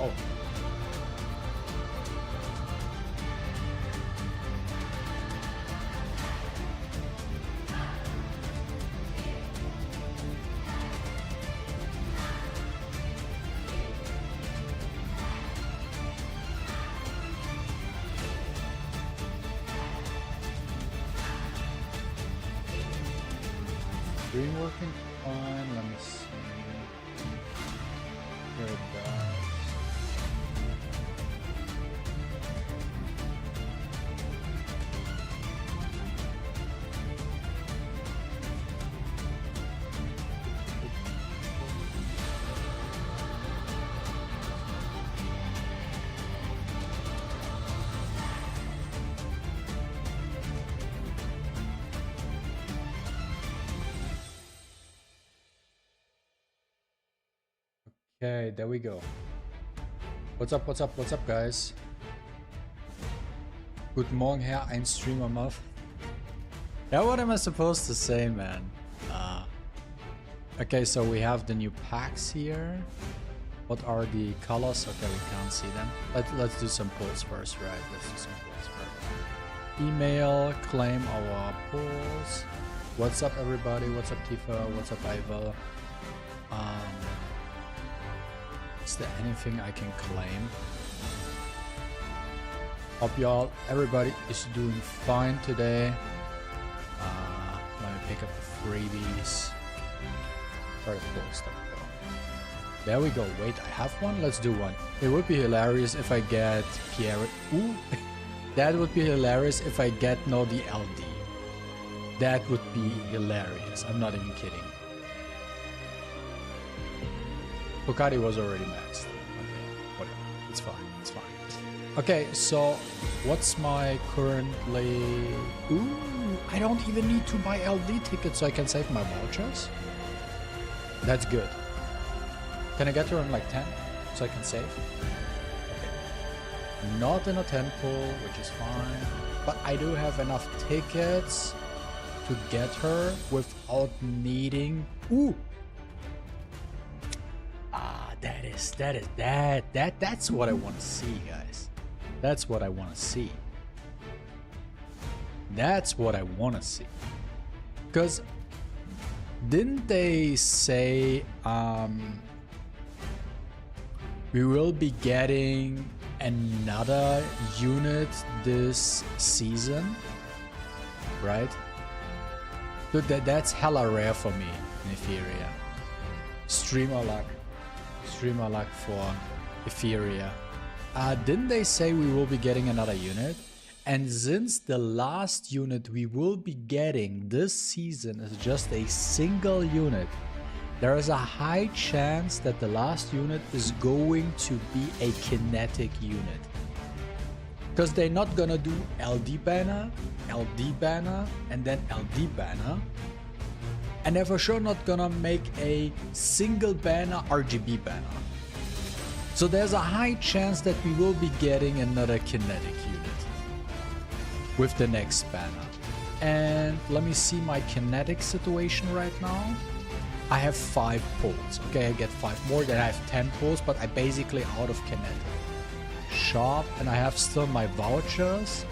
Oh. Screen working fine. Let me see. Here it does. Okay, there we go. What's up, guys? Guten Morgen, Herr ein Streamer Muff. Yeah, what am I supposed to say, man? Okay, so we have the new packs here. What are the colors? Okay, we can't see them. Let's do some polls first, right? Let's do some polls first. Email, claim our polls. What's up, everybody? What's up, Tifa? What's up, Ivo? Is there anything I can claim? Hope y'all, everybody is doing fine today. Let me pick up the freebies. Where the cool stuff go? There we go. Wait, I have one? Let's do one. It would be hilarious if I get Piayera. Ooh, that would be hilarious if I get the LD. That would be hilarious. I'm not even kidding. Bukati was already maxed. Okay, whatever. It's fine. It's fine. Okay, so what's my currently... Ooh, I don't even need to buy LD tickets so I can save my vouchers. That's good. Can I get her in like 10 so I can save? Okay. Not in a 10 pool, which is fine. But I do have enough tickets to get her without needing... Ooh! That's what I want to see, guys. That's what I want to see. That's what I want to see. Because didn't they say we will be getting another unit this season, right? Dude, that's hella rare for me in MaTeIRiA. Streamer luck for MaTeIRiA. Didn't they say we will be getting another unit? And since the last unit we will be getting this season is just a single unit, there is a high chance that the last unit is going to be a kinetic unit. Because they're not gonna do LD banner, and then LD banner. And they're for sure not gonna make a single banner RGB banner. So there's a high chance that we will be getting another kinetic unit with the next banner. And let me see my kinetic situation right now. I have 5 pulls. Okay, I get 5 more, then I have 10 pulls, but I'm basically out of kinetic. Shop, and I have still my vouchers.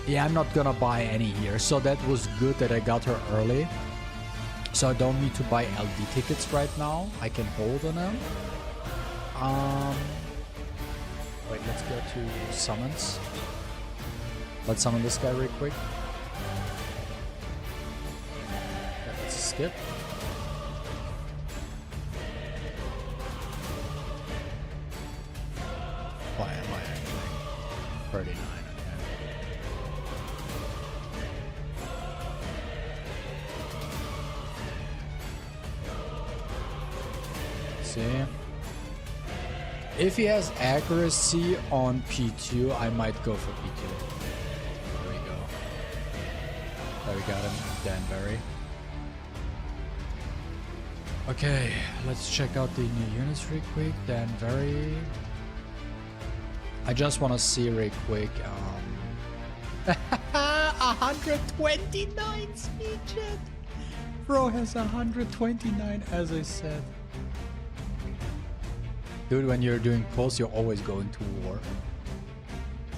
Yeah, I'm not gonna buy any here, so that was good that I got her early. So I don't need to buy LD tickets right now. I can hold on them. Wait, let's go to summons. Let's summon this guy real quick. Yeah, let's skip. Why am I actually 39? See? If he has accuracy on P2, I might go for P2. There we go. There we got him, Danvery. Okay, let's check out the new units real quick. Danvery. I just want to see real quick. 129 speed jet. Bro has 129, as I said. Dude, when you're doing pulse, you're always going to war.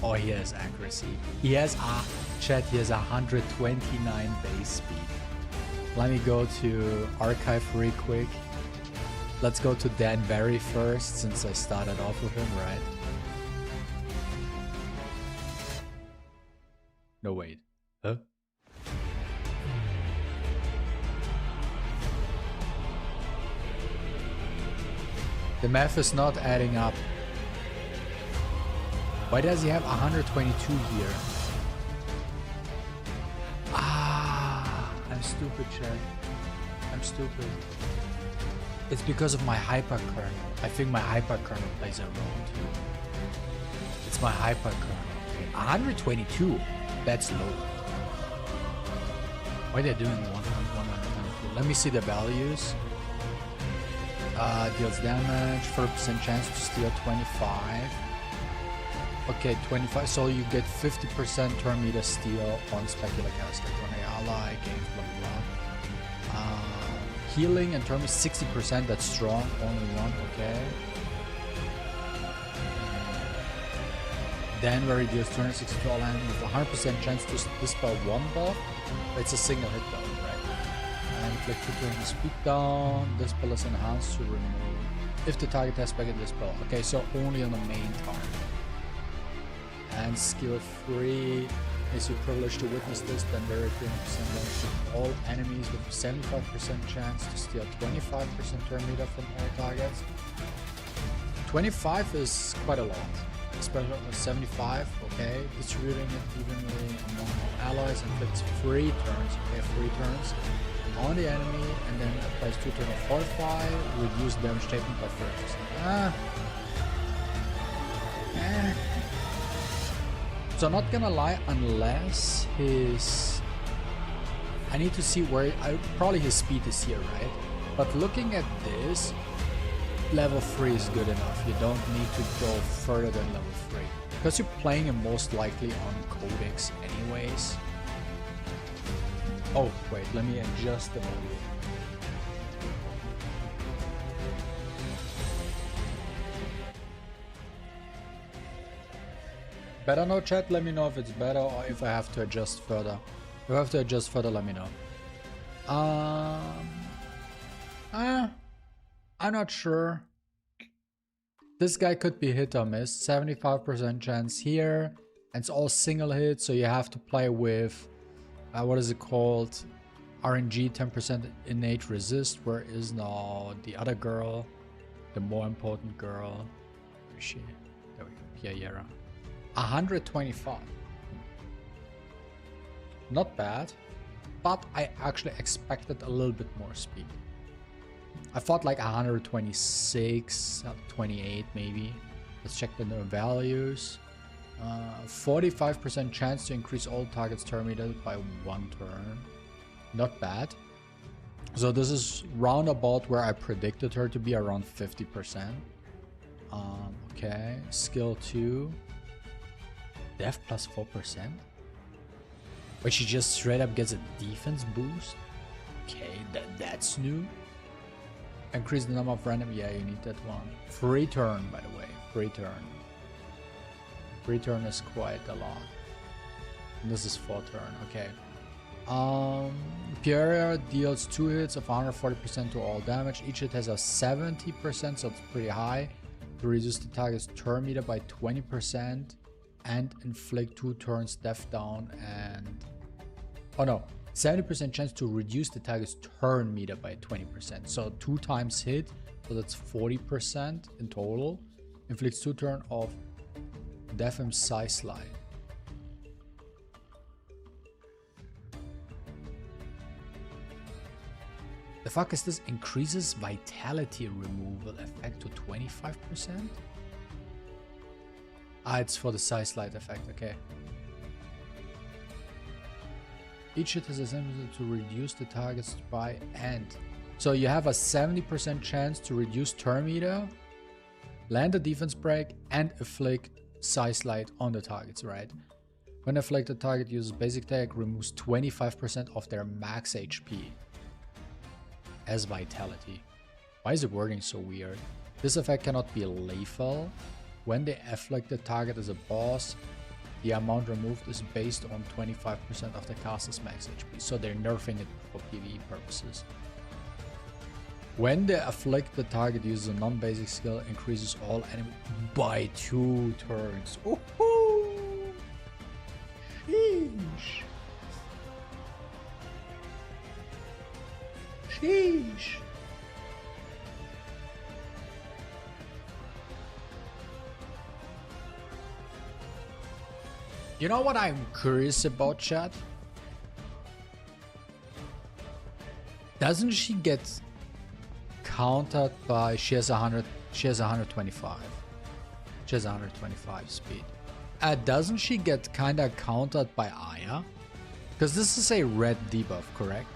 Oh, he has accuracy. He has chat. He has 129 base speed. Let me go to archive real quick. Let's go to Danvery first, since I started off with him, right? No, wait. Huh? The math is not adding up. Why does he have 122 here? I'm stupid, Chad. I'm stupid. It's because of my hyperkernel. I think my hyperkernel plays a role too. It's my hyperkernel. Okay. 122. That's low. Why are they doing 122? Let me see the values. Deals damage, 4% chance to steal 25. Okay, 25. So you get 50% turn meter steal on Specular Caster. Ally, games, blah blah blah. Healing and turn is 60%. That's strong. Only one. Okay. Danvery deals 260 to all enemies with 100% chance to dispel one buff. It's a single hit though, right? And click to turn the speed down. Dispel is enhanced to remove if the target has back in dispel. Okay, so only on the main target. And skill 3 is your privilege to witness this. Danvery 300% damage to all enemies with 75% chance to steal 25% turn meter from all targets. 25 is quite a lot. Especially 75, okay. Distributing it evenly among all allies, inflicts 3 turns, okay, 3 turns on the enemy, and then applies 2 turns of Fortify, reduce damage taken by 30%. So not gonna lie, unless his... I need to see where... probably his speed is here, right? But looking at this, level 3 is good enough. You don't need to go further than level 3. Because you're playing him most likely on Codex anyways. Oh, wait, let me adjust the move. Better no, chat? Let me know if it's better or if I have to adjust further. If I have to adjust further, let me know. I'm not sure. This guy could be hit or miss. 75% chance here. And it's all single hit, so you have to play with... what is it called? RNG, 10% innate resist. Where is now the other girl? The more important girl. Where is she? There we go. Piayera. 125. Not bad. But I actually expected a little bit more speed. I thought like 126, 28 maybe. Let's check the values. 45% chance to increase all targets turn meter by 1 turn. Not bad. So this is roundabout where I predicted her to be, around 50%. Okay, skill 2. Def plus 4%. But she just straight up gets a defense boost. Okay, that's new. Increase the number of random. Yeah, you need that one. Free turn, by the way. Free turn. Free turn is quite a lot. And this is 4 turn. Okay. Piayera deals 2 hits of 140% to all damage. Each hit has a 70%, so it's pretty high. To reduce the target's turn meter by 20% and inflict 2 turns death down and... Oh no. 70% chance to reduce the target's turn meter by 20%. So 2 times hit, so that's 40% in total. Inflicts 2 turn of Death and Psi Slide. The fuck is this? Increases vitality removal effect to 25%? Ah, it's for the Psi Slide effect, okay. Each hit has a tendency to reduce the target's by end. So you have a 70% chance to reduce turn meter, land a defense break, and afflict Psi Slide on the targets, right? When afflicted target uses basic attack, removes 25% of their max HP as vitality. Why is it wording so weird? This effect cannot be lethal. When the afflicted target is a boss, the amount removed is based on 25% of the caster's max HP. So they're nerfing it for PvE purposes. When the afflicted target uses a non-basic skill, increases all enemies by 2 turns. Ooh-hoo! Sheesh. Sheesh. You know what I'm curious about, chat? Doesn't she get countered by... She has 125. She has 125 speed. Doesn't she get kinda countered by Aya? Because this is a red debuff, correct?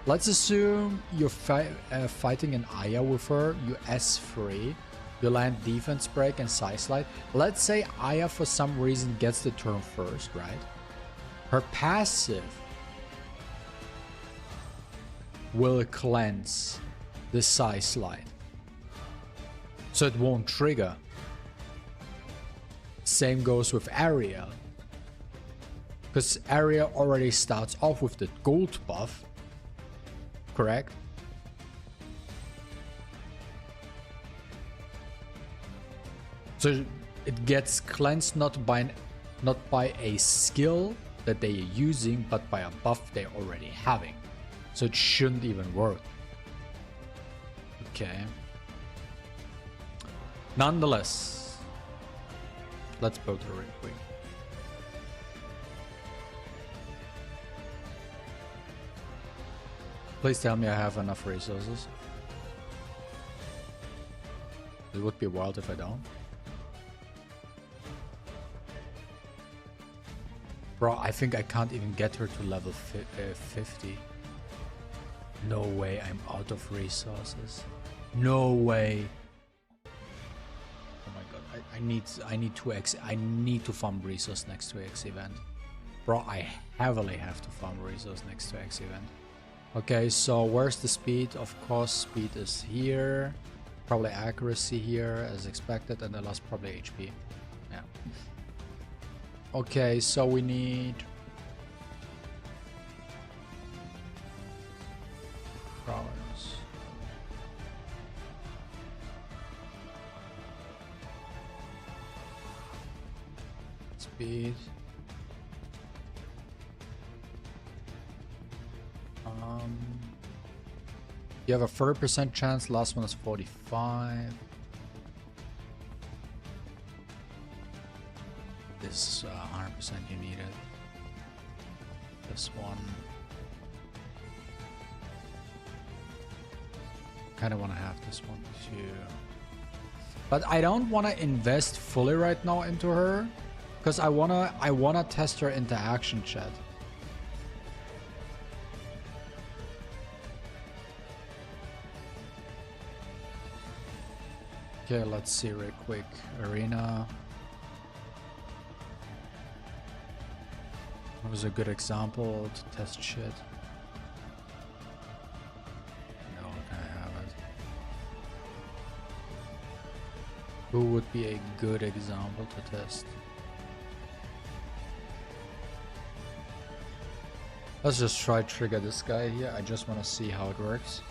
Let's assume you're fighting an Aya with her, you S3, you land defense break and side slide. Let's say Aya for some reason gets the turn first, right? Her passive will cleanse the side slide, so it won't trigger. Same goes with Ariel, because Ariel already starts off with the gold buff, correct? So it gets cleansed not by a skill that they are using, but by a buff they're already having. So it shouldn't even work. Okay. Nonetheless, let's build her real quick. Please tell me I have enough resources. It would be wild if I don't. Bro, I think I can't even get her to level 50. No way, I'm out of resources. No way. Oh my god, I need 2x. I need to farm resource next to X event. Bro, I heavily have to farm resource next to X event. Okay, so where's the speed? Of course, speed is here. Probably accuracy here as expected, and the last probably HP. Yeah. Okay, so we need prowess. Speed. You have a 30% chance, last one is 45. This 100% you need it. This one. Kind of want to have this one too. But I don't want to invest fully right now into her, because I wanna test her into action, chat. Okay, let's see real quick. Arena. That was a good example to test shit. No, can I have it? Who would be a good example to test? Let's just try trigger this guy here. I just want to see how it works.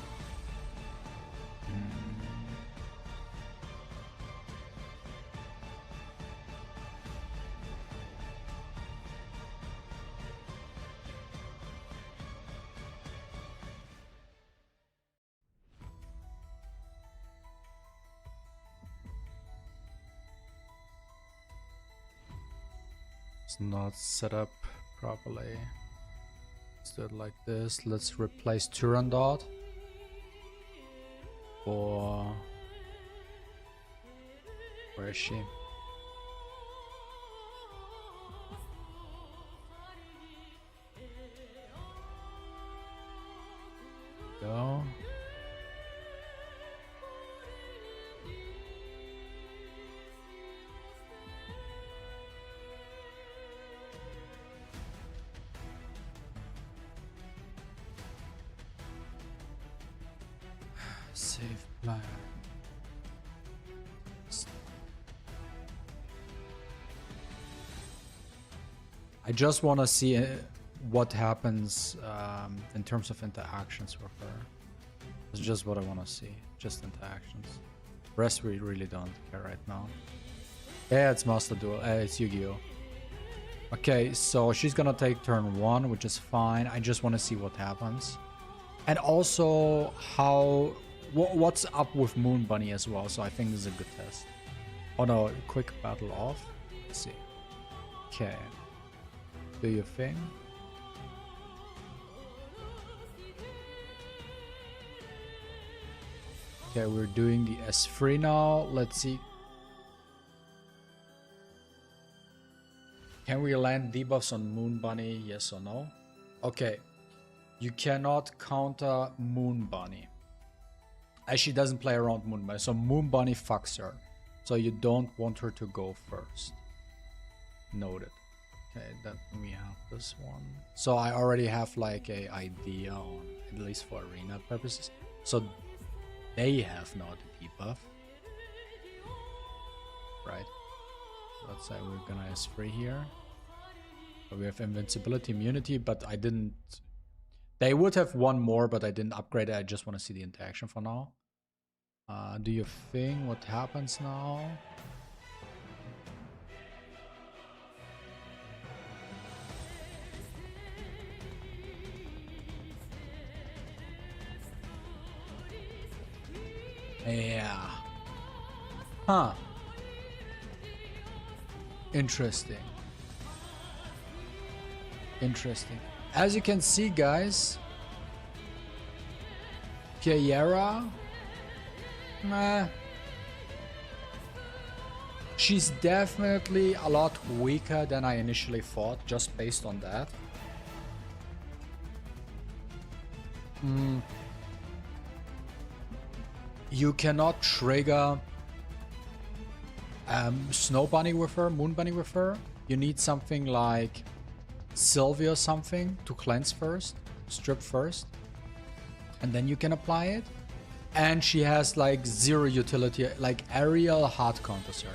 It's not set up properly. Let's do it like this. Let's replace Turandot for... Where is she? Go. Save plan. I just want to see what happens in terms of interactions with her. It's just what I want to see. Just interactions. Rest we really don't care right now. Yeah, it's Master Duel. It's Yu-Gi-Oh! Okay, so she's gonna take turn 1, which is fine. I just want to see what happens. And also what's up with Moon Bunny as well. So I think this is a good test. Oh no, quick battle off. Let's see. Okay. Do your thing. Okay, we're doing the S3 now. Let's see. Can we land debuffs on Moon Bunny? Yes or no? Okay. You cannot counter Moon Bunny. As she doesn't play around Moon Bunny. So Moon Bunny fucks her. So you don't want her to go first. Noted. Okay, then we have this one. So I already have like a idea on, at least for arena purposes. So they have now the debuff. Right. Let's say we're gonna S3 here. So we have invincibility, immunity, but I didn't... They would have one more, but I didn't upgrade it. I just want to see the interaction for now. Do your thing. What happens now? Yeah. Huh. Interesting. Interesting. As you can see, guys, Piayera, meh. She's definitely a lot weaker than I initially thought, just based on that. You cannot trigger Snow Bunny with her, Moon Bunny with her. You need something like Sylvia or something to cleanse first, strip first, and then you can apply it. And she has like zero utility, like aerial hard counters her.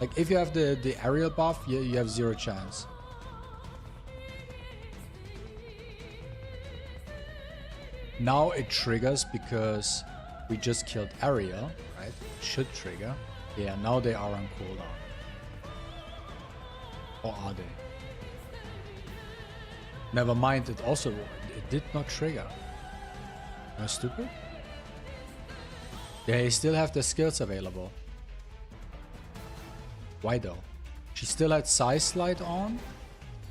Like if you have the aerial buff, you have zero chance. Now it triggers because we just killed Ariel, right? It should trigger. Yeah, now they are on cooldown. Or are they? Never mind, it did not trigger. Am I stupid? They still have the skills available. Why though? She still had Size Slide on.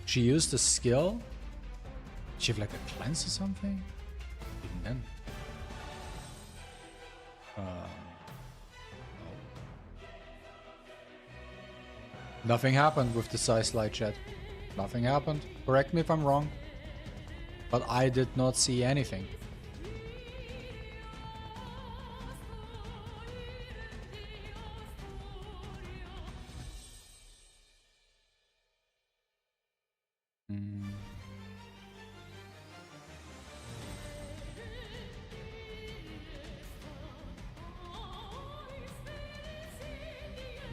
She used the skill. She have like a cleanse or something? Even then. No. Nothing happened with the Size Slide, chat. Nothing happened. Correct me if I'm wrong. But I did not see anything.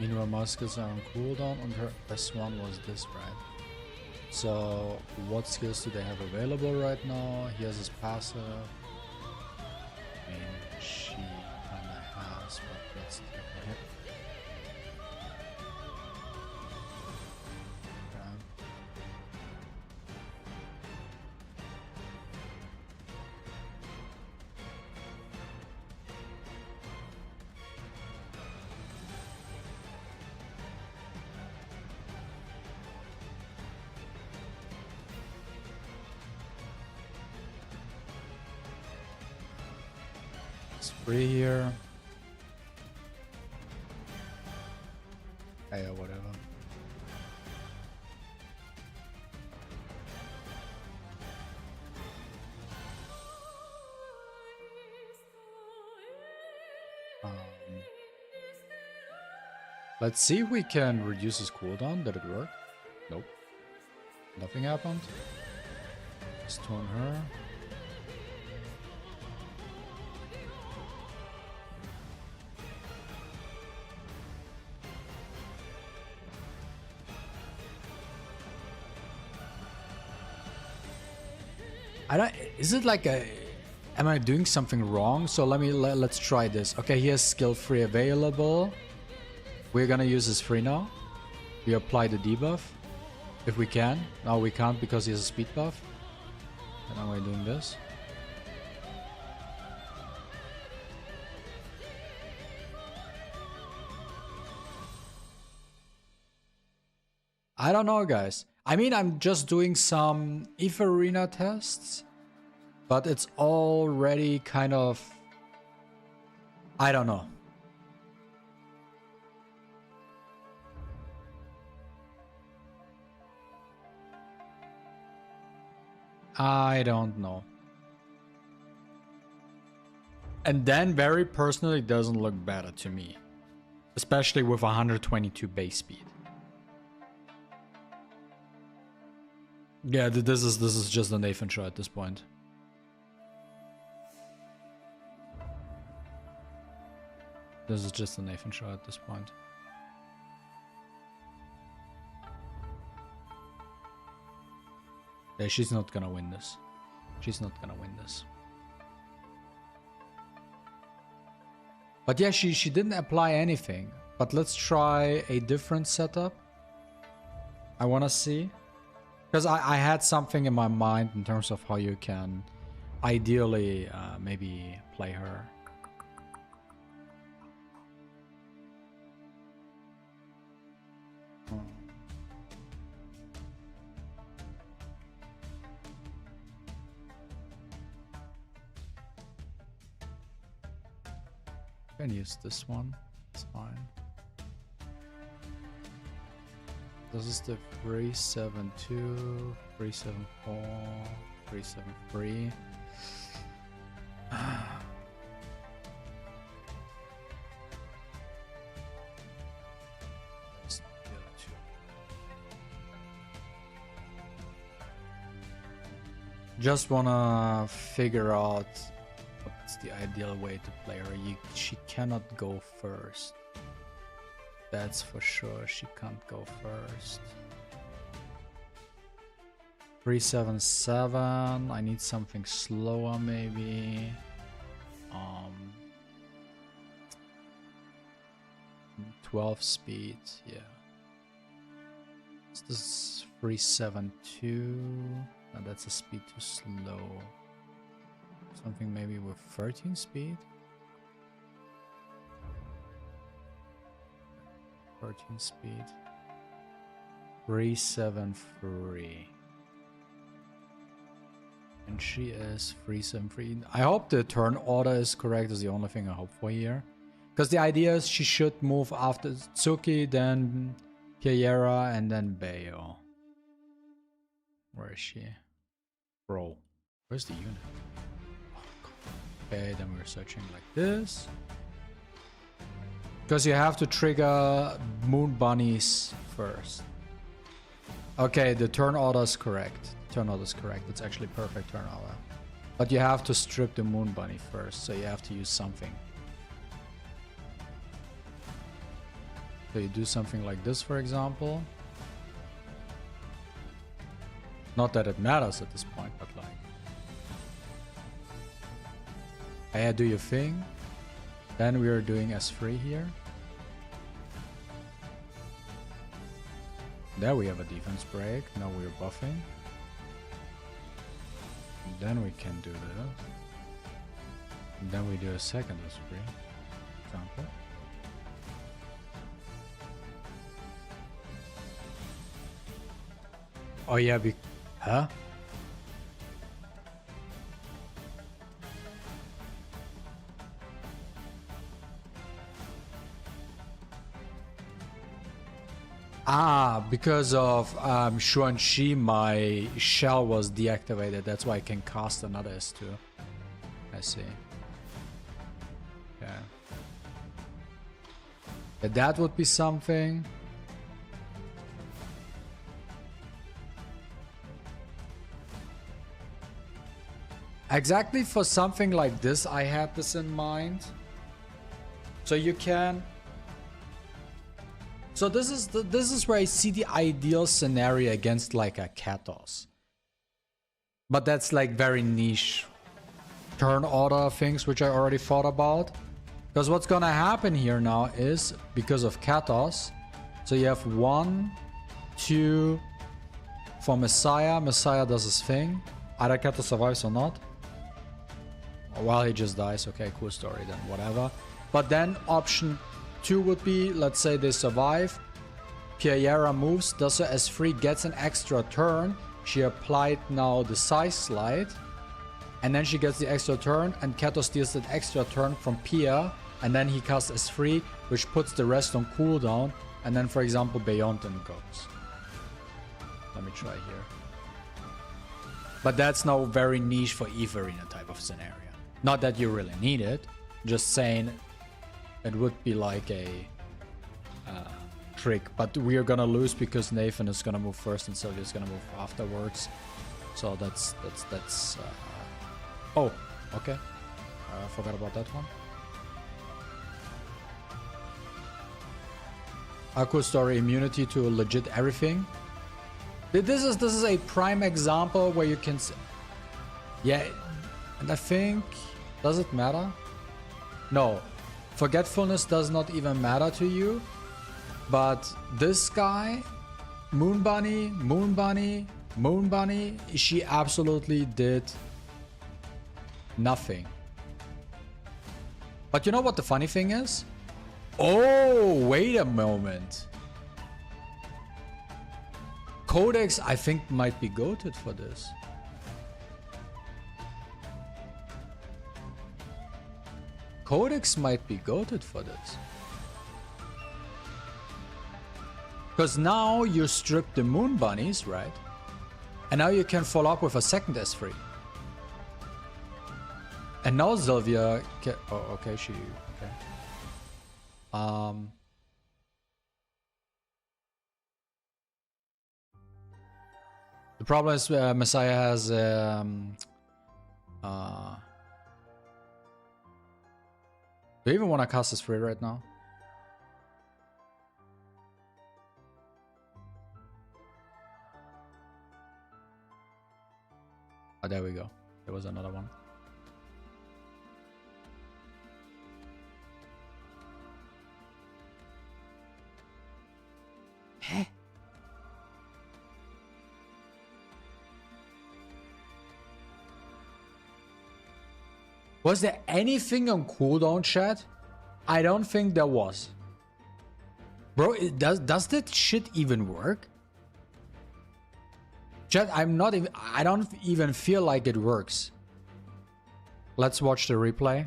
Meanwhile, Muscles are on cooldown, and her S1 was this, right? So, what skills do they have available right now? He has his passive. I mean, she kinda has, but let's take a hit. Free here. Yeah, whatever. Let's see if we can reduce his cooldown. Did it work? Nope. Nothing happened. Stone her. I don't. Is it like a? Am I doing something wrong? So let's try this. Okay, he has skill free available. We're gonna use his free now. We apply the debuff if we can. No, we can't because he has a speed buff. And now we're doing this. I don't know, guys. I mean, I'm just doing some MaTeIRiA tests, but it's already kind of... I don't know. I don't know. And Danvery personally doesn't look better to me, especially with 122 base speed. Yeah, this is just a Nathan show at this point. This is just a Nathan show at this point. Yeah, she's not gonna win this. She's not gonna win this. But yeah, she didn't apply anything. But let's try a different setup. I wanna see. Because I had something in my mind in terms of how you can ideally maybe play her. I can use this one, it's fine. This is the 372, 374, 373. That's the other two. Just wanna figure out what's the ideal way to play her. She cannot go first. That's for sure, she can't go first. 377, I need something slower maybe. 12 speed, yeah. This is 372, no, that's a speed too slow. Something maybe with 13 speed? 13 speed. 373. And she is 373. I hope the turn order is correct, is the only thing I hope for here. Because the idea is she should move after Tsuki, then Piayera, and then Bayo. Where is she? Bro. Where's the unit? Oh, okay, then we're searching like this. Because you have to trigger moon bunnies first. Okay, the turn order is correct. Turn order is correct. It's actually perfect turn order. But you have to strip the moon bunny first, so you have to use something. So you do something like this, for example. Not that it matters at this point, but like... Yeah, do your thing. Then we are doing S3 here. There we have a defense break. Now we're buffing. And then we can do this. And then we do a second S3. Example. Oh yeah, huh? Ah, because of Xuanxi, my shell was deactivated. That's why I can cast another S2. I see. Yeah. Yeah, that would be something. Exactly for something like this, I had this in mind. So you can... So this is where I see the ideal scenario against like a Katos. But that's like very niche turn order things which I already thought about. Because what's gonna happen here now is, because of Katos, so you have 1, 2 for Messiah. Messiah does his thing. Either Katos survives or not. Well, he just dies. Okay, cool story then, whatever. But then option 2 would be, let's say they survive. Piayera moves, does her S3, gets an extra turn. She applied now the size slide. And then she gets the extra turn, and Kato steals that extra turn from Pia. And then he casts S3, which puts the rest on cooldown. And then, for example, Beyonton goes. Let me try here. But that's now very niche for Eve Arena type of scenario. Not that you really need it. Just saying it would be like a trick. But we are gonna lose because Nathan is gonna move first and Sylvia's gonna move afterwards. So that's oh, okay. I forgot about that one. Aku story, immunity to legit everything. This is a prime example where you can yeah, and I think, does it matter? No, forgetfulness does not even matter to you. But this guy, Moon Bunny, she absolutely did nothing. But you know what the funny thing is? Oh, wait a moment. Codex, I think, might be goated for this. Codex might be goated for this. Because now you strip the Moon Bunnies, right? And now you can follow up with a second S3. And now Sylvia can... Oh, okay, she... Okay. The problem is Messiah has... Do you even want to cast this free right now? Oh, there we go. There was another one. Heh. Was there anything on cooldown, chat? I don't think there was. Bro, does that shit even work? Chat, I don't even feel like it works. Let's watch the replay.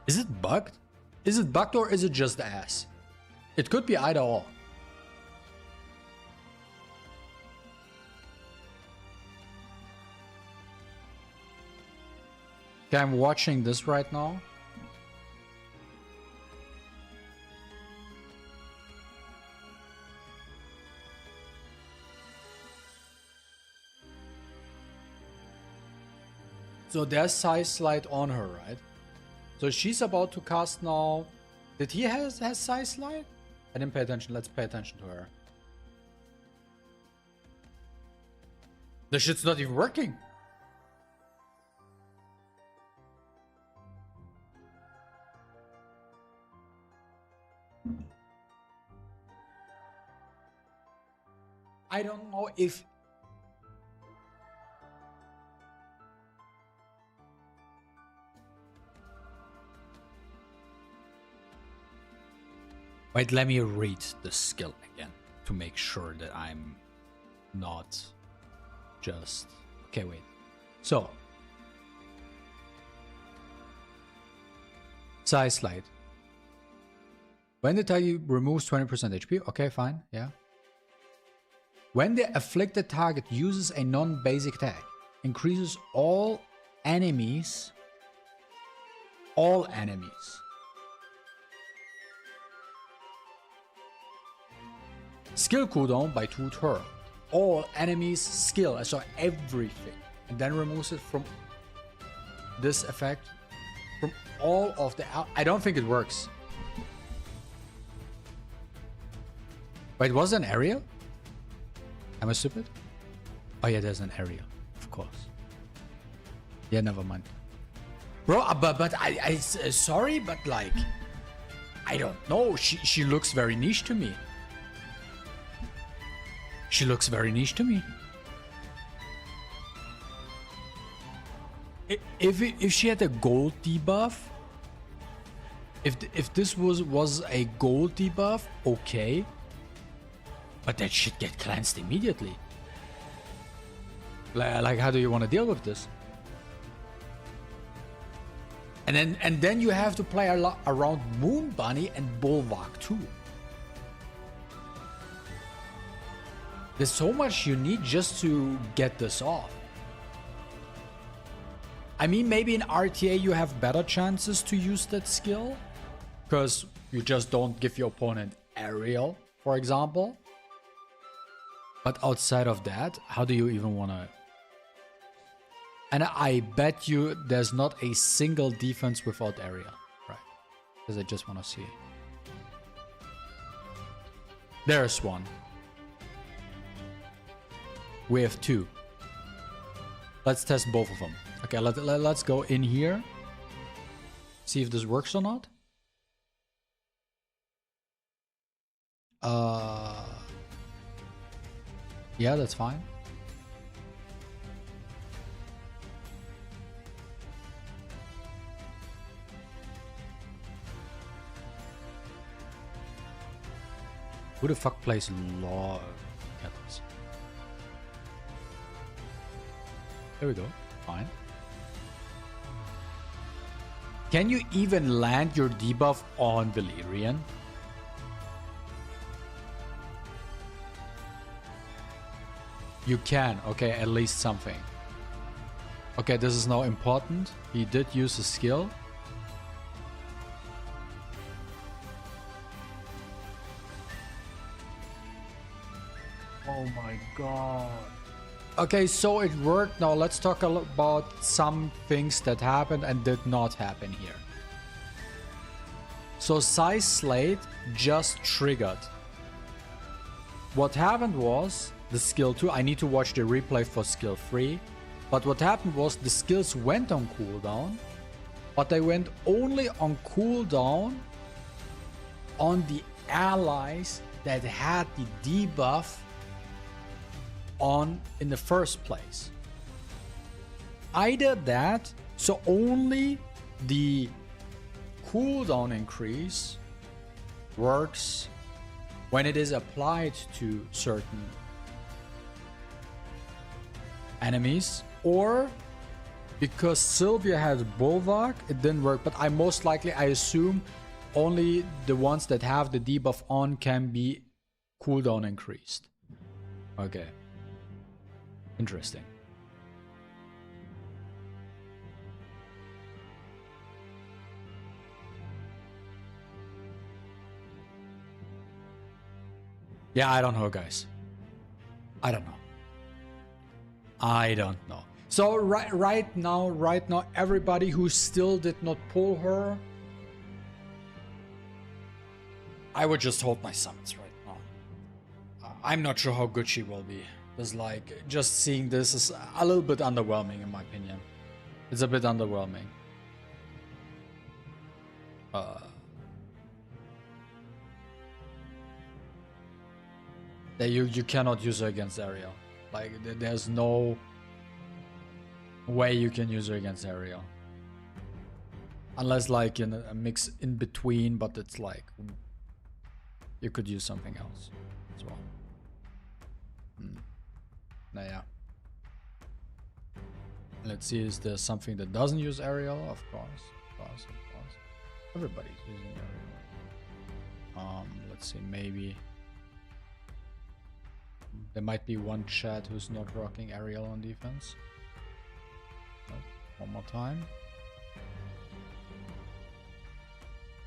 Is it bugged? Is it bugged or is it just ass? It could be either or. Okay, I'm watching this right now. So there's size slide on her, right? So she's about to cast now. Did he has size slide? I didn't pay attention. Let's pay attention to her. The shit's not even working. I don't know if... Wait, let me read the skill again to make sure that I'm not just... Okay, wait. So. Size slide. When the target removes 20% HP. Okay, fine. Yeah. When the afflicted target uses a non-basic attack, increases all enemies. Skill cooldown by 2 turns. All enemies skill, so everything. And then removes it from this effect. From all of the... I don't think it works. Wait, was it an area? Am I stupid? Oh yeah, there's an area. Of course. Yeah, never mind. Bro, but I sorry, but like, I don't know. She looks very niche to me. She looks very niche to me. If she had a gold debuff, if this was a gold debuff, okay. But that shit get cleansed immediately. Like, how do you want to deal with this? And then you have to play around Moon Bunny and Bulwark too. There's so much you need just to get this off. I mean, maybe in RTA you have better chances to use that skill, because you just don't give your opponent aerial, for example. But outside of that, how do you even want to... And I bet you there's not a single defense without area, right? Because I just want to see. There's one. We have two. Let's test both of them. Okay, let's go in here. See if this works or not. Yeah, that's fine. Who the fuck plays law kettles? There we go. Fine. Can you even land your debuff on Valyrian? You can. Okay, at least something. Okay, this is now important. He did use a skill. Oh my god. Okay, so it worked. Now let's talk about some things that happened and did not happen here. So Size Slate just triggered. What happened was the skill 2. I need to watch the replay for skill 3. But what happened was the skills went on cooldown, but they went only on cooldown on the allies that had the debuff on in the first place. Either that, so only the cooldown increase works when it is applied to certain enemies, or because Sylvia had Bulwark, it didn't work. But I assume only the ones that have the debuff on can be cooldown increased. Okay. Interesting. Yeah, I don't know, guys. I don't know. I don't know. So right now, everybody who still did not pull her, I would just hold my summons right now. I'm not sure how good she will be. It's like, just seeing this is a little bit underwhelming in my opinion. It's a bit underwhelming. That you cannot use her against Ariel. Like, there's no way you can use her against Ariel. Unless like in a mix in between, but it's like you could use something else as well. Yeah. Let's see, is there something that doesn't use Ariel? Of course. Everybody's using Ariel. Let's see, maybe there might be one chat who's not rocking Ariel on defense. Nope. One more time.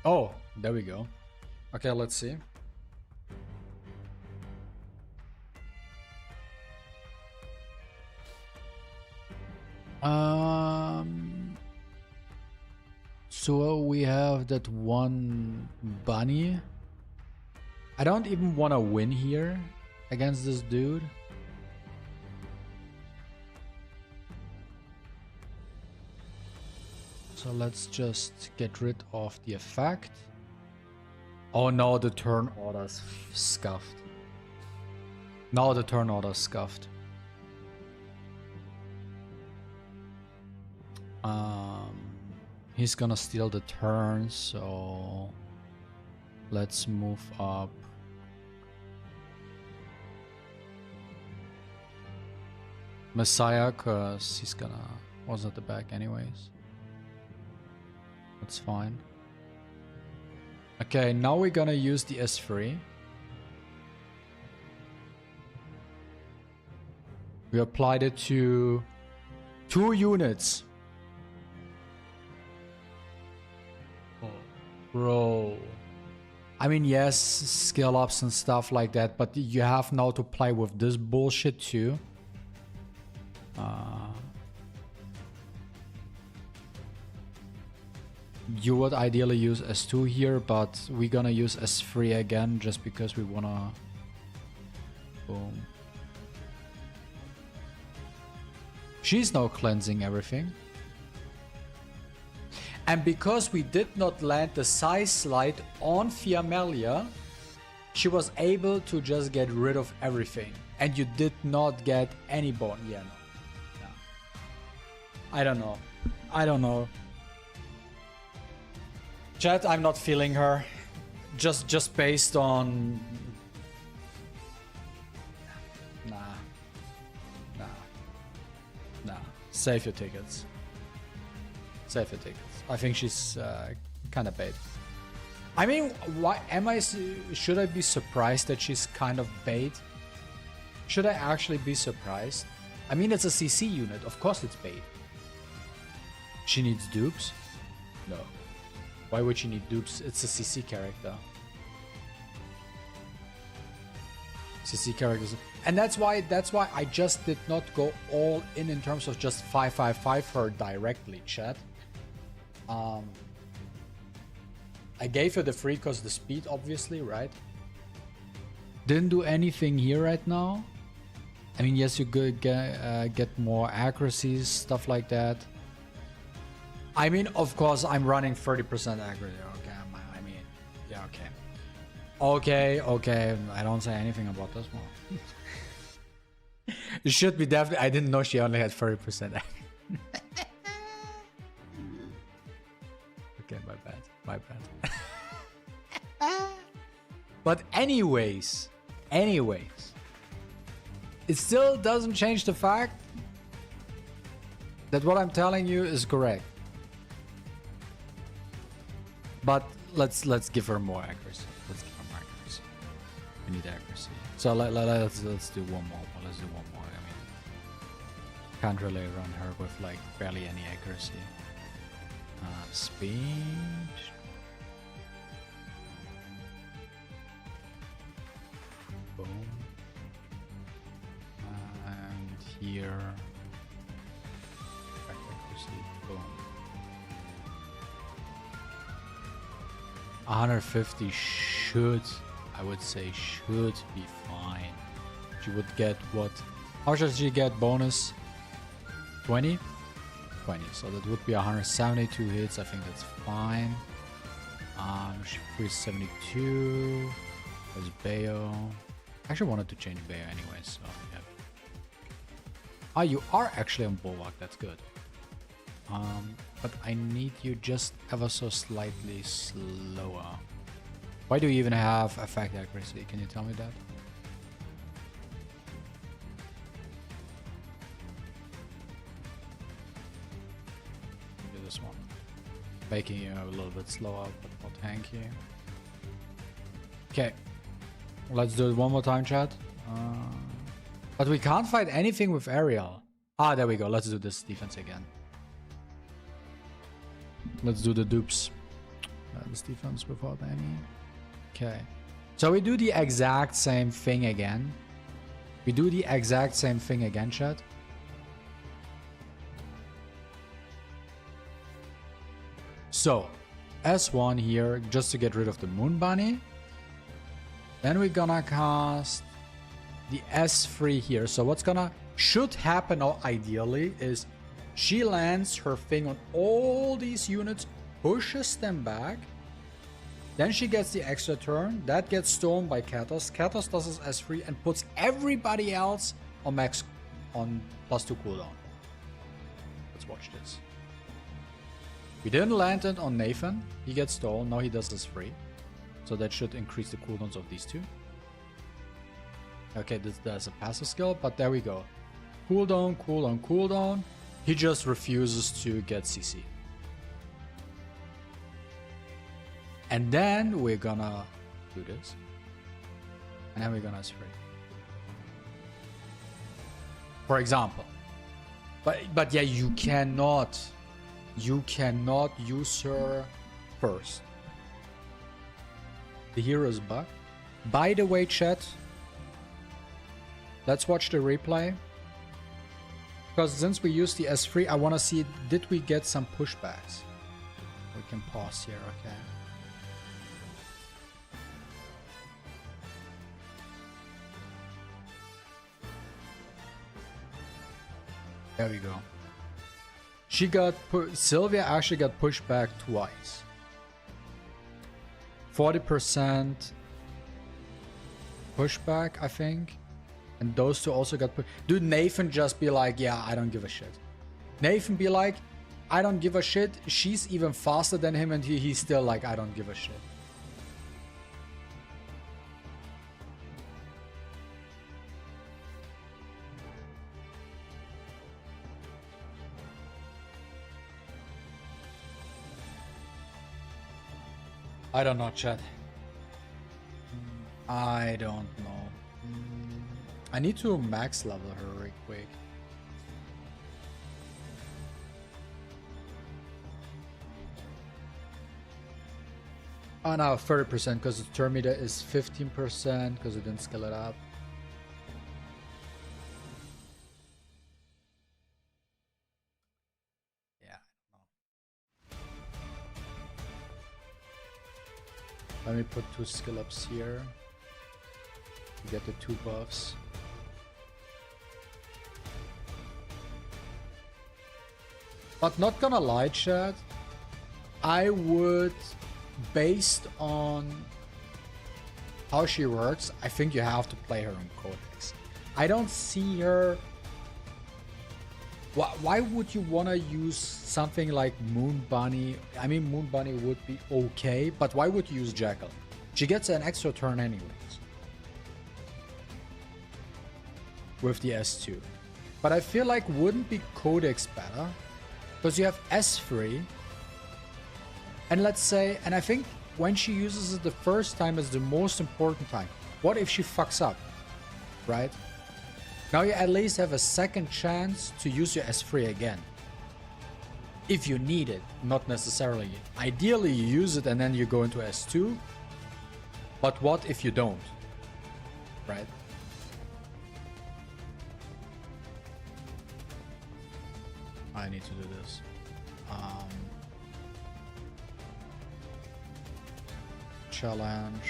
Oh, there we go. Okay, let's see. So we have that one bunny. I don't even want to win here against this dude. So let's just get rid of the effect. Oh no, the turn order's scuffed. No, the turn order's scuffed. He's gonna steal the turn, so let's move up. Messiah, cause he's gonna was at the back anyways. That's fine. Okay, now we're gonna use the S3. We applied it to 2 units. Oh, bro. I mean, yes, skill ups and stuff like that, but you have now to play with this bullshit too. You would ideally use S2 here, but we're gonna use S3 again just because we wanna... Boom. She's now cleansing everything. And because we did not land the size slide on MaTeIRiA, she was able to just get rid of everything. And you did not get any bone. Yeah, no. I don't know. I don't know. Chat, I'm not feeling her. Just based on... Nah. Save your tickets. Save your tickets. I think she's kind of bait. I mean, why am I... Should I be surprised that she's kind of bait? Should I actually be surprised? I mean, it's a CC unit. Of course it's bait. She needs dupes? No. Why would she need dupes? It's a CC character. CC characters. And that's why I just did not go all in terms of just 555 her directly, chat. I gave her the free because the speed, obviously, right? Didn't do anything here right now. I mean, yes, you could get more accuracies, stuff like that. I mean, of course, I'm running 30% accuracy. Okay, I mean, yeah, okay. Okay, I don't say anything about this one. It should be definitely... I didn't know she only had 30% accuracy. Okay, my bad. But anyways, it still doesn't change the fact that what I'm telling you is correct. But let's give her more accuracy. We need accuracy. So let's do one more. Let's do one more. I mean, can't really run her with like barely any accuracy. Speed. Boom. And here. Accuracy. Boom. 150 should, I would say, should be fine. She would get what? How should she get bonus? 20? 20. So that would be 172 hits. I think that's fine. She 372. There's Bayo. I actually wanted to change Bayo anyway, so yeah. Ah, you are actually on Bulwark. That's good. But I need you just ever so slightly slower. Why do you even have effect accuracy? Can you tell me that? Do this one. Making you a little bit slower, but not tanky. Okay. Let's do it one more time, chat. But we can't fight anything with Ariel. Ah, there we go. Let's do this defense again. Let's do the dupes. This defense without any. Okay. So we do the exact same thing again. Chat. So, S1 here, just to get rid of the Moon Bunny. Then we're gonna cast the S3 here. So what's should happen, or ideally, is She lands her thing on all these units, pushes them back. Then she gets the extra turn. That gets stolen by Katos. Katos does his S3 and puts everybody else on max on +2 cooldown. Let's watch this. We didn't land it on Nathan. He gets stolen. Now he does his free. So that should increase the cooldowns of these two. Okay, that's a passive skill, but there we go. Cooldown, cooldown, cooldown. He just refuses to get CC. And then we're gonna do this. And then we're gonna S3. For example. But yeah, you cannot use her first. The hero is bugged. By the way, chat, let's watch the replay. Because since we used the S3, I want to see, did we get some pushbacks? We can pause here, okay. There we go. She got Sylvia actually got pushed back twice. 40% pushback, I think. And those two also got pushed. Dude, Nathan just be like, yeah, I don't give a shit. Nathan be like, I don't give a shit. She's even faster than him and he's still like, I don't give a shit. I don't know, chat. I don't know. I need to max level her real quick. Oh no, 30% because the turn meter is 15% because we didn't scale it up. Yeah, I don't know. Let me put 2 skill ups here. To get the 2 buffs. But not gonna lie, chat. I would, based on how she works, I think you have to play her in Codex. I don't see her. Why would you want to use something like Moon Bunny? I mean, Moon Bunny would be okay, but why would you use Jackal? She gets an extra turn anyways. With the S2. But I feel like wouldn't be Codex better? Because you have S3. And let's say, and I think when she uses it the first time is the most important time. What if she fucks up? Right? Now you at least have a second chance to use your S3 again. If you need it, not necessarily. Ideally you use it and then you go into S2. But what if you don't? Right? I need to do this. Challenge.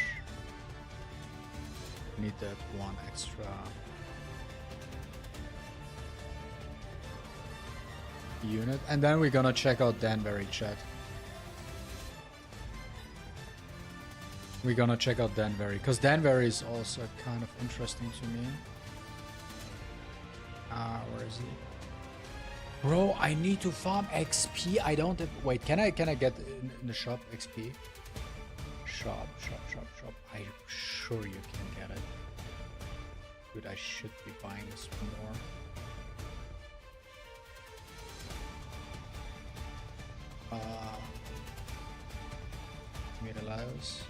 Need that 1 extra unit. And then we're gonna check out Danvery, chat. We're gonna check out Danvery, because Danvery is also kind of interesting to me. Where is he? Bro, I need to farm XP. I don't have... Wait, can I get in the shop XP? Shop. I'm sure you can get it. Dude, I should be buying this more. Made allows.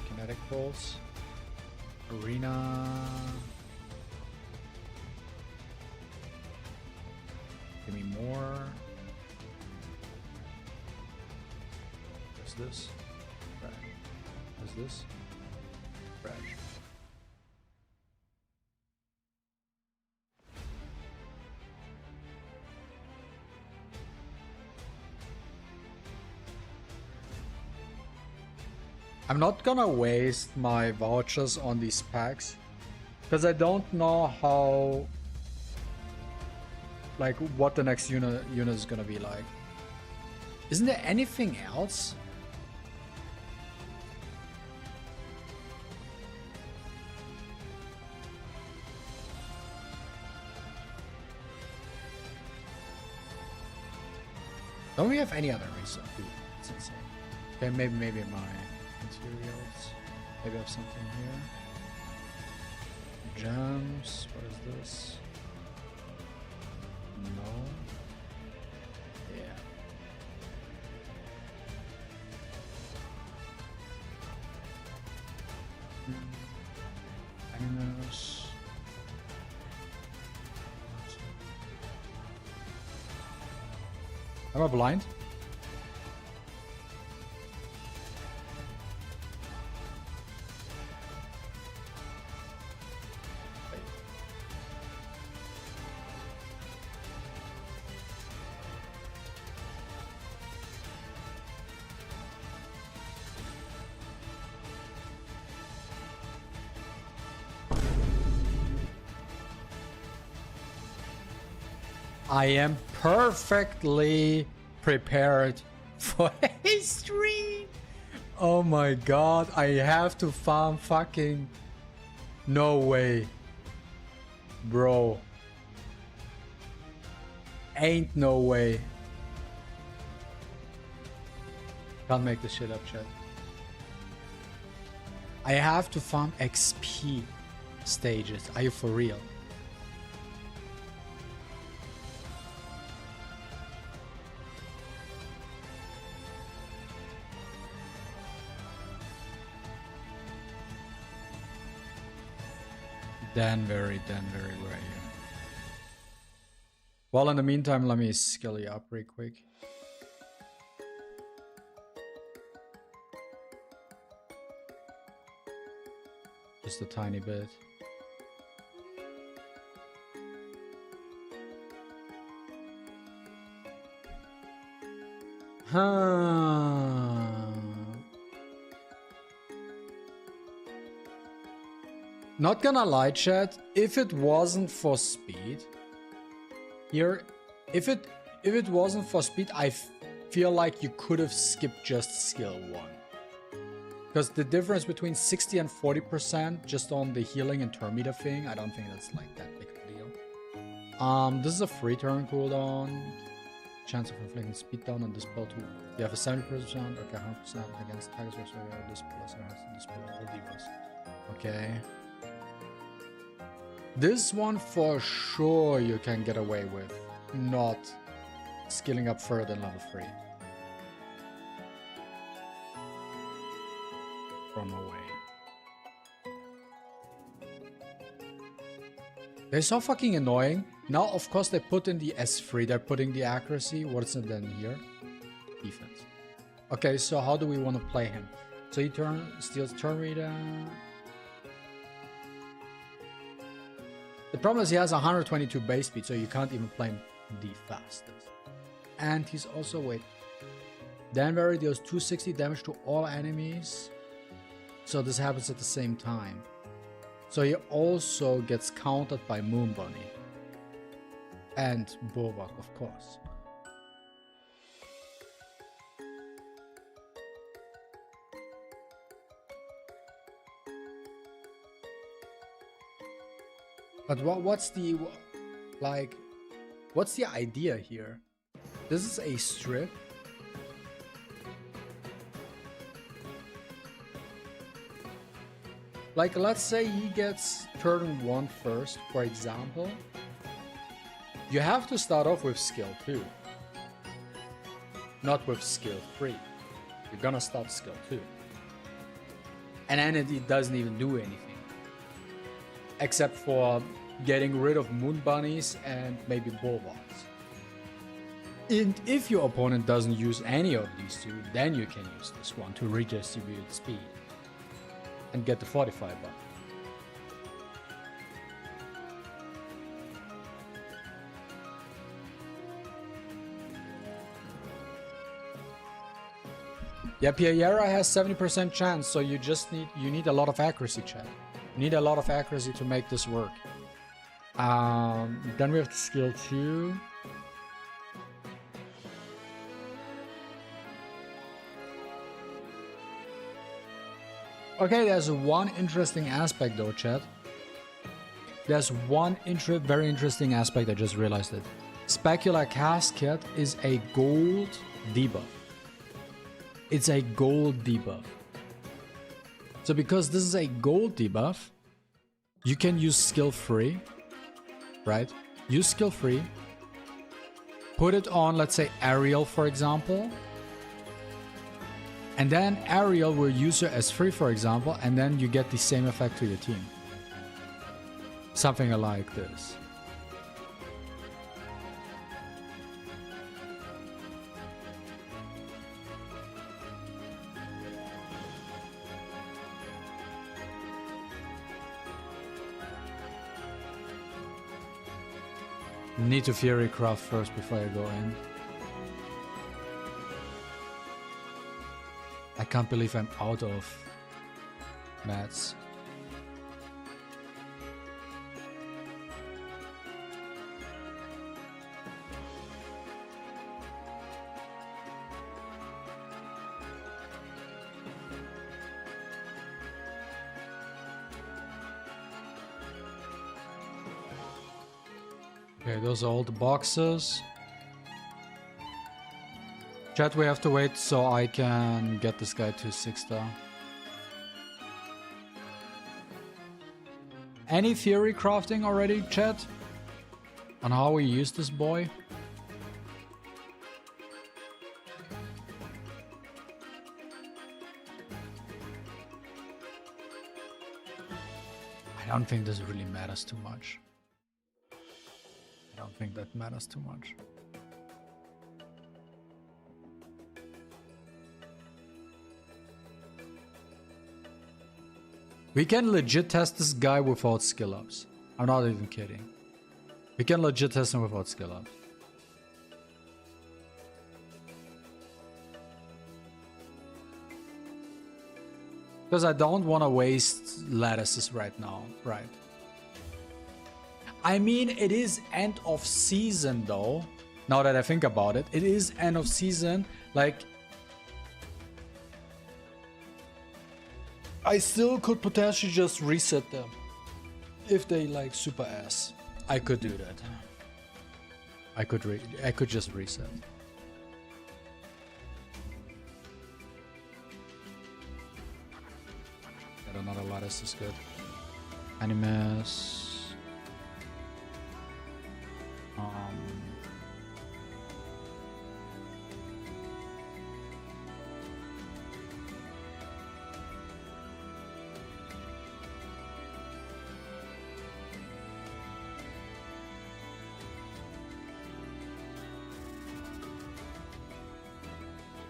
Kinetic pulse. Arena. Give me more. What's this? Crash. What's this? Crash. I'm not gonna waste my vouchers on these packs. Because I don't know how, like, what the next unit is gonna be like. Isn't there anything else? Don't we have any other reason? Dude, it's insane. Okay, maybe my materials. Maybe I have something here. Gems. What is this? No. Yeah. Animals. Am I blind? I am perfectly prepared for a stream. Oh my god, I have to farm fucking... No way. Bro. Ain't no way. Can't make this shit up, chat. I have to farm XP stages. Are you for real? Danvery, where are you? Well, in the meantime, let me skill you up real quick. Just a tiny bit. Not gonna lie, chat, if it wasn't for speed here, if it wasn't for speed, I feel like you could have skipped just skill 1. Because the difference between 60 and 40% just on the healing and turn meter thing, I don't think that's like that big of a deal. This is a free turn cooldown. Chance of inflicting speed down on dispel too. You have a 70%, okay, 100% against targets where dispel has to dispel all divas. Okay. This one for sure you can get away with not skilling up further than level 3. From away. They're so fucking annoying. Now, of course, they put in the S3. They're putting the accuracy. What's it then here? Defense. Okay, so how do we want to play him? So he steals turn reader. The problem is he has 122 base speed, so you can't even play him the fastest. And he's also, wait. Danvery deals 260 damage to all enemies. So this happens at the same time. So he also gets countered by Moon Bunny. And Bulwark, of course. But what's the, like, what's the idea here? This is a strip. Like, let's say he gets turn 1 first, for example. You have to start off with skill 2. Not with skill 3. You're gonna start skill 2. And then it doesn't even do anything. Except for getting rid of moon bunnies and maybe bulwarks. And if your opponent doesn't use any of these two, then you can use this one to redistribute speed and get the fortify buff. Yeah, Piayera has 70% chance, so you need a lot of accuracy, chat. You need a lot of accuracy to make this work. Then we have the skill 2. Okay, there's one interesting aspect though, chat. There's one very interesting aspect, I just realized it. Specular Casket is a gold debuff. It's a gold debuff. So because this is a gold debuff, you can use skill free, right? Use skill free. Put it on, let's say, Ariel, for example. And then Ariel will use her as free, for example, and then you get the same effect to your team. Something like this. Need to Fury Craft first before I go in. I can't believe I'm out of mats. Okay, those are all the boxes. Chat, we have to wait so I can get this guy to 6-star. Any theory crafting already, chat? On how we use this boy? I don't think this really matters too much. I don't think that matters too much. We can legit test this guy without skill ups. I'm not even kidding. We can legit test him without skill ups. Because I don't want to waste lattices right now, right? I mean, it is end of season though. Now that I think about it, it is end of season. Like, I still could potentially just reset them if they like super ass. I could do that. I could just reset. Get another lattice is good. Animus.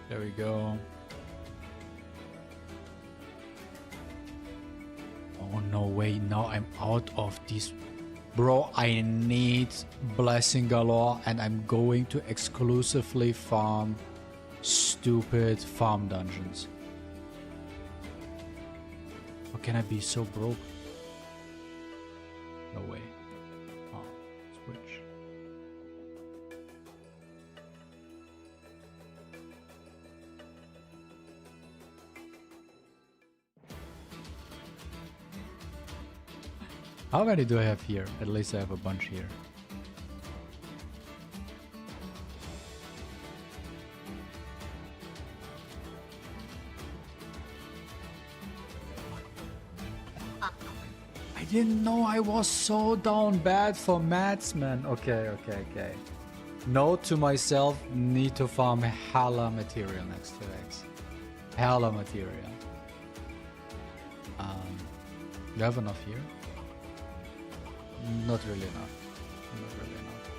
There we go. Oh no way, now I'm out of these. Bro, I need Blessing Galore and I'm going to exclusively farm stupid farm dungeons. How can I be so broke? No way. Oh, switch. How many do I have here? At least I have a bunch here. I didn't know I was so down bad for mats, man. Okay. Note to myself, need to farm hella material next to X. Hella material. You have enough here? Not really enough. Not really enough.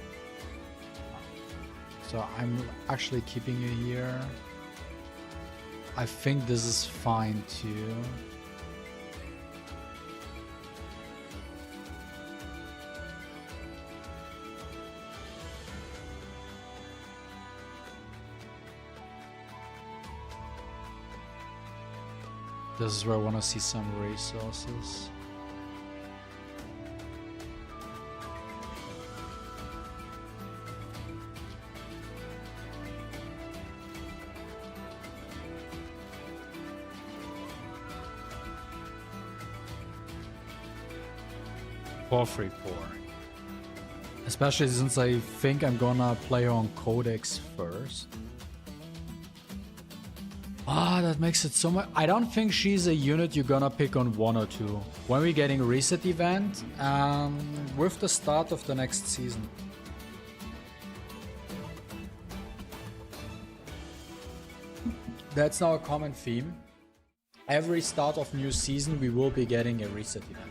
So I'm actually keeping you here. I think this is fine too. This is where I want to see some resources. 4-3-4. Especially since I think I'm gonna play her on Codex first. Ah, that makes it so much. I don't think she's a unit you're gonna pick on 1 or 2. When we're getting reset event, with the start of the next season. That's now a common theme. Every start of new season, we will be getting a reset event.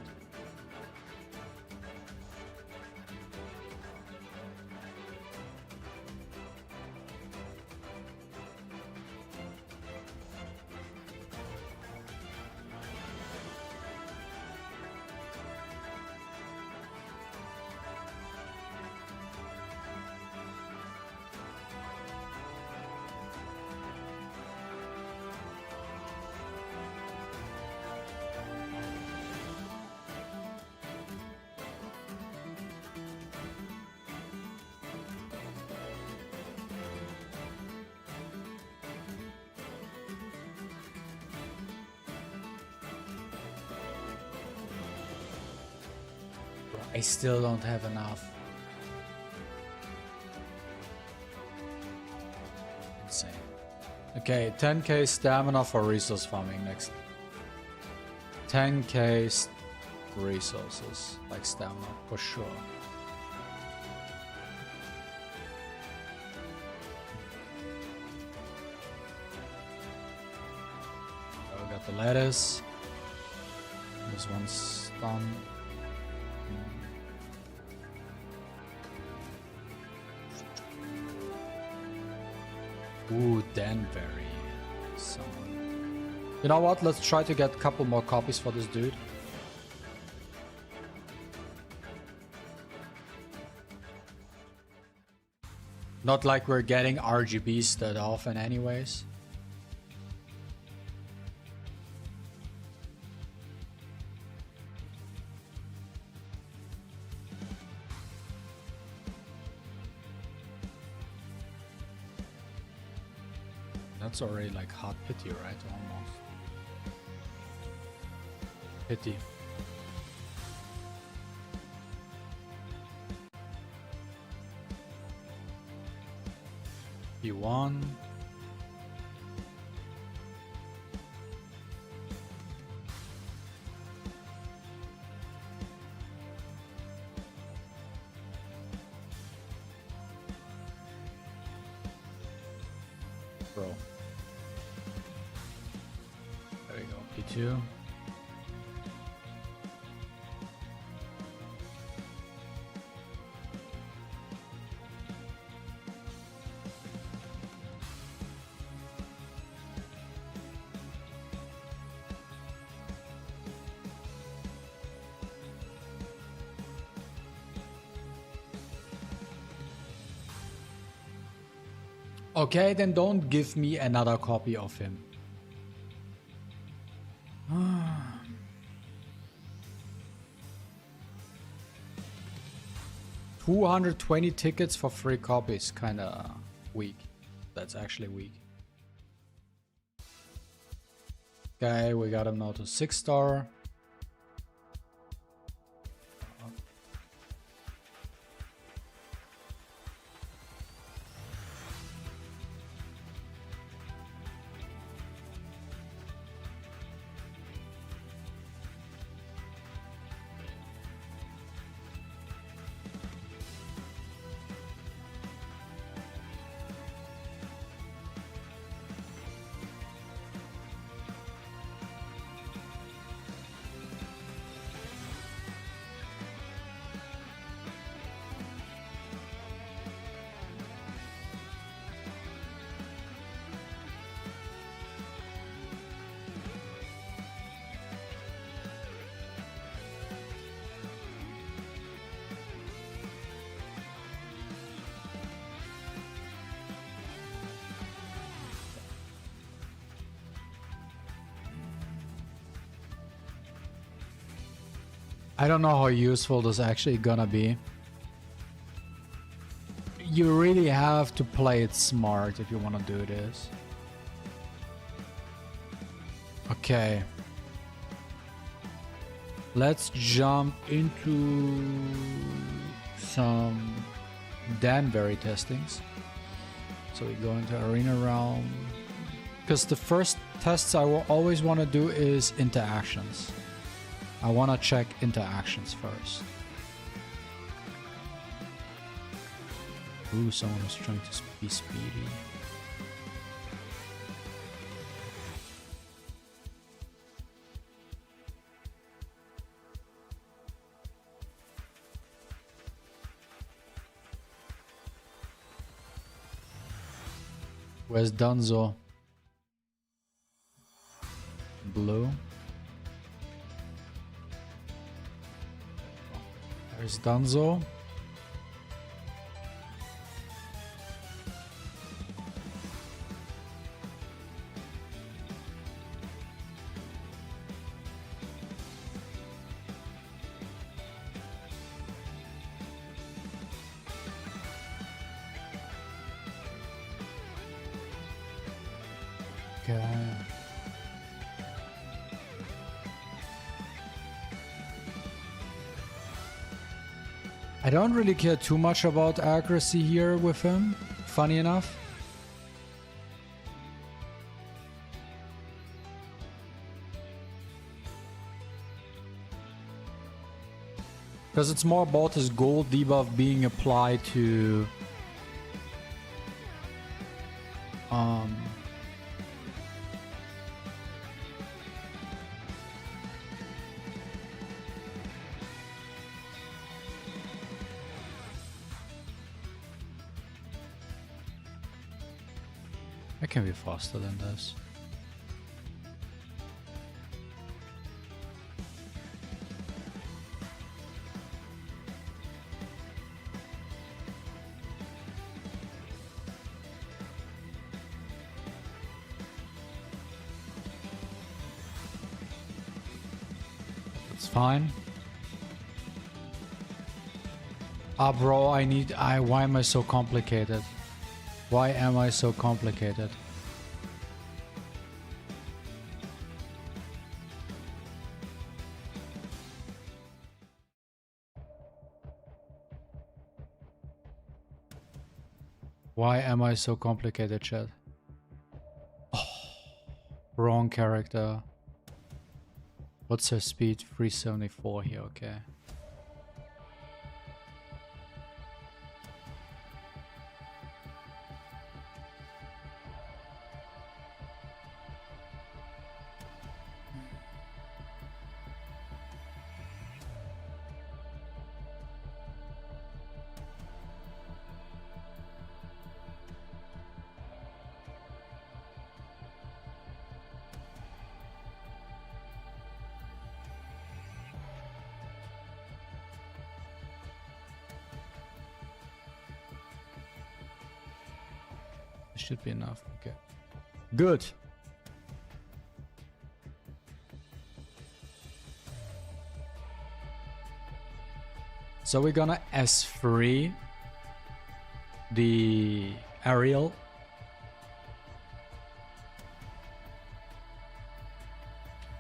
I still don't have enough. Insane. Okay, 10k stamina for resource farming next. 10k resources, like stamina, for sure. Oh, we got the lettuce. This one's done. Ooh, Danvery. You know what? Let's try to get a couple more copies for this dude. Not like we're getting RGBs that often anyways. That's already like hot pity, right? Almost. Pity. P1. Bro. There we go, P2. Okay, then don't give me another copy of him. 220 tickets for 3 copies, kinda weak. That's actually weak. Okay, we got him now to 6-star. I don't know how useful this actually gonna be. You really have to play it smart if you want to do this. Okay. Let's jump into some Danvery testings. So we go into Arena Realm. Because the first tests I will always want to do is interactions. I want to check interactions first. Ooh, someone was trying to be speedy. Where's Dunzo? Blue. There's Dunzo. Okay. I don't really care too much about accuracy here with him, funny enough. Because it's more about his gold debuff being applied to I can be faster than this. It's fine. Ah, bro, why am I so complicated? Why am I so complicated? Why am I so complicated, chat? Oh, wrong character. What's her speed? 374 here, okay. Should be enough. Okay. Good. So we're gonna S3 the Ariel.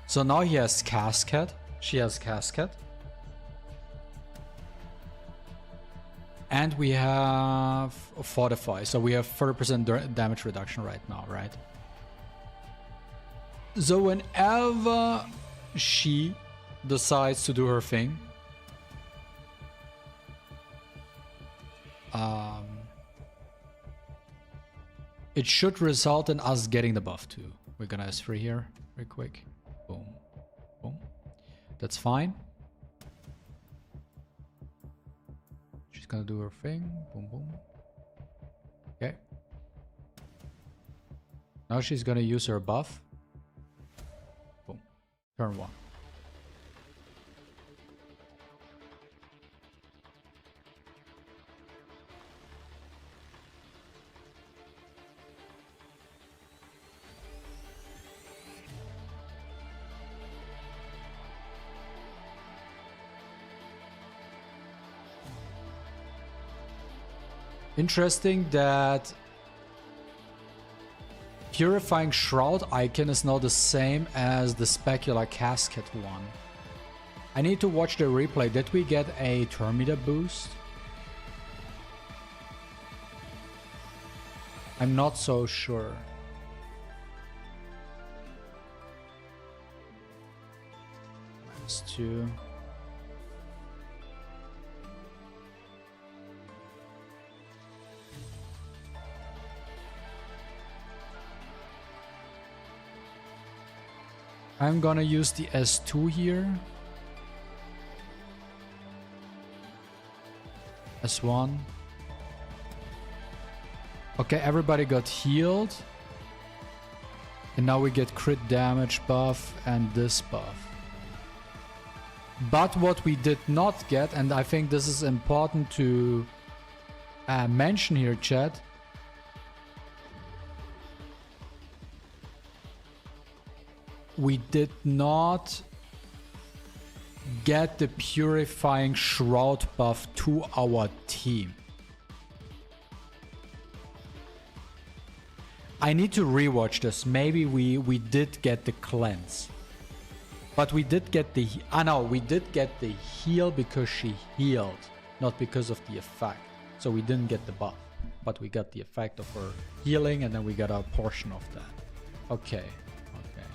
So now he has Cascade. She has Cascade. And we have Fortify, so we have 30% damage reduction right now, right? So whenever she decides to do her thing, it should result in us getting the buff too. We're gonna S3 here, very quick. Boom, boom. That's fine. Gonna do her thing. Boom, boom. Okay. Now she's gonna use her buff. Boom. Turn 1. Interesting that Purifying Shroud icon is now the same as the Specular Casket one. I need to watch the replay. Did we get a turn meter boost? I'm not so sure. -2. I'm gonna use the S2 here. S1. Okay, everybody got healed. And now we get crit damage buff and this buff. But what we did not get, and I think this is important to mention here, chat. We did not get the Purifying Shroud buff to our team. I need to rewatch this. Maybe we did get the cleanse. But we did get the... no, we did get the heal because she healed. Not because of the effect. So we didn't get the buff. But we got the effect of her healing and then we got a portion of that. Okay. Okay.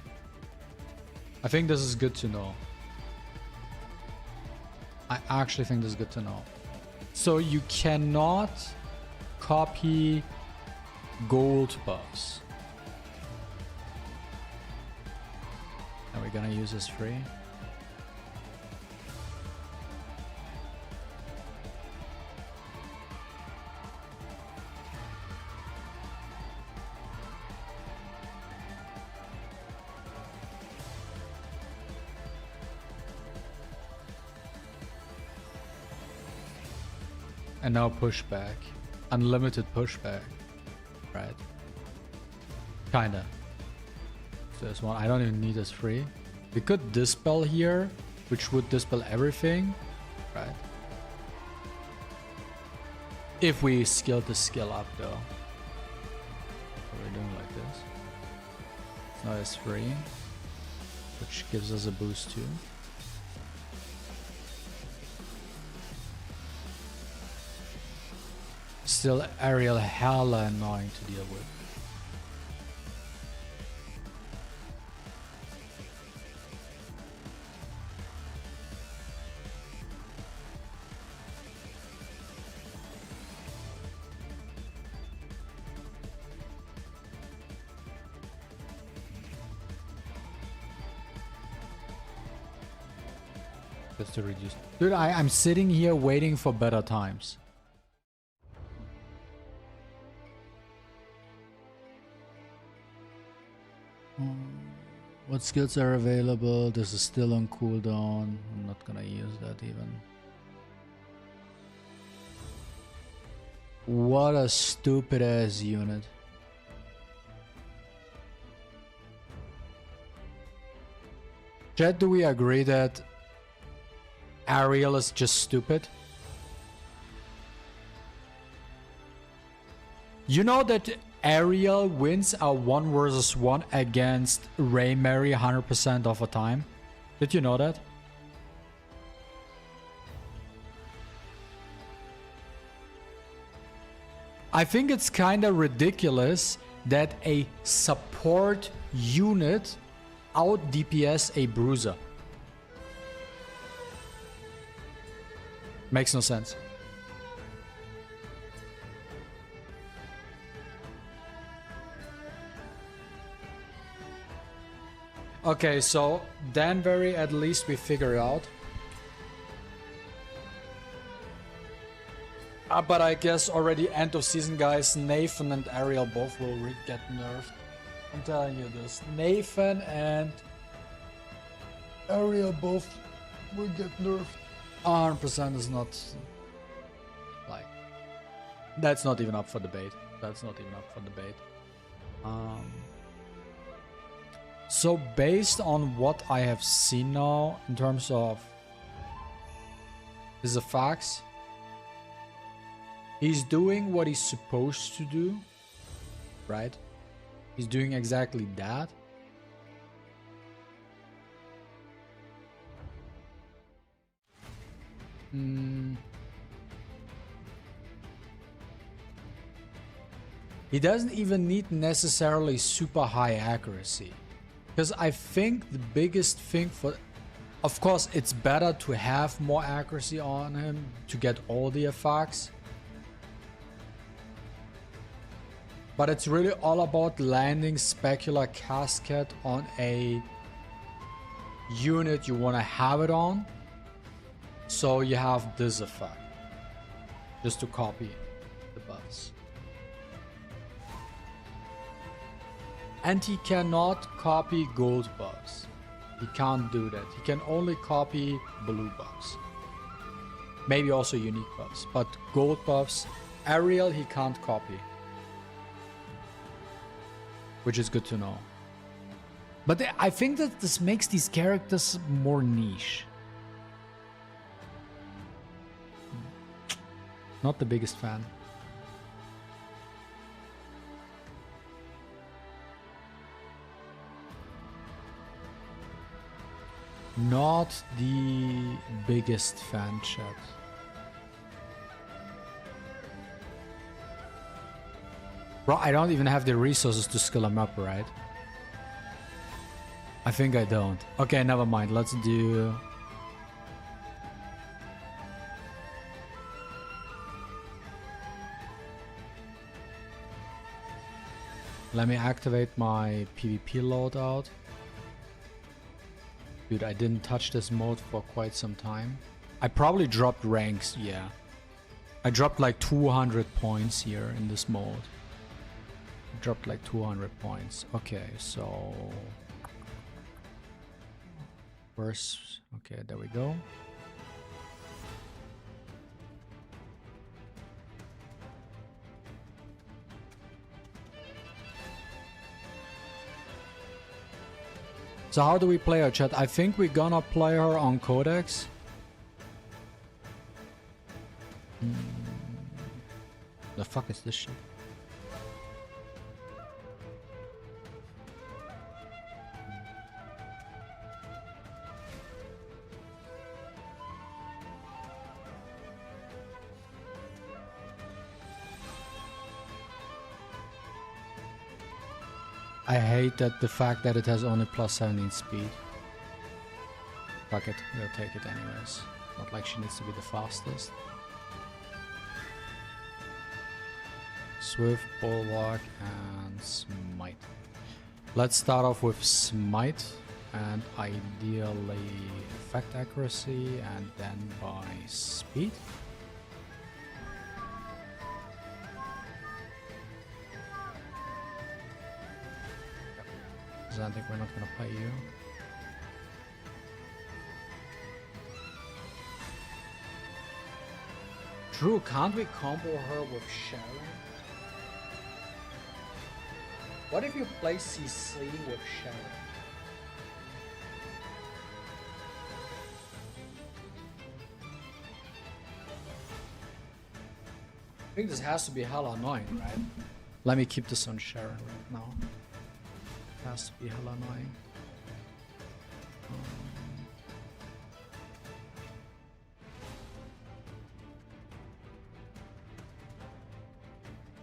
I think this is good to know. I actually think this is good to know. So you cannot copy gold buffs. And we're gonna use this free. And now pushback. Unlimited pushback. Right. Kinda. So there's one. I don't even need this free. We could dispel here, which would dispel everything. Right. If we skilled the skill up though. So we're doing like this. Now it's free. Which gives us a boost too. Still aerial hella annoying to deal with. Just to reduce. Dude, I'm sitting here waiting for better times. What skills are available? This is still on cooldown. I'm not gonna use that even. What a stupid ass unit. Chat, do we agree that Ariel is just stupid? You know that Ariel wins a 1 versus 1 against Ray Mary 100% of the time? Did you know that? I think it's kinda ridiculous that a support unit out DPS a bruiser. Makes no sense. Okay, so Danvery at least we figure out. But I guess already end of season, guys, Nathan and Ariel both will get nerfed. I'm telling you this. Nathan and Ariel both will get nerfed. 100% is not... like... that's not even up for debate. That's not even up for debate. So based on what I have seen now in terms of his effects, he's doing what he's supposed to do, right? He's doing exactly that. He doesn't even need necessarily super high accuracy. Because I think the biggest thing for... Of course, it's better to have more accuracy on him to get all the effects. But it's really all about landing Specular Casket on a unit you want to have it on. So you have this effect. Just to copy the buffs. And he cannot copy gold buffs. He can't do that. He can only copy blue buffs. Maybe also unique buffs. But gold buffs, Ariel, he can't copy. Which is good to know. But I think that this makes these characters more niche. Not the biggest fan. Not the biggest fan, chat. Bro, I don't even have the resources to skill him up, right? I think I don't. Okay, never mind. Let's do... Let me activate my PvP loadout. Dude, I didn't touch this mode for quite some time. I probably dropped ranks, yeah. I dropped like 200 points here in this mode. Dropped like 200 points. Okay, so... First, okay, there we go. So how do we play her, chat? I think we're gonna play her on Codex. The fuck is this shit? I hate that the fact that it has only plus 17 speed. Fuck it, we'll take it anyways. Not like she needs to be the fastest. Swift, Bulwark, and Smite. Let's start off with Smite, and ideally effect accuracy, and then by speed. I think we're not gonna play you. True, can't we combo her with Sharon? What if you play CC with Sharon? I think this has to be hella annoying, right? Let me keep this on Sharon right now. Has to be hella annoying.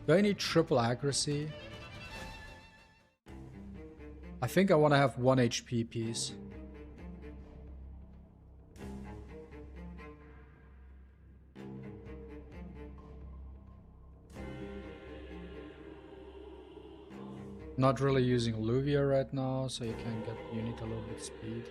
Do I need triple accuracy? I think I want to have 1 HP piece. Not really using Luvia right now, so you need a little bit speed.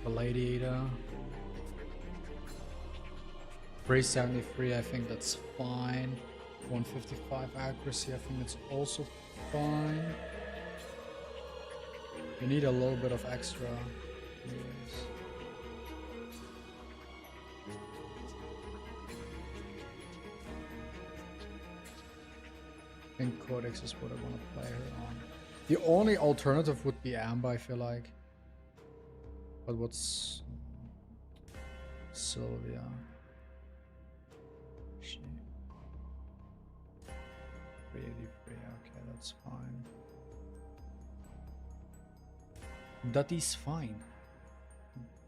Gladiator. 373, I think that's fine. 155 accuracy, I think it's also fine. You need a little bit of extra. Anyways. I think Codex is what I want to play her on. The only alternative would be Amber, I feel like. But what's Sylvia? She 383, okay, that's fine. That is fine.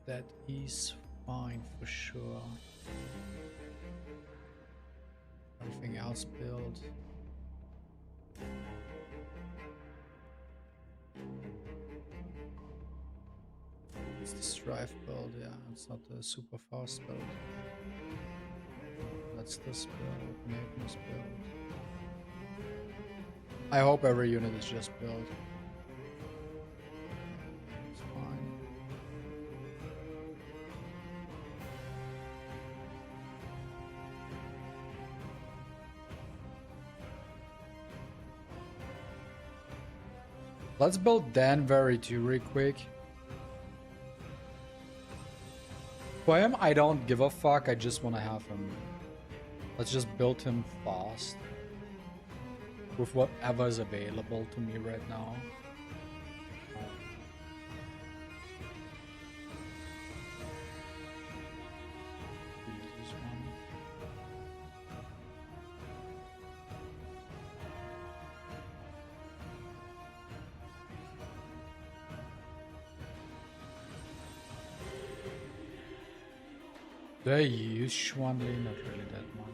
That is fine for sure. Everything else built. It's the strive build, yeah, it's not the super fast build. That's this build, Magnus build. I hope every unit is just built. It's fine. Let's build Danvery too real quick. For him, I don't give a fuck, I just want to have him. Let's just build him fast. With whatever is available to me right now. Do I use Schwanli? Not really that much.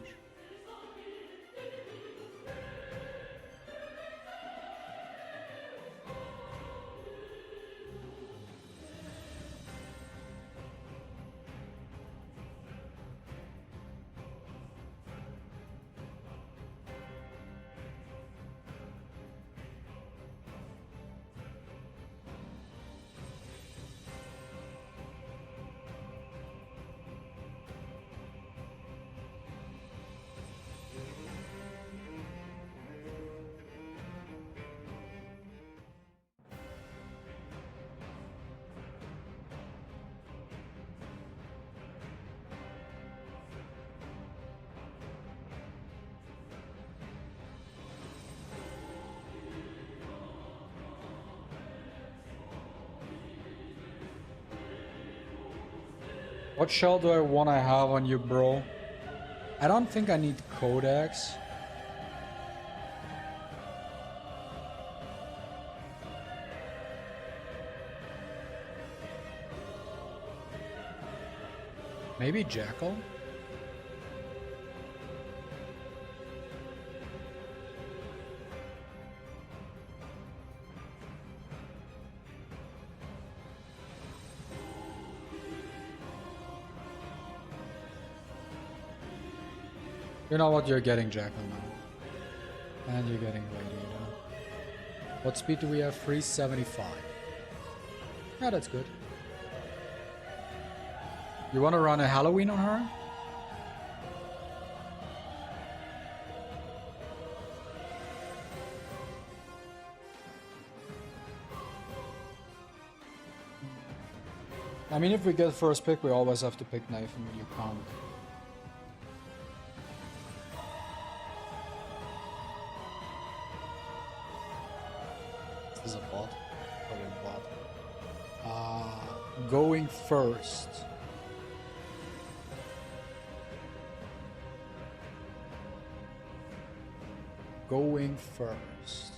What shell do I want to have on you, bro? I don't think I need Codex. Maybe Jackal? You know what, you're getting Jackal now. And you're getting Radiator. What speed do we have? 375. Yeah, that's good. You want to run a Halloween on her? I mean, if we get first pick, we always have to pick Nathan. You can't. Is a bot? Probably a bot. Going first. Going first.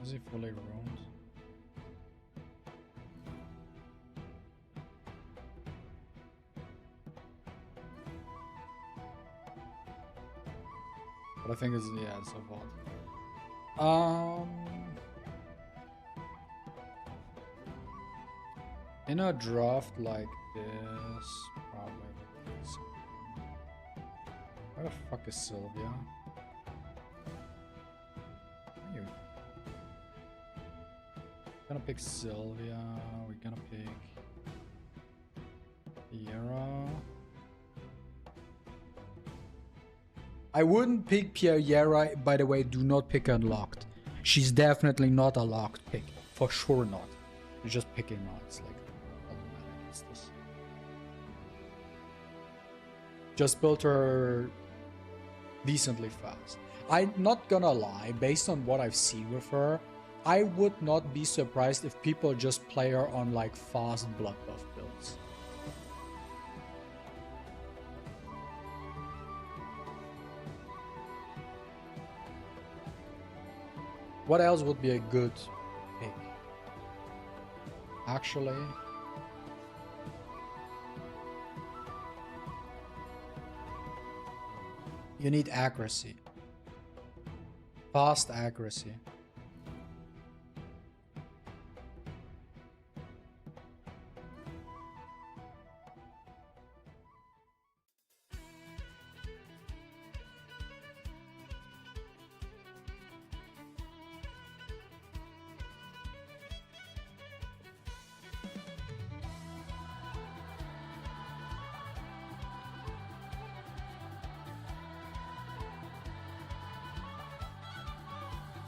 Is he fully ruined? But I think it's, yeah, it's a bot. In a draft like this, probably. Where the fuck is Sylvia? Are you? We're gonna pick Sylvia. We're gonna pick Piayera. I wouldn't pick Piayera, by the way, do not pick unlocked. She's definitely not a locked pick. For sure not. You're just picking odds, like, doesn't matter, it's this. Just build her decently fast. I'm not gonna lie, based on what I've seen with her, I would not be surprised if people just play her on like fast blood buff builds. What else would be a good pick? Actually, you need accuracy. Fast accuracy.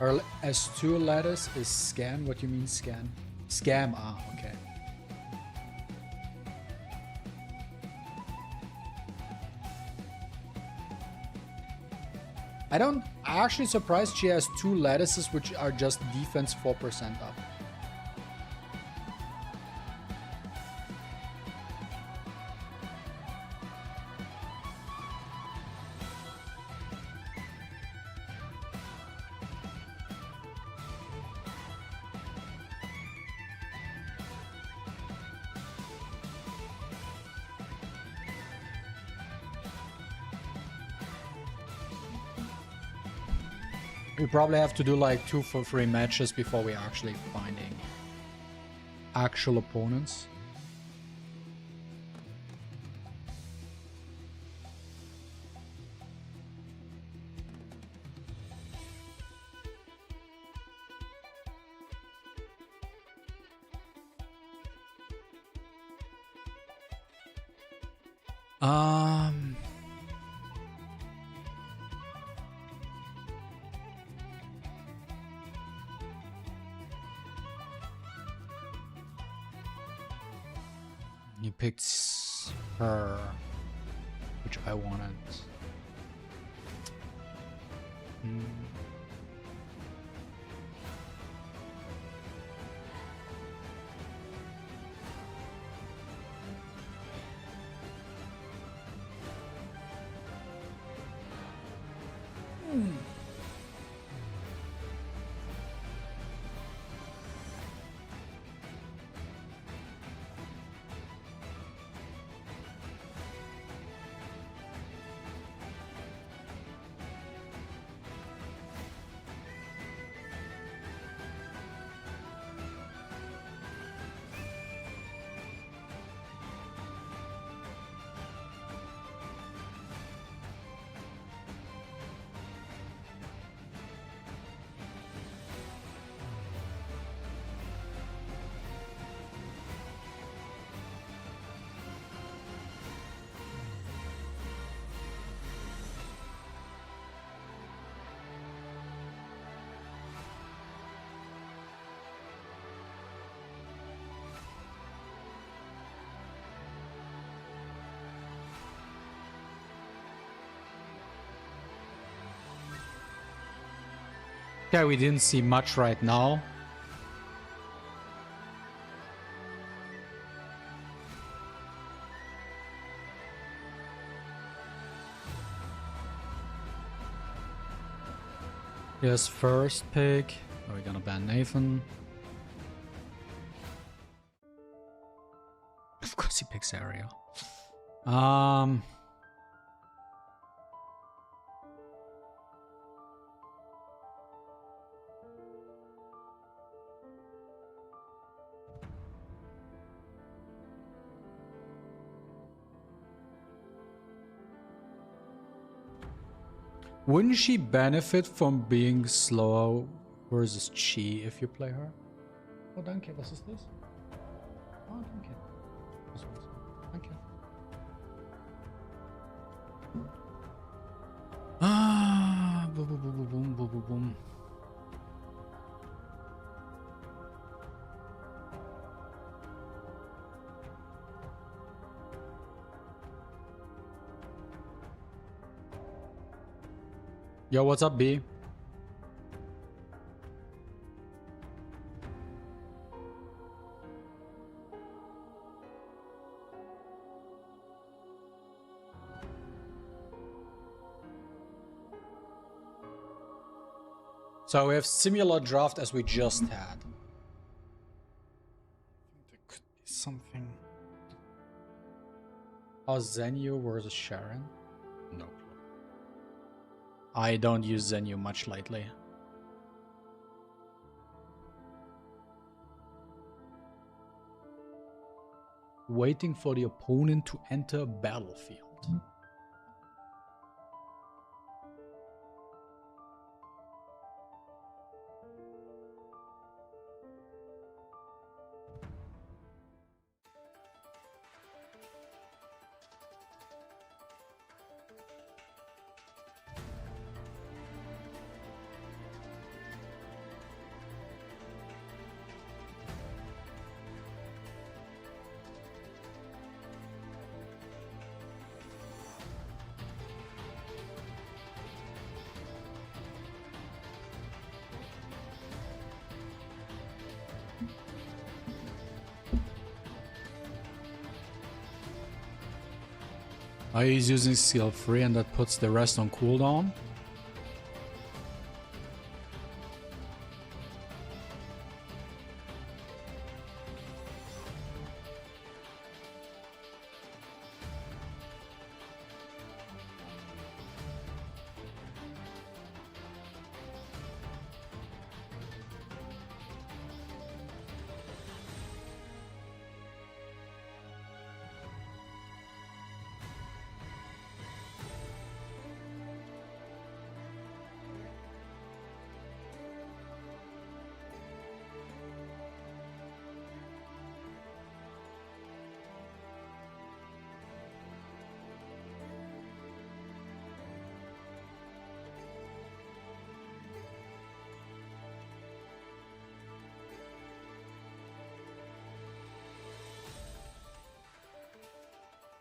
Or S2 lattice is scan. What do you mean scan? Scam. Ah, okay. I'm actually surprised she has 2 lattices which are just defense 4% up. We probably have to do like 2 for 3 matches before we're actually finding actual opponents. He picked her, which I wanted. Okay, we didn't see much right now. Here's first pick. Are we gonna ban Nathan? Of course he picks Ariel. Wouldn't she benefit from being slower versus Chi if you play her? Oh, danke. Was ist das? Oh, danke. Was war's? Danke. Ah, boom, boom, boom, boom, boom, boom, boom. Yo, what's up, B? So we have similar draft as we just had. There could be something. Oh, Zenyu versus Sharon? No clue. I don't use Zenyu much lately. Waiting for the opponent to enter battlefield. Oh, he's using skill 3 and that puts the rest on cooldown.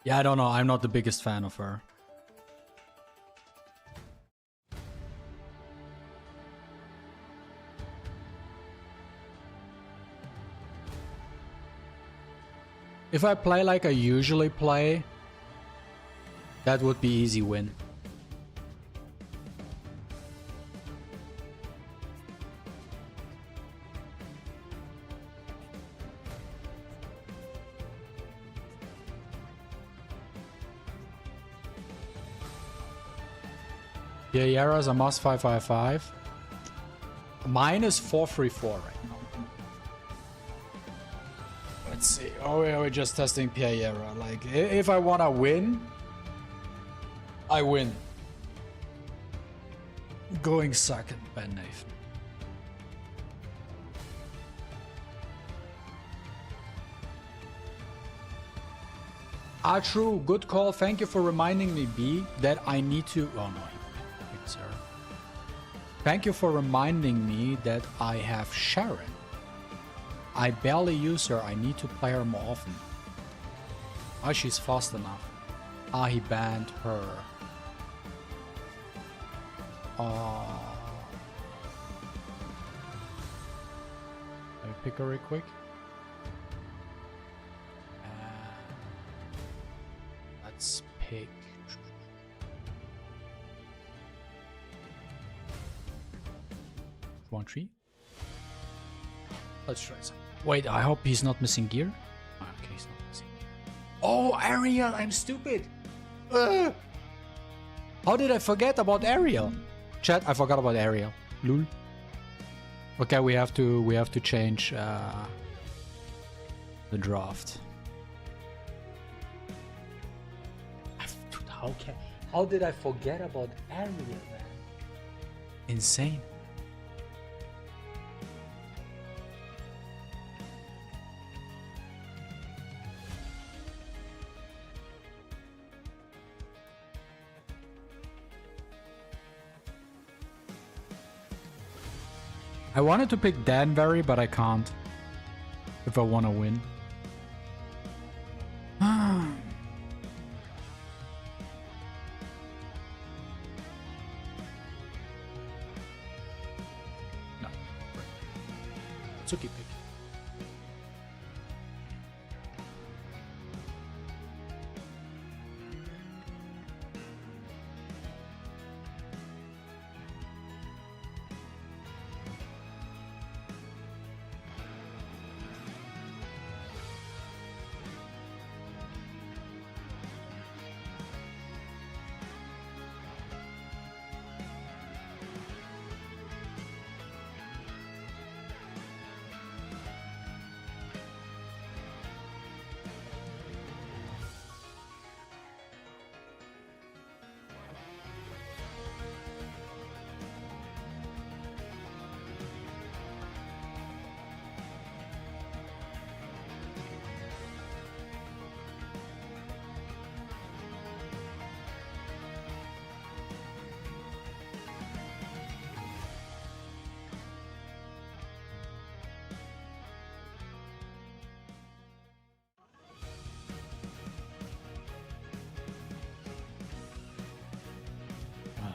Yeah, I don't know. I'm not the biggest fan of her. If I play like I usually play, that would be easy win. Piayera is a must 555. Mine is 434 right now. Let's see. Oh, yeah, we're just testing Piayera. Like, if I want to win, I win. Going second, Ben Nathan. Ah, true. Good call. Thank you for reminding me, B, that I need to... Oh, no. Sir. Thank you for reminding me that I have Sharon. I barely use her. I need to play her more often. Oh, she's fast enough. Ah, he banned her. Let me pick her real quick. Let's pick... One tree. Let's try some. Wait, I hope he's not missing gear. Okay, he's not missing gear. Oh, Ariel, I'm stupid. How did I forget about Ariel? Chat, I forgot about Ariel. Lul. Okay, we have to change the draft. Dude, how did I forget about Ariel, man? Insane. I wanted to pick Danvery, but I can't. If I want to win. Tsuki pick.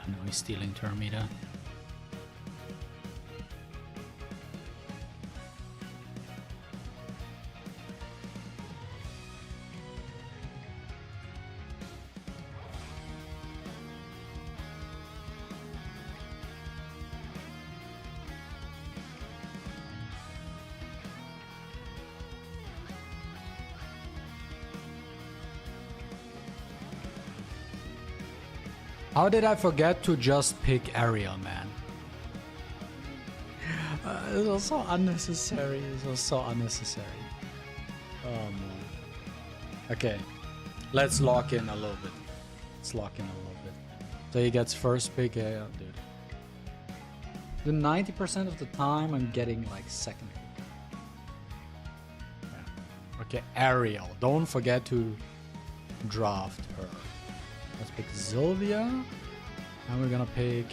No, he's stealing Termita. How did I forget to just pick Ariel, man? It was so unnecessary. It was so unnecessary. Oh man. Okay, let's lock in a little bit. Let's lock in a little bit. So he gets first pick. Yeah, dude. The 90% of the time, I'm getting like second pick. Yeah. Okay, Ariel. Don't forget to draft her. Let's pick Sylvia. And we're gonna pick...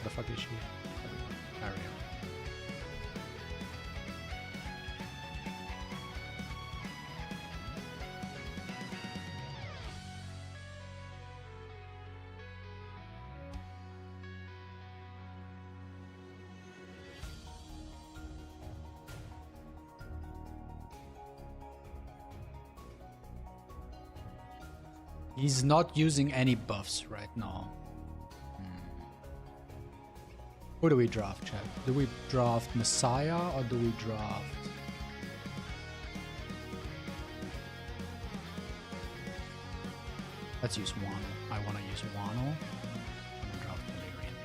The fuck is she? Ariel. He's not using any buffs right now. Who do we draft, chat? Do we draft Messiah or do we draft... Let's use Wano. I want to use Wano. I'm gonna draft Valerian.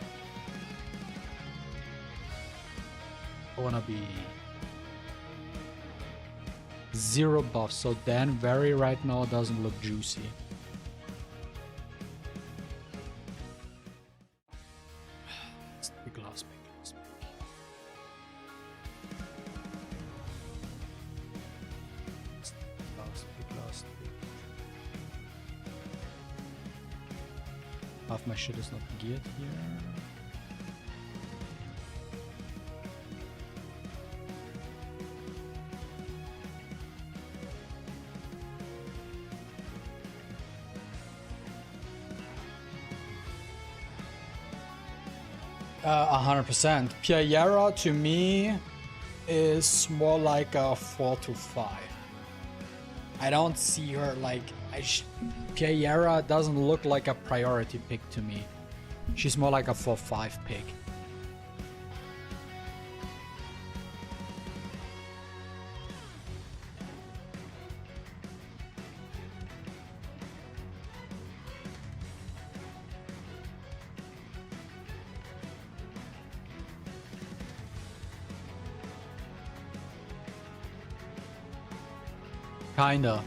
I want to be... 0 buffs, so Danvery right now doesn't look juicy. Half my shit is not geared here. Uh, 100%. Piayera to me is more like a 4 to 5. I don't see her like... Piayera doesn't look like a priority pick to me. She's more like a 4-5 pick. Kinda.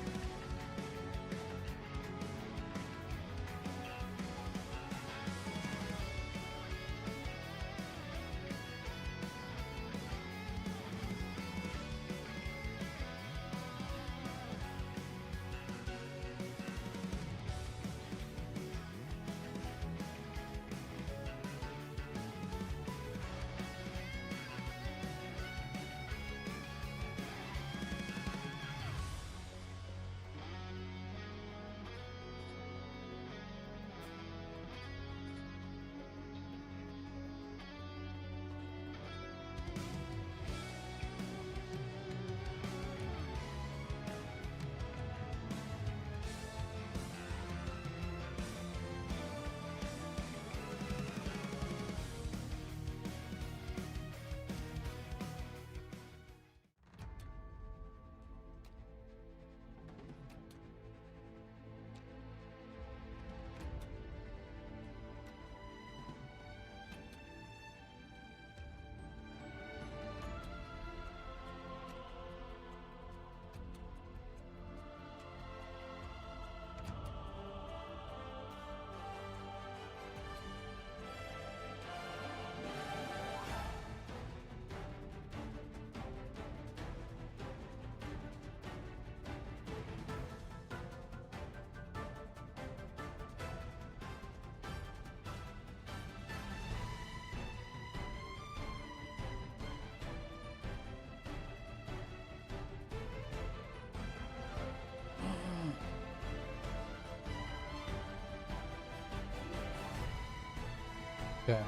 Okay.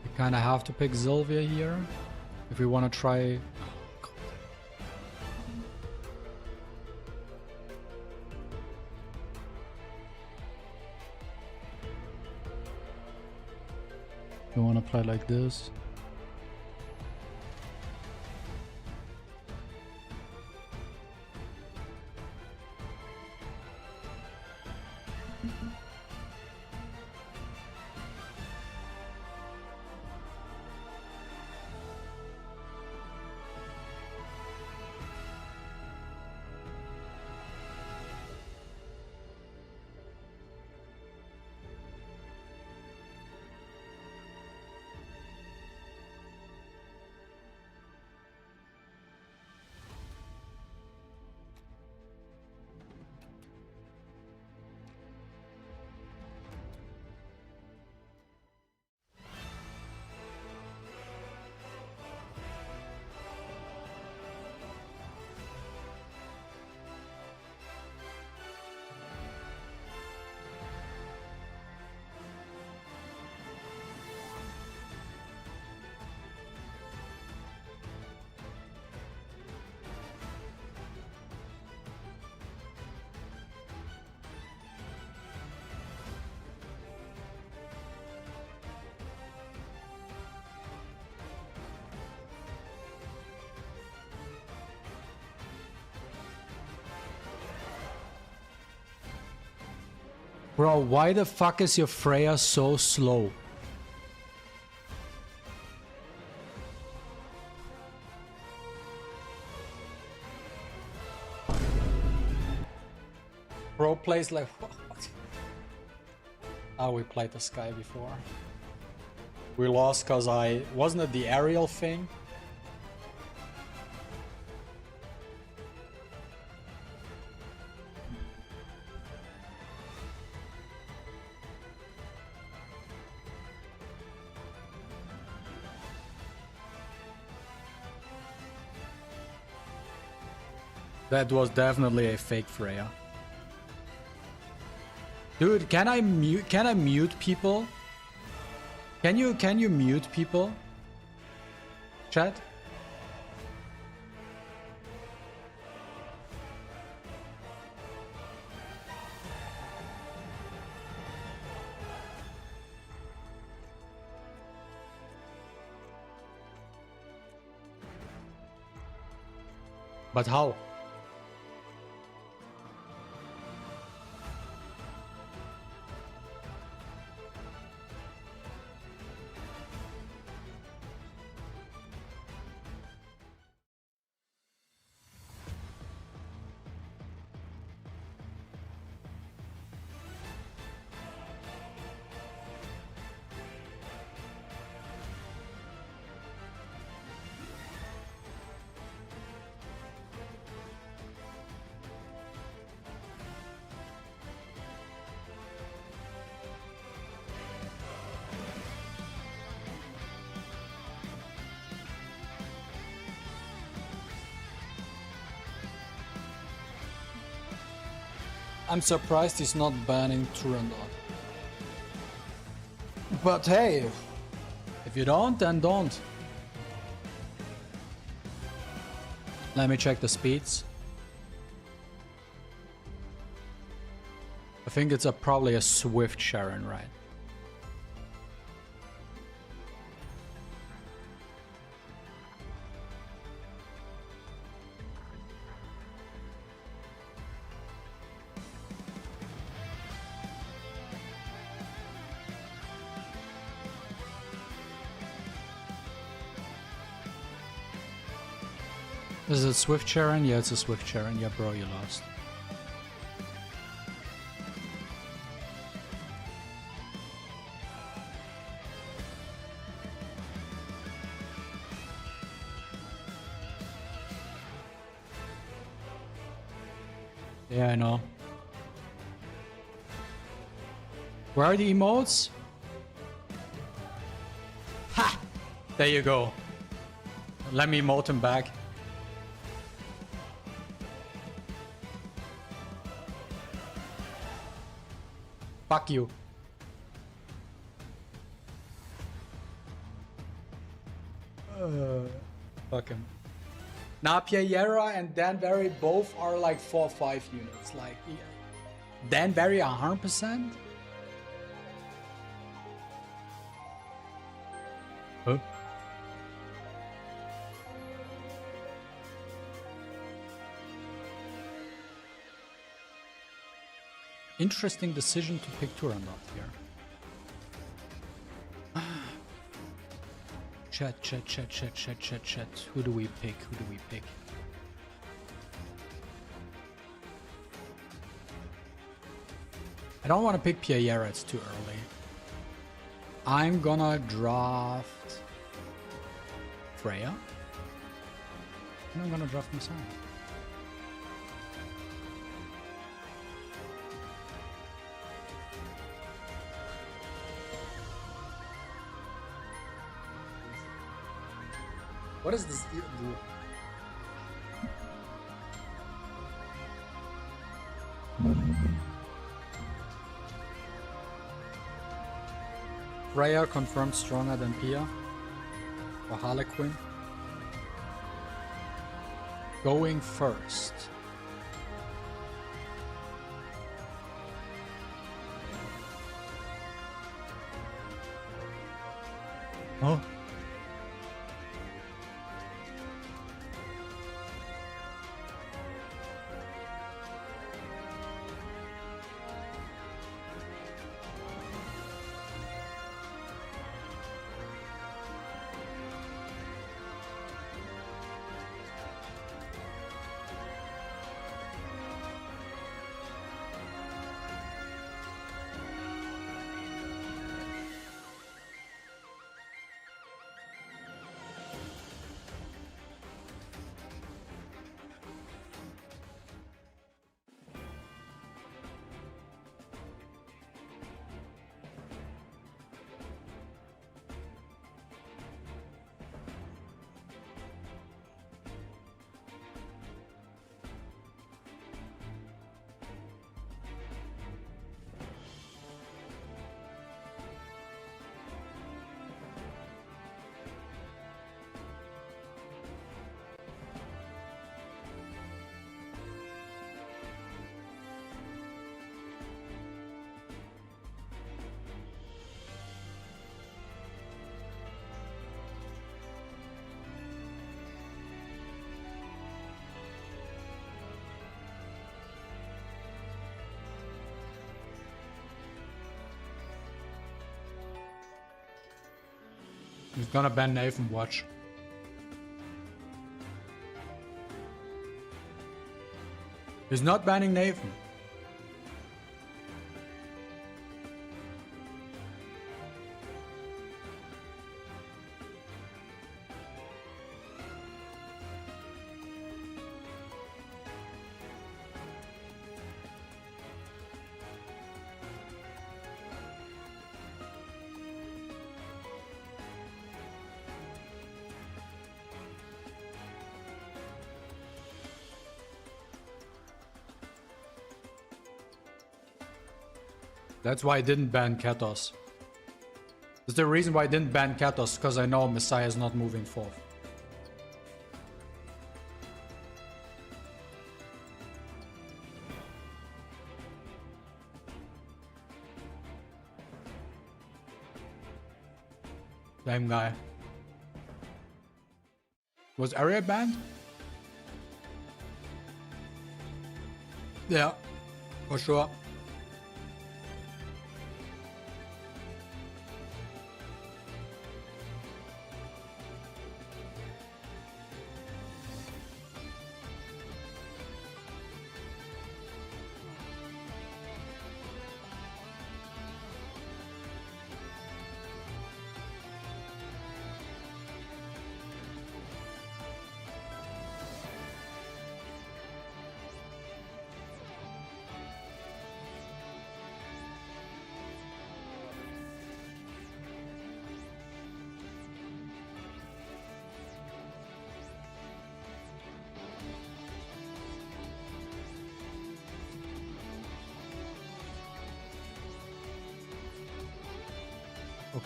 We kind of have to pick Sylvia here if we want to try. You want to play like this? Bro, why the fuck is your Freya so slow? Bro plays like what? Oh, we played the Sky before. We lost cause wasn't it the aerial thing? That was definitely a fake Freya. Dude, can I mute people? Can you mute people? Chat? But how? I'm surprised he's not banning Turandot. But hey, if you don't, then don't. Let me check the speeds. I think it's probably a Swift Sharon, right? Is it Swift Sharon? Yeah, it's a Swift Sharon. Yeah, bro, you lost. Yeah, I know. Where are the emotes? Ha! There you go. Let me emote him back. Fuck you. Fuck him. Now Piayera and Danvery both are like 4-5 units. Like Danvery 100%. Huh? Interesting decision to pick Turandot here. Chat. Who do we pick? I don't want to pick Piayera, it's too early. I'm gonna draft Freya. And I'm gonna draft Messiah. What is this? Freya confirmed stronger than Pia or Harlequin. Going first. Oh. He's gonna ban Nathan, watch. He's not banning Nathan. That's why I didn't ban Katos. That's the reason why I didn't ban Katos, because I know Messiah is not moving forth. Same guy. Was Area banned? Yeah, for sure.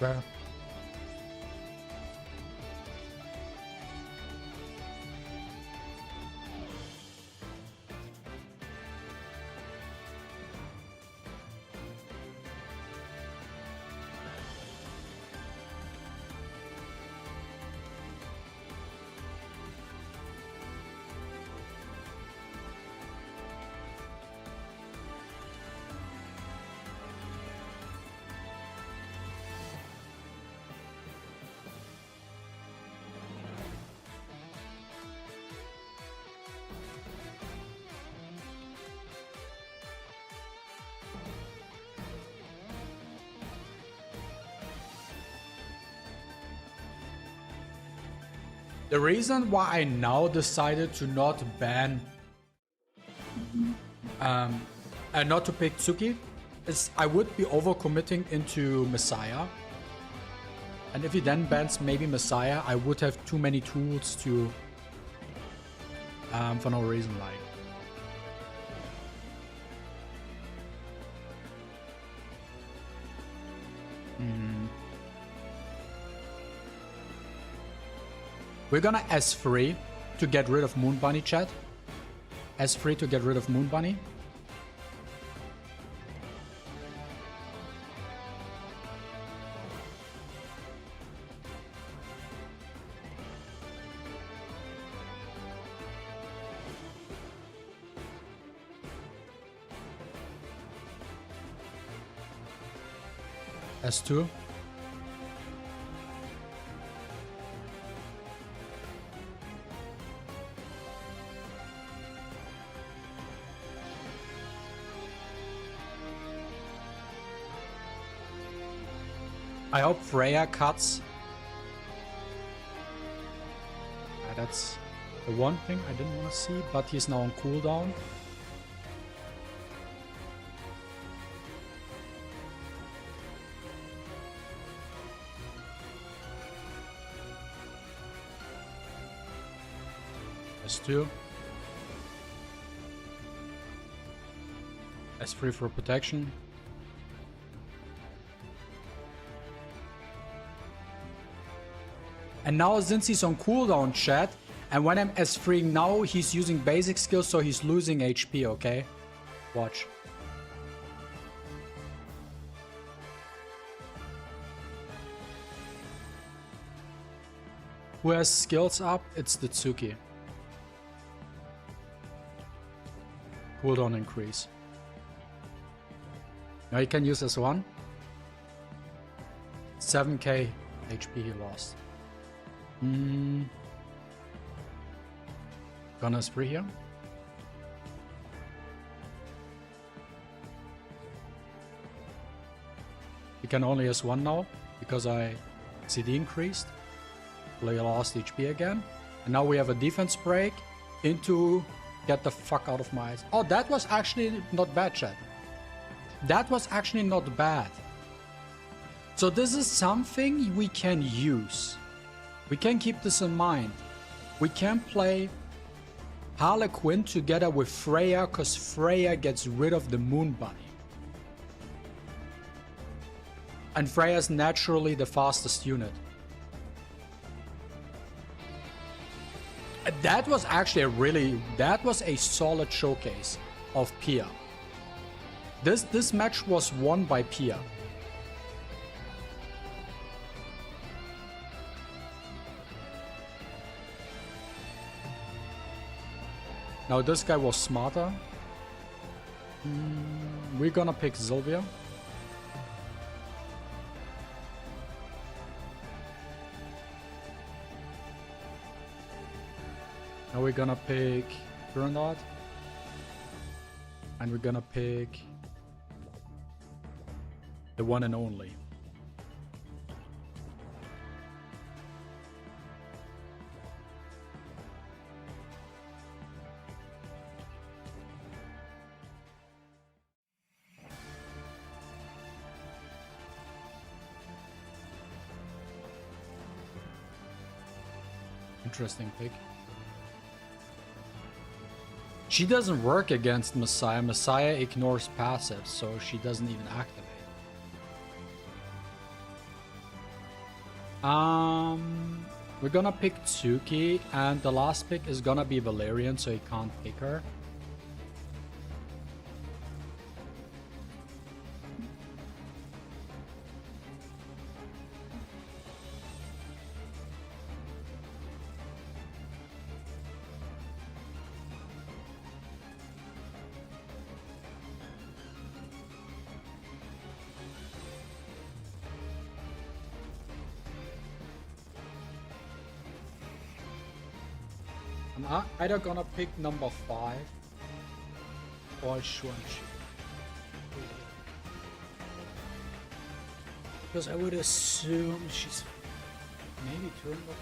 Okay. The reason why I now decided to not ban and not to pick Tsuki is I would be overcommitting into Messiah. And if he then bans maybe Messiah, I would have too many tools to for no reason like. We're gonna S3 to get rid of Moon Bunny, chat. S3 to get rid of Moon Bunny. S2. I hope Freya cuts. That's the one thing I didn't want to see, but he's now on cooldown. S2. S3 for protection. And now since he's on cooldown, chat, and when I'm S3 now, he's using basic skills, so he's losing HP, okay? Watch. Who has skills up? It's the Tsuki. Cooldown increase. Now you can use S1. 7k HP he lost. Gonna spree here. You can only S1 now because I CD increased. Player lost HP again. And now we have a defense break into get the fuck out of my eyes. Oh, that was actually not bad, chat. That was actually not bad. So this is something we can use. We can keep this in mind. We can play Harlequin together with Freya because Freya gets rid of the Moon Bunny. And Freya is naturally the fastest unit. That was actually that was a solid showcase of Pia. This match was won by Pia. Now this guy was smarter. We're gonna pick Sylvia. Now we're gonna pick Durandot. And we're gonna pick the one and only. Interesting pick. She doesn't work against Messiah. Messiah ignores passive, so she doesn't even activate. We're gonna pick Tsuki, and the last pick is gonna be Valerian, so he can't pick her. I'm either gonna pick number 5 or Xuanqi. Because I would assume she's maybe turned up.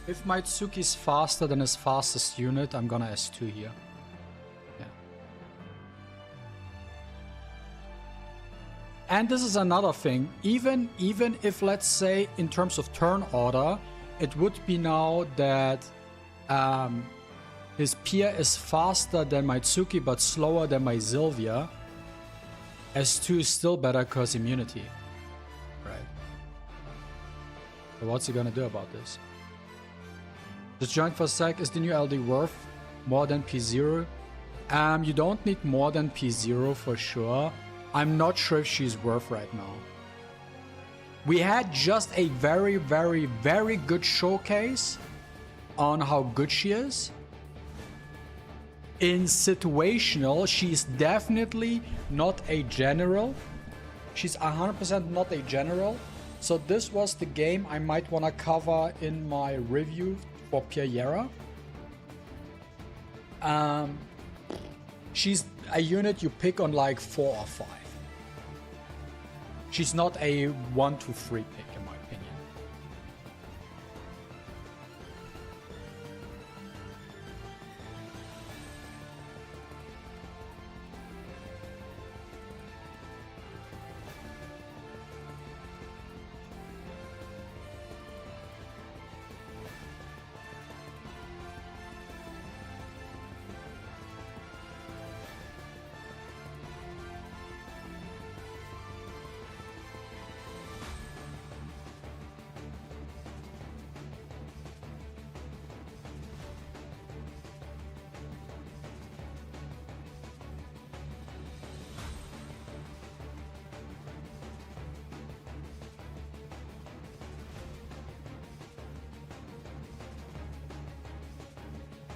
If my Tsuki is faster than his fastest unit, I'm gonna S2 here. Yeah. And this is another thing. Even if, let's say, in terms of turn order, it would be now that his Pia is faster than my Tsuki but slower than my Sylvia, S2 is still better because immunity. Right. So what's he gonna do about this? Just joined for a sec. Is the new LD worth more than P0? You don't need more than P0 for sure. I'm not sure if she's worth right now. We had just a very, very, very good showcase on how good she is. In situational, she's definitely not a general. She's 100% not a general. So this was the game I might want to cover in my review for Piayera. She's a unit you pick on like 4 or 5. She's not a 1 to 3 pick in my opinion.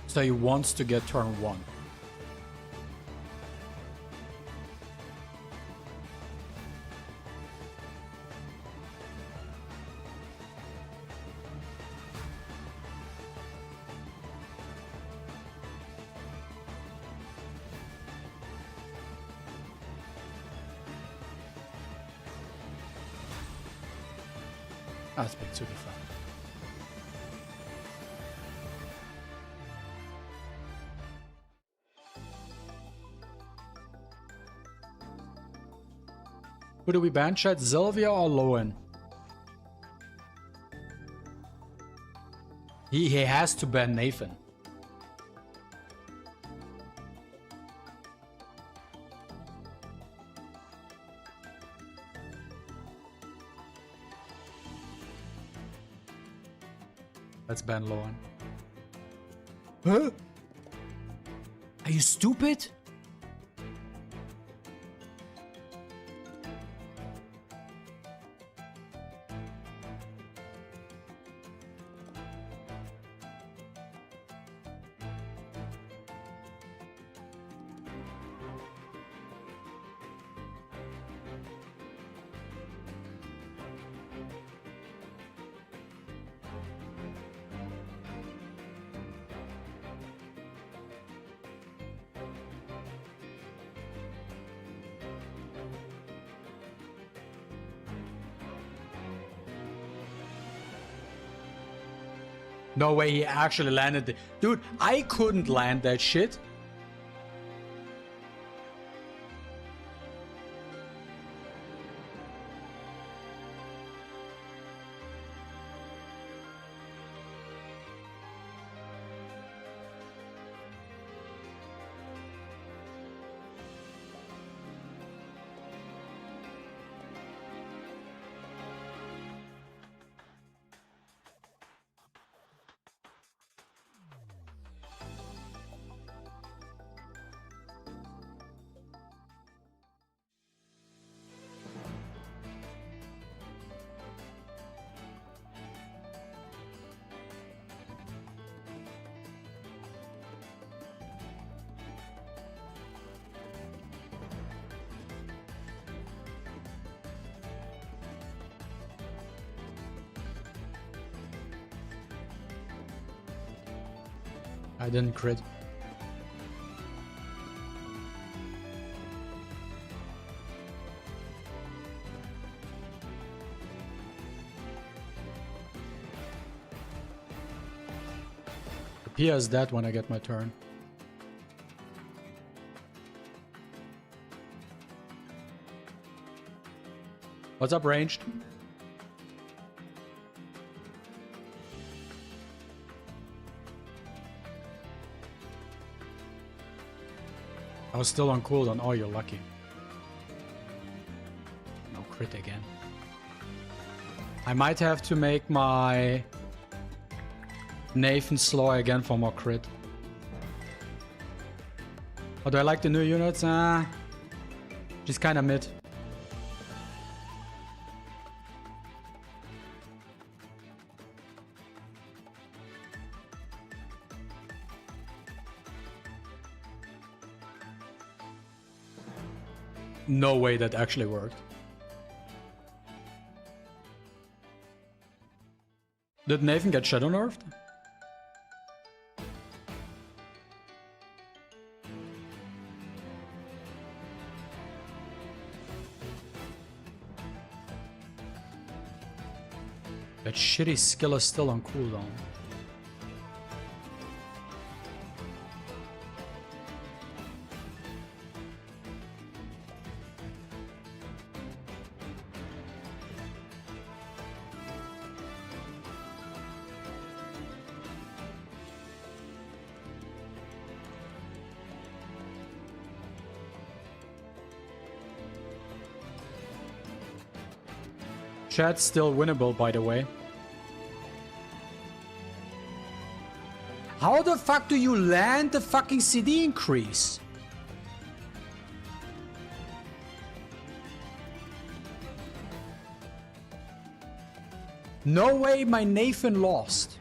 So he wants to get turn 1. That's been super fun. Who do we ban, chat? Sylvia or Lowen? He has to ban Nathan. Let's ban Lowen. Huh? Are you stupid? No way he actually landed it. Dude, I couldn't land that shit. I didn't crit. Pia is dead when I get my turn. What's up, ranged? I was still on cooldown. Oh, you're lucky. No crit again. I might have to make my Nathan slow again for more crit. Oh, do I like the new units? She's kind of mid. No way that actually worked. Did Nathan get shadow nerfed? That shitty skill is still on cooldown. Chat's still winnable, by the way. How the fuck do you land the fucking CD increase? No way my Nathan lost.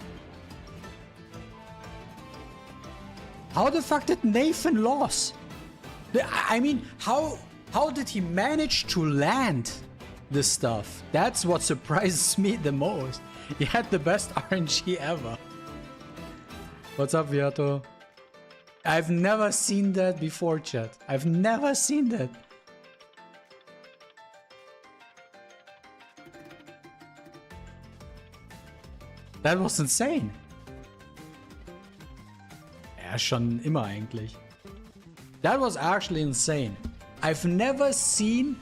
How the fuck did Nathan lose? I mean, how did he manage to land this stuff? That's what surprises me the most. He had the best RNG ever. What's up, Viato? I've never seen that before, chat. I've never seen that. That was insane. Ja, schon immer eigentlich. That was actually insane. I've never seen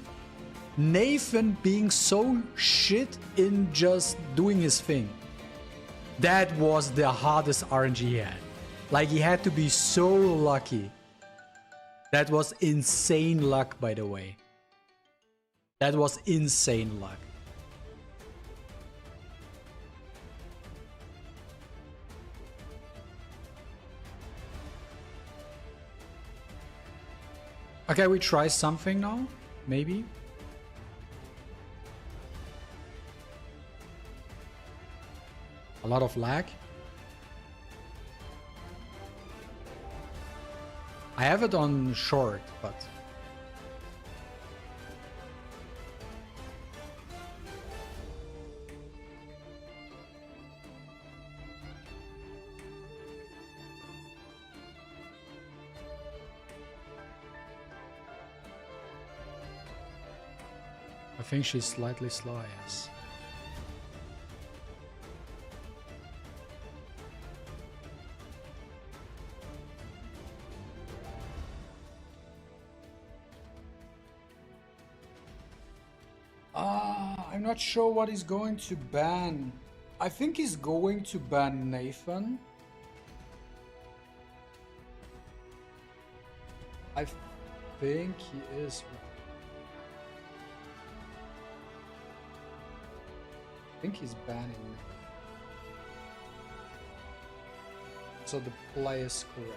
Nathan being so shit in just doing his thing. That was the hardest RNG he had. Like, he had to be so lucky. That was insane luck, by the way. That was insane luck. Okay, we try something now, maybe. A lot of lag. I have it on short, but I think she's slightly slow, yes. I'm not sure what he's going to ban. I think he's going to ban Nathan. I think he is. I think he's banning Nathan. So the play is correct.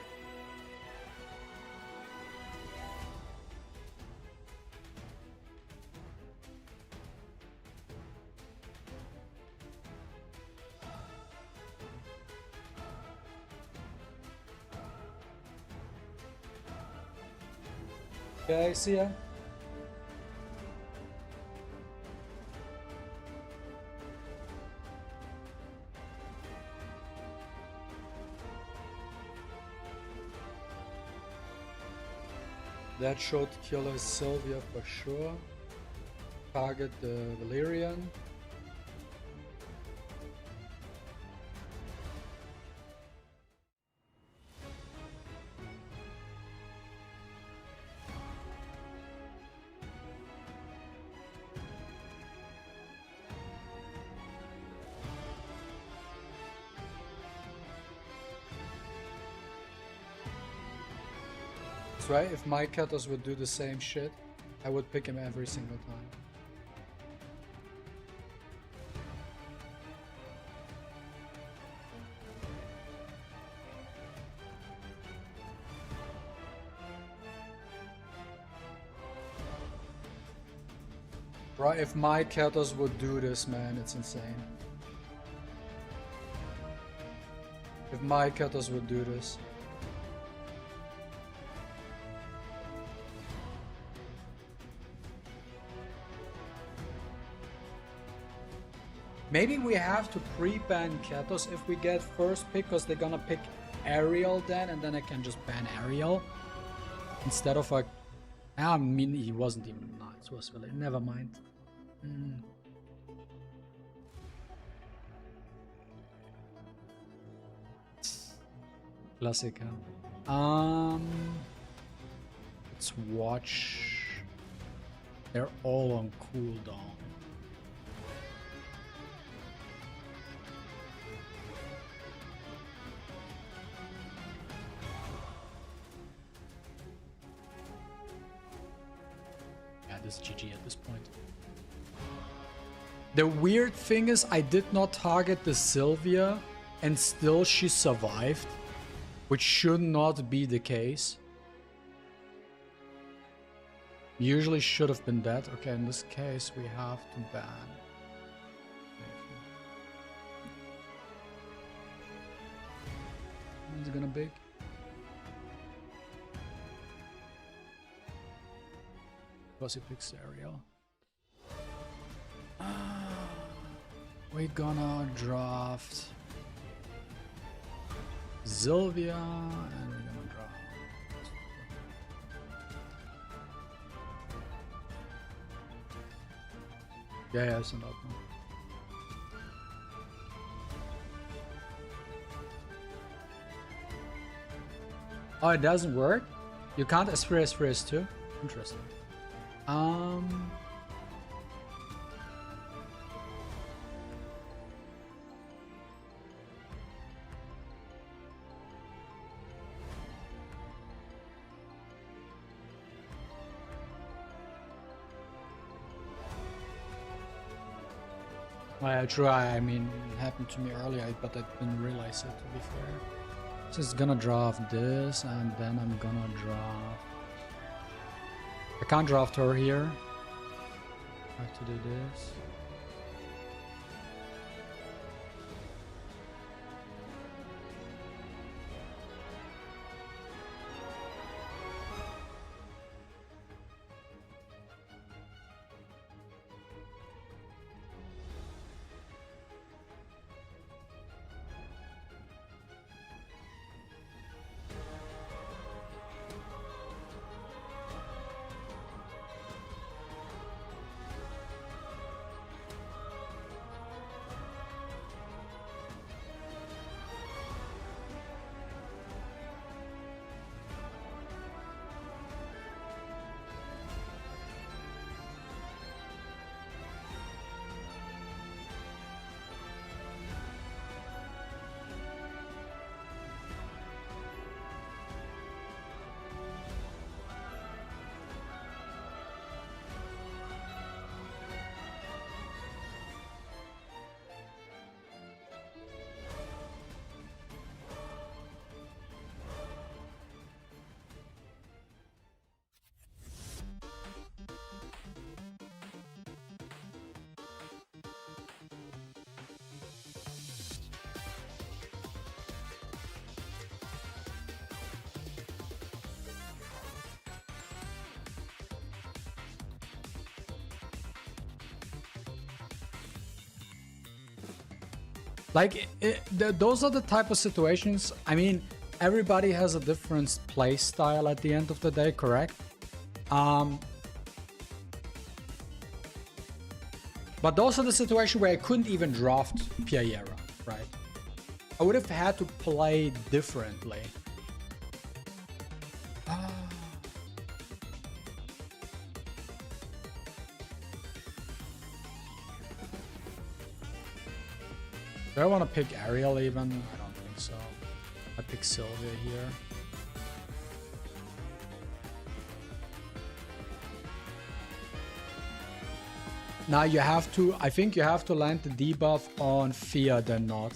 Okay, see ya. That shot killer is Sylvia for sure. Target the Valerian. Right? If my cutters would do the same shit, I would pick him every single time. Right? If my cutters would do this, man, it's insane. If my cutters would do this. Maybe we have to pre-ban Katos if we get first pick, because they're gonna pick Ariel then, and then I can just ban Ariel. Instead of like... I mean, he wasn't even nice, it was really... Never mind. Klassiker. Let's watch... They're all on cooldown. This is GG at this point. The weird thing is I did not target the Sylvia and still she survived, which should not be the case. Usually should have been dead. Okay, in this case we have to ban. It's gonna big. Because he picks Ariel. We're gonna draft Sylvia and we're gonna draft. Yeah, it's an open. Oh, it doesn't work? You can't Esprit too? Interesting. I try, I mean, it happened to me earlier, but I didn't realize it, to be fair. So it's gonna draft this, and then I'm gonna draft... I can't draft her here. I have to do this. Like, those are the type of situations. I mean, everybody has a different play style at the end of the day, correct? But those are the situations where I couldn't even draft Piayera, right? I would have had to play differently. Do I want to pick Ariel even? I don't think so. I pick Sylvia here. Now you have to, I think you have to land the debuff on Fear then not.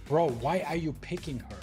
Bro, why are you picking her?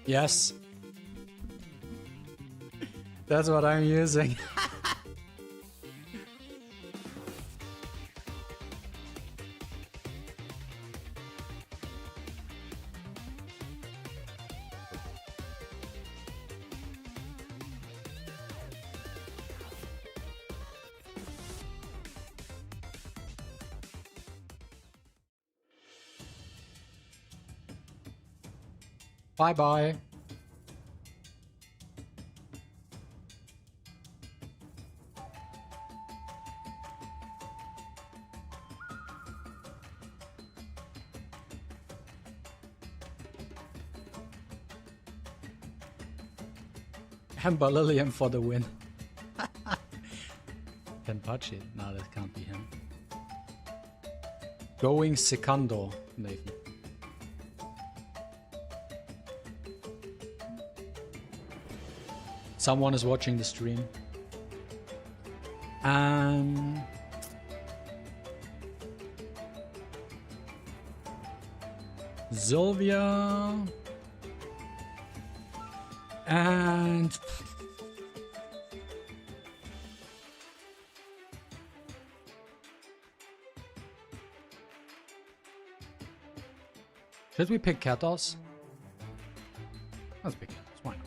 Yes. That's what I'm using. Bye-bye. Amber Lillian for the win. Can touch it. No, that can't be him. Going Secondo, Nathan. Someone is watching the stream. Sylvia. And should we pick Katos? Let's pick Katos. Why not?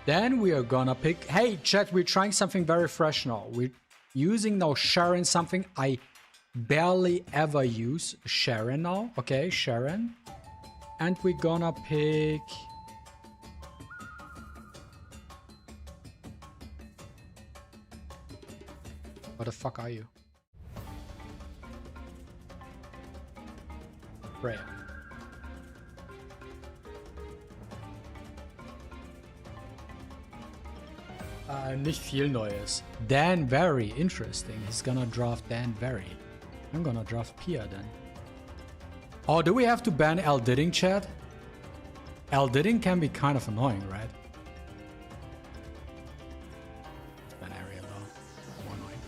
Then we are gonna pick... Hey, chat, we're trying something very fresh now. We're using now Sharon, something I barely ever use. Sharon now. Okay, Sharon. And we're gonna pick... What the fuck are you? Freya. Nicht viel Neues. Danvery, interesting. He's gonna draft Danvery. I'm gonna draft Pia then. Oh, do we have to ban Eldidding, chat? Eldidding can be kind of annoying, right? Let's ban Ariel though. More annoying.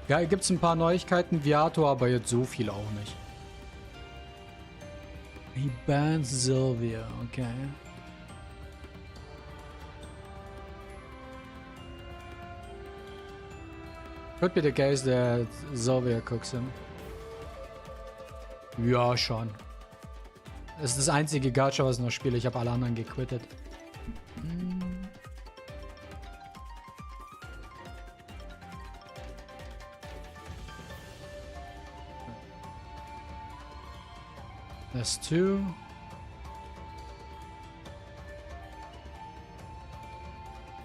Geil, gibt's ein paar Neuigkeiten, Viator, aber jetzt so viel auch nicht. He bans Sylvia, okay. Could be the case that Sylvia cooks him. Ja, schon. Das ist das einzige Gacha, was ich noch spiele. Ich habe alle anderen gequittet. There's 2.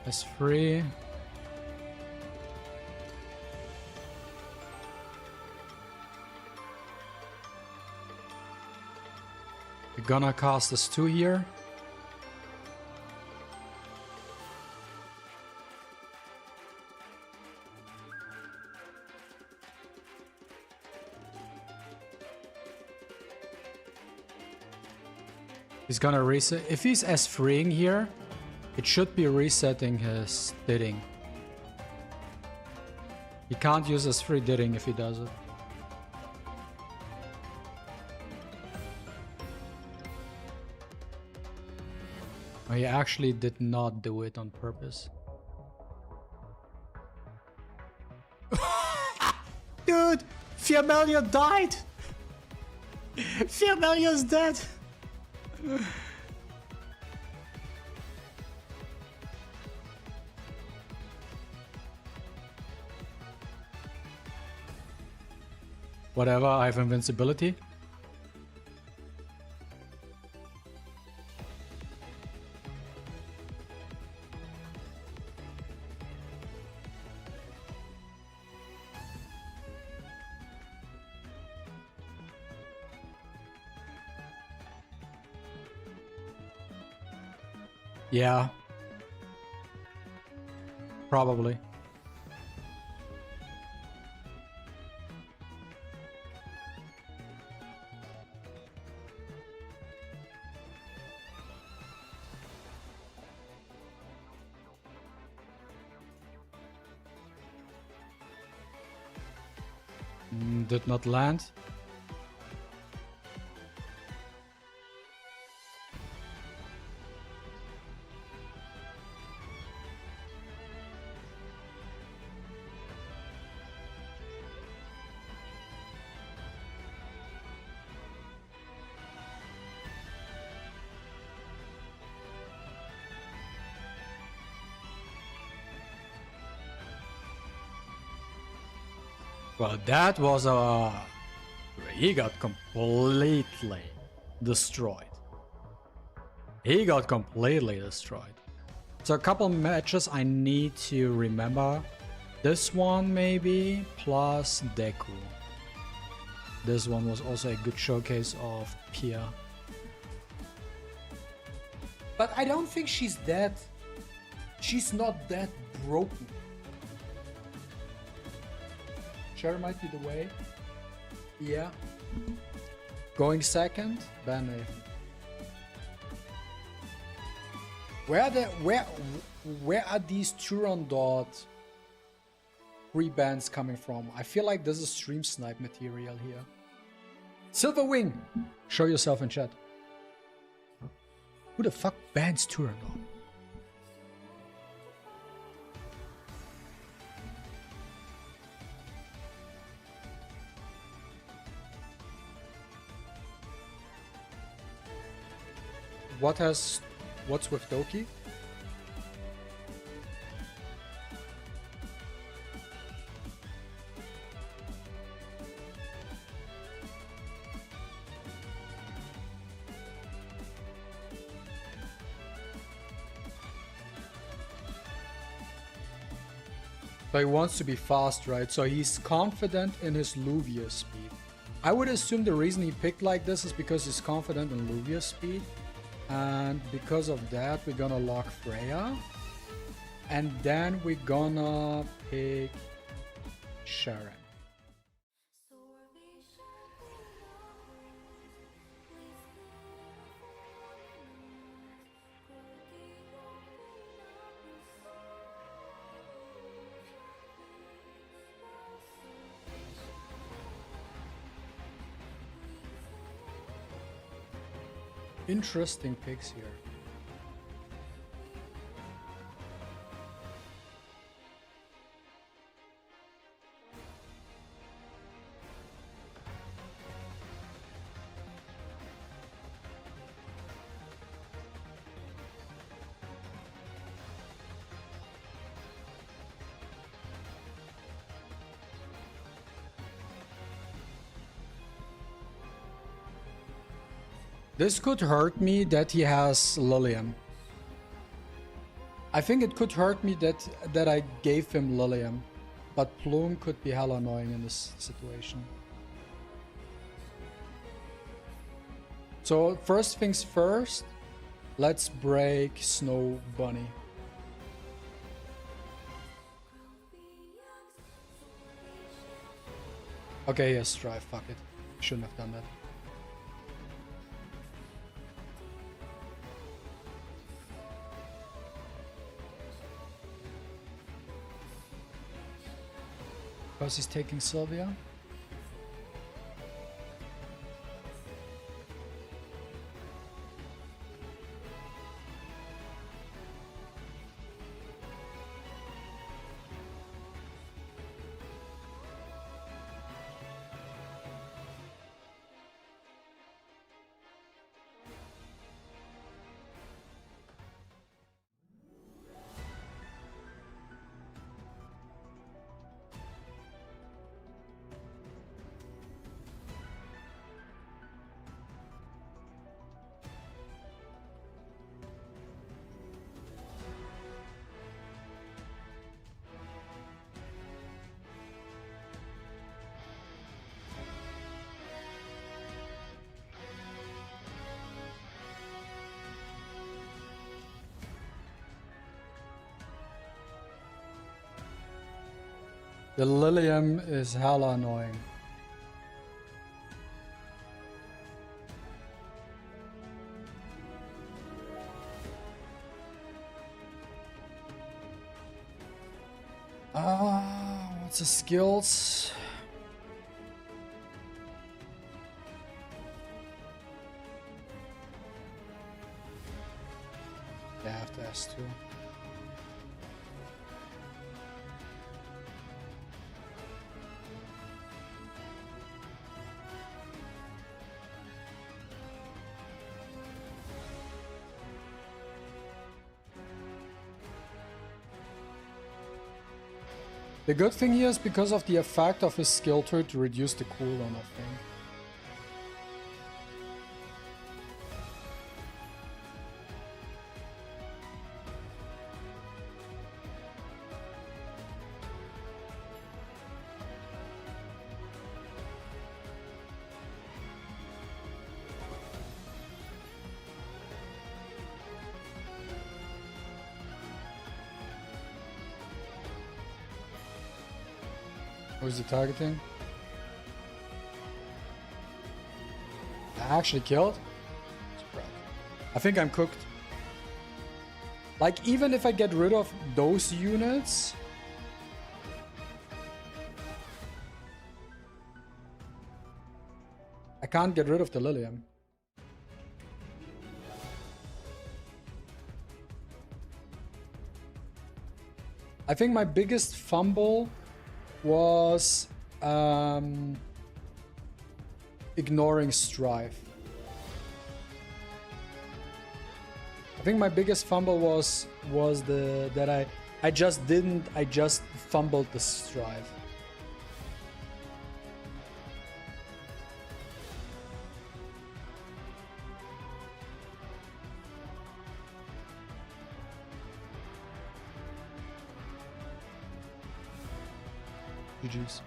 There's 3. We're gonna cast this 2 here. He's gonna reset. If he's S3ing here, it should be resetting his Didding. He can't use S3 Didding if he does it. Oh, he actually did not do it on purpose. Dude! 4 million died! 4 million's dead! Whatever, I have invincibility. Yeah. Probably. Did not land. Well, that was a... He got completely destroyed. He got completely destroyed. So a couple matches I need to remember. This one maybe, plus Deku. This one was also a good showcase of Pia. But I don't think she's that... She's not that broken. Cher might be the way. Yeah. Going second, Van Nathan. Where are these Turandot free bands coming from? I feel like this is stream snipe material here. Silver Wing! Show yourself in chat. Who the fuck bans Turandot? What's with Doki? So he wants to be fast, right? So he's confident in his Luvia speed. I would assume the reason he picked like this is because he's confident in Luvia speed. And because of that, we're gonna lock Freya. And then we're gonna pick Sharon. Interesting picks here. This could hurt me that he has Lilium. I think it could hurt me that I gave him Lilium. But Plume could be hella annoying in this situation. So first things first, let's break Snow Bunny. Okay, yes, Strive, fuck it. Shouldn't have done that. Because he's taking Sylvia. The Lilium is hella annoying. What's the skills? Yeah, I have to ask too. The good thing here is because of the effect of his skill tree to reduce the cooldown, I think. Who's the targeting? I actually killed? I think I'm cooked. Like, even if I get rid of those units... I can't get rid of the Lilium. I think my biggest fumble was ignoring Strive. I think my biggest fumble was that I just fumbled the Strive. GG's.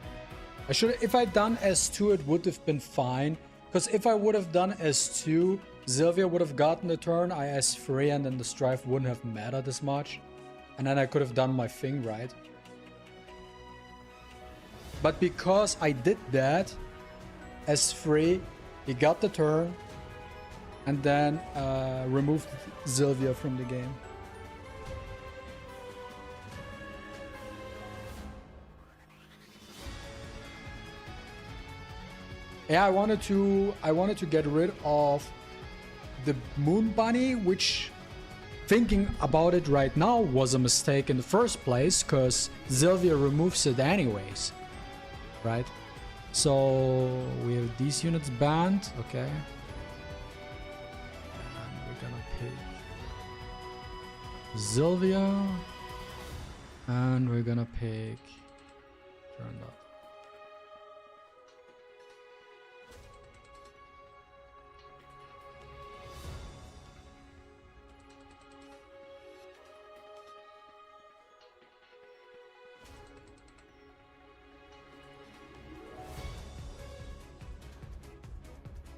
I should, if I'd done S2, it would have been fine. Because if I would have done S2, Sylvia would have gotten the turn, I S3, and then the Strife wouldn't have mattered as much. And then I could have done my thing right. But because I did that, S3, he got the turn, and then removed Sylvia from the game. Yeah, I wanted to get rid of the Moon Bunny, which, thinking about it right now, was a mistake in the first place, because Sylvia removes it anyways, right? So we have these units banned, okay. And we're gonna pick Sylvia, and we're gonna pick turned up.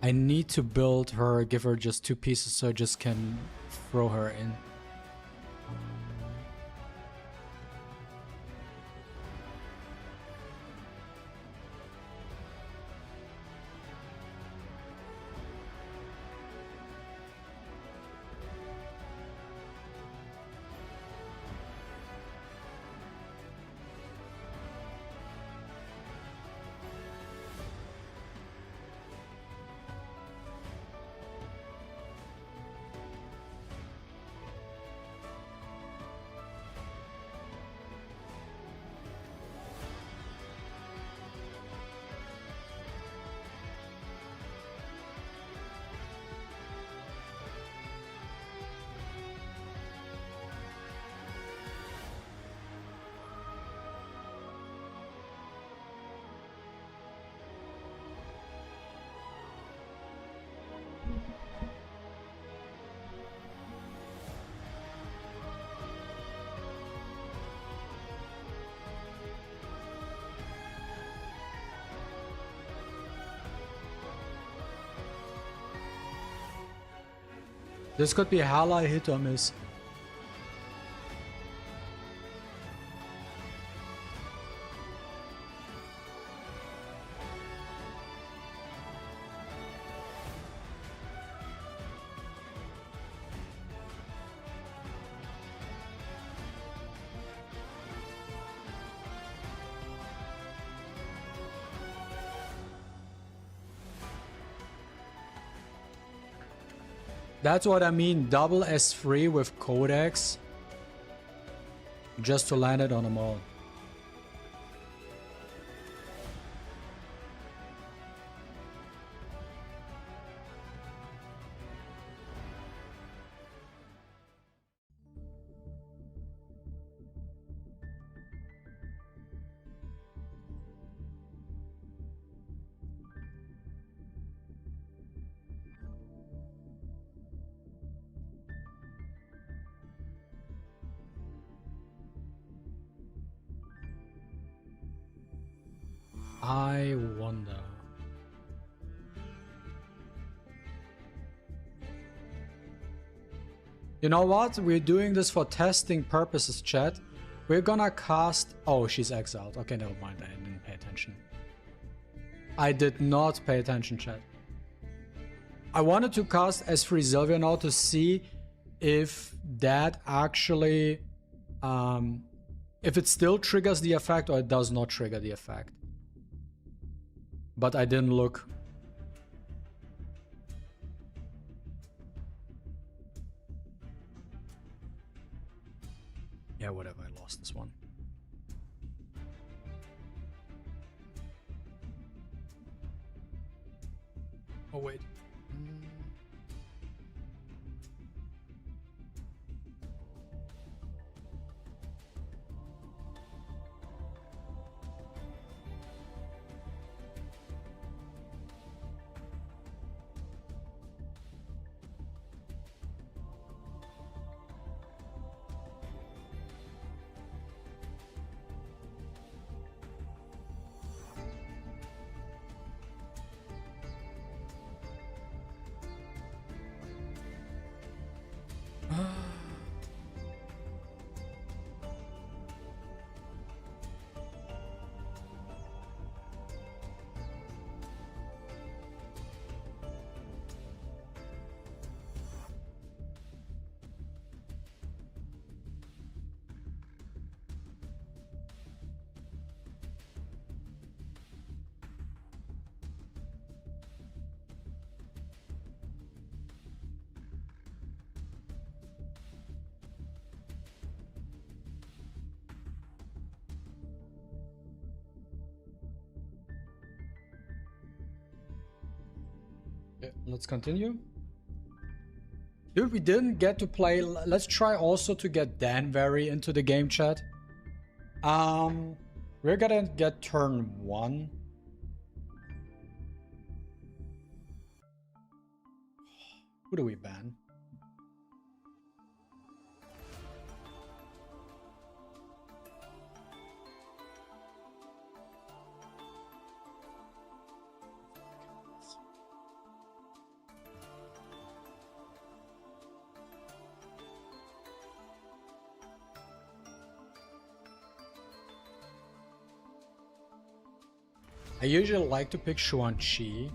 I need to build her, give her just 2 pieces so I just can throw her in. This could be hella hit or miss. That's what I mean, double S3 with Codex, just to land it on them all. I wonder. You know what? We're doing this for testing purposes, chat. We're gonna cast... Oh, she's exiled. Okay, never mind. I didn't pay attention. I did not pay attention, chat. I wanted to cast S3 Sylvia now to see if that actually... if it still triggers the effect or it does not trigger the effect. But I didn't look. Yeah, whatever, I lost this one. Oh, wait. Let's continue. Dude, we didn't get to play. Let's try also to get Danvery into the game, chat. We're gonna get turn 1. Who do we ban? I usually like to pick Xuanqi.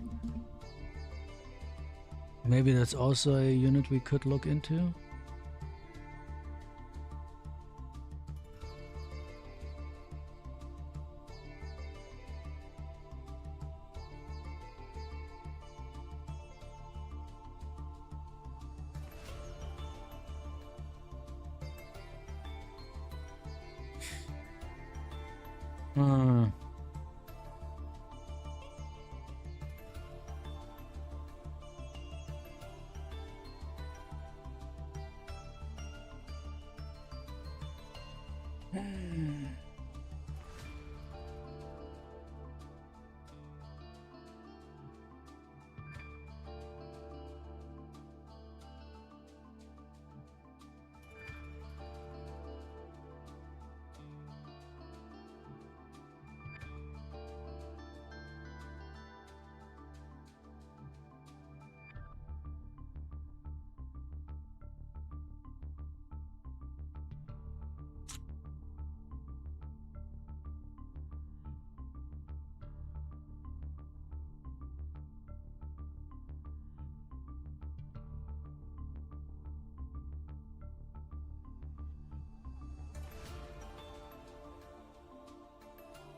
Maybe that's also a unit we could look into.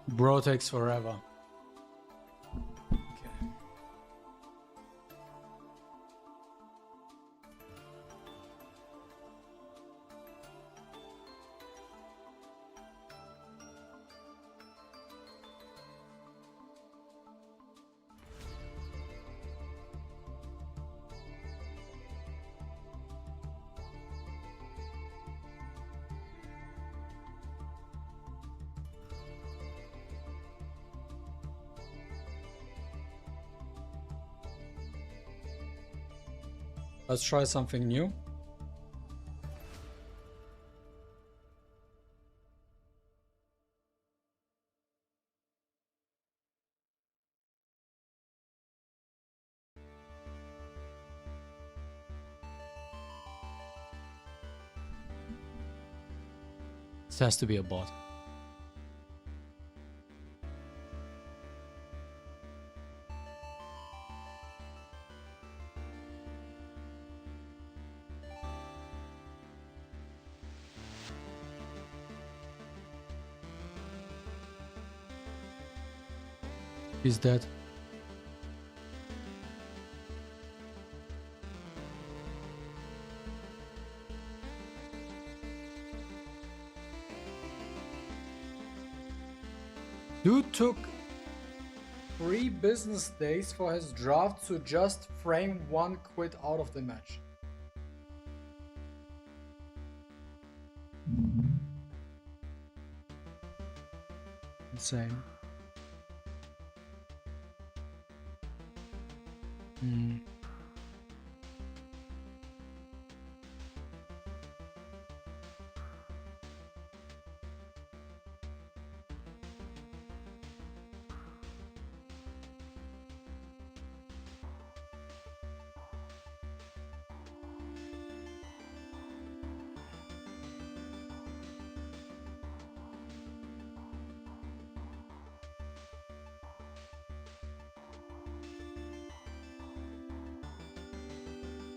Bro takes forever. Okay. Let's try something new. This has to be a bot. He's dead. Dude took 3 business days for his draft to just frame 1 quit out of the match. Insane.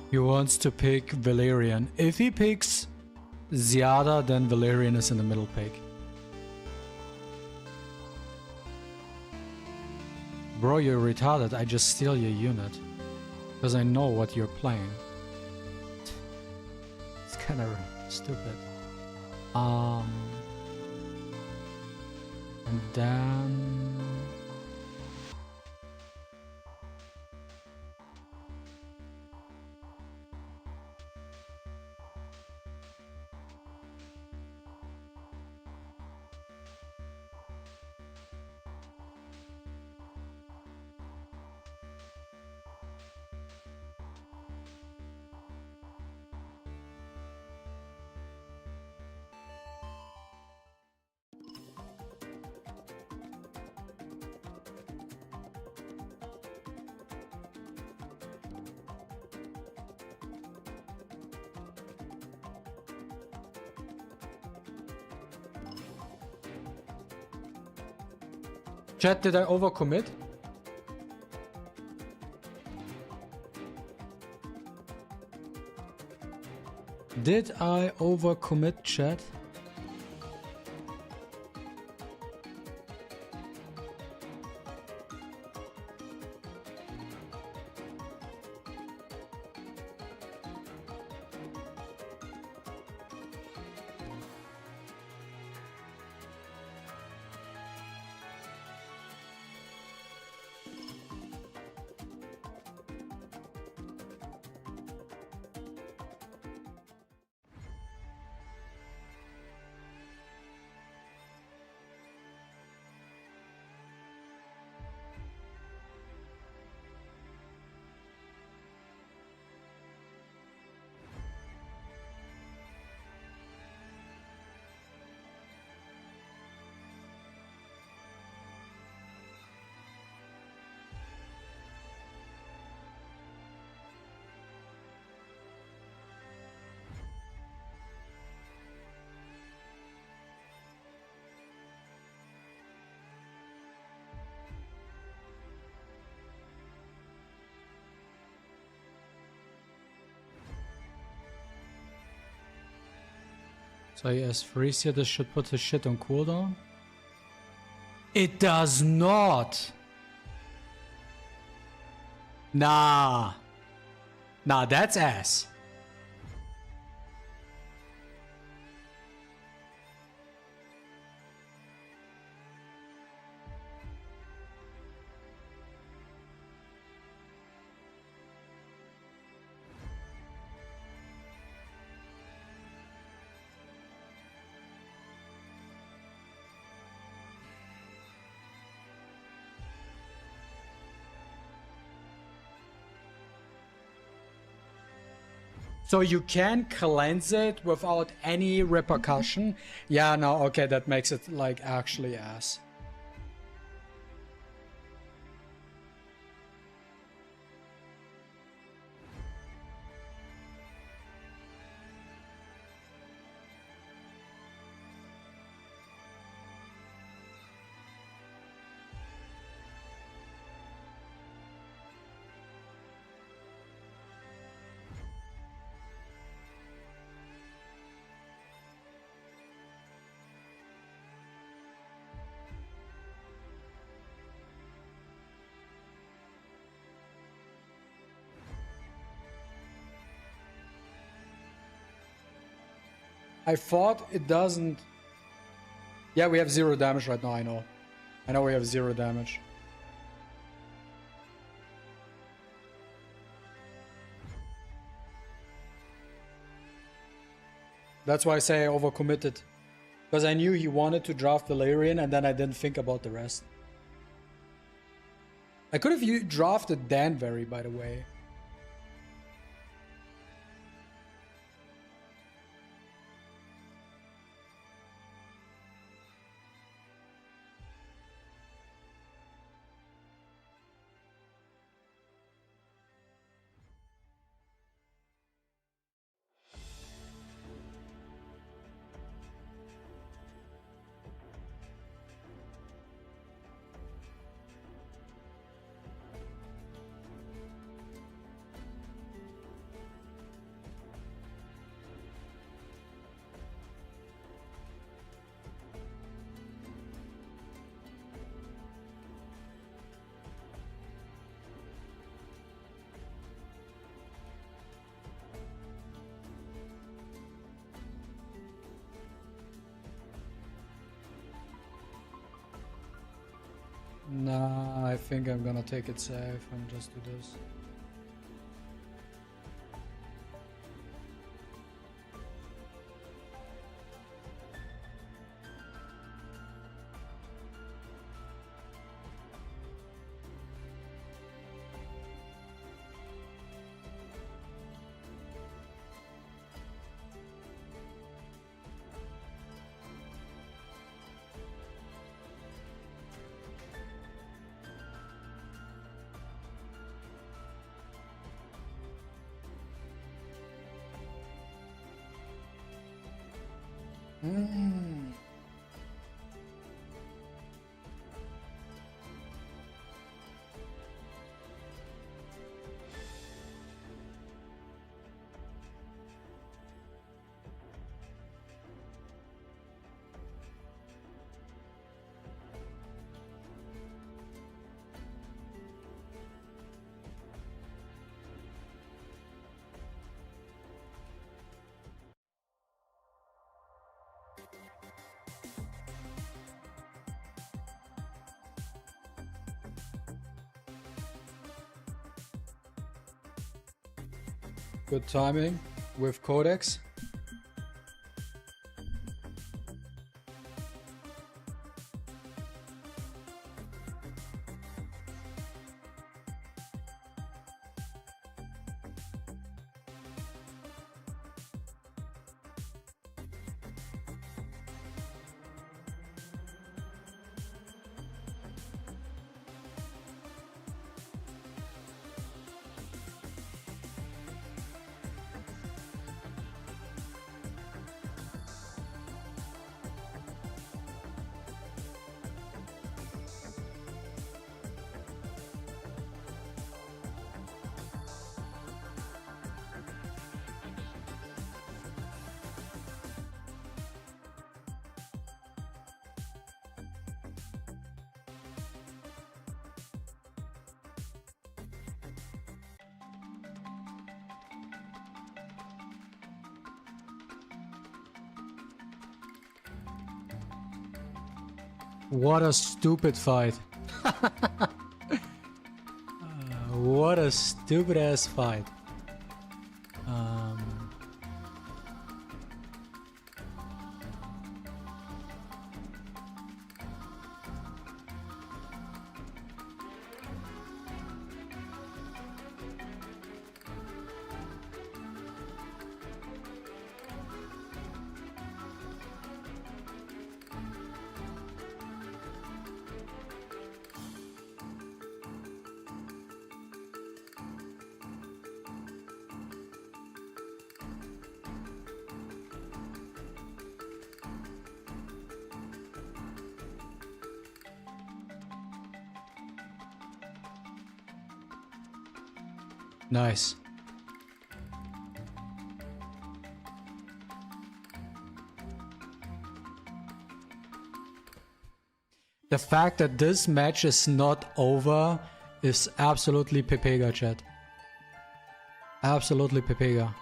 He wants to pick Valerian. If he picks Ziada, then Valerian is in the middle pick. Bro, you're retarded. I just steal your unit. Because I know what you're playing. It's kind of stupid. And then... Chat, did I overcommit? Did I overcommit, chat? So yes, Frisia, this should put the shit on cooldown. It does not. Nah. Nah, that's ass. So you can cleanse it without any repercussion? Yeah, no, okay, that makes it like actually ass. I thought it doesn't... Yeah, we have 0 damage right now, I know. I know we have 0 damage. That's why I say I overcommitted. Because I knew he wanted to draft Valerian and then I didn't think about the rest. I could have drafted Danvery, by the way. Nah, I think I'm gonna take it safe and just do this. Good timing with Codex. What a stupid fight. What a stupid ass fight. Nice. The fact that this match is not over is absolutely Pepega, chat. Absolutely Pepega.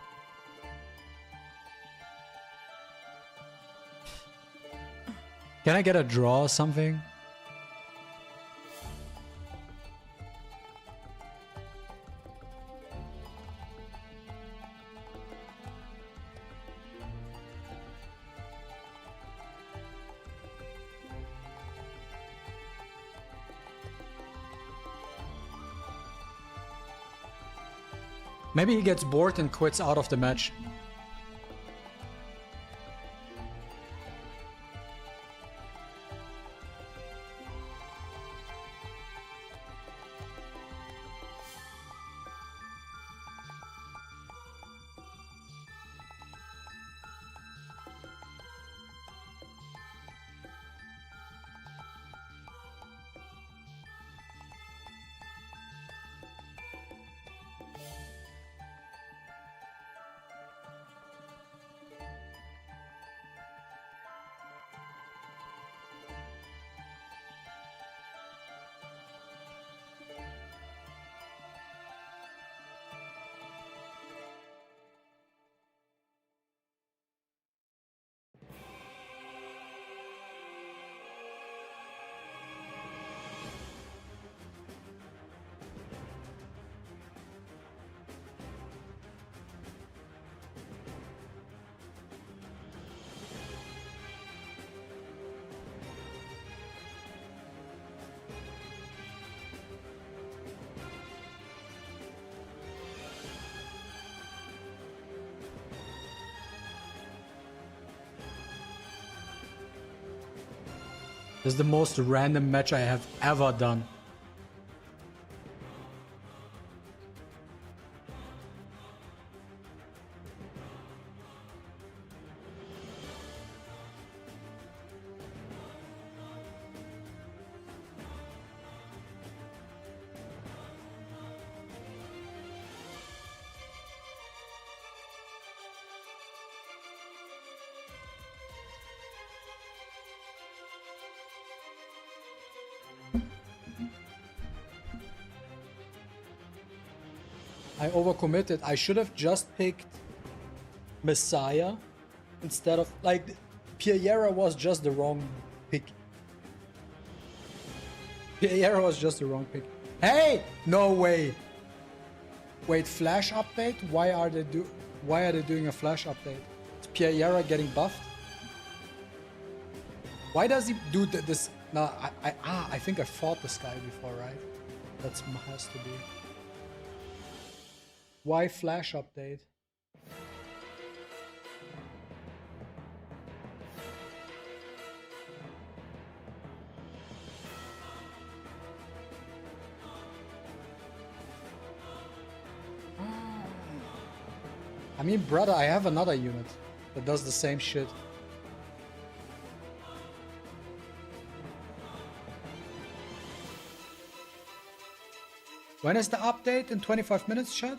Can I get a draw or something? Maybe he gets bored and quits out of the match. This is the most random match I have ever done. I overcommitted. I should have just picked Messiah instead of, like, Piayera was just the wrong pick. Piayera was just the wrong pick. Hey! No way! Wait, flash update? Why are they doing a flash update? Is Piayera getting buffed? Why does he do this? No, I think I fought this guy before, right? That has to be. Why flash update? I mean, brother, I have another unit that does the same shit. When is the update? In 25 minutes, chat?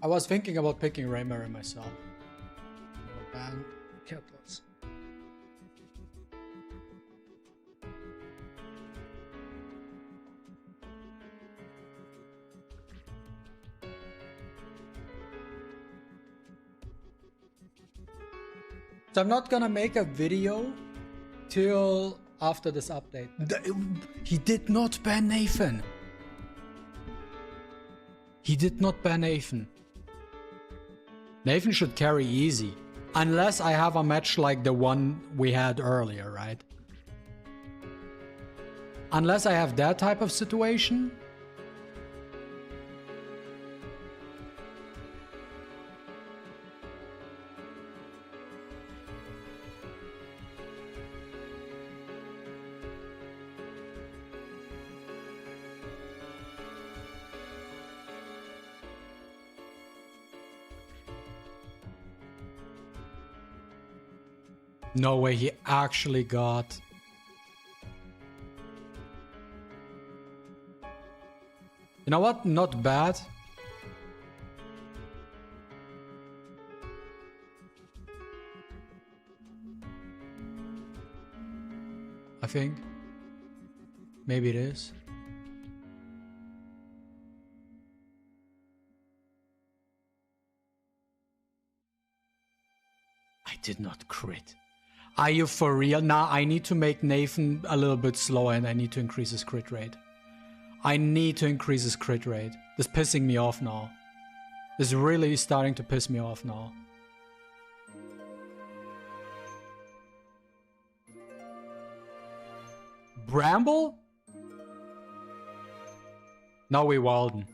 I was thinking about picking Raymer myself. And Kettles. So I'm not gonna make a video till after this update. He did not ban Nathan. He did not ban Nathan. Nathan should carry easy. Unless I have a match like the one we had earlier, right? Unless I have that type of situation. No way, he actually got... You know what? Not bad. I think. Maybe it is. I did not crit. Are you for real? Nah, I need to make Nathan a little bit slower and I need to increase his crit rate. I need to increase his crit rate. This is pissing me off now. This is really starting to piss me off now. Bramble? Now we Walden.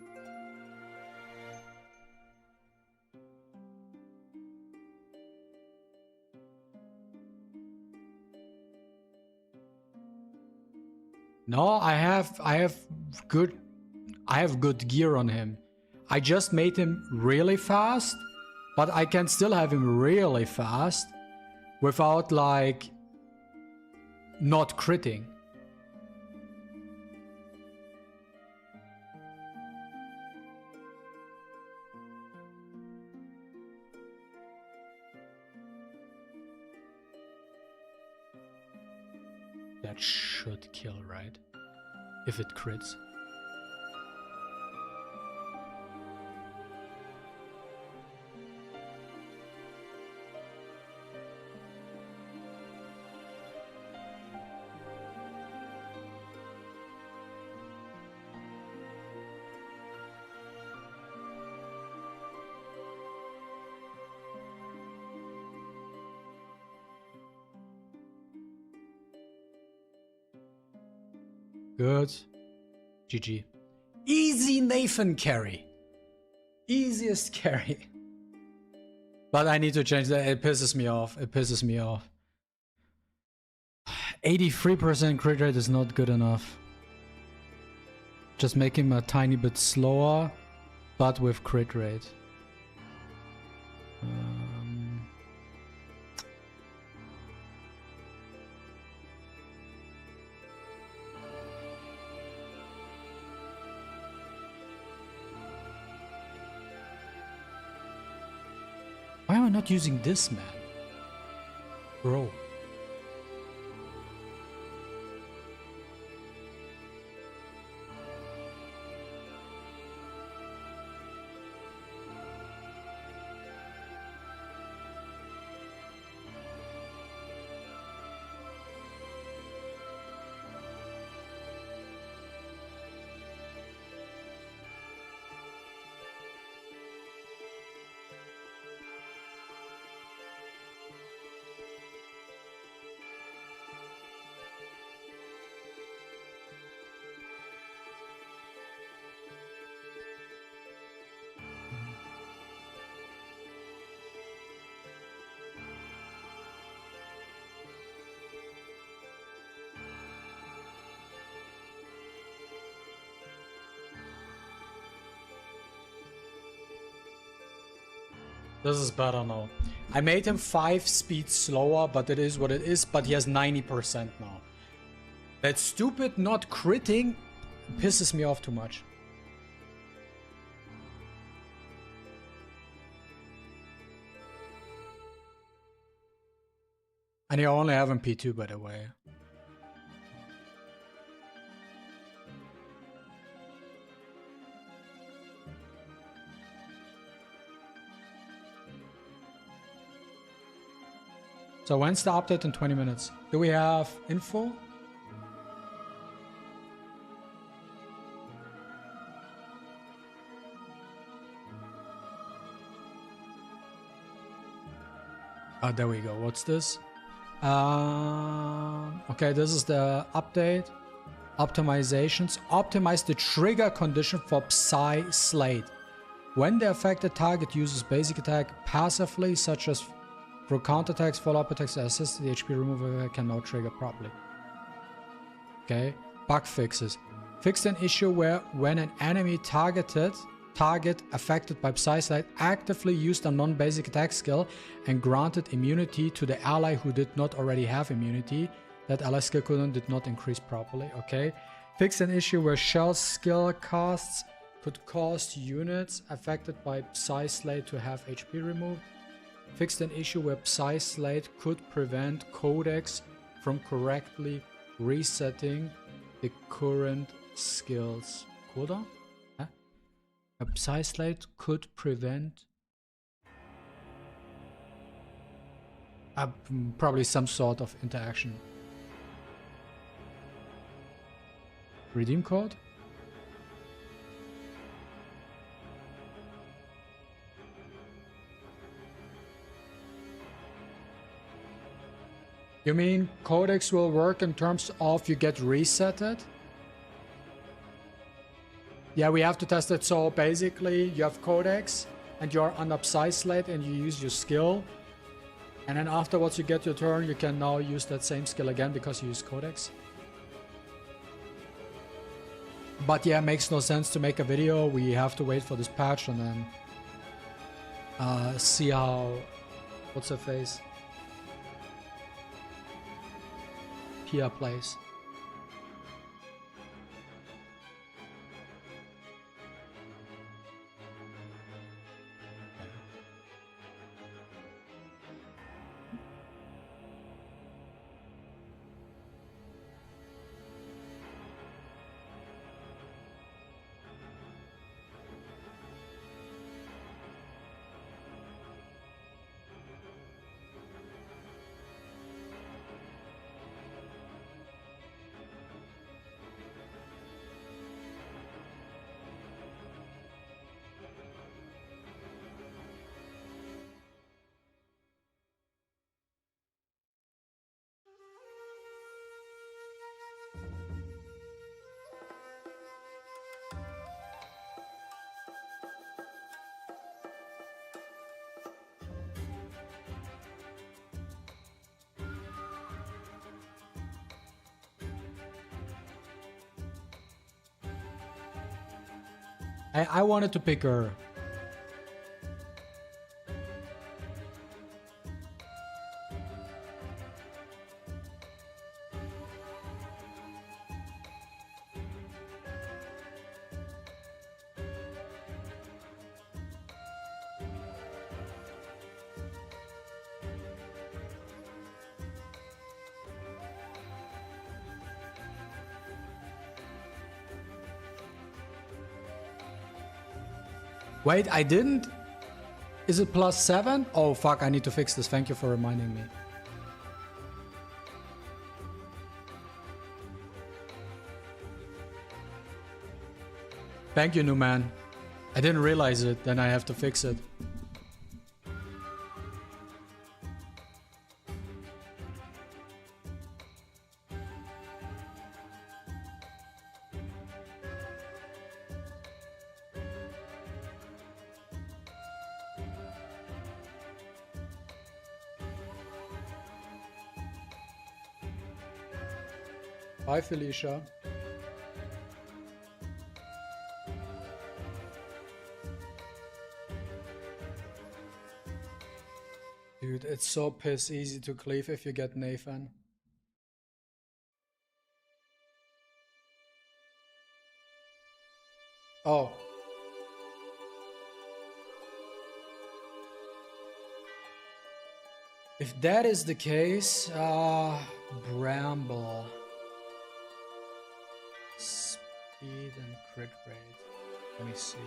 No, I have good gear on him. I just made him really fast, but I can still have him really fast without like not critting. That should kill, right? If it crits. Good. GG. Easy Nathan carry. Easiest carry. But I need to change that. It pisses me off. It pisses me off. 83% crit rate is not good enough. Just make him a tiny bit slower, but with crit rate. Why am I not using this, man? Bro. This is better now. I made him 5 speed slower, but it is what it is, but he has 90% now. That stupid not critting pisses me off too much. And you only have him P2, by the way. So when's the update in 20 minutes? Do we have info? Oh, there we go. What's this? Okay, this is the update. Optimizations. Optimize the trigger condition for Psy Slate. When the affected target uses basic attack passively, such as through counterattacks, follow-up attacks, assist, the HP remover can now trigger properly. Okay. Bug fixes. Fixed an issue where when an enemy target affected by Psy-Slide actively used a non-basic attack skill and granted immunity to the ally who did not already have immunity, that ally skill cooldown did not increase properly. Okay. Fixed an issue where shell skill casts could cause units affected by Psy-Slade to have HP removed. Fixed an issue where Psy-Slade could prevent Codex from correctly resetting the current skills cooldown. Huh? A Psy-Slade could prevent probably some sort of interaction. Redeem code? You mean Codex will work in terms of you get resetted? Yeah, we have to test it. So basically you have Codex and you're on a Psy-Slate and you use your skill. And then afterwards you get your turn, you can now use that same skill again because you use Codex. But yeah, it makes no sense to make a video. We have to wait for this patch and then see how... What's her face? Pia plays. I wanted to pick her. Wait, I didn't? Is it +7? Oh fuck, I need to fix this. Thank you for reminding me. Thank you, new man. I didn't realize it, then I have to fix it. Bye, Felicia. Dude, it's so piss easy to cleave if you get Nathan. Oh. If that is the case, Bramble. Speed and crit rate. Let me see.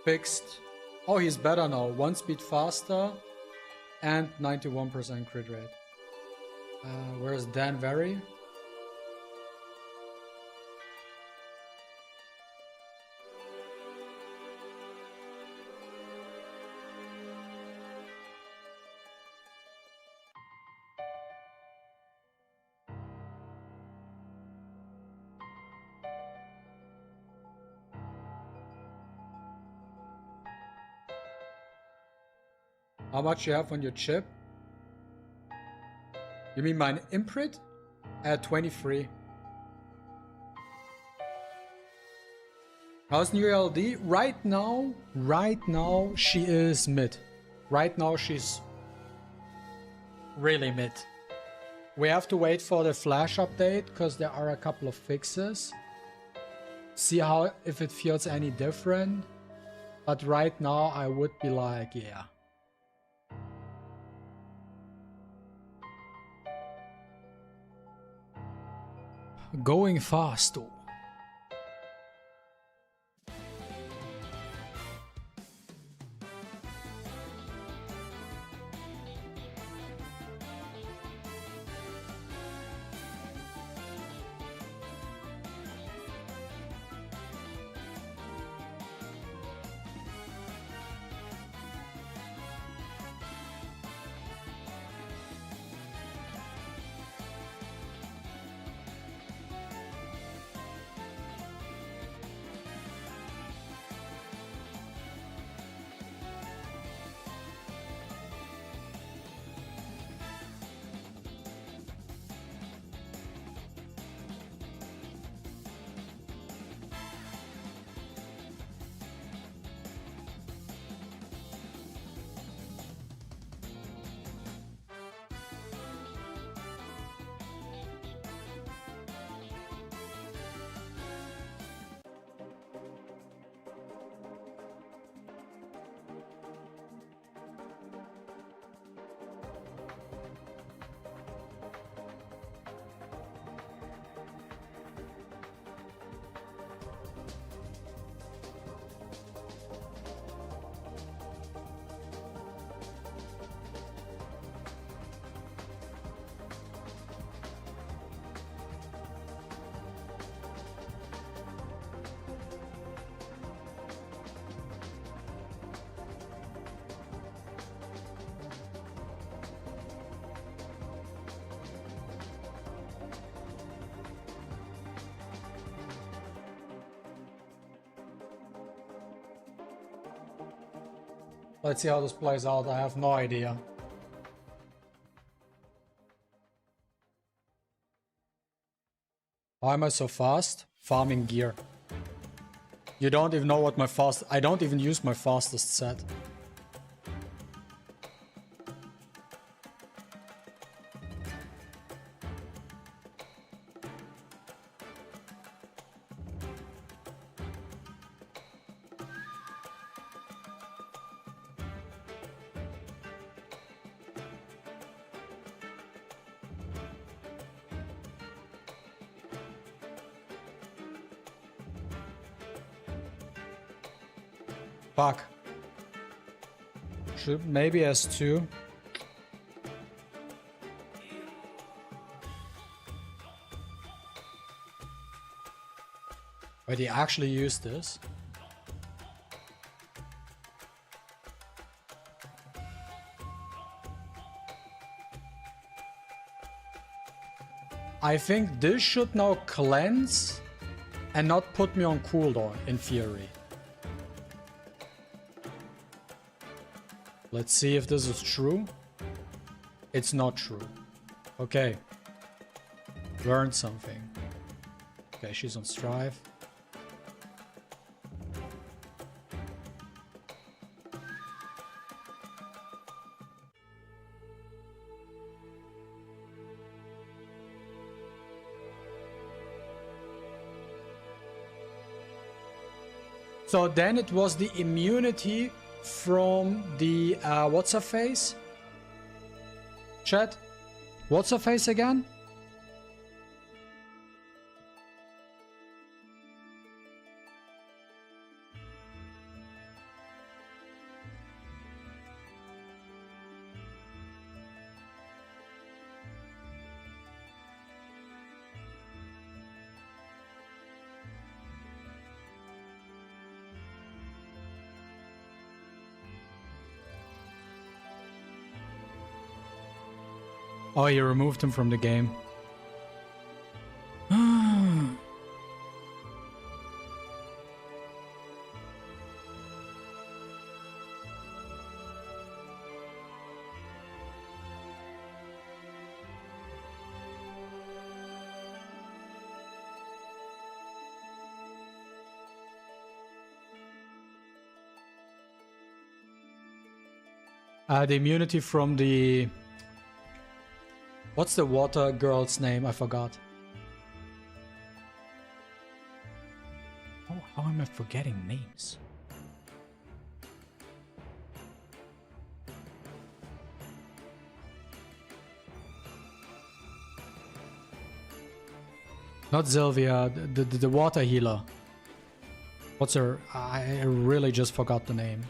Fixed. Oh, he's better now. 1 speed faster and 91% crit rate. Where's Danvery? How much you have on your chip? You mean mine imprint? At 23. How's new LD? Right now she is mid. Right now she's really mid. We have to wait for the flash update because there are a couple of fixes. See how if it feels any different. But right now I would be like, yeah. Going fast though. Let's see how this plays out. I have no idea. Why am I so fast? Farming gear. You don't even know what my fast... I don't even use my fastest set. Fuck. Should maybe S2. Wait, he actually used this? I think this should now cleanse and not put me on cooldown, in theory. Let's see if this is true. It's not true. Okay. Learned something. Okay, she's on Strive. So then it was the immunity from the what's her face? Chat? What's her face again? Oh, you removed him from the game. The immunity from the... What's the water girl's name? I forgot. Oh, how am I forgetting names? Not Sylvia, the water healer. What's her... I really just forgot the name.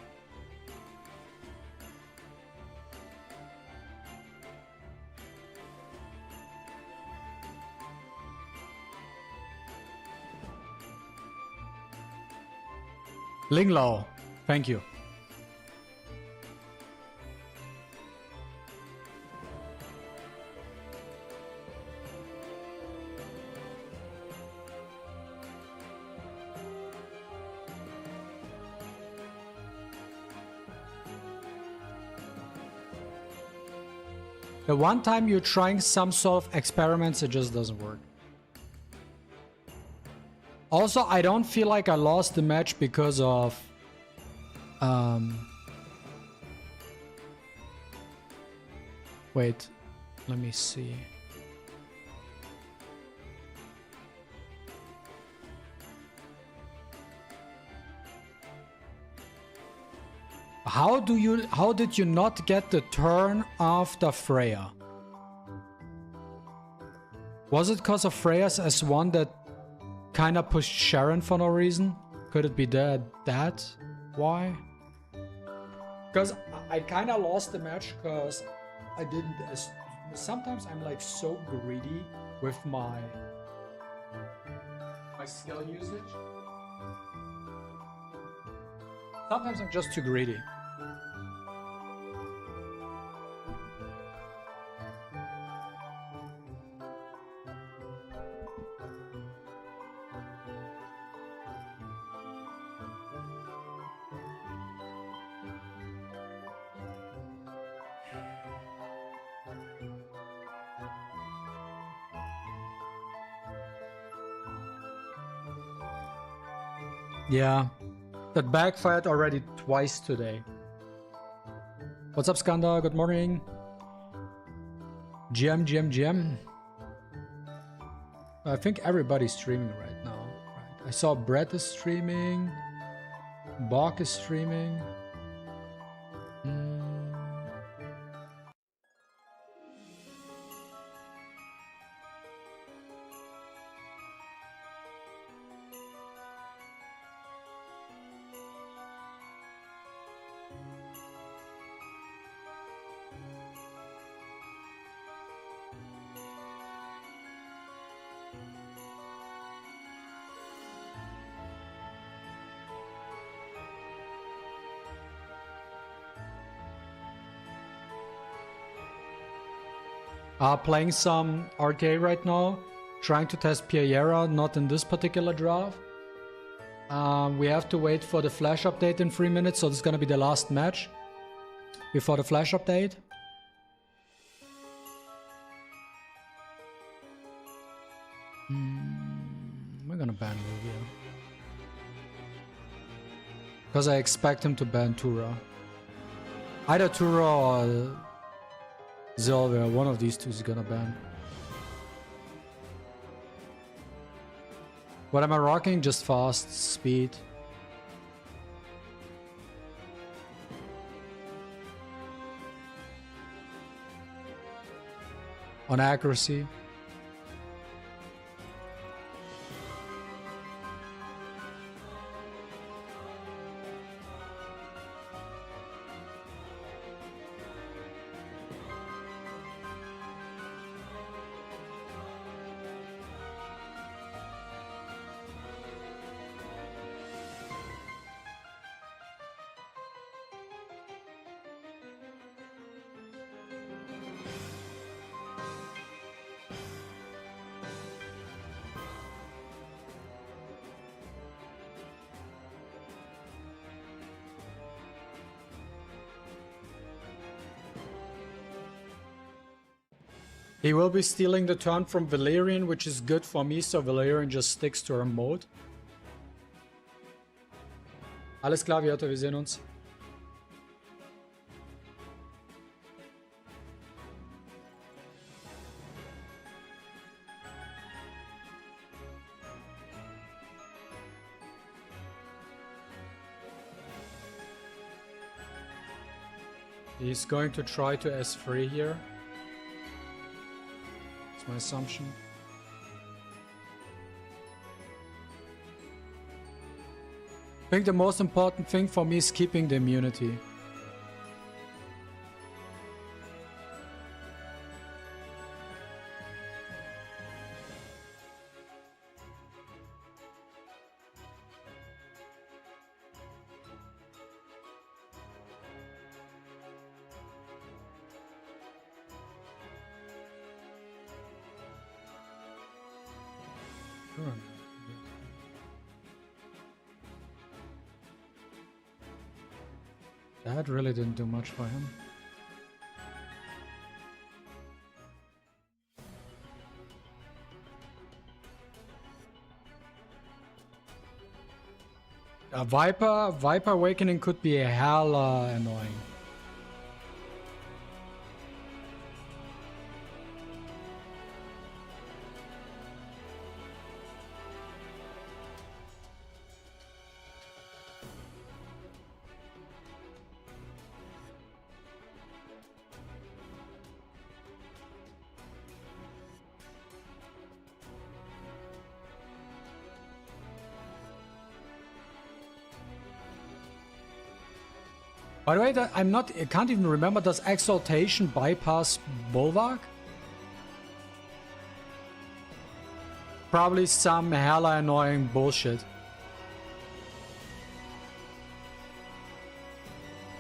Linglao, thank you. The one time you're trying some sort of experiments, it just doesn't work. Also, I don't feel like I lost the match because of... Wait, let me see. How did you not get the turn after Freya? Was it because of Freya's S1 that kind of pushed Sharon for no reason? Could it be that? Why? Because I kind of lost the match because I didn't... Sometimes I'm like so greedy with my skill usage. Sometimes I'm just too greedy. Yeah, that backfired already twice today. What's up, Skanda? Good morning. GM. I think everybody's streaming right now. Right. I saw Brett is streaming. Bach is streaming. Playing some RK right now. Trying to test Piayera, not in this particular draft. We have to wait for the flash update in 3 minutes, so this is gonna be the last match before the flash update. We're gonna ban Rubio. Because I expect him to ban Tura. Either Tura or Zilver, one of these two is gonna ban. What am I rocking? Just fast, speed. On accuracy. He will be stealing the turn from Valerian, which is good for me, so Valerian just sticks to her mode. Alles klar, Vieta, wir sehen uns. He's going to try to S3 here. My assumption. I think the most important thing for me is keeping the immunity. That really didn't do much for him. A Viper Awakening could be hella annoying. By the way, I can't even remember, does Exaltation bypass Bulwark? Probably some hella annoying bullshit.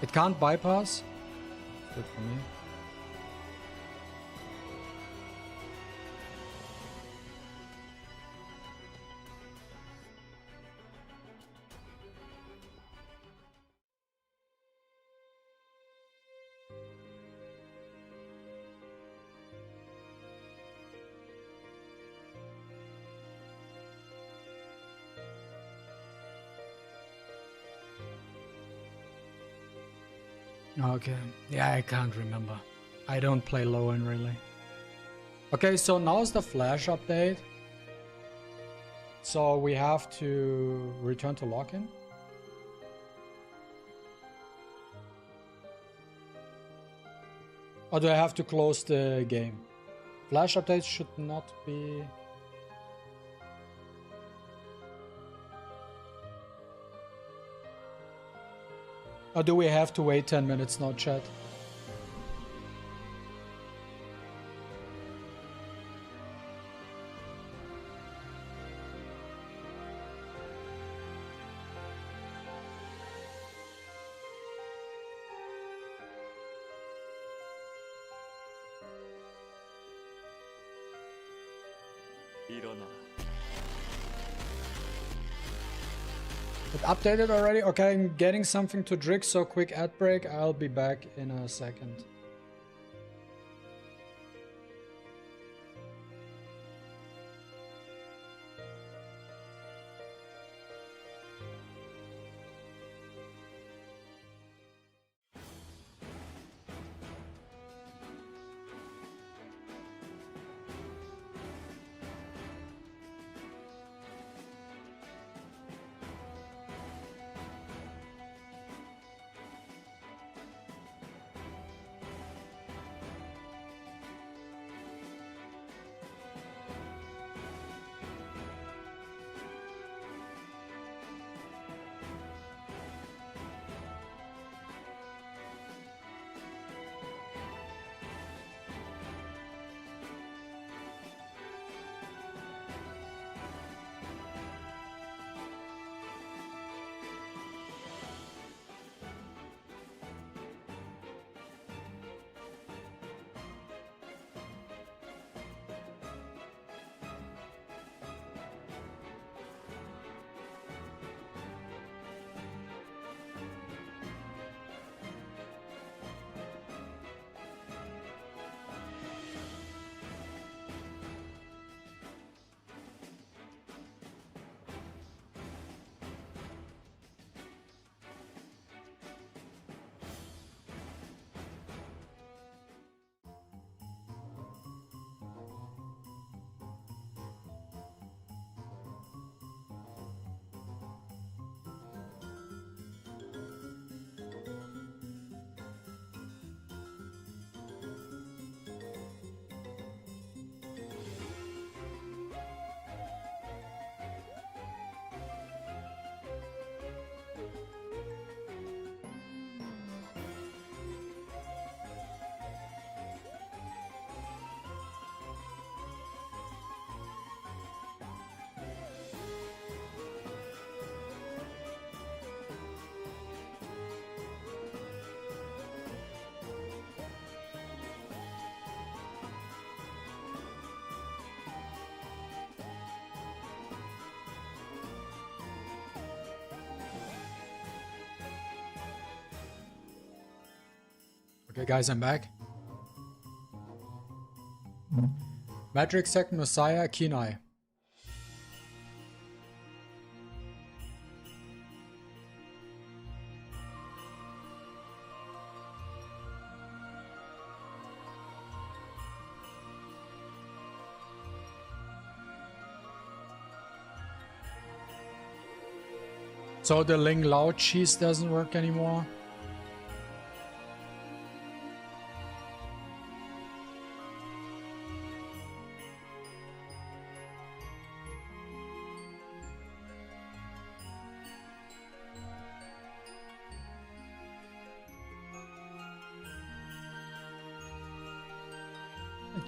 It can't bypass? Good for me. Okay, yeah, I can't remember. I don't play low-end really. Okay, so now's the flash update. So we have to return to login. Or do I have to close the game? Flash updates should not be... Or do we have to wait 10 minutes now, chat? It updated already? Okay, I'm getting something to drink, so quick ad break. I'll be back in a second. Okay, guys, I'm back. Matrix Second Messiah, Keen Eye. So the Ling Lao cheese doesn't work anymore?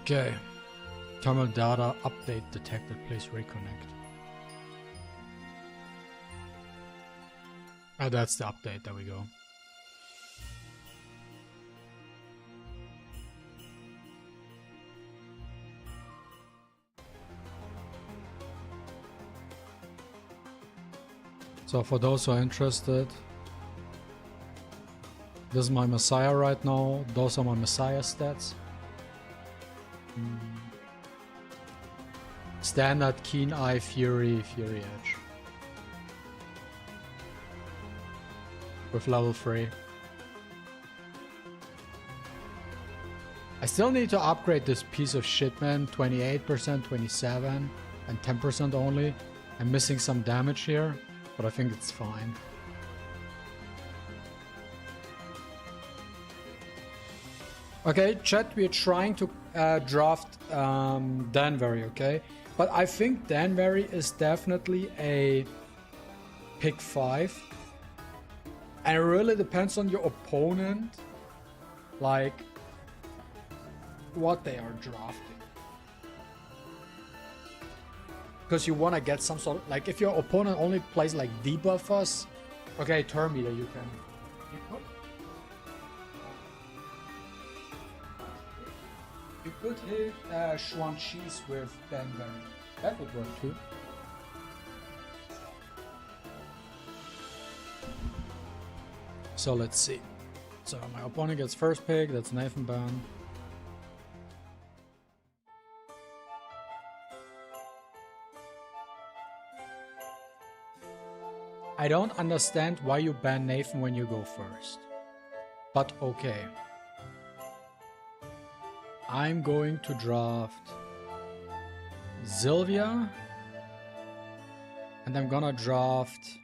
Okay. Terminal data update detected. Please reconnect. Ah, that's the update. There we go. So for those who are interested, this is my Messiah right now. Those are my Messiah stats. Standard, Keen Eye, Fury, Fury Edge. With level 3. I still need to upgrade this piece of shit, man. 28%, 27, and 10% only. I'm missing some damage here, but I think it's fine. Okay, chat, we're trying to draft Danvery, okay? But I think Danvery is definitely a pick 5. And it really depends on your opponent, like, what they are drafting. Because you want to get some sort of, like, if your opponent only plays like debuffers, okay, turn meter you can. You could hit Xuan Cheese with Danvery. That would work too. So let's see. So my opponent gets first pick, that's Nathan Ban. I don't understand why you ban Nathan when you go first. But okay. I'm going to draft Sylvia. And I'm gonna draft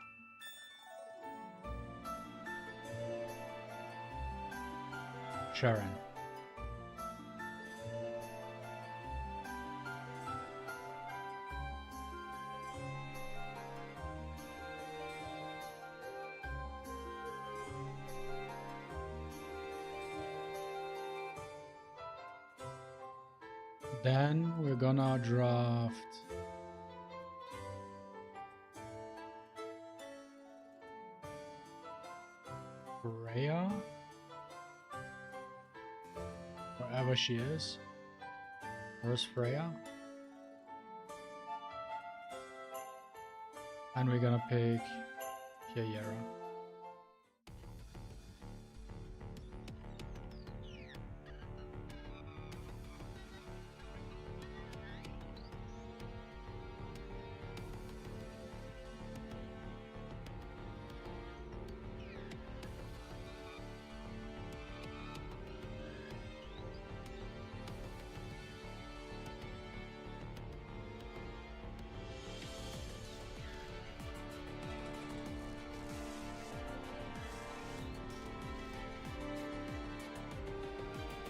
Sharon. Then we're gonna draft Freya, wherever she is. Where's Freya? And we're gonna pick Piayera.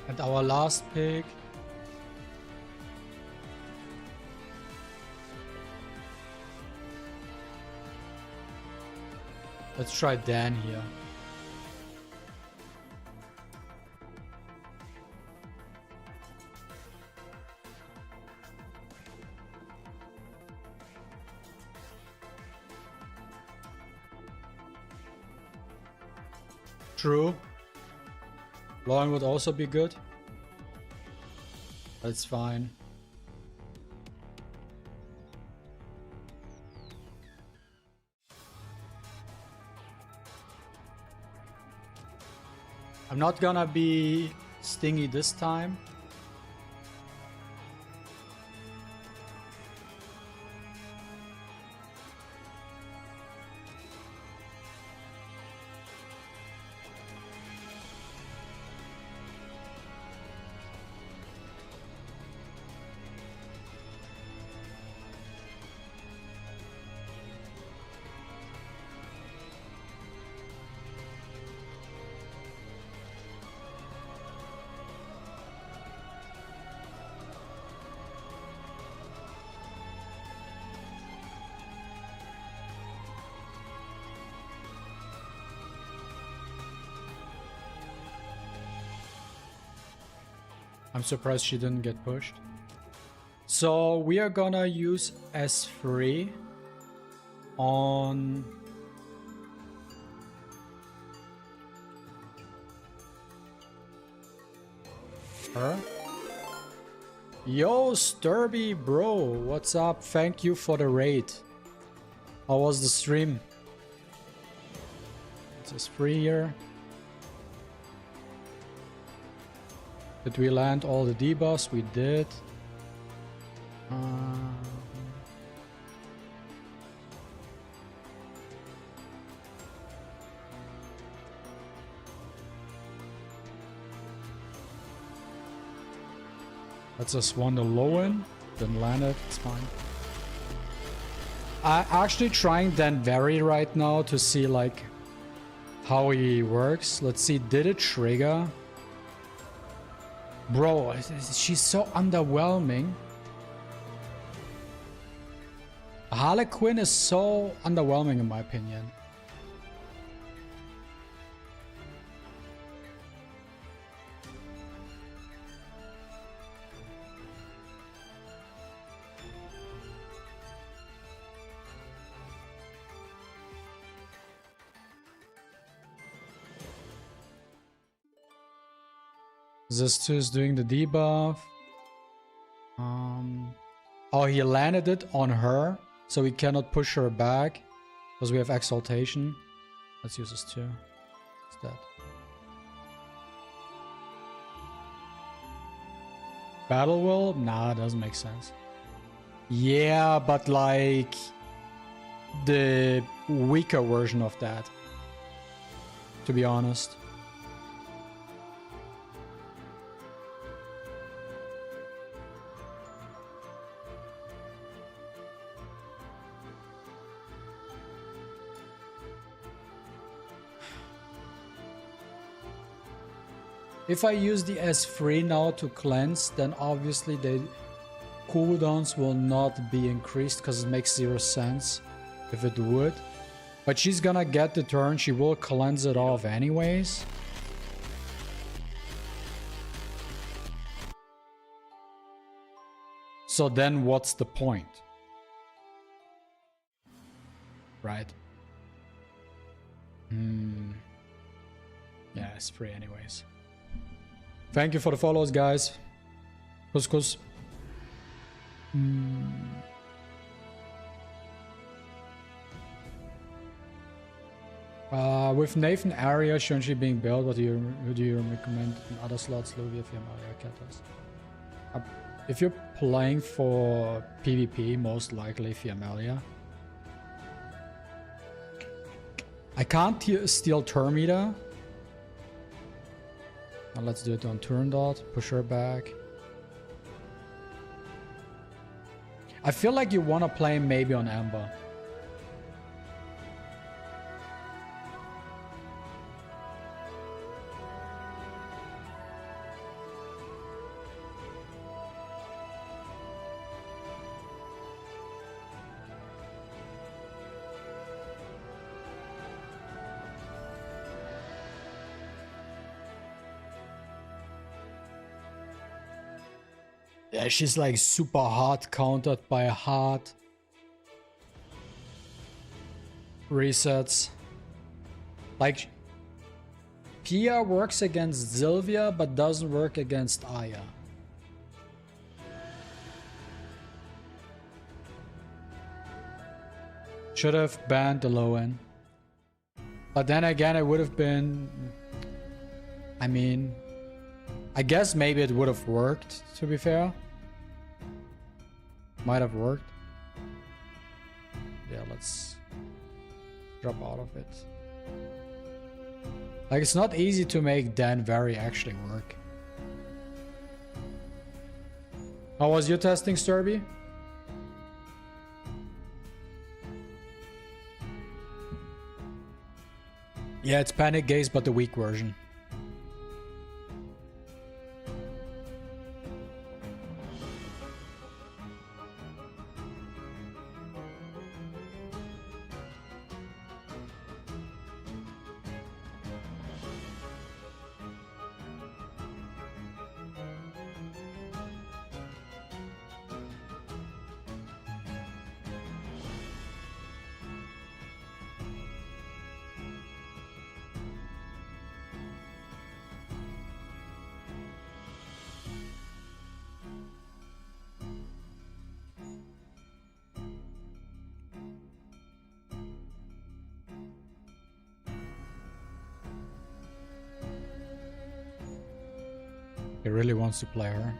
And our last pick let's try Dan here. True. Lauren would also be good. That's fine. I'm not gonna be stingy this time. I'm surprised she didn't get pushed. So we are gonna use S3 on her. Yo, Sturby bro, what's up? Thank you for the raid. How was the stream? It's free here. Did we land all the debuffs? We did. Let's just want the low in, then land it, it's fine. I'm actually trying Danvery right now to see like how he works. Let's see, did it trigger? Bro, she's so underwhelming. Harlequin is so underwhelming in my opinion. This two is doing the debuff. Oh, he landed it on her, so we cannot push her back because we have exaltation. Let's use this two instead. Battle will? Nah, it doesn't make sense. Yeah, but like the weaker version of that, to be honest. If I use the S3 now to cleanse, then obviously the cooldowns will not be increased because it makes 0 sense if it would. But she's gonna get the turn, she will cleanse it off anyways. So then what's the point? Right? Yeah, it's free anyways. Thank you for the follows, guys. Couscous. With MaTeIRiA currently being built, who do you recommend in other slots? Luvia, Piayera, Katas. If you're playing for PvP, most likely Piayera. I can't steal Turn Meter. Now let's do it on turn dot, push her back. I feel like you want to play maybe on Amber. Yeah, she's like super hard countered by hard resets. Like, Pia works against Sylvia, but doesn't work against Aya. Should have banned the low end. But then again, it would have been... I mean... I guess maybe it would have worked, to be fair. Might have worked. Yeah, let's drop out of it. Like, it's not easy to make Danvery actually work. How was your testing, Sturby? Yeah, it's Panic Gaze, but the weak version. He really wants to play her.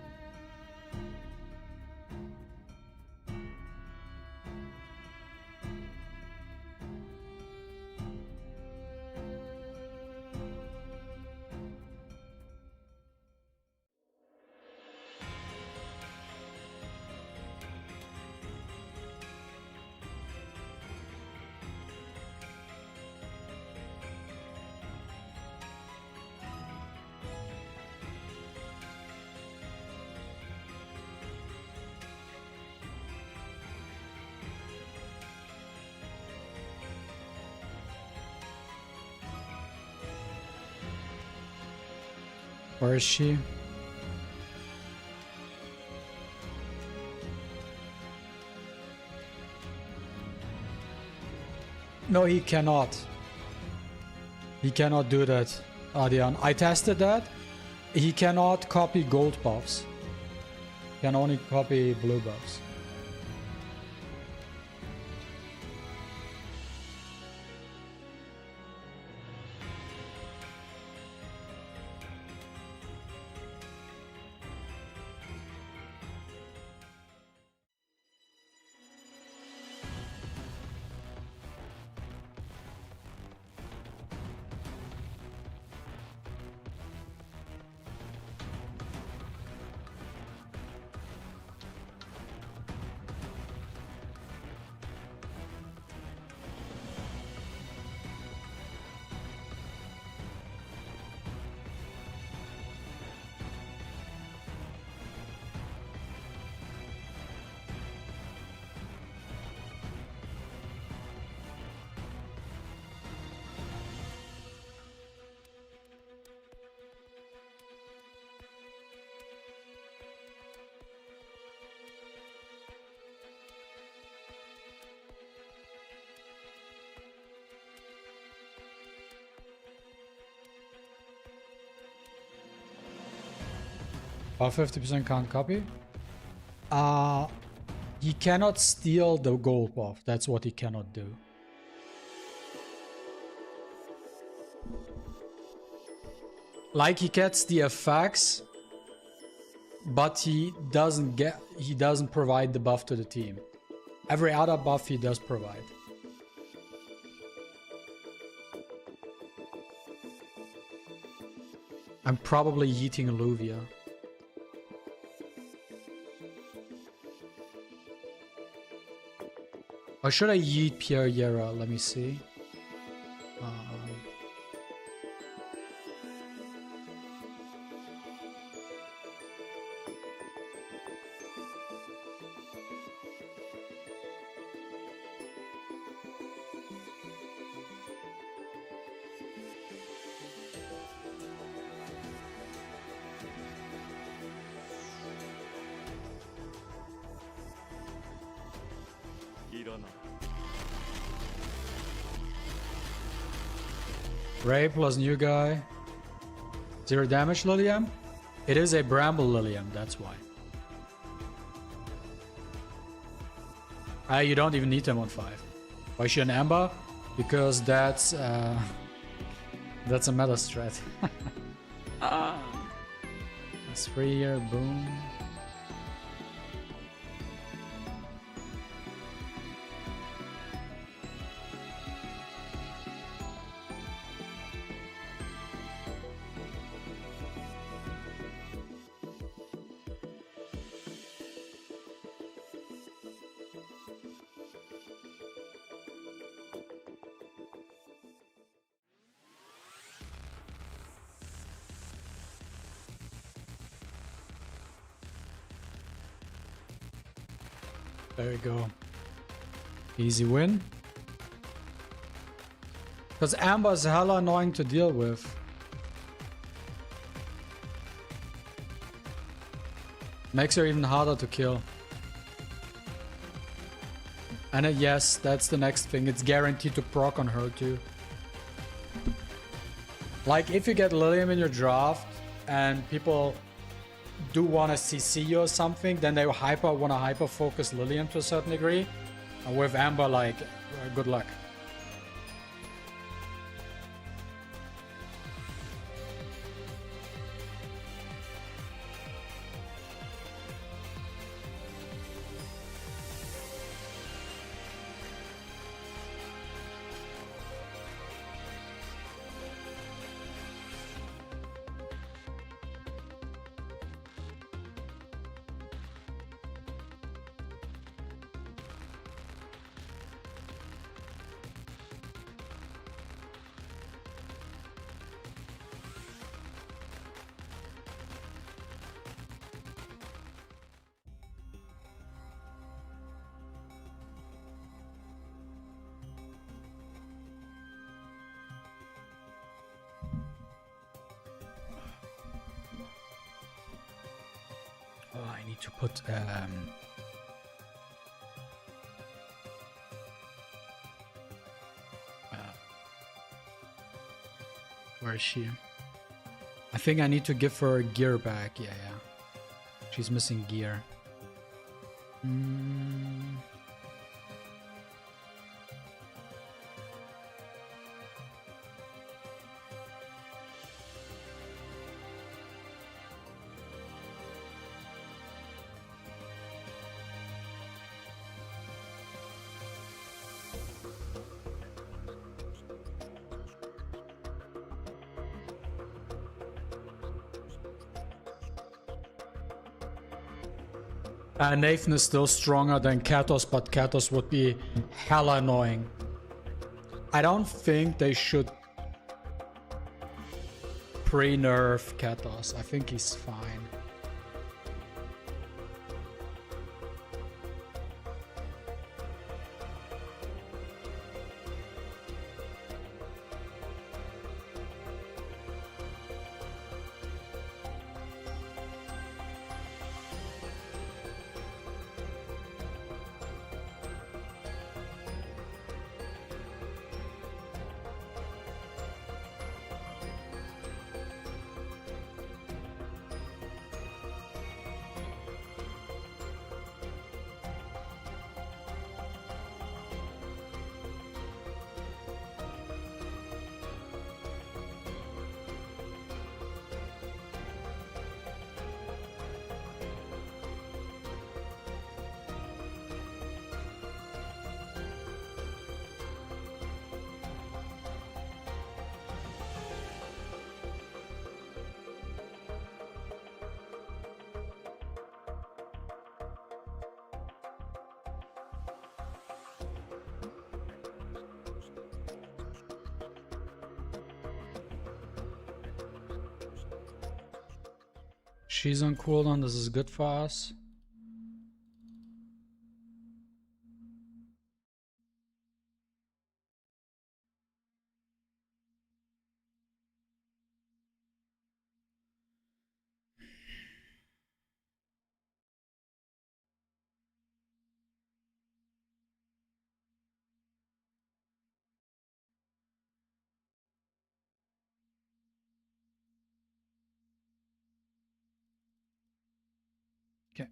Where is she? No, he cannot. He cannot do that, Adian. I tested that. He cannot copy gold buffs. He can only copy blue buffs. Oh, 50% can't copy? He cannot steal the gold buff. That's what he cannot do. Like, he gets the effects, but he doesn't provide the buff to the team. Every other buff he does provide. I'm probably yeeting Alluvia. Or should I yeet Piayera? Let me see. Ray plus new guy. 0 damage Lilium? It is a Bramble Lilium, that's why. You don't even need them on 5. Why should an Amber? Because that's a meta strat. A 3-year boom. There we go. Easy win. Because Amber is hella annoying to deal with. Makes her even harder to kill. And yes, that's the next thing. It's guaranteed to proc on her too. Like, if you get Lilium in your draft and people do want to CC you or something, then they want to hyper focus Lilium to a certain degree. And with Amber, like, good luck. need to put where is she? I think I need to give her a gear back. Yeah. She's missing gear. Nathan is still stronger than Katos, but Katos would be hella annoying. I don't think they should pre-nerf Katos. I think he's fine. She's on cooldown. This is good for us. Okay.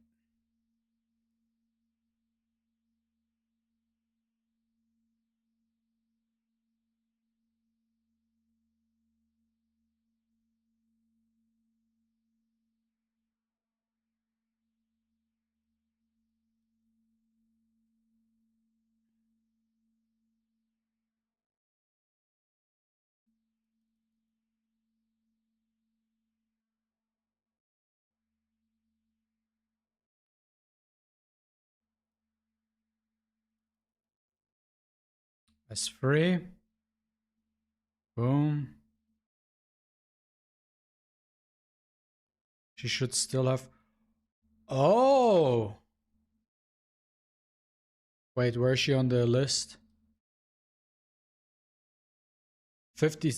That's free. Boom. She should still have... Oh! Wait, where is she on the list? 50...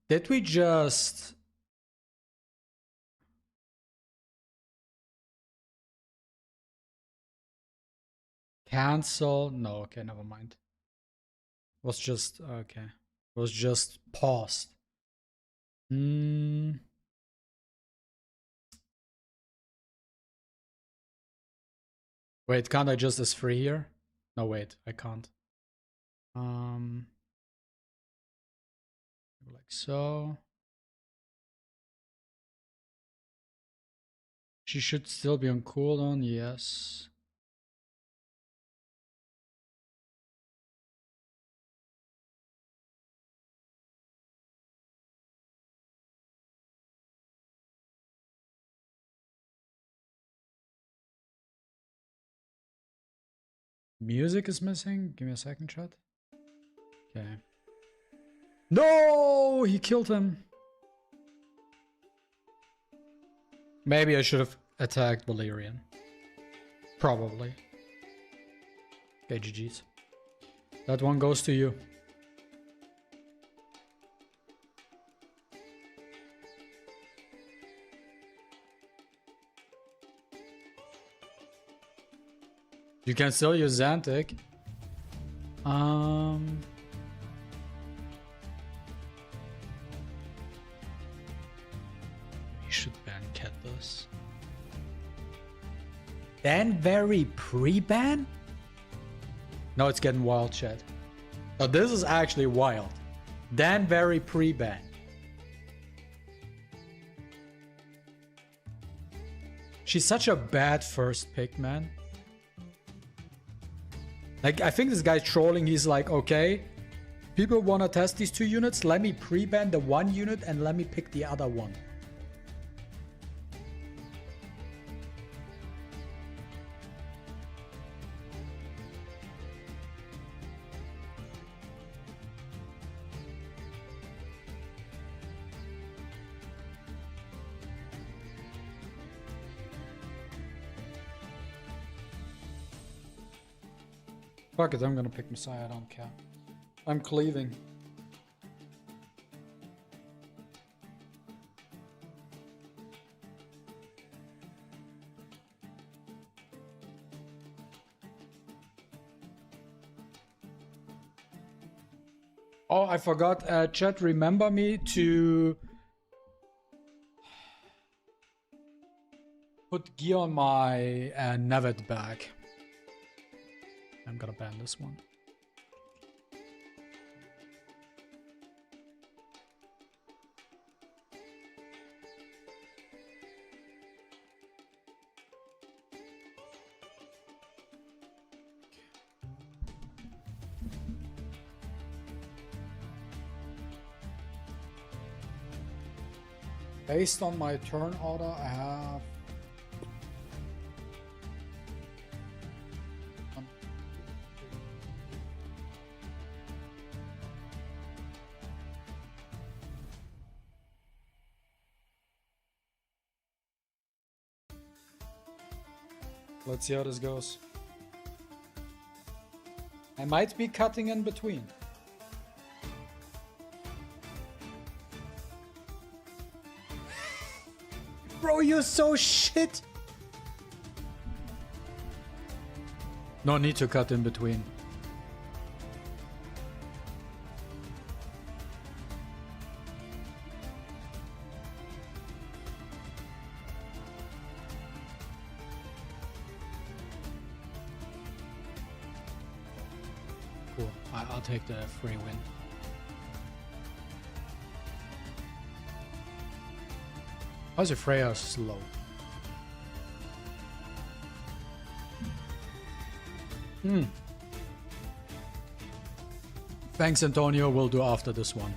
Did we just... cancel? No, okay, never mind. Was just... Okay. Was just paused. Wait, can't I just as free here? No, wait, I can't. Like so. She should still be on cooldown, yes. Music is missing. Give me a second, chat. Okay. No, he killed him. Maybe I should have attacked Valerian. Probably. Okay, GG's. That one goes to you. You can still use Xantic. We should ban Catalyst. Danvery pre-ban? No, it's getting wild, chat. Oh, this is actually wild. Danvery pre-ban. She's such a bad first pick, man. Like, I think this guy's trolling. He's like, okay, people want to test these 2 units. Let me pre-ban the 1 unit and let me pick the other one. Fuck it, I'm gonna pick Messiah, I don't care. I'm cleaving. Oh, I forgot, chat, remember me to put gear on my Nevet bag. I'm gonna ban this one. Based on my turn order, I have let's see how this goes. I might be cutting in between. Bro, you're so shit. No need to cut in between. Cool. I'll take the free win. How's your Freya slow? Thanks, Antonio. We'll do after this one.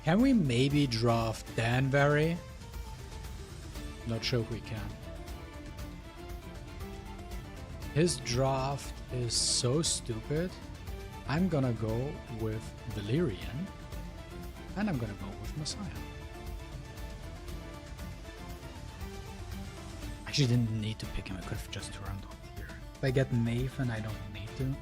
Can we maybe draft Danvery? Not sure if we can. His draft is so stupid. I'm gonna go with Valerian, and I'm gonna go with Messiah. Actually didn't need to pick him, I could have just turned on here. If I get Nathan, I don't need to.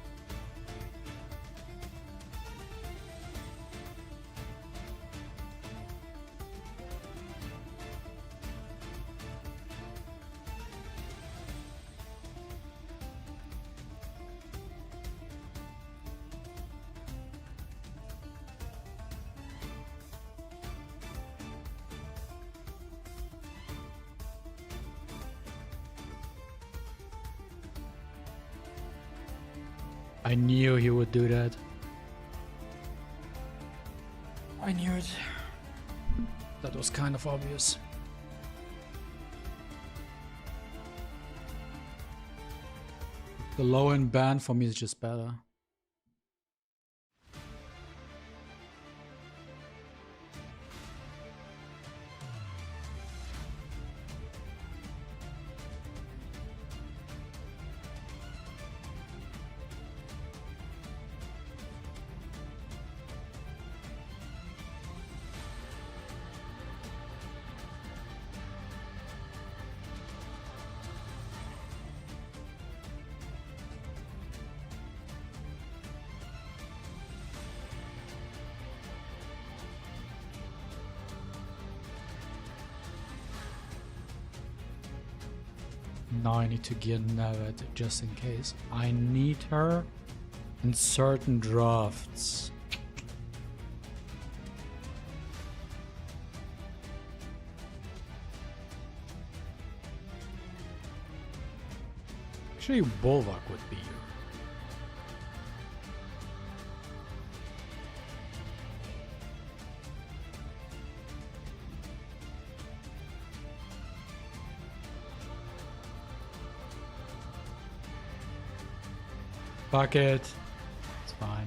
I knew he would do that. I knew it. That was kind of obvious. The low end ban for me is just better. Now I need to gear Nevet just in case. I need her in certain drafts. Actually, Bulwark would be here. Fuck it. It's fine.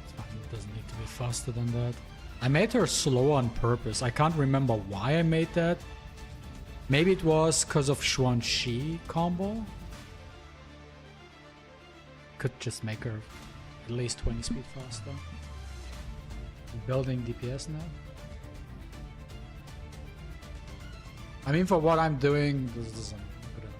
It's fine. It doesn't need to be faster than that. I made her slow on purpose. I can't remember why I made that. Maybe it was because of Xuanxi combo. Could just make her at least 20 speed faster. Building DPS now. I mean, for what I'm doing, this isn't good enough.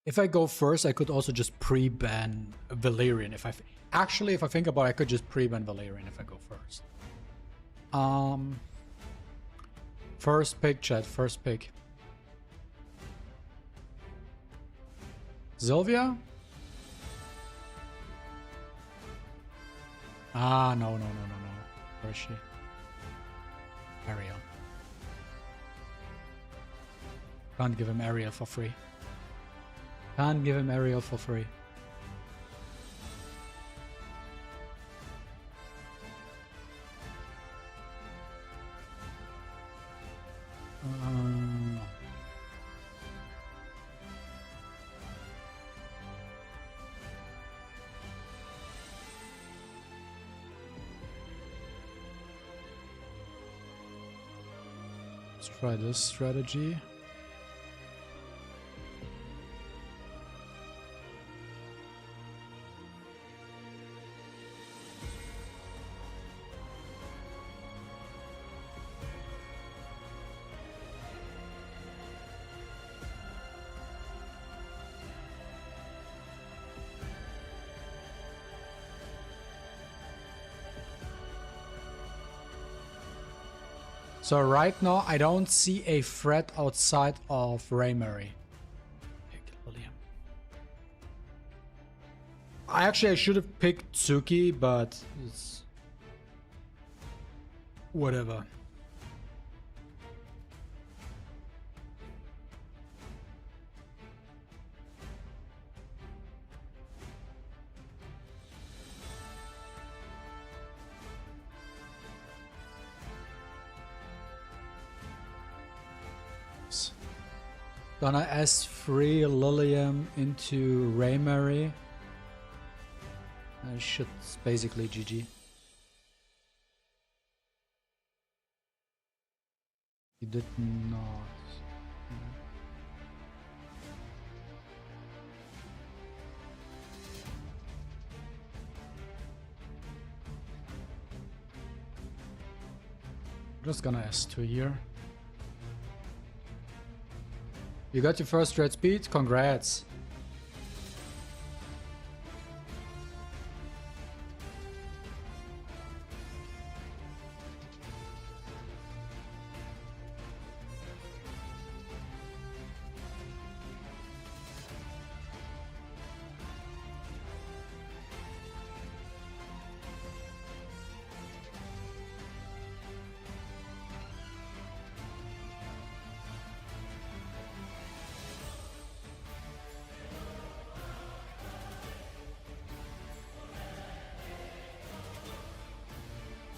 If I go first, I could also just pre-ban Valerian. Actually, if I think about it, I could just pre-ban Valerian if I go first. First pick, chat. First pick. Sylvia? Ah, no. Where is she? Ariel. Can't give him Ariel for free. Can't give him Ariel for free. Let's try this strategy. So right now, I don't see a threat outside of Raymary. I should have picked Tsuki, but it's whatever. Gonna S3 Lilium into Raymary. That shit's basically GG. He did not. Just gonna S2 here. You got your first red speed? Congrats.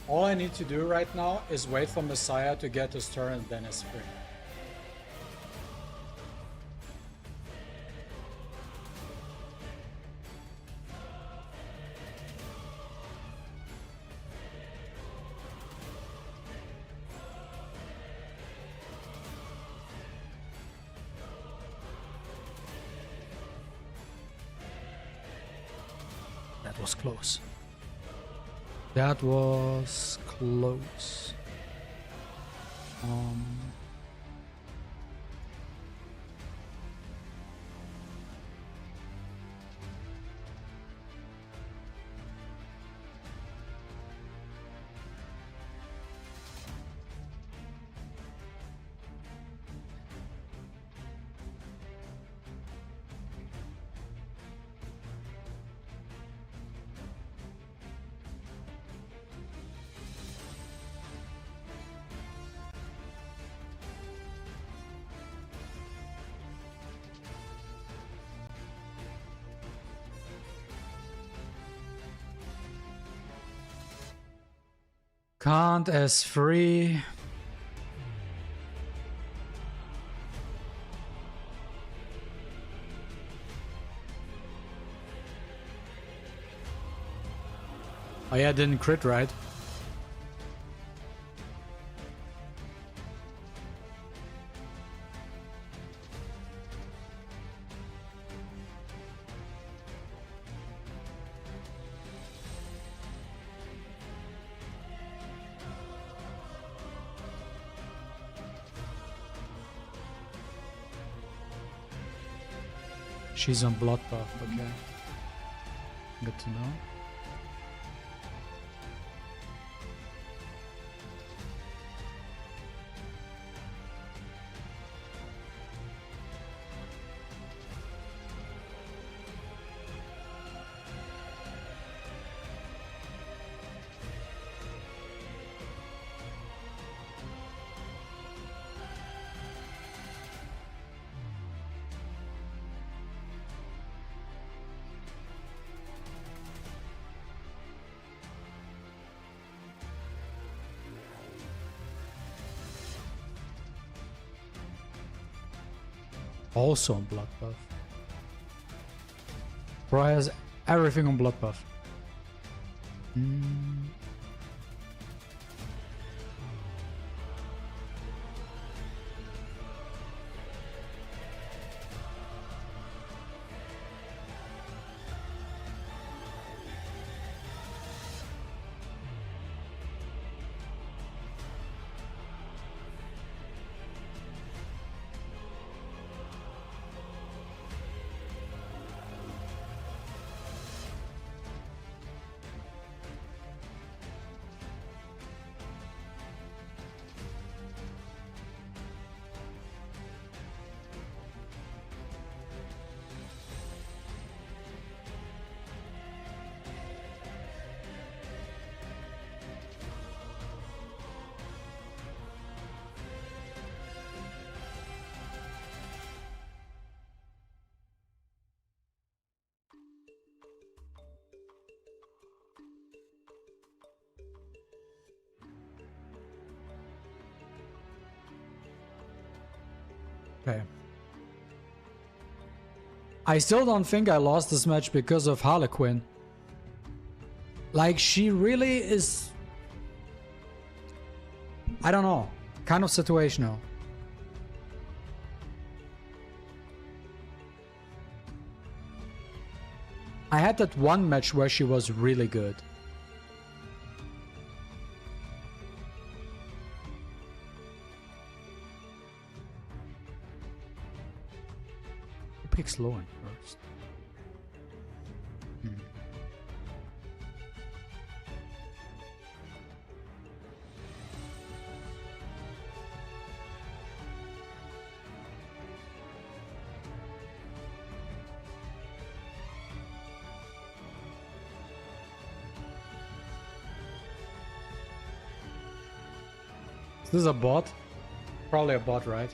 All I need to do right now is wait for Messiah to get his turn and then S3. was close. That was close. Can't S3. Oh yeah, didn't crit, right? She's on blood buff, okay. Good to know. Also on blood buff. Bro has everything on blood buff. Okay. I still don't think I lost this match because of Harlequin. Like, she really is... I don't know. Kind of situational. I had that one match where she was really good. Pick Sloan first. Is this a bot? Probably a bot, right?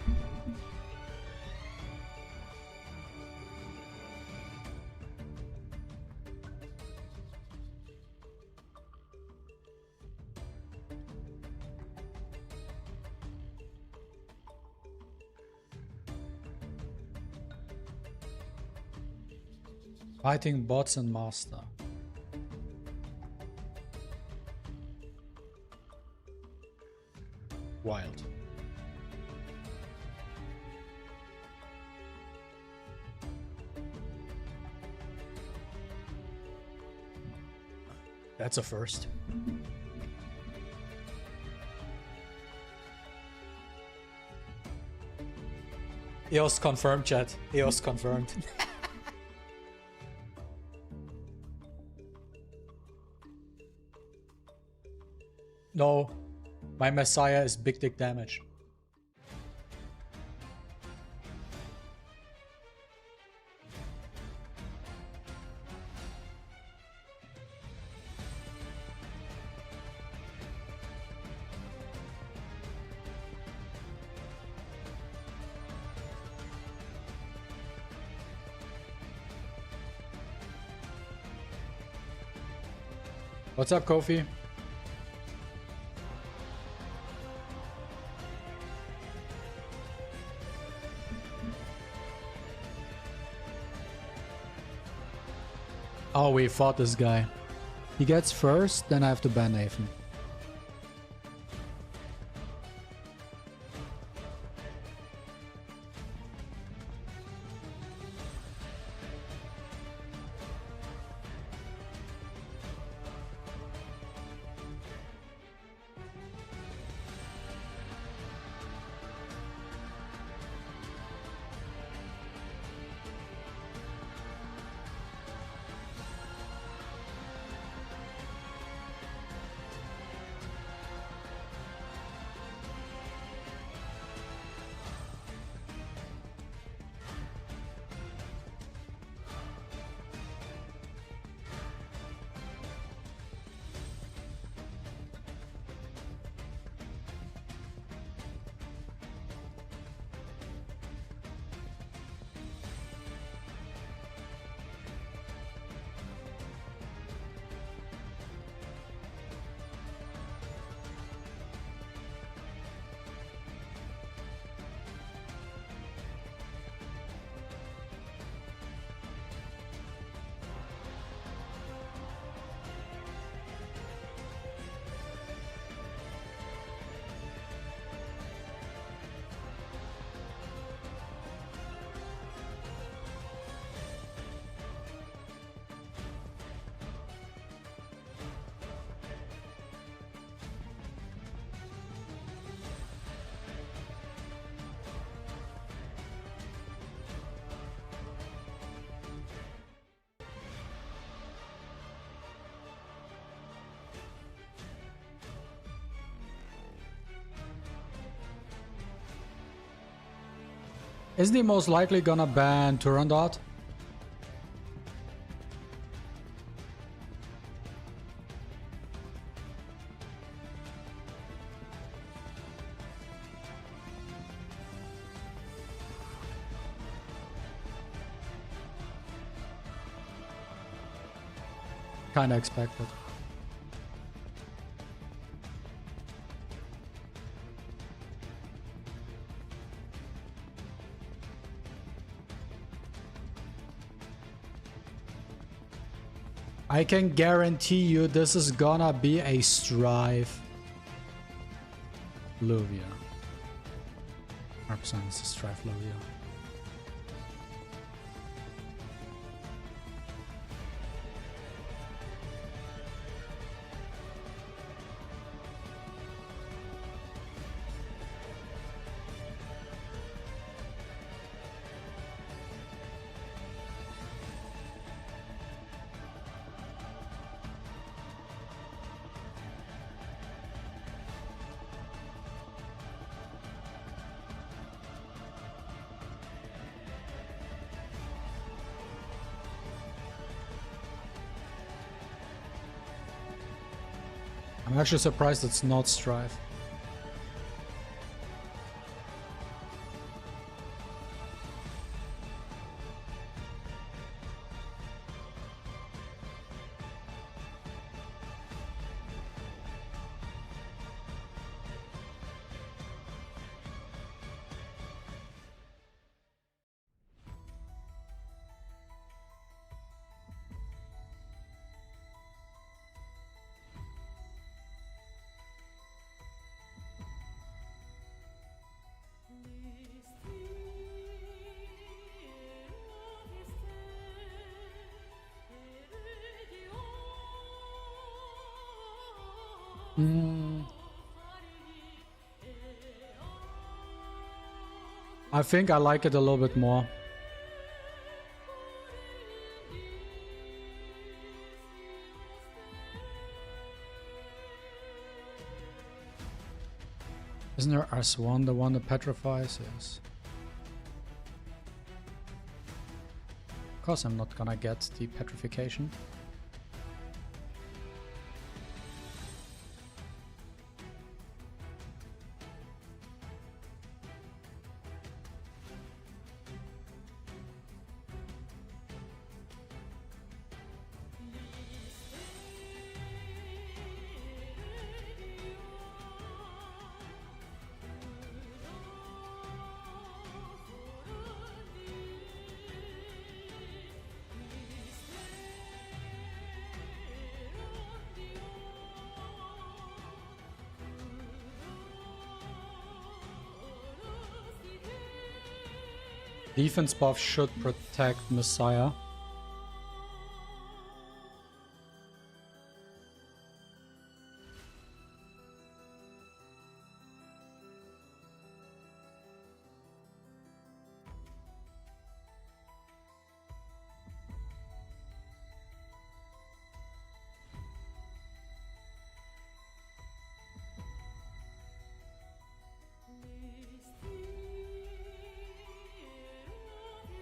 Fighting bots and master. Wild. That's a first. EOS confirmed, chat. EOS confirmed. No, my Messiah is big dick damage. What's up, Kofi? Oh, we fought this guy. He gets first, then I have to ban Nathan. Isn't he most likely gonna ban Turandot? Kinda expected. I can guarantee you this is gonna be a strive. Luvia. 100% it's a strive Luvia. I'm actually surprised it's not strive. I think I like it a little bit more. Isn't there S1 the one that petrifies? Yes. Of course I'm not gonna get the petrification. Defense buff should protect MaTeIRiA.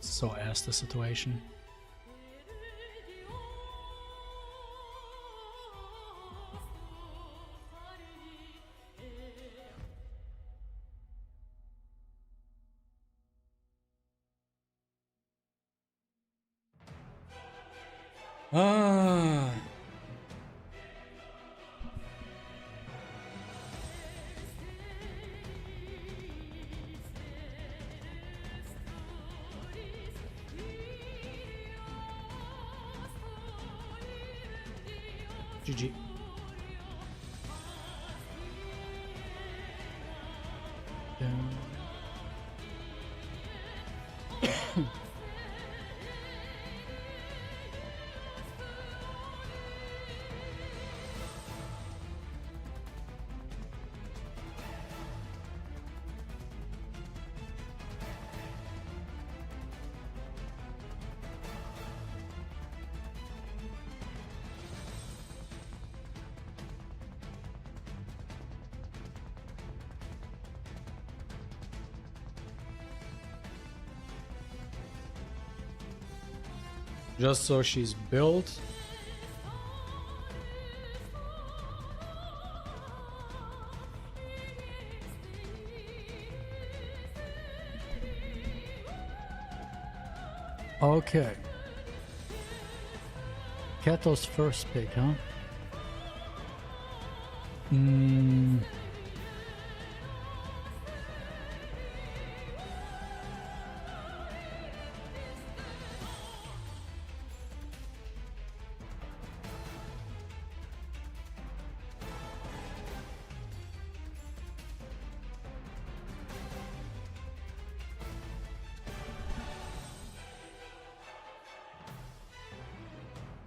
So ass the situation. Ah. GG. Just so she's built. Okay. Keto's first pick, huh?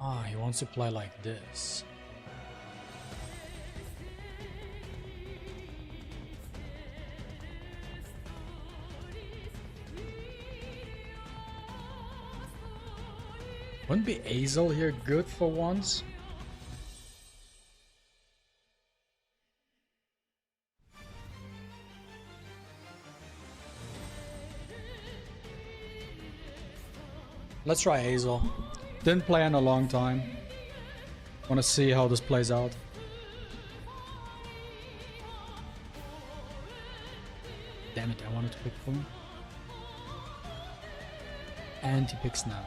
Ah, he wants to play like this. Wouldn't be Azel here good for once? Let's try Azel. Didn't play in a long time. Wanna see how this plays out. Damn it, I wanted to pick him. And he picks now.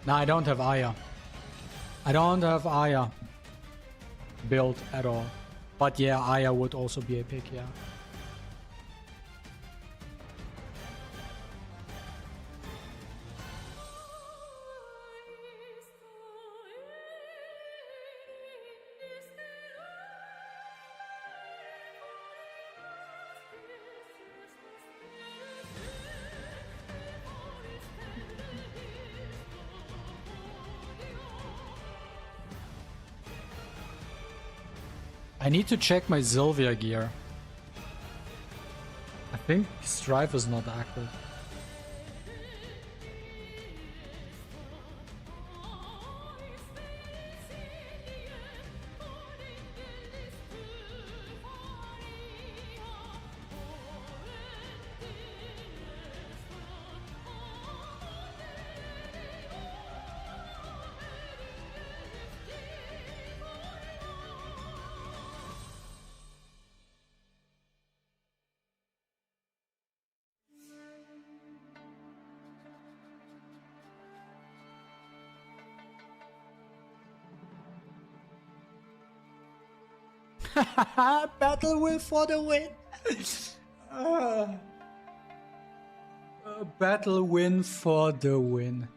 No, I don't have Aya. I don't have Aya built at all. But yeah, Aya would also be a pick, yeah. I need to check my Sylvia gear. I think Strife is not active. Battle will for the win. Battle win for the win.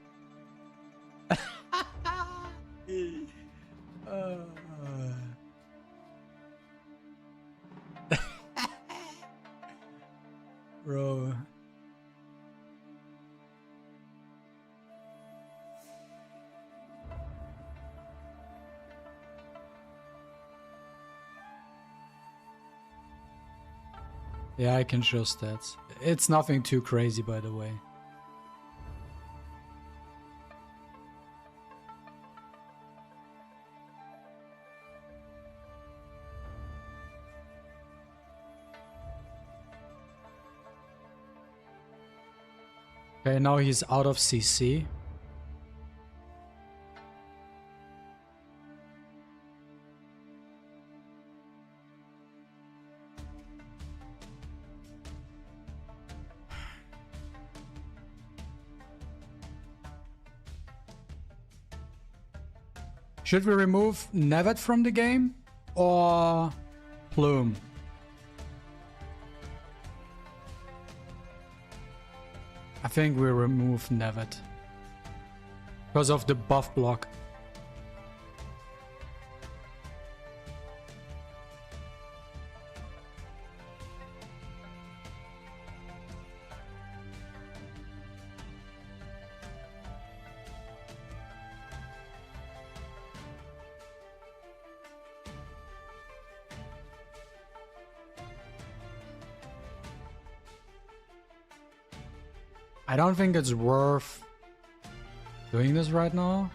Bro. Yeah, I can show stats. It's nothing too crazy, by the way. Okay, now he's out of CC. Should we remove Nevet from the game or Plume? I think we remove Nevet because of the buff block. I don't think it's worth doing this right now.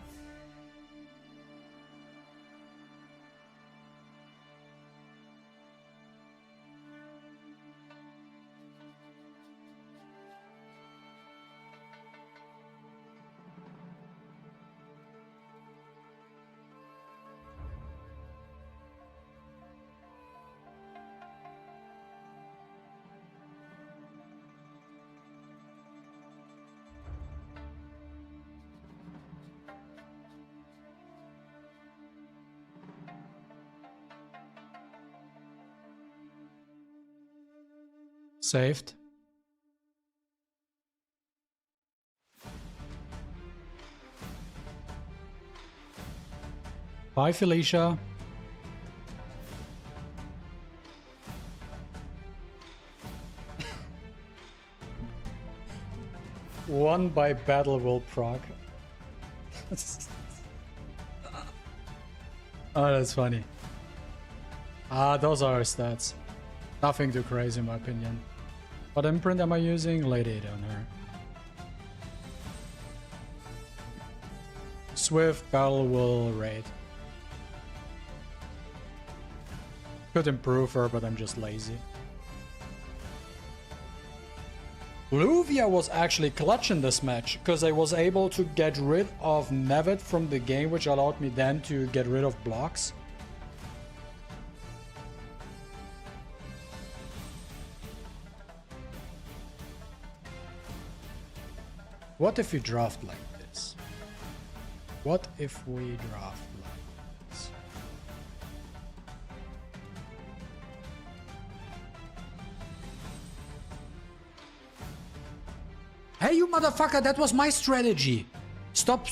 Saved. Bye, Felicia. Won by Battle will proc. Oh, that's funny. Those are our stats. Nothing too crazy in my opinion. What imprint am I using? Late 8 on her. Swift, Battle will raid. Could improve her, but I'm just lazy. Luvia was actually clutch in this match, because I was able to get rid of Nevet from the game, which allowed me then to get rid of blocks. What if we draft like this? What if we draft like this? Hey, you motherfucker, that was my strategy. Stop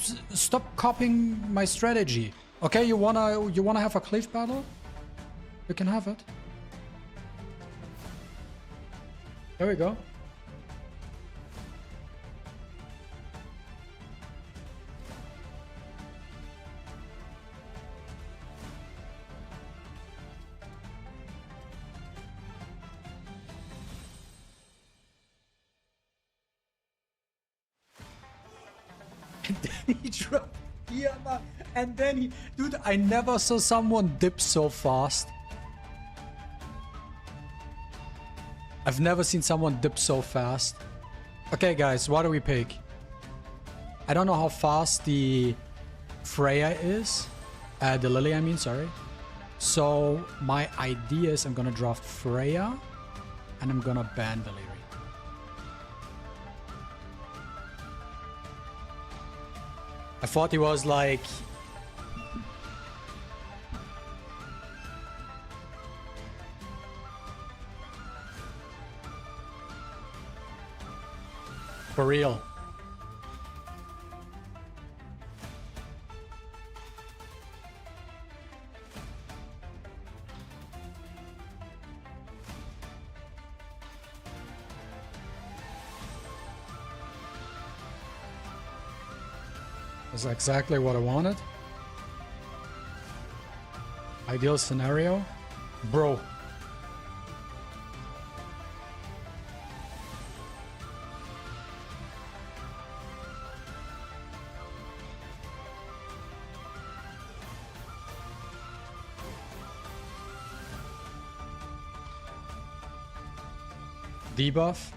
copying my strategy. Okay, you wanna have a cliff battle? You can have it. There we go. then he dropped Piayera, and then he... Dude, I never saw someone dip so fast. I've never seen someone dip so fast. Okay, guys, what do we pick? I don't know how fast the Freya is. The Lily, I mean, sorry. So, my idea is I'm gonna draft Freya, and I'm gonna ban Danvery. I thought he was like... For real. That's exactly what I wanted. Ideal scenario. Bro. Debuff.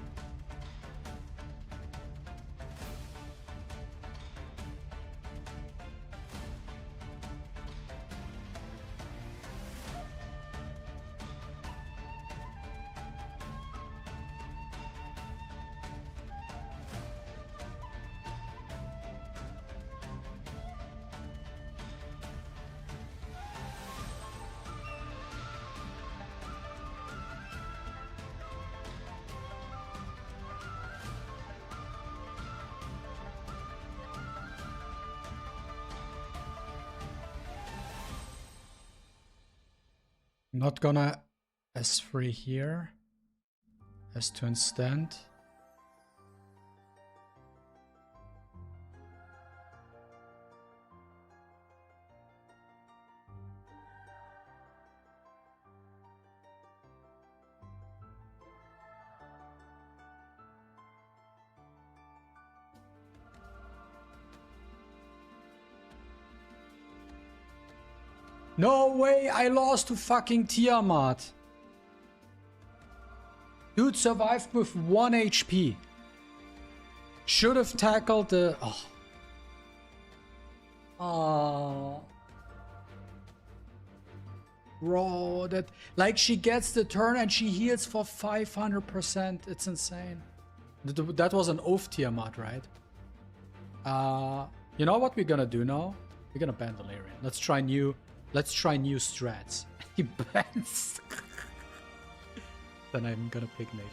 Not gonna S3 here. S2 instead. No way, I lost to fucking Tiamat. Dude survived with 1 HP. Should have tackled the... Oh. Oh. Bro, that... Like, she gets the turn and she heals for 500%. It's insane. That was an off Tiamat, right? You know what we're gonna do now? We're gonna ban Valerian. Let's try new strats. He bans. Then I'm gonna pick Nathan.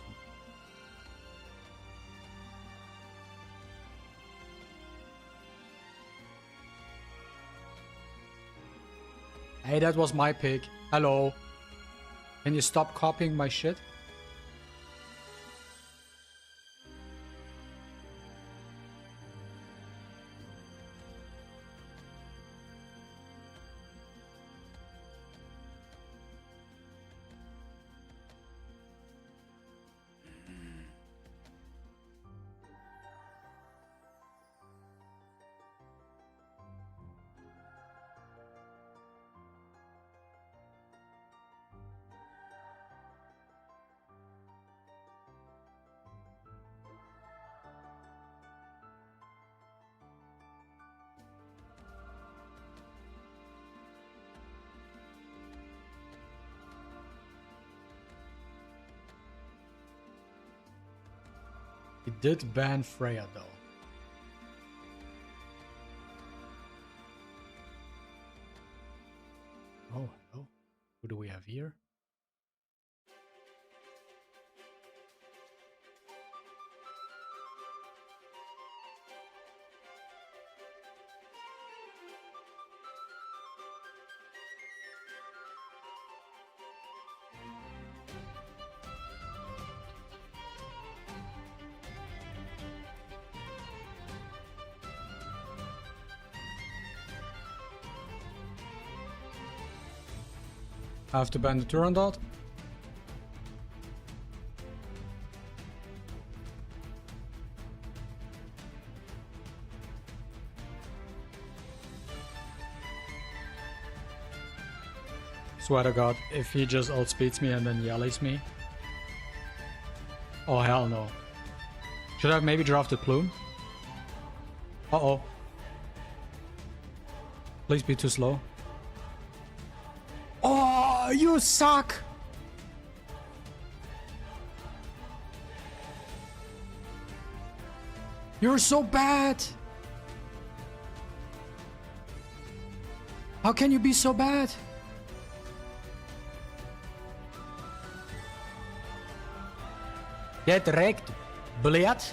Hey, that was my pick. Hello. Can you stop copying my shit? He did ban Freya though. Oh, hello. Who do we have here? I have to ban the Turandot. Swear to God, if he just outspeeds me and then yells me. Oh, hell no. Should I have maybe drafted Plume? Uh-oh. Please be too slow. Oh, you suck! You're so bad! How can you be so bad? Get wrecked, blad.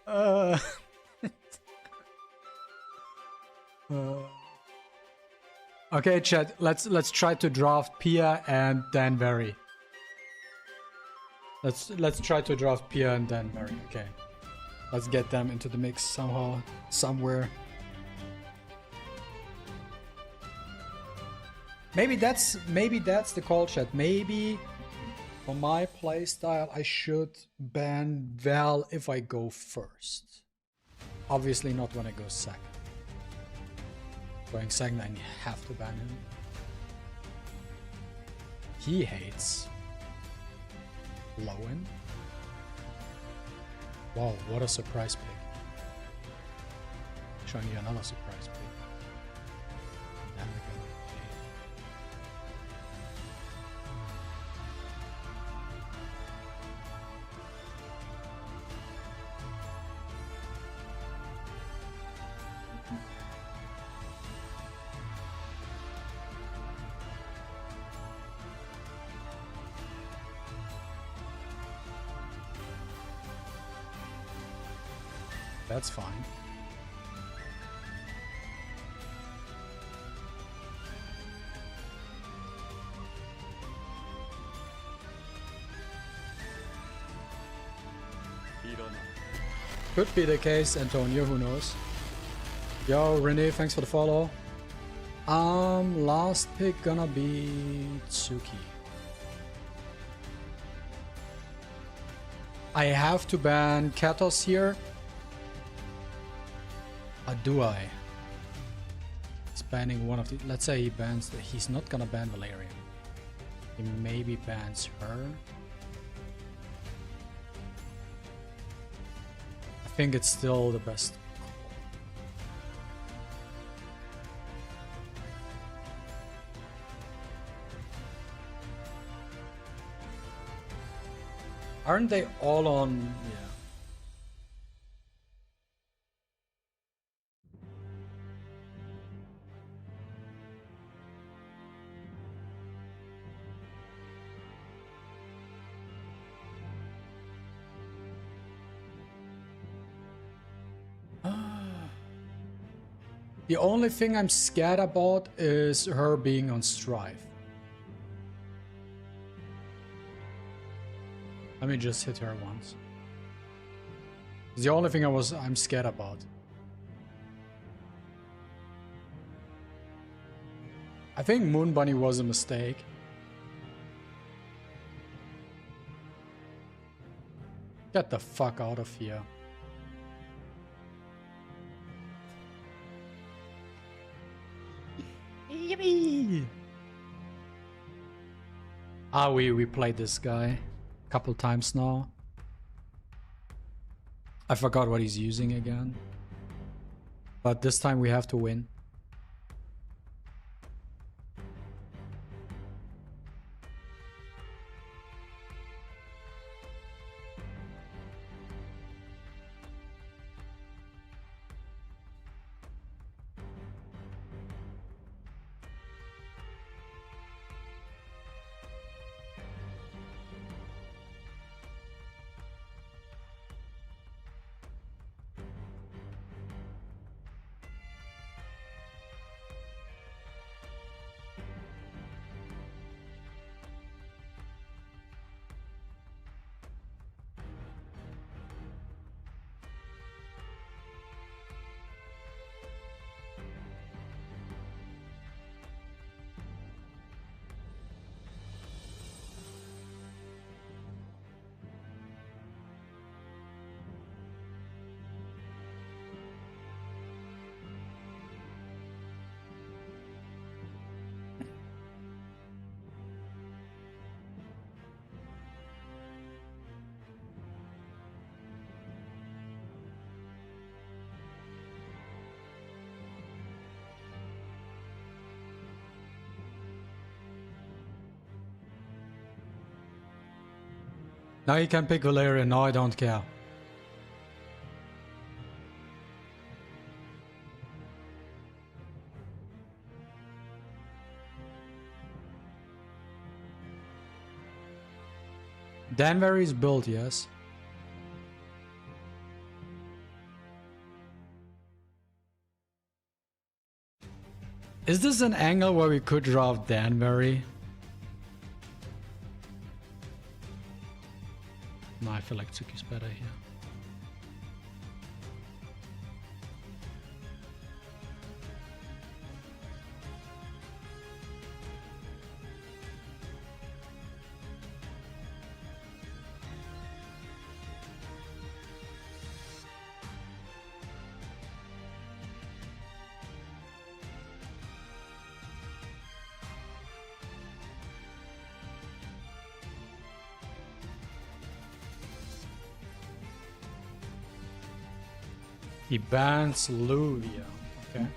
uh. Okay, chat. Let's try to draft Pia and Danvery. Let's try to draft Pia and Danvery. Okay, let's get them into the mix somehow, somewhere. Maybe that's the call, chat. Maybe for my playstyle, I should ban Val if I go first. Obviously not when I go second. Going second, I have to ban him. He hates Lowen. Wow, what a surprise pick. Showing you another surprise pick. And we're gonna That's fine. Could be the case, Antonio, who knows? Yo, Renee, thanks for the follow. Last pick gonna be Tsuki. I have to ban Katos here. Do I? He's banning one of the... Let's say he bans... He's not gonna ban Valerian. He maybe bans her. I think it's still the best. Aren't they all on... Yeah. The only thing I'm scared about is her being on Strive. Let me just hit her once. It's the only thing I'm scared about. I think Moon Bunny was a mistake. Get the fuck out of here. Yippee! Ah, we played this guy a couple times now. I forgot what he's using again. But this time we have to win. Now you can pick Valerian. No, I don't care. Danvery is built, yes. Is this an angle where we could draw Danvery? No, I feel like Tsuki's better here. He bans Luvia. Okay.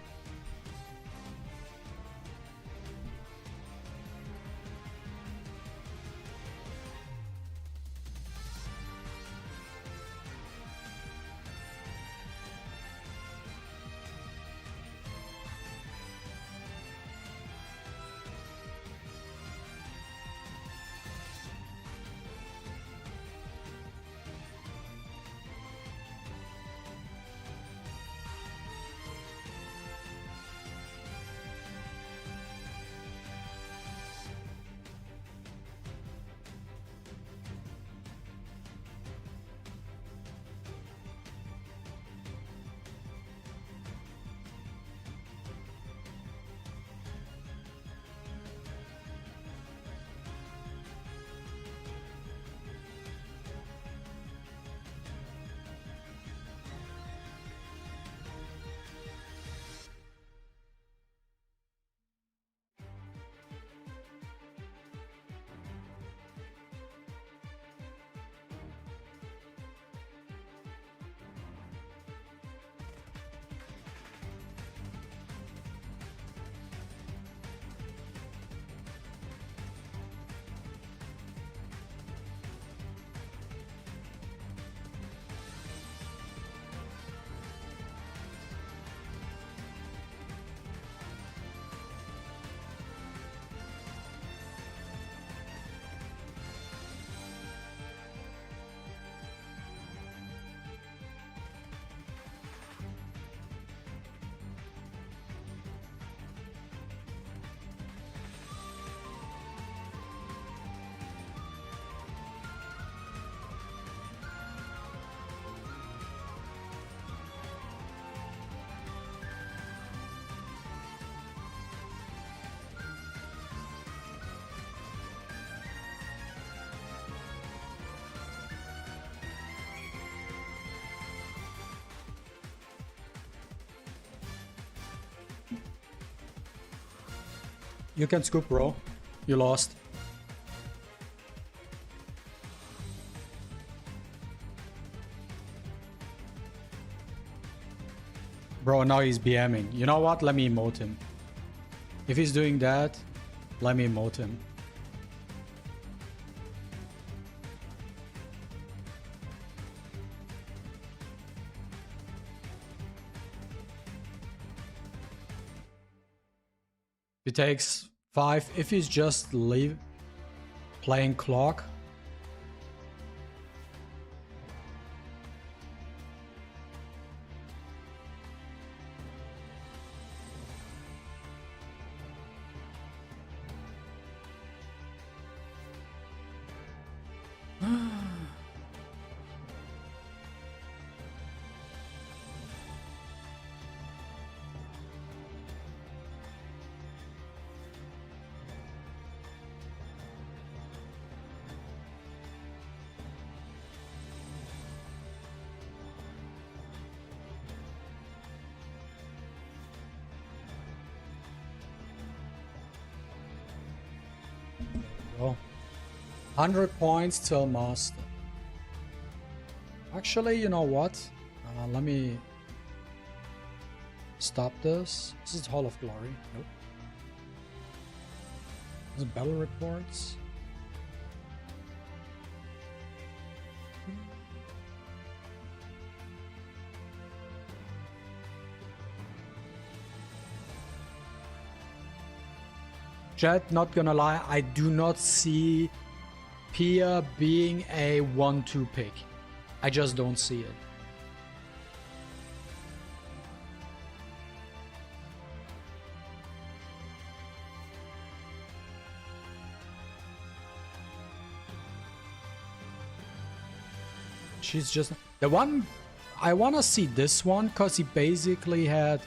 You can scoop, bro. You lost. Bro, now he's BMing. You know what? Let me emote him. If he's doing that, let me emote him. He takes 5. If he's just playing clock. Go. 100 points till master. Actually, you know what? Let me stop this. This is Hall of Glory. Nope. This is battle reports. Chat, not gonna lie, I do not see Pia being a 1-2 pick. I just don't see it. She's just the one. I want to see this one because he basically had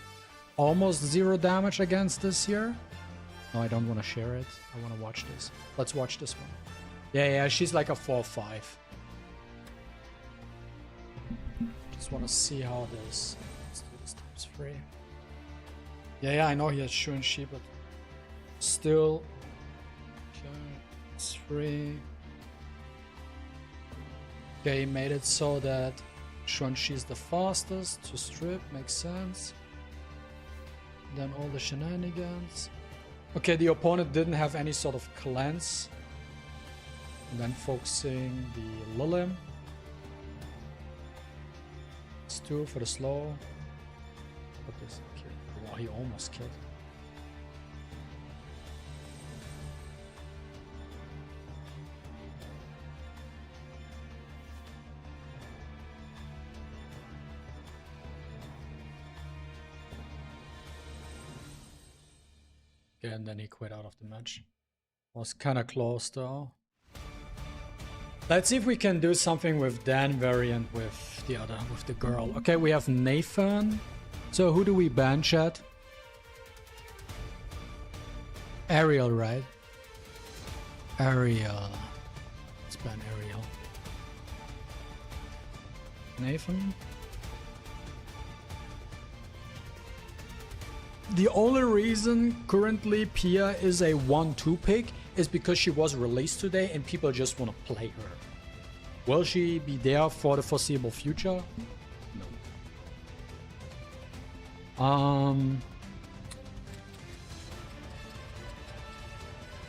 almost 0 damage against this here. No, I don't want to share it. I want to watch this. Let's watch this one. Yeah, she's like a 4-5. Just want to see how it is. Let's do this times 3. Yeah, I know he has Shu and Shi, but still. Okay, it's 3. Okay, he made it so that Shuan-Chi is the fastest to strip, makes sense. Then all the shenanigans. Okay, the opponent didn't have any sort of cleanse. And then focusing the Lilim. It's 2 for the slow. What does he kill? Wow, he almost killed. Okay, and then he quit out of the match. Was kind of close though. Let's see if we can do something with Danvery and with the girl. Okay, we have Nathan. So who do we ban, chat? Ariel, right? Ariel. Let's ban Ariel. Nathan. The only reason currently Pia is a 1-2 pick is because she was released today and people just want to play her. Will she be there for the foreseeable future? No.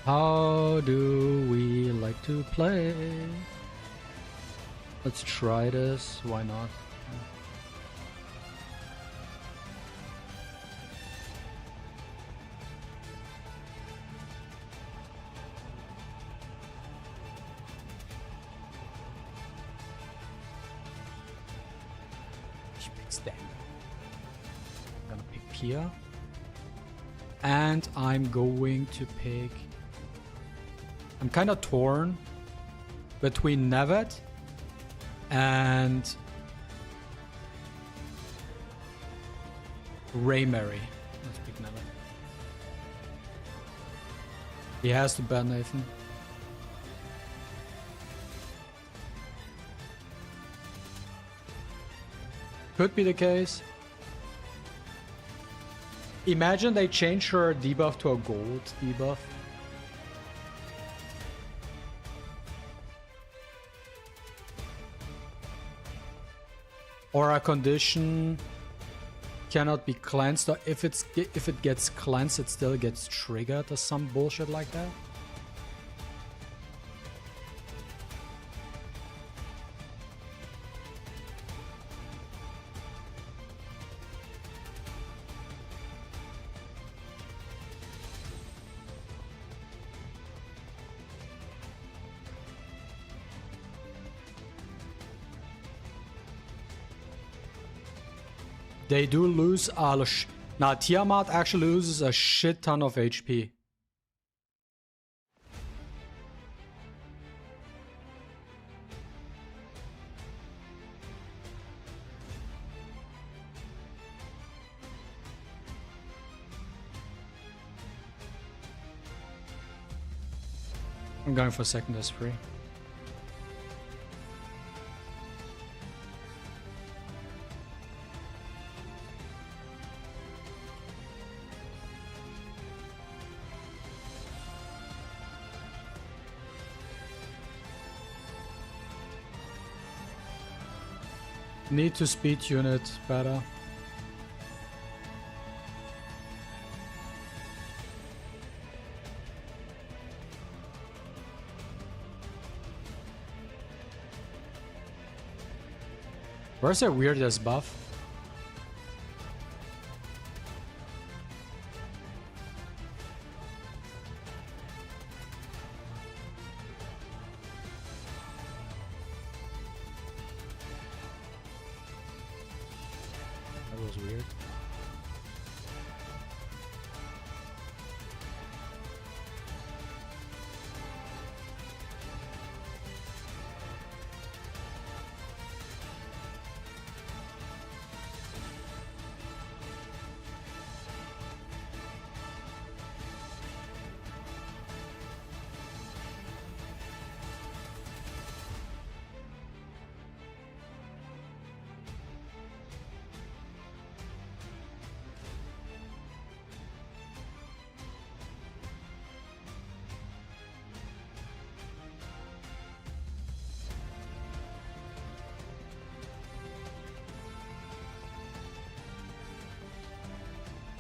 How do we like to play? Let's try this. Why not? I'm gonna pick Pia. And I'm going to pick... I'm kind of torn between Nevet and Raymary. Let's pick Nevet. He has to ban Nathan. Could be the case. Imagine they change her debuff to a gold debuff. Or a condition cannot be cleansed, or if it gets cleansed, it still gets triggered or some bullshit like that. They do lose now Tiamat actually loses a shit ton of HP. I'm going for second as free. Need to speed unit better. Where's their weirdest buff? was weird.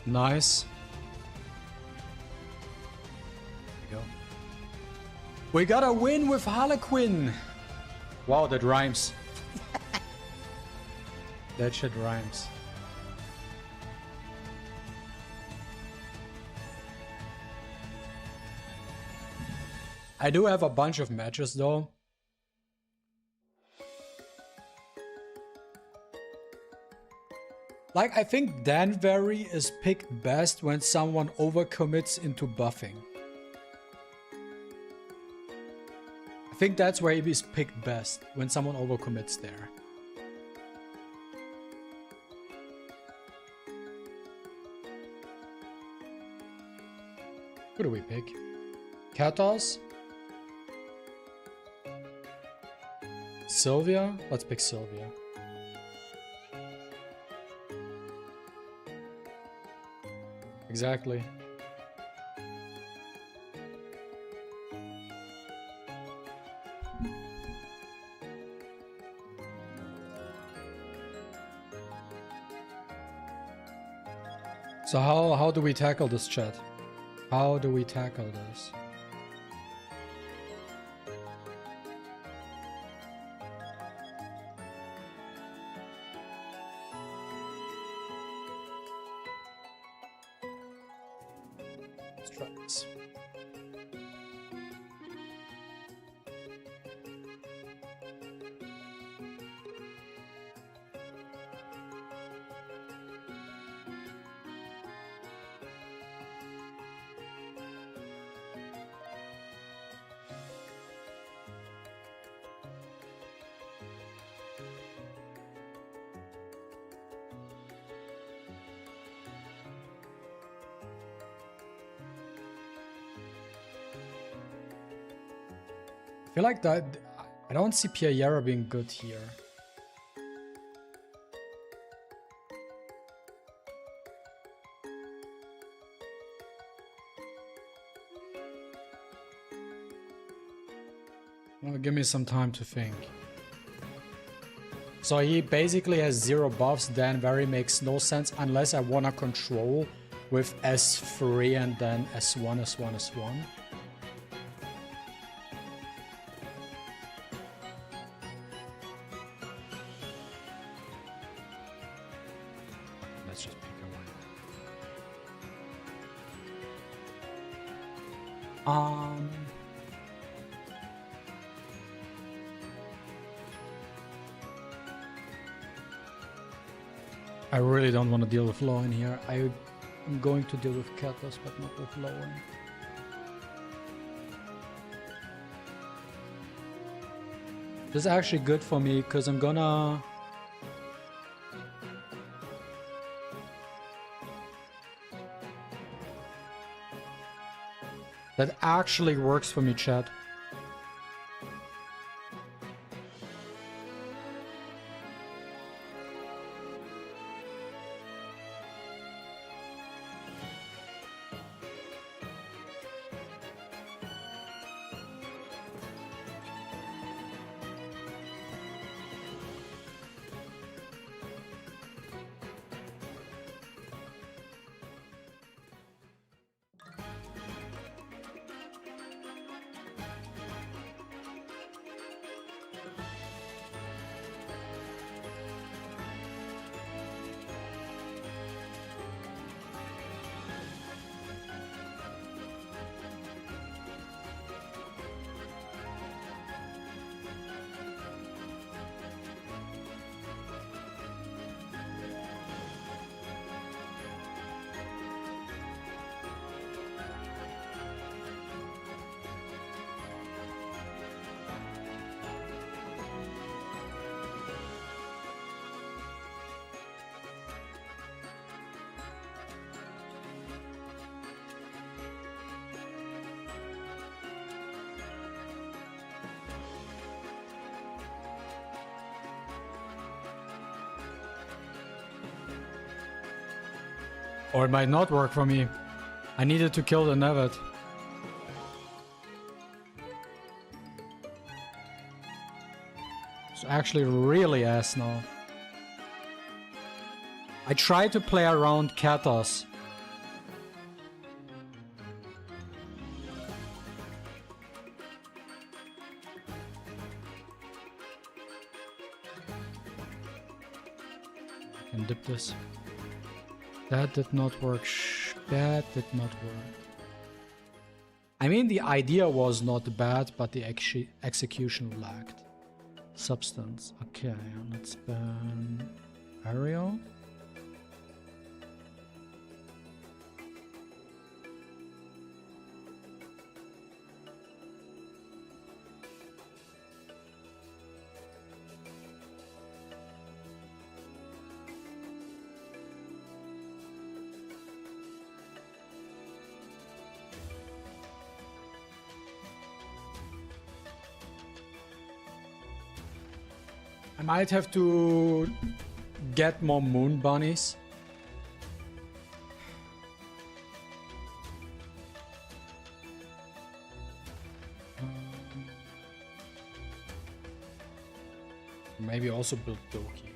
Nice. There we go. We got a win with Harlequin. Wow, that rhymes. That shit rhymes. I do have a bunch of matches though. Like, I think Danvery is picked best when someone overcommits into buffing. I think that's where he is picked best, when someone overcommits there. Who do we pick? Katos? Sylvia? Let's pick Sylvia. Exactly. So how do we tackle this, chat? How do we tackle this? Let's try this. I feel like that I don't see Piayera being good here. Well, give me some time to think. So he basically has 0 buffs. Danvery makes no sense unless I wanna control with S3 and then S1, S1, S1. Let's just pick a one. I really don't want to deal with Lowen here. I'm going to deal with Katos, but not with Lowen. This is actually good for me, because I'm gonna... That actually works for me, chat. Or it might not work for me. I needed to kill the Nevet. It's actually really ass now. I tried to play around Katas. I can dip this. That did not work. That did not work. I mean, the idea was not bad, but the execution lacked. Substance. Okay, let's ban Ariel. I might have to get more moon bunnies. Maybe also build Doki.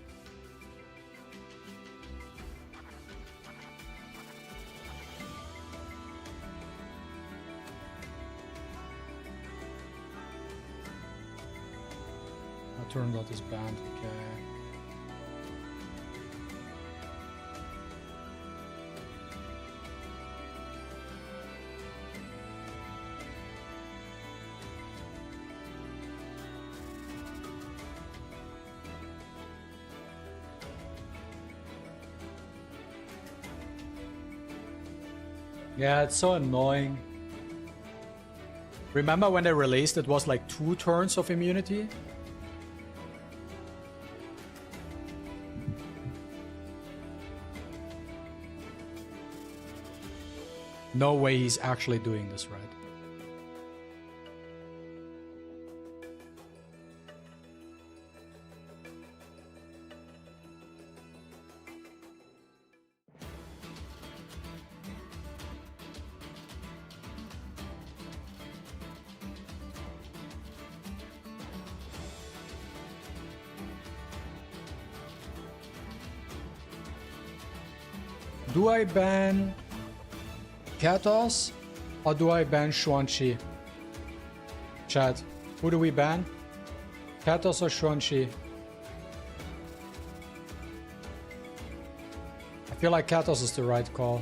Turned out is banned, okay. Yeah, it's so annoying. Remember when they released it was like 2 turns of immunity? No way he's actually doing this right. Do I ban Katos or do I ban Xuanqi? Chat, who do we ban? Katos or Xuanqi? I feel like Katos is the right call.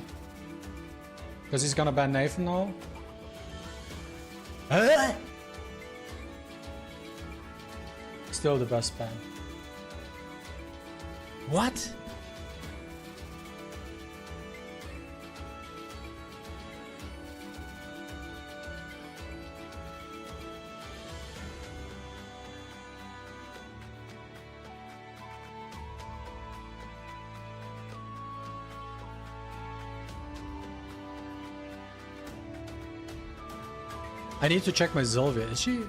Because he's gonna ban Nathan now. Still the best ban. What? I need to check my Sylvia. Is she? Okay.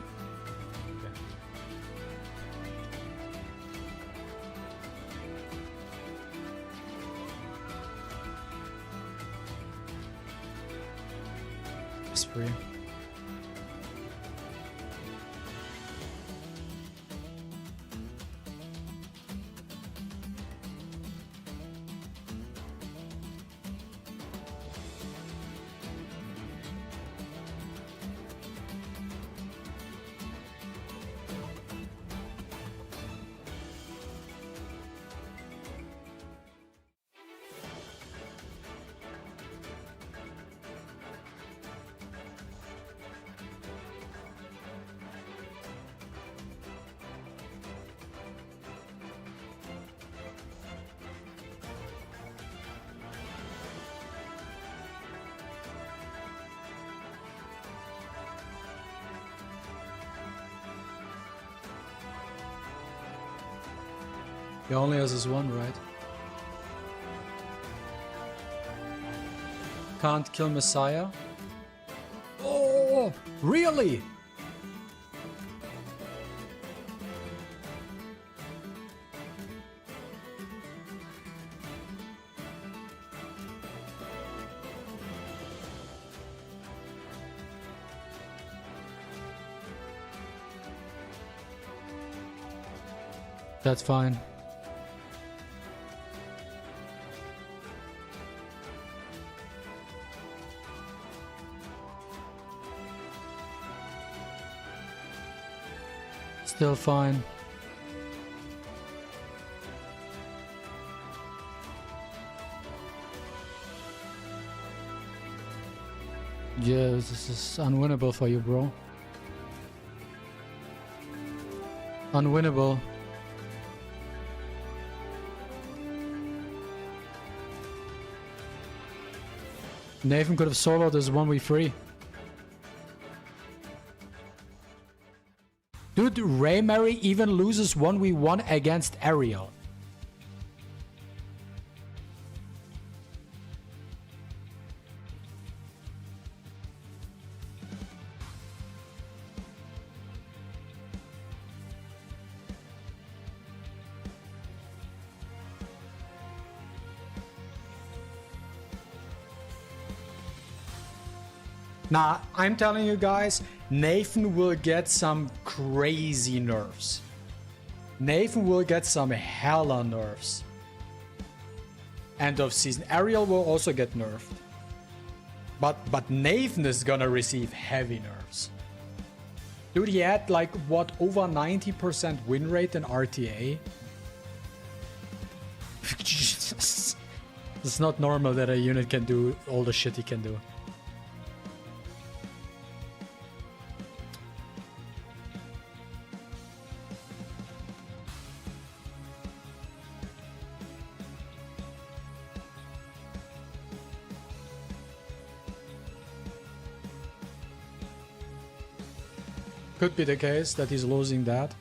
It's free. He only has his one, right? Can't kill Messiah? Oh, really? That's fine. Still fine. Yeah, this is unwinnable for you, bro. Unwinnable. Nathan could have soloed this 1v3. Dude, Mary even loses 1v1 against Ariel. Nah, I'm telling you guys, Nathan will get some crazy nerfs. Nathan will get some hella nerfs. End of season. Ariel will also get nerfed. But Nathan is gonna receive heavy nerfs. Dude, he had like, what, over 90% win rate in RTA? Jesus. It's not normal that a unit can do all the shit he can do. Could be the case that he's losing that.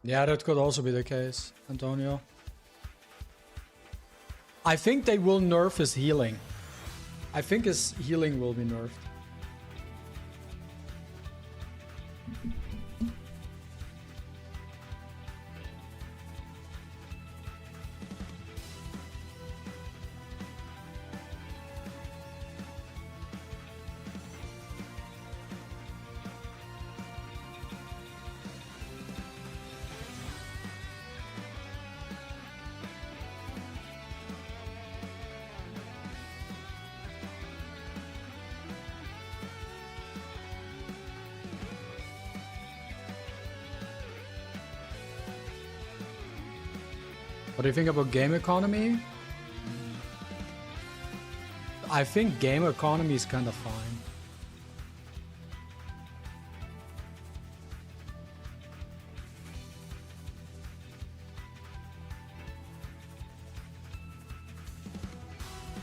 Yeah, that could also be the case, Antonio. I think they will nerf his healing. I think his healing will be nerfed. What do you think about game economy? I think game economy is kind of fine.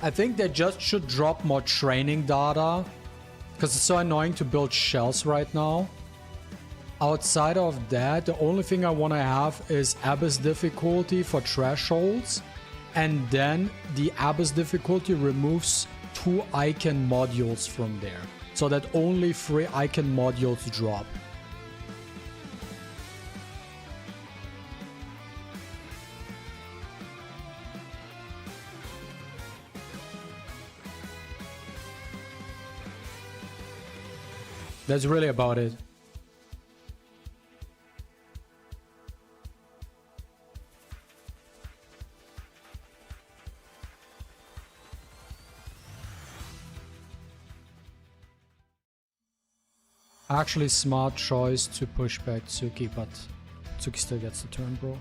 I think they just should drop more training data, because it's so annoying to build shells right now. Outside of that, the only thing I want to have is Abyss difficulty for thresholds, and then the Abyss difficulty removes 2 icon modules from there, so that only 3 icon modules drop. That's really about it. Actually, smart choice to push back Tsuki, but Tsuki still gets the turn, bro.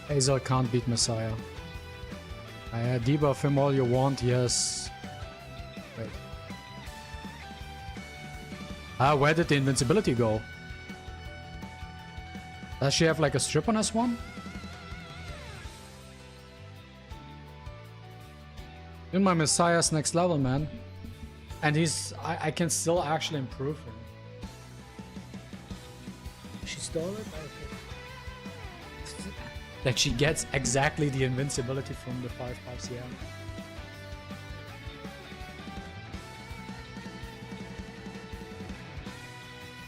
Hazel can't beat Messiah. Debuff him all you want, yes. Wait. Where did the invincibility go? Does she have like a strip on S1? In my Messiah's next level, man. And I can still actually improve him. She stole it? Like she gets exactly the invincibility from the 5/5 CM.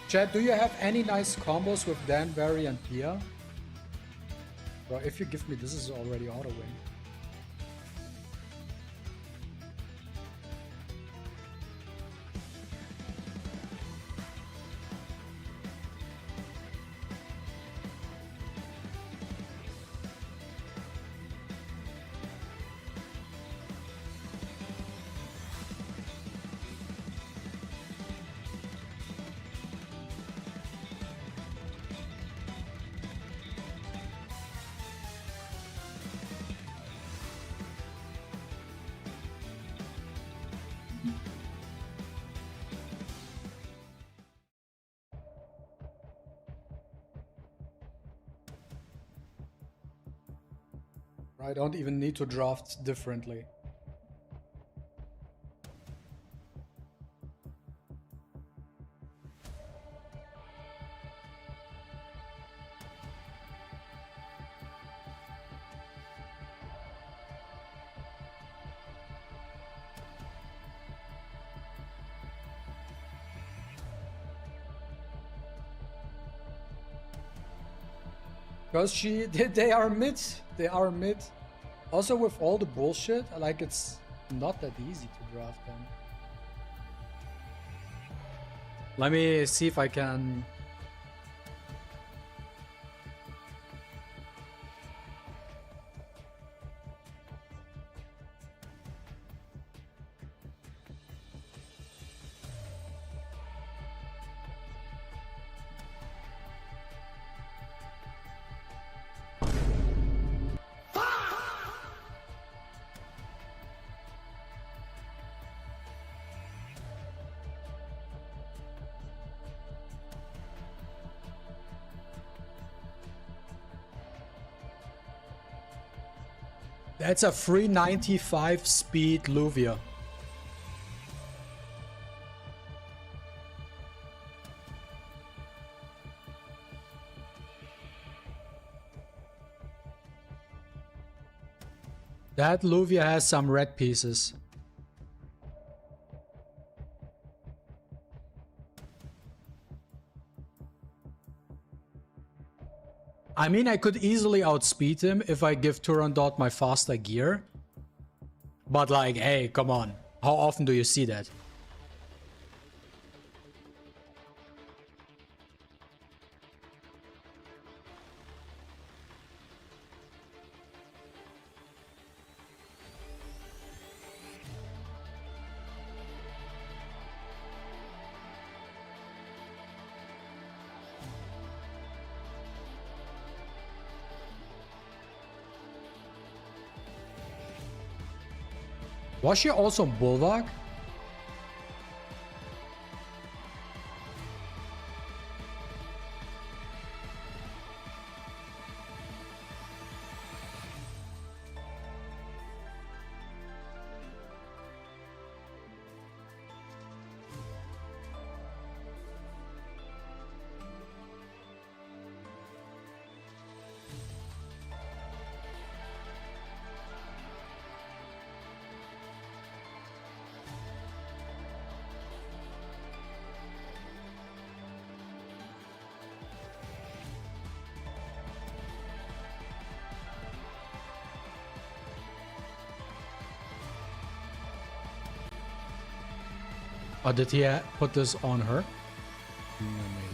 Chat, do you have any nice combos with Danvery and Pia? Bro, if you give me this is already auto win. I don't even need to draft differently. Because they are mid. They are mid. Also with all the bullshit, like it's not that easy to draft them. Let me see if I can... That's a 395 speed Luvia. That Luvia has some red pieces. I mean, I could easily outspeed him if I give Turandot my faster gear. But like, hey, come on. How often do you see that? Was she also Bulwark? Or did he put this on her? Yeah, maybe.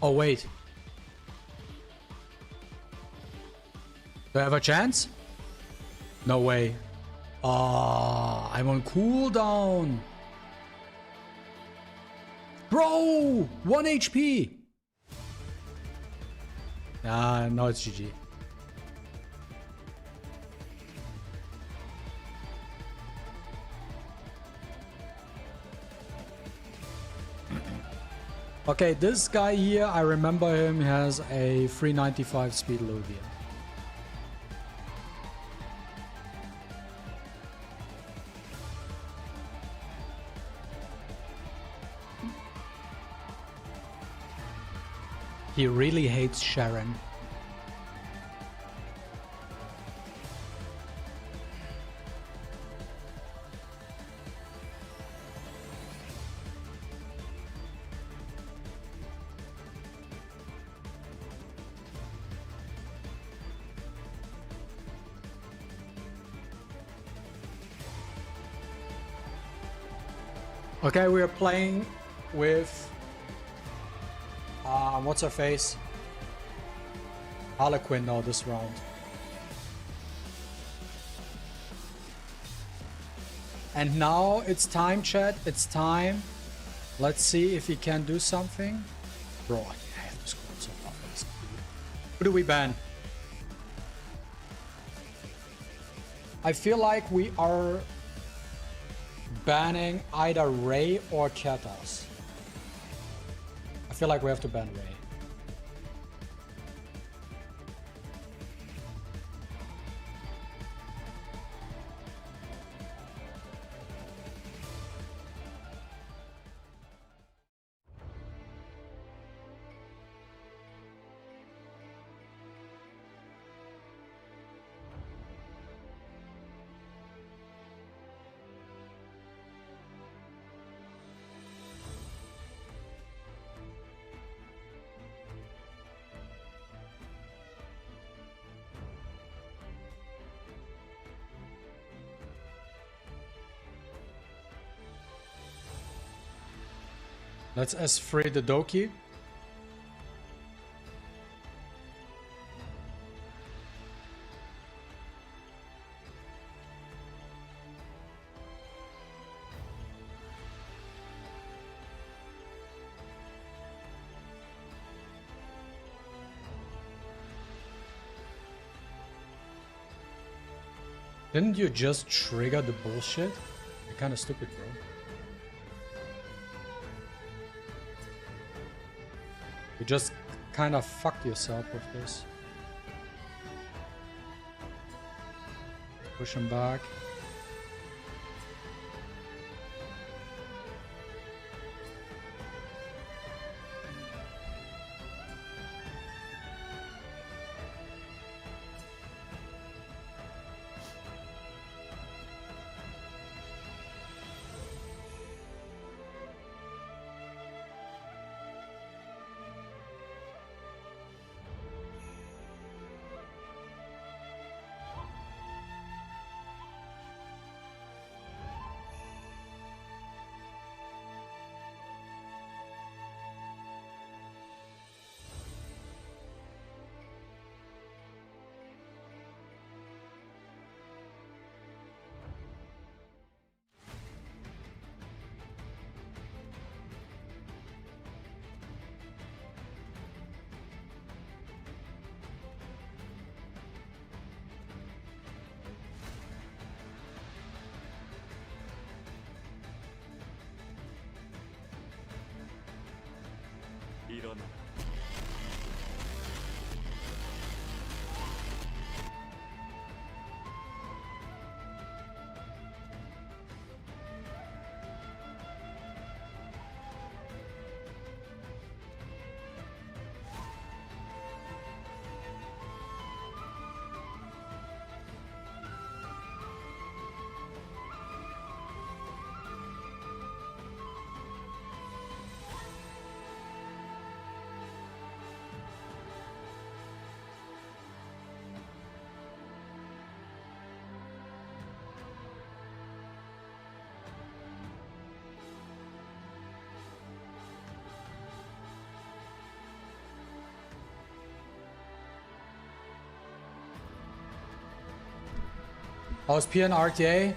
Oh, wait. Do I have a chance? No way. Ah, I'm on cooldown. Bro, 1 HP. Ah, no, it's GG. Okay, this guy here, I remember him, has a 395 speed Luvia. He really hates Sharon. Okay, we are playing with what's her face? Harlequin now this round. And now it's time, chat. It's time. Let's see if he can do something. Bro, I have to score so fast. Who do we ban? I feel like we are banning either Ray or Katas. I feel like we have to ban Ray. Let's S3 the Doki. Didn't you just trigger the bullshit? You're kind of stupid, bro. You just kind of fucked yourself with this. Push him back. How's P and RTA?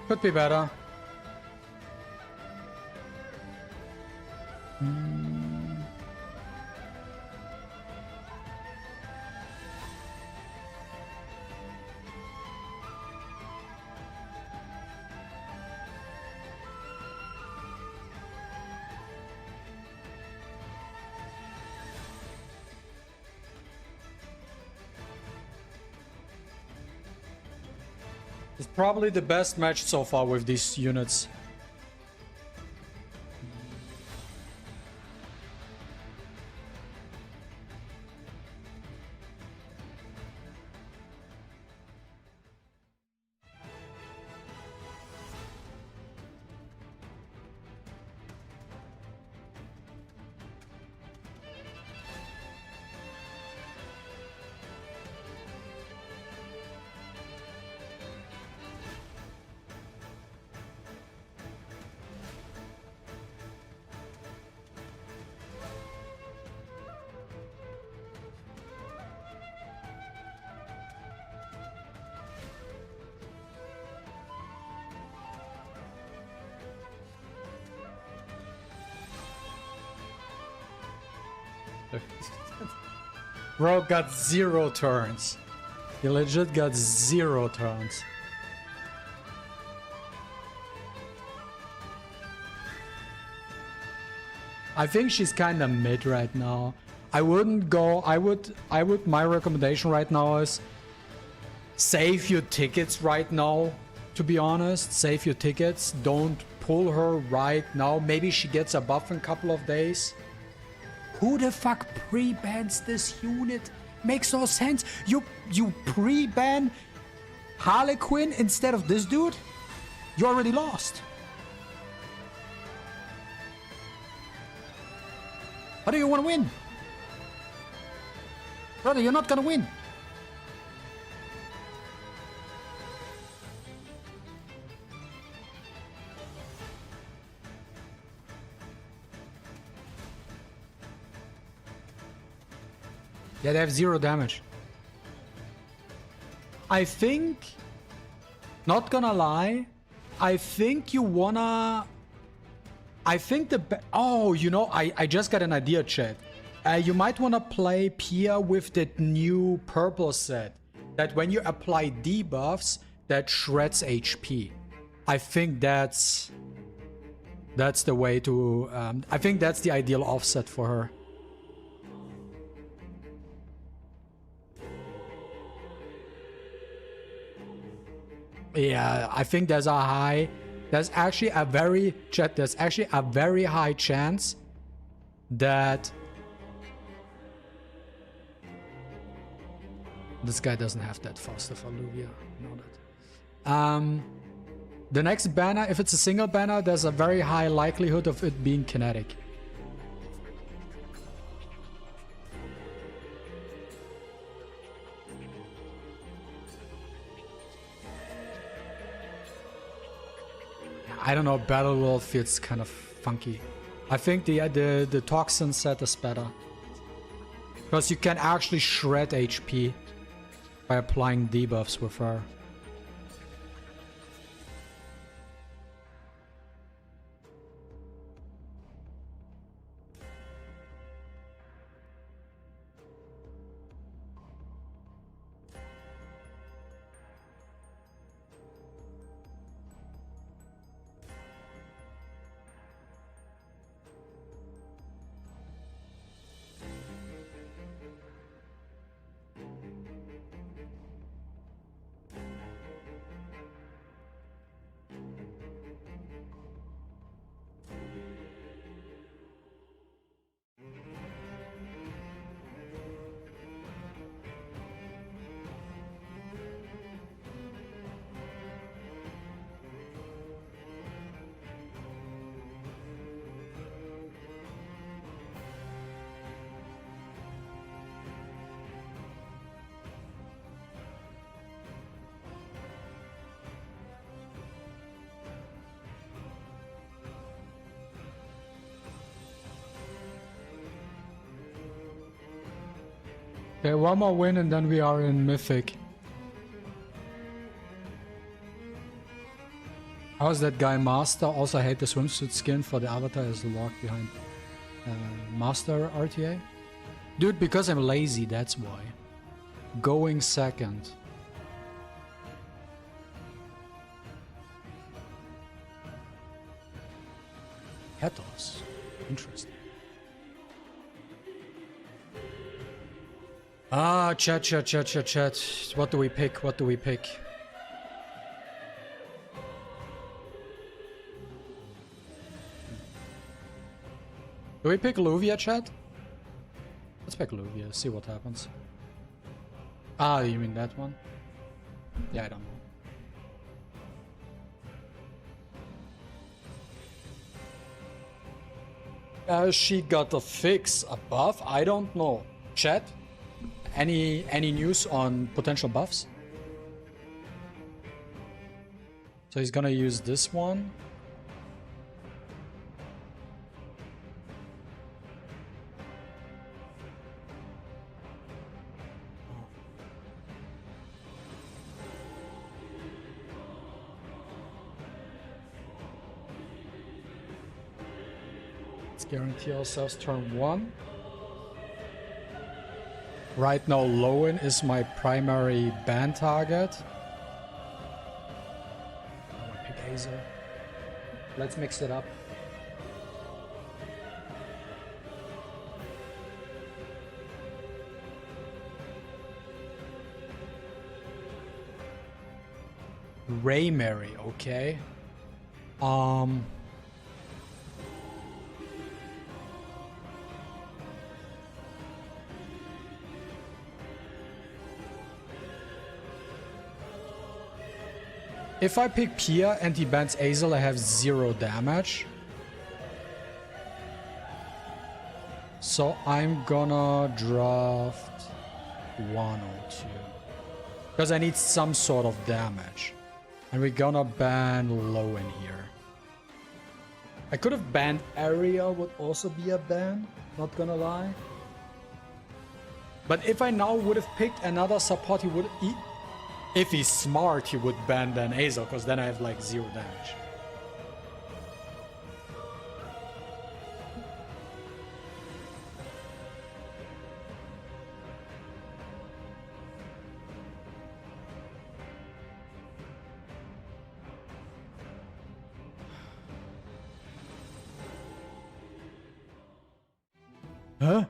Could be better. It's probably the best match so far with these units. Bro got 0 turns. He legit got 0 turns. I think she's kinda mid right now. I wouldn't go, my recommendation right now is save your tickets right now, to be honest. Save your tickets. Don't pull her right now. Maybe she gets a buff in a couple of days. Who the fuck pre-bans this unit? Makes no sense. You pre-ban Harlequin instead of this dude? You already lost. How do you want to win? Brother, you're not gonna win. Yeah, they have 0 damage. I think, not gonna lie, I think you wanna... I think oh, you know, I just got an idea, chat. You might wanna play Pia with that new purple set. That when you apply debuffs, that shreds HP. I think that's the way to... I think that's the ideal offset for her. Yeah, I think there's actually a very, chat, there's actually a very high chance that this guy doesn't have that faster for Luvia. Know that. The next banner, if it's a single banner, there's a very high likelihood of it being kinetic. I don't know, Battle World feels kind of funky. I think the Toxin set is better. Because you can actually shred HP by applying debuffs with her. Okay, one more win and then we are in Mythic. How's that guy Master? Also I hate the swimsuit skin for the avatar as the walk behind Master RTA. Dude, because I'm lazy, that's why. Going second. Hetos. Interesting. Ah, chat. What do we pick? What do we pick? Do we pick Luvia, chat? Let's pick Luvia, see what happens. Ah, you mean that one? Yeah, I don't know. She got a fix, a buff? I don't know. Chat? Any news on potential buffs? So he's gonna use this one. Let's guarantee ourselves turn 1. Right now, Lowen is my primary ban target. I'm gonna pick Hazel. Let's mix it up. Mary, okay. If I pick Pia and he bans Azel, I have 0 damage. So I'm gonna draft 1 or 2. Because I need some sort of damage. And we're gonna ban Lowen here. I could have banned Aria, would also be a ban, not gonna lie. But if I now would have picked another support, he would... If he's smart, he would ban then Azel, because then I have like 0 damage. Huh?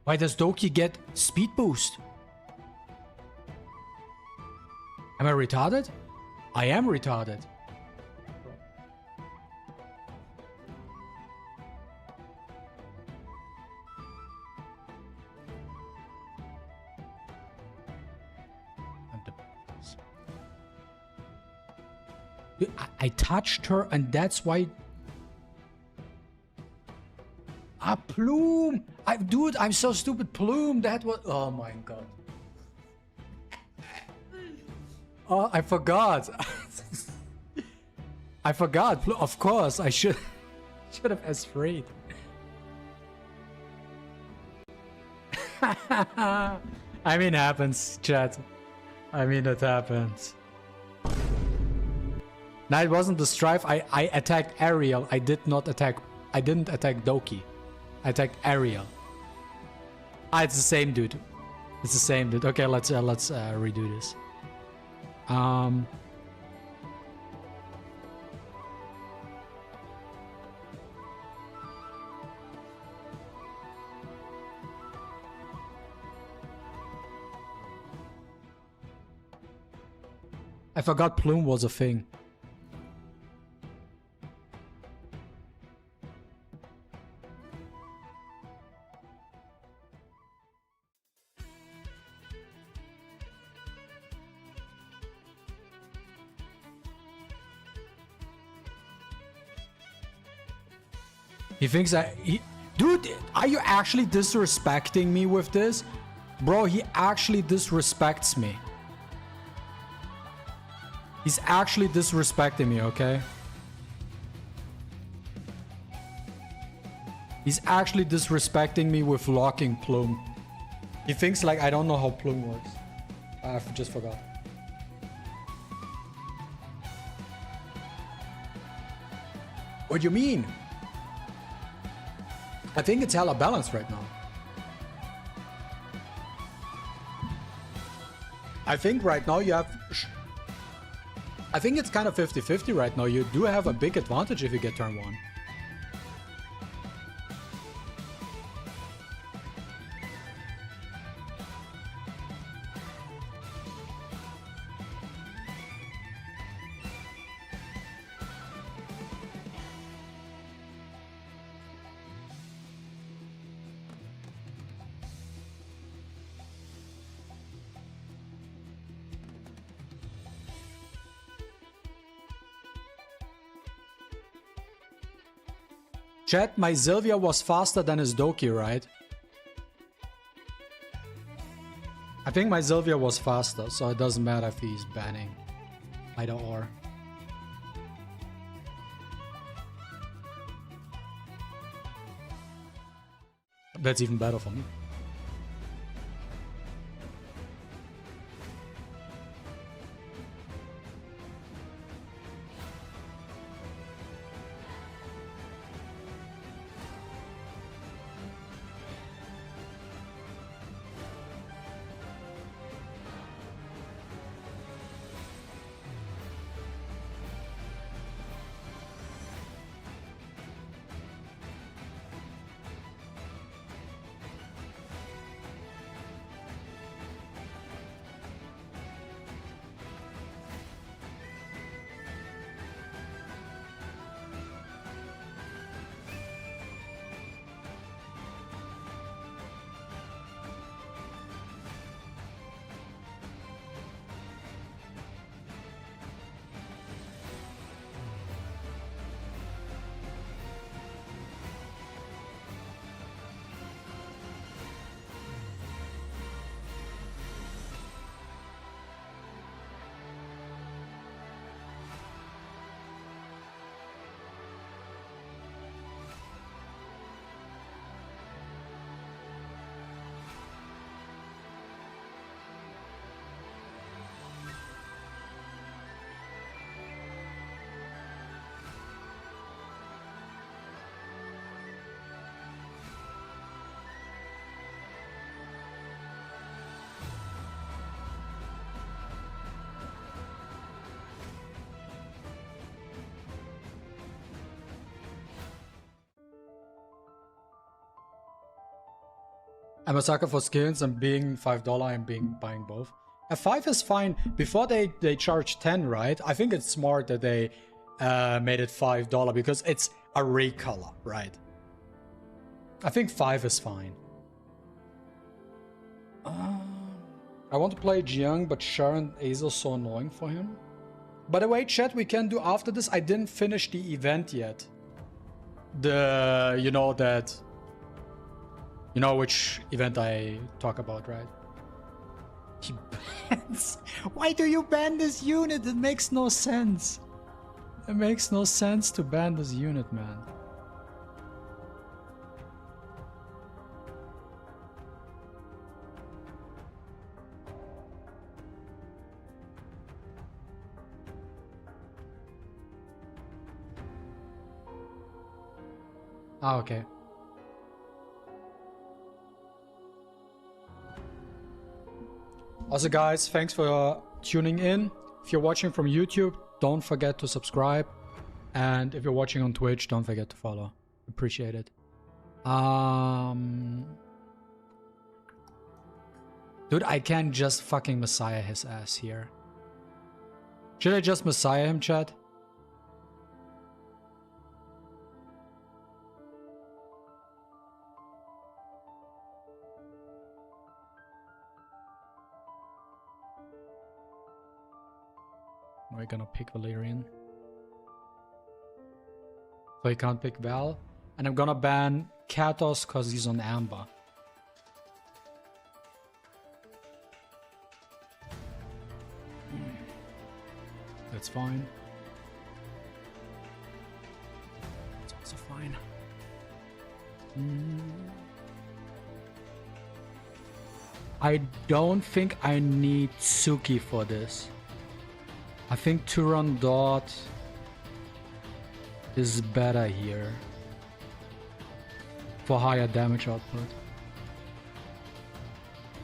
Why does Doki get speed boost? Am I retarded? I am retarded. I touched her and that's why... Ah, Plume! Dude, I'm so stupid. Plume, that was... Oh my god. Oh, I forgot. I forgot. Of course, I should have S3'd. I mean, it happens, chat. I mean, it happens. No, it wasn't the Strife. I attacked Ariel. I didn't attack Doki. I attacked Ariel. Ah, it's the same dude. It's the same dude. Okay, let's redo this. I forgot Plume was a thing. He thinks dude, are you actually disrespecting me with this? Bro, he actually disrespects me. He's actually disrespecting me, okay? He's actually disrespecting me with locking Plume. He thinks like I don't know how Plume works. I just forgot. What do you mean? I think it's hella balanced right now. I think right now you have... I think it's kind of 50-50 right now. You do have a big advantage if you get turn 1. Chat, my Sylvia was faster than his Doki, right? I think my Sylvia was faster, so it doesn't matter if he's banning. Either or. That's even better for me. I'm a sucker for skins and being $5 and buying both. A 5 is fine. Before they charge 10, right? I think it's smart that they made it $5 because it's a recolor, right? I think 5 is fine. I want to play Jiang, but Sharon Azel's so annoying for him. By the way, chat, we can do after this. I didn't finish the event yet. The, you know that... You know which event I talk about, right? He bans. Why do you ban this unit? It makes no sense. It makes no sense to ban this unit, man. Ah, okay. Also guys, thanks for tuning in. If you're watching from YouTube, don't forget to subscribe. And if you're watching on Twitch, don't forget to follow. Appreciate it. Dude, I can't just fucking Messiah his ass here. Should I just Messiah him, chat? Are we gonna pick Valerian? So he can't pick Val. And I'm gonna ban Katos because he's on Amber. That's fine. That's also fine. I don't think I need Suki for this. I think Turon Dot is better here for higher damage output.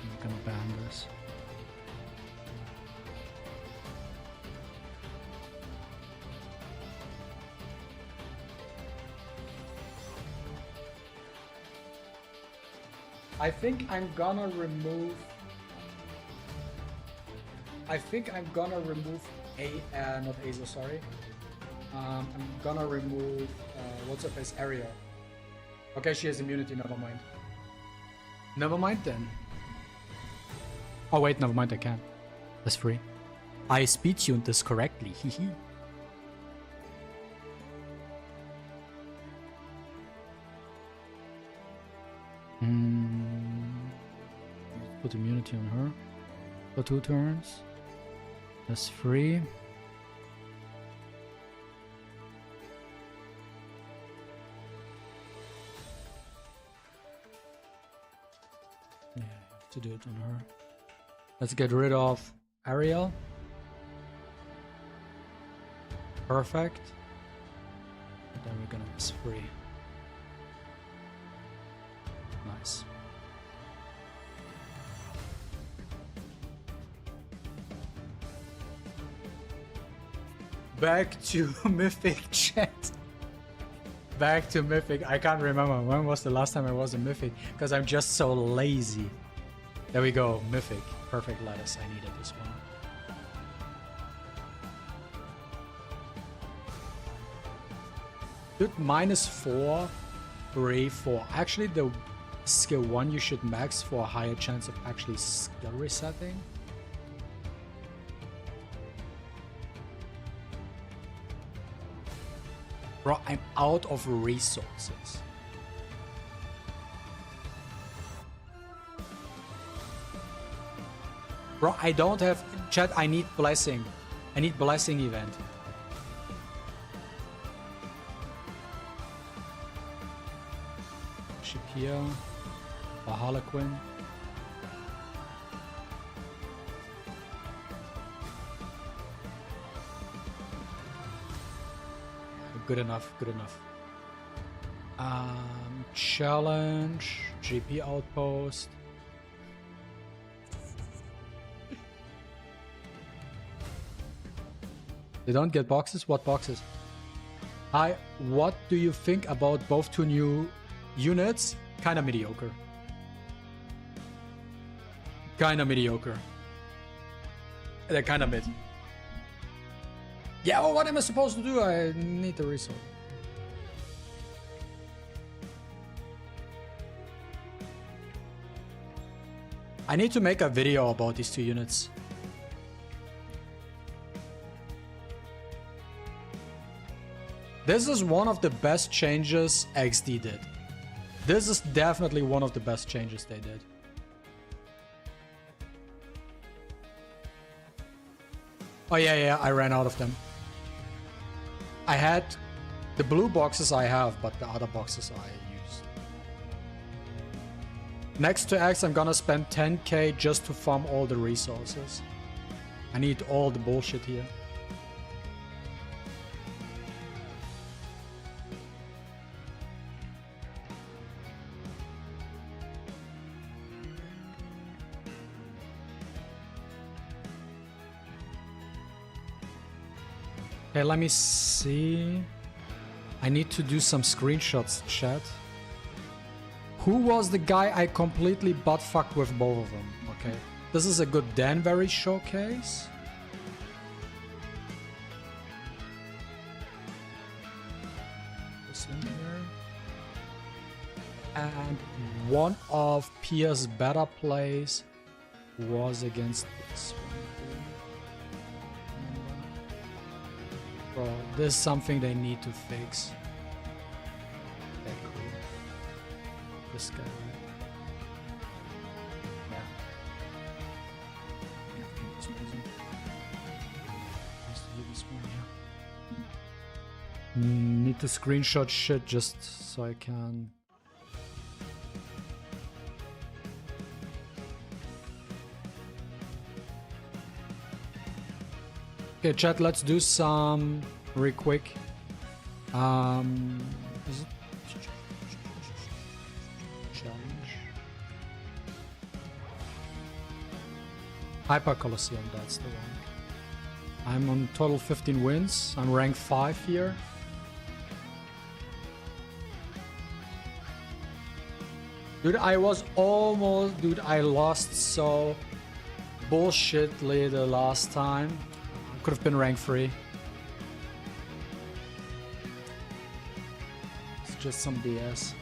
I'm gonna ban this. I think I'm gonna remove not Azo, sorry. I'm gonna remove what's her face, Area. Okay, she has immunity, never mind. Never mind then. Oh wait, never mind, I can. That's free. I speed tuned this correctly, hehe. Put immunity on her for 2 turns. That's free. Yeah, I have to do it on her. Let's get rid of Ariel. Perfect. And then we're gonna miss free. Nice. Back to Mythic chat. Back to Mythic. I can't remember when was the last time I was in Mythic because I'm just so lazy. There we go, Mythic. Perfect lettuce. I needed this one. Dude, -4, 3, 4. Actually, the skill 1 you should max for a higher chance of actually skill resetting. Bro, I'm out of resources. Bro, I don't have... Chat, I need blessing. I need blessing event. Shapiro. Or Harlequin. Good enough, good enough. Challenge. GP outpost. They don't get boxes? What boxes? Hi, what do you think about both 2 new units? Kinda mediocre. Kinda mediocre. They're kinda mid. Yeah, well, what am I supposed to do? I need the resource. I need to make a video about these 2 units. This is one of the best changes XD did. This is definitely one of the best changes they did. Oh yeah, I ran out of them. I had the blue boxes I have, but the other boxes I use. Next to X, I'm gonna spend 10k just to farm all the resources. I need all the bullshit here. Okay, let me see. I need to do some screenshots, chat. Who was the guy I completely butt-fucked with both of them? Okay. This is a good Danvery showcase. This in here. And one of Pia's better plays was against this one. Bro, this is something they need to fix. Okay, cool. This guy, right? Yeah. This one isn't. Has to do this one, yeah. Need to screenshot shit just so I can. Okay, chat, let's do some real quick. Is it challenge? Hyper Colosseum, that's the one. I'm on total 15 wins. I'm rank 5 here. Dude, I was almost... Dude, I lost so bullshitly the last time. Could have been rank 3. It's just some BS.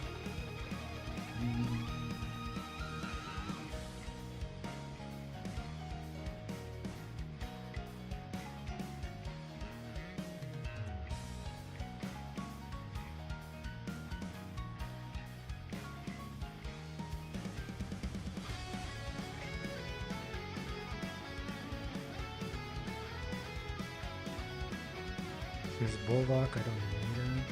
Here's Bulwark, I don't need it.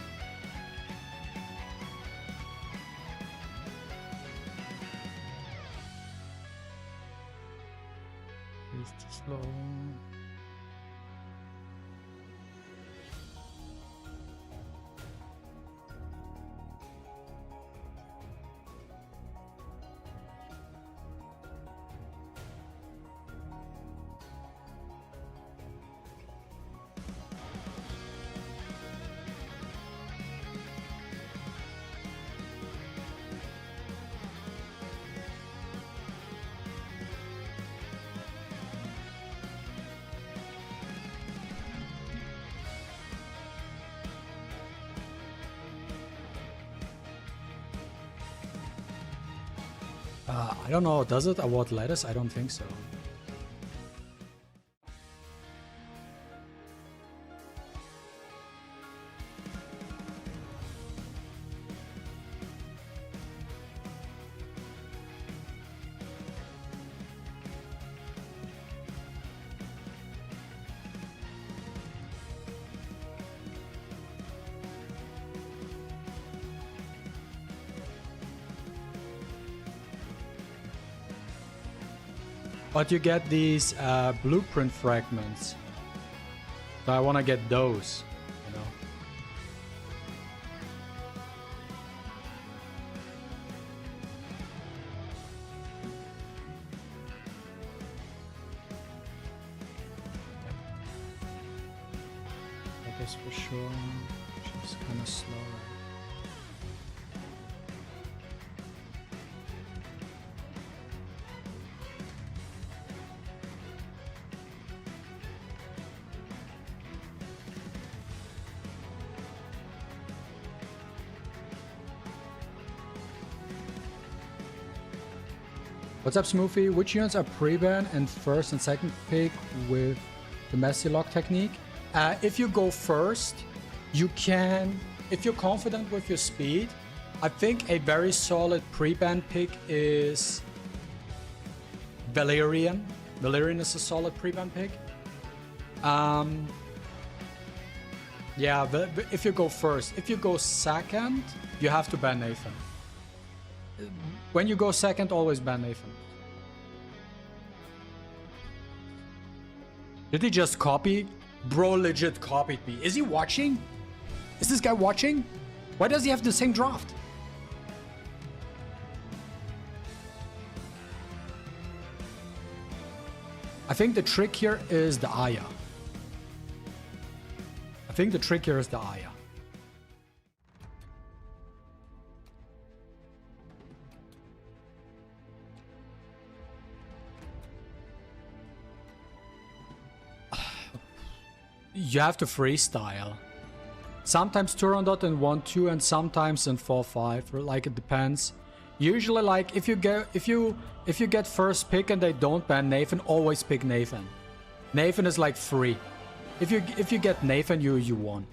He's too slow. I don't know, does it award lettuce? I don't think so. But you get these blueprint fragments. So I want to get those, you know. That is for sure. She's kind of slow. What's up, Smoothie? Which units are pre-ban and first and second pick with the messy lock technique? If you go first, you can, if you're confident with your speed, I think a very solid pre-ban pick is Valerian. Valerian is a solid pre-ban pick. Yeah, but if you go first, if you go second, you have to ban Nathan. When you go second, always ban Nathan. Did he just copy? Bro legit copied me. Is he watching? Is this guy watching? Why does he have the same draft? I think the trick here is the Aya. I think the trick here is the Aya. You have to freestyle. Sometimes Turandot in 1-2 and sometimes in 4-5. Like it depends. Usually, like if you get first pick and they don't ban Nathan, always pick Nathan. Nathan is like free. If you get Nathan, you won.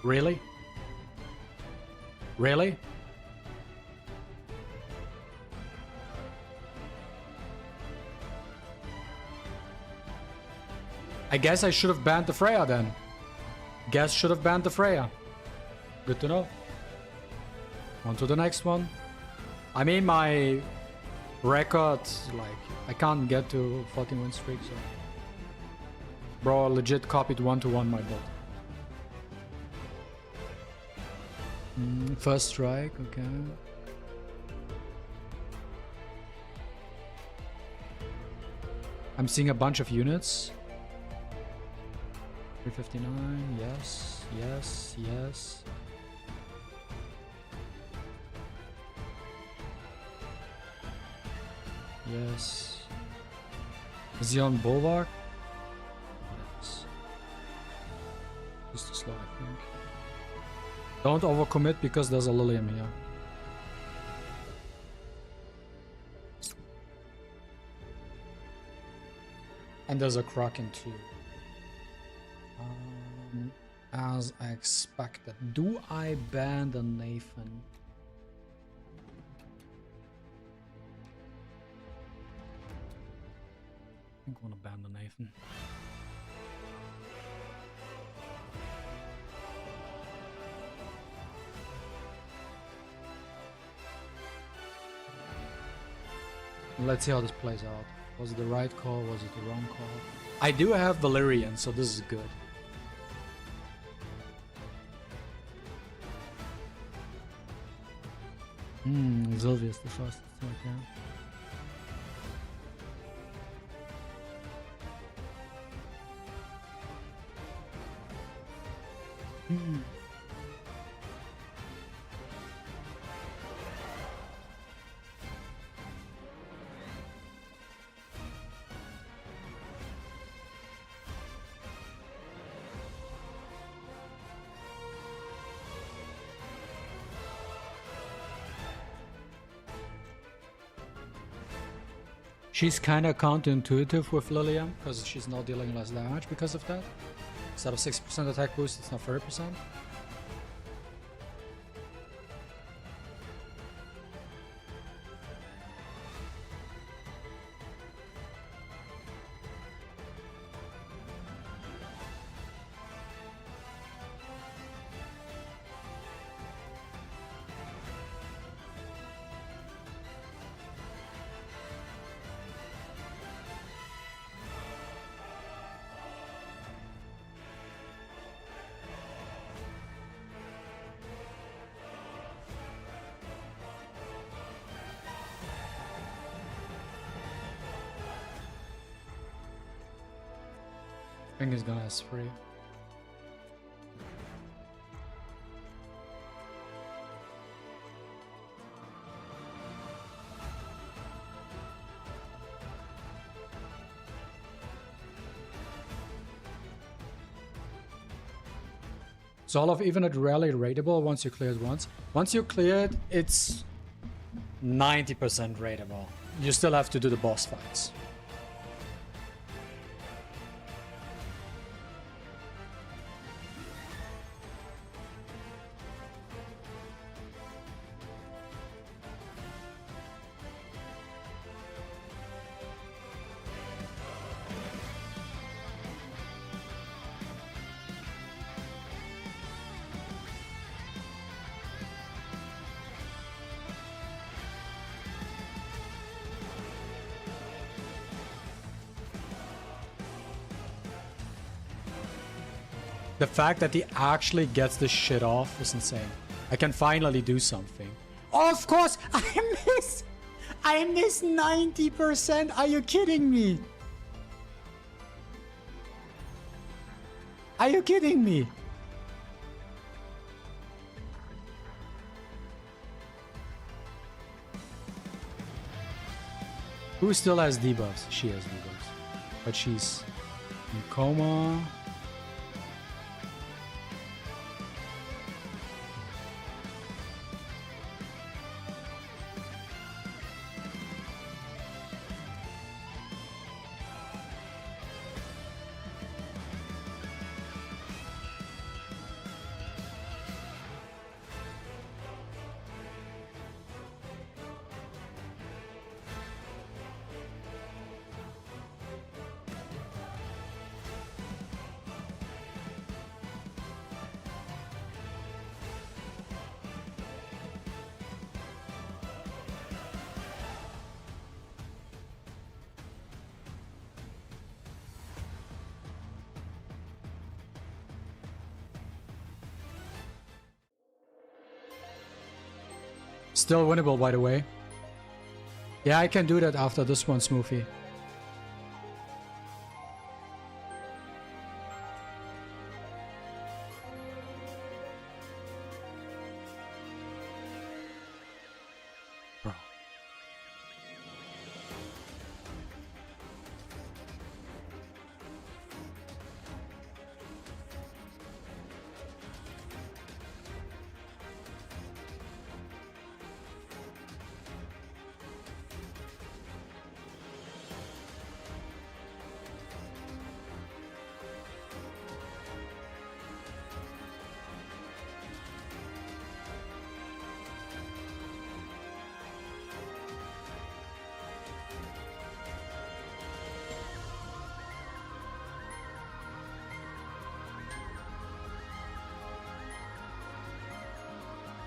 Really? Really? I guess I should have banned the Freya then. Guess should have banned the Freya. Good to know. On to the next one. I mean, my record, like, I can't get to 14 win streak, so. Bro, legit copied 1-to-1 my bot. First strike, okay. I'm seeing a bunch of units. 359, yes, yes, yes. Yes. Is he on Bulwark? Yes. Just too slow, I think. Don't overcommit because there's a Lilium here. And there's a Kraken too. As expected. Do I ban the Nathan? I think I want to ban the Nathan. Let's see how this plays out. Was it the right call? Was it the wrong call? I do have Valerian, so this is good. Sylvia's the first attack, yeah. She's kind of counterintuitive with Lilium, because she's not dealing less damage because of that. Instead of 60% attack boost, it's now 30%. I think he's gonna S3. So all of even at rarely rateable once you clear it once. Once you clear it, it's 90% rateable. You still have to do the boss fights. The fact that he actually gets this shit off is insane. I can finally do something. Of course, I miss 90%. Are you kidding me? Are you kidding me? Who still has debuffs? She has debuffs. But she's in coma. Still winnable, by the way. Yeah, I can do that after this one, Smoothie. Bro.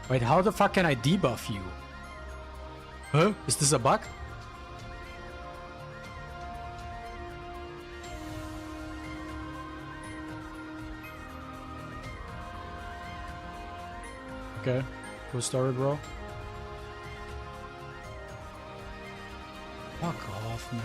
Wait, how the fuck can I debuff you? Huh? Is this a bug? Okay, cool story, bro. Fuck off, man.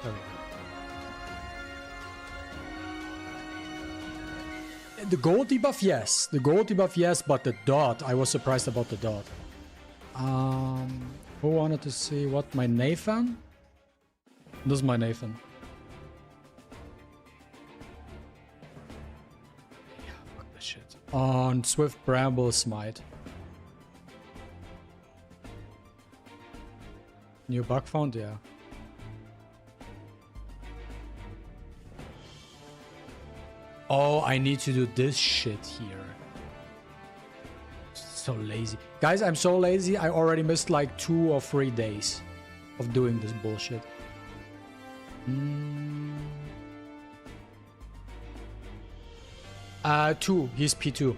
There we go. The gold debuff, yes. The gold debuff, yes, but the dot, I was surprised about the dot. Who wanted to see what? My Nathan? This is my Nathan. Yeah, fuck this shit. On Swift Bramble Smite. New bug found? Yeah. Oh, I need to do this shit here. So lazy. Guys, I'm so lazy. I already missed like 2 or 3 days of doing this bullshit. 2. He's P2.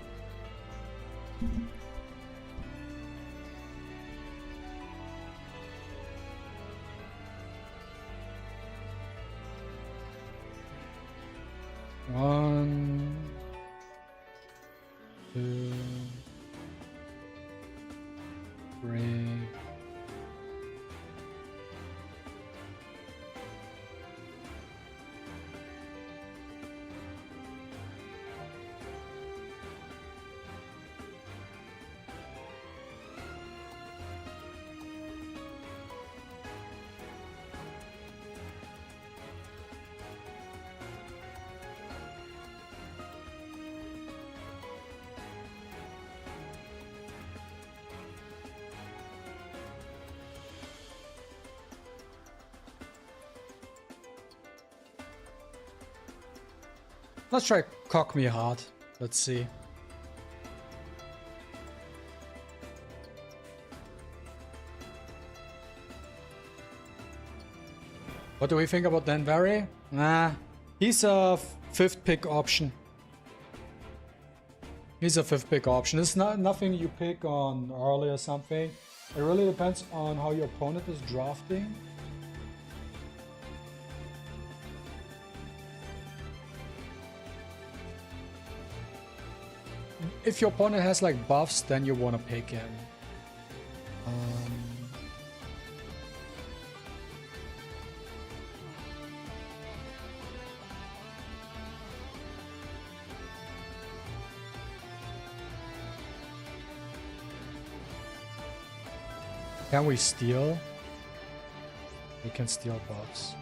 One, 2, 3. Let's try cock me hard. Let's see. What do we think about Danvery? Nah, he's a 5th pick option. He's a 5th pick option. It's not nothing you pick on early or something. It really depends on how your opponent is drafting. If your opponent has like buffs, then you want to pick him. Can we steal? We can steal buffs.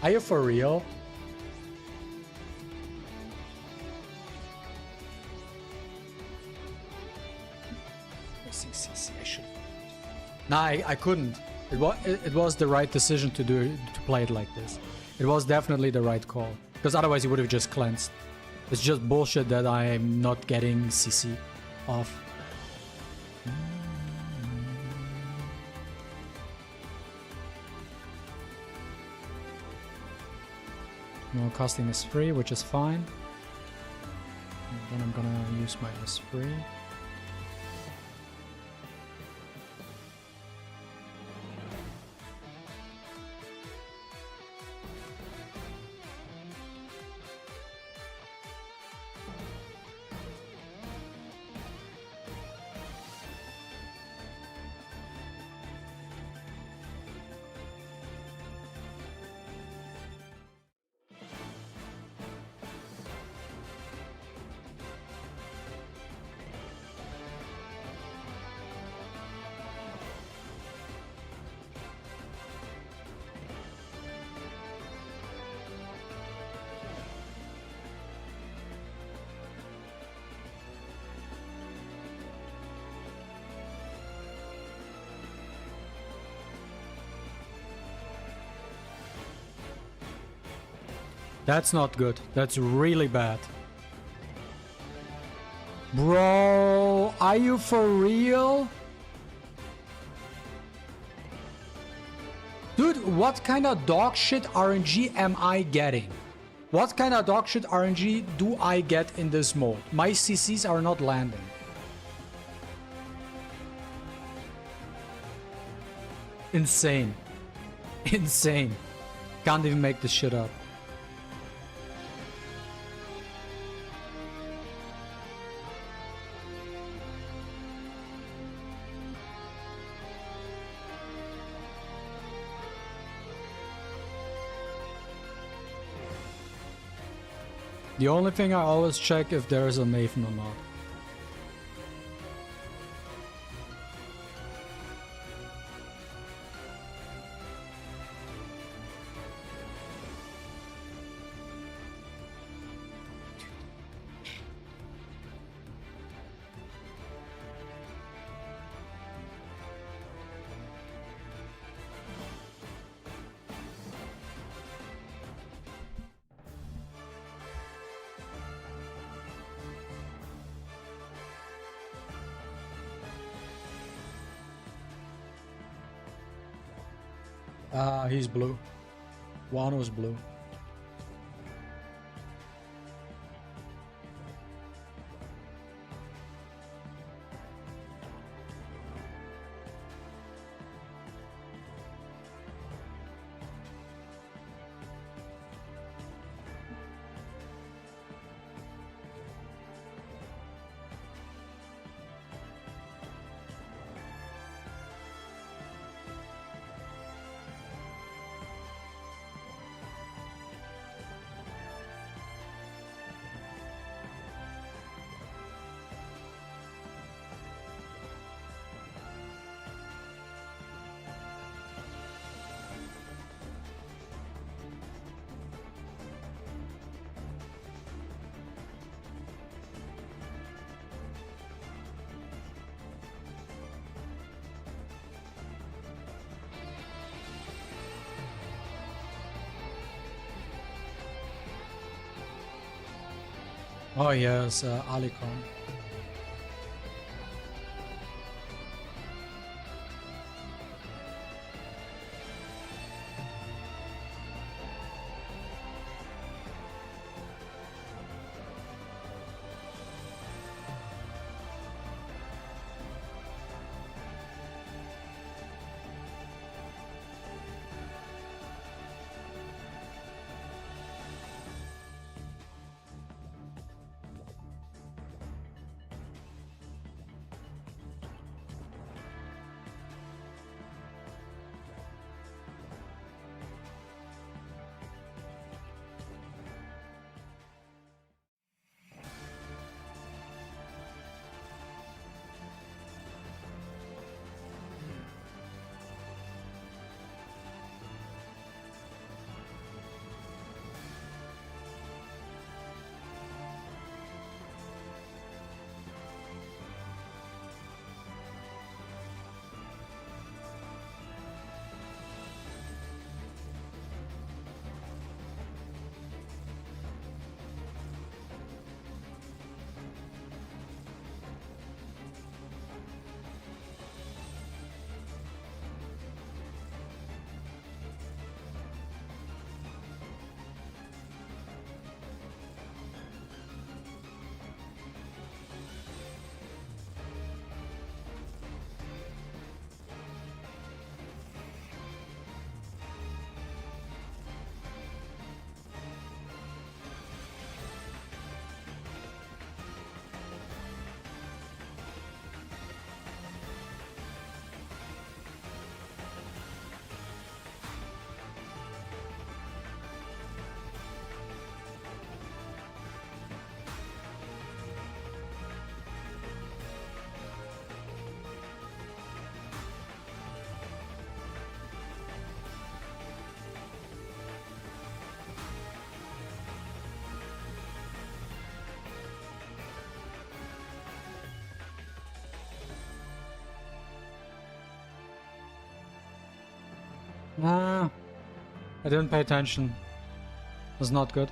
Are you for real? I should. Nah, I couldn't. It was the right decision to play it like this. It was definitely the right call. Because otherwise he would have just cleansed. It's just bullshit that I'm not getting CC off. No, casting is free, which is fine. And then I'm gonna use my S3. That's not good. That's really bad. Bro, are you for real? Dude, what kind of dog shit RNG am I getting? What kind of dog shit RNG do I get in this mode? My CCs are not landing. Insane. Insane. Can't even make this shit up. The only thing I always check if there is a Nathan or not. He's blue. One was blue. Oh yes, Alicon. Ah, I didn't pay attention. Was not good.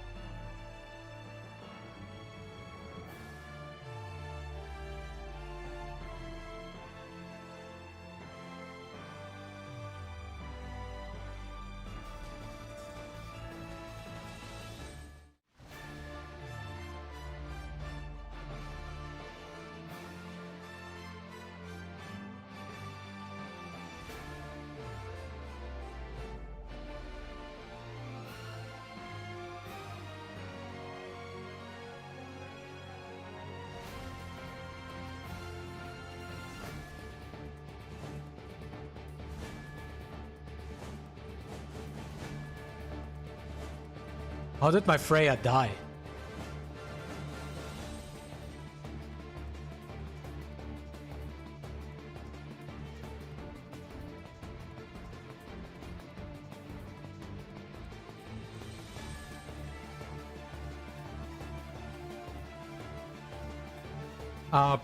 How did my Freya die?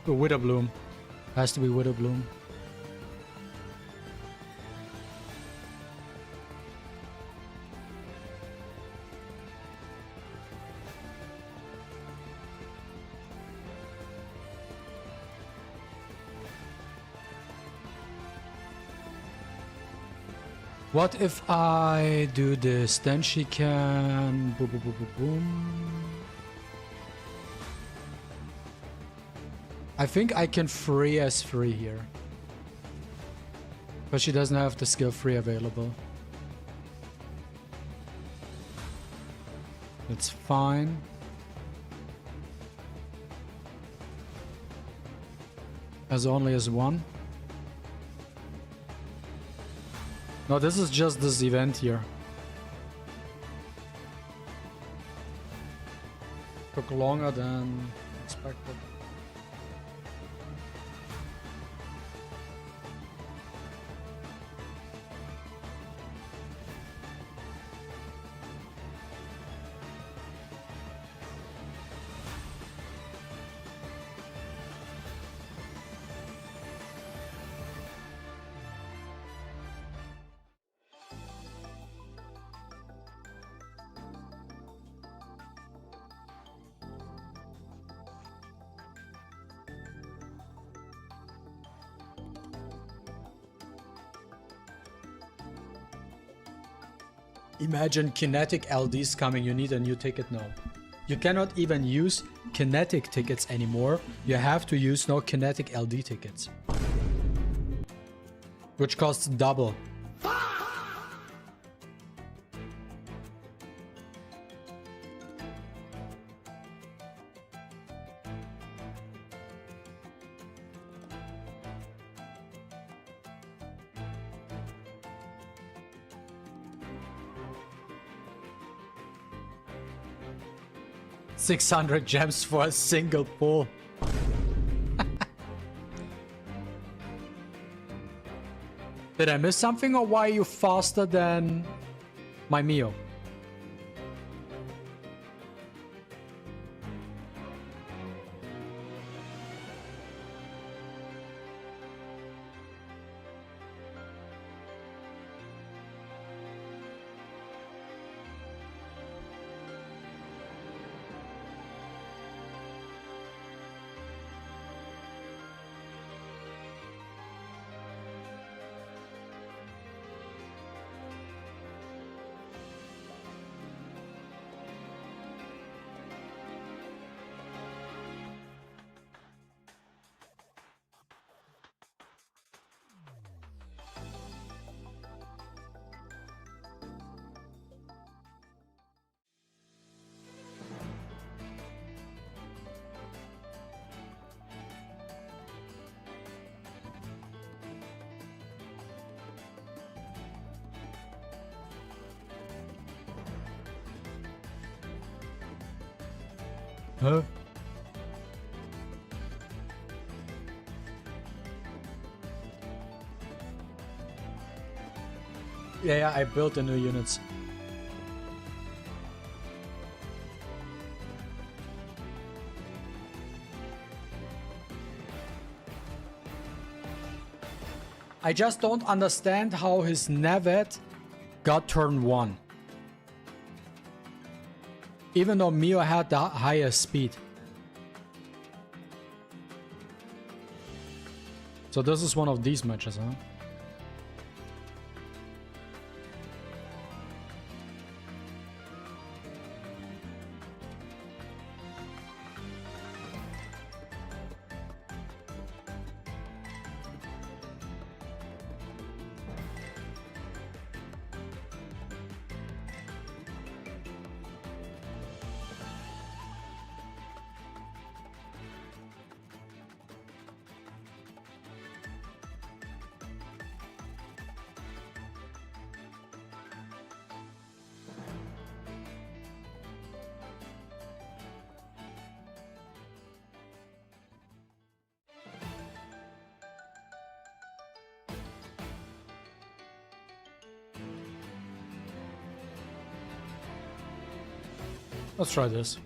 Widowbloom. Has to be Widowbloom. What if I do this? Then she can... Boom, boom, boom, boom, boom. I think I can free as free here. But she doesn't have the skill free available. It's fine. As only as one. No, this is just this event here. Took longer than expected. Imagine kinetic LDs coming, you need a new ticket now. You cannot even use kinetic tickets anymore. You have to use no kinetic LD tickets. Which costs double. $600 gems for a single pull. Did I miss something, or why are you faster than my Mio? Huh? Yeah, I built the new units. I just don't understand how his Nevet got turn 1. Even though Mio had the higher speed. So this is one of these matches, huh? Let's try this.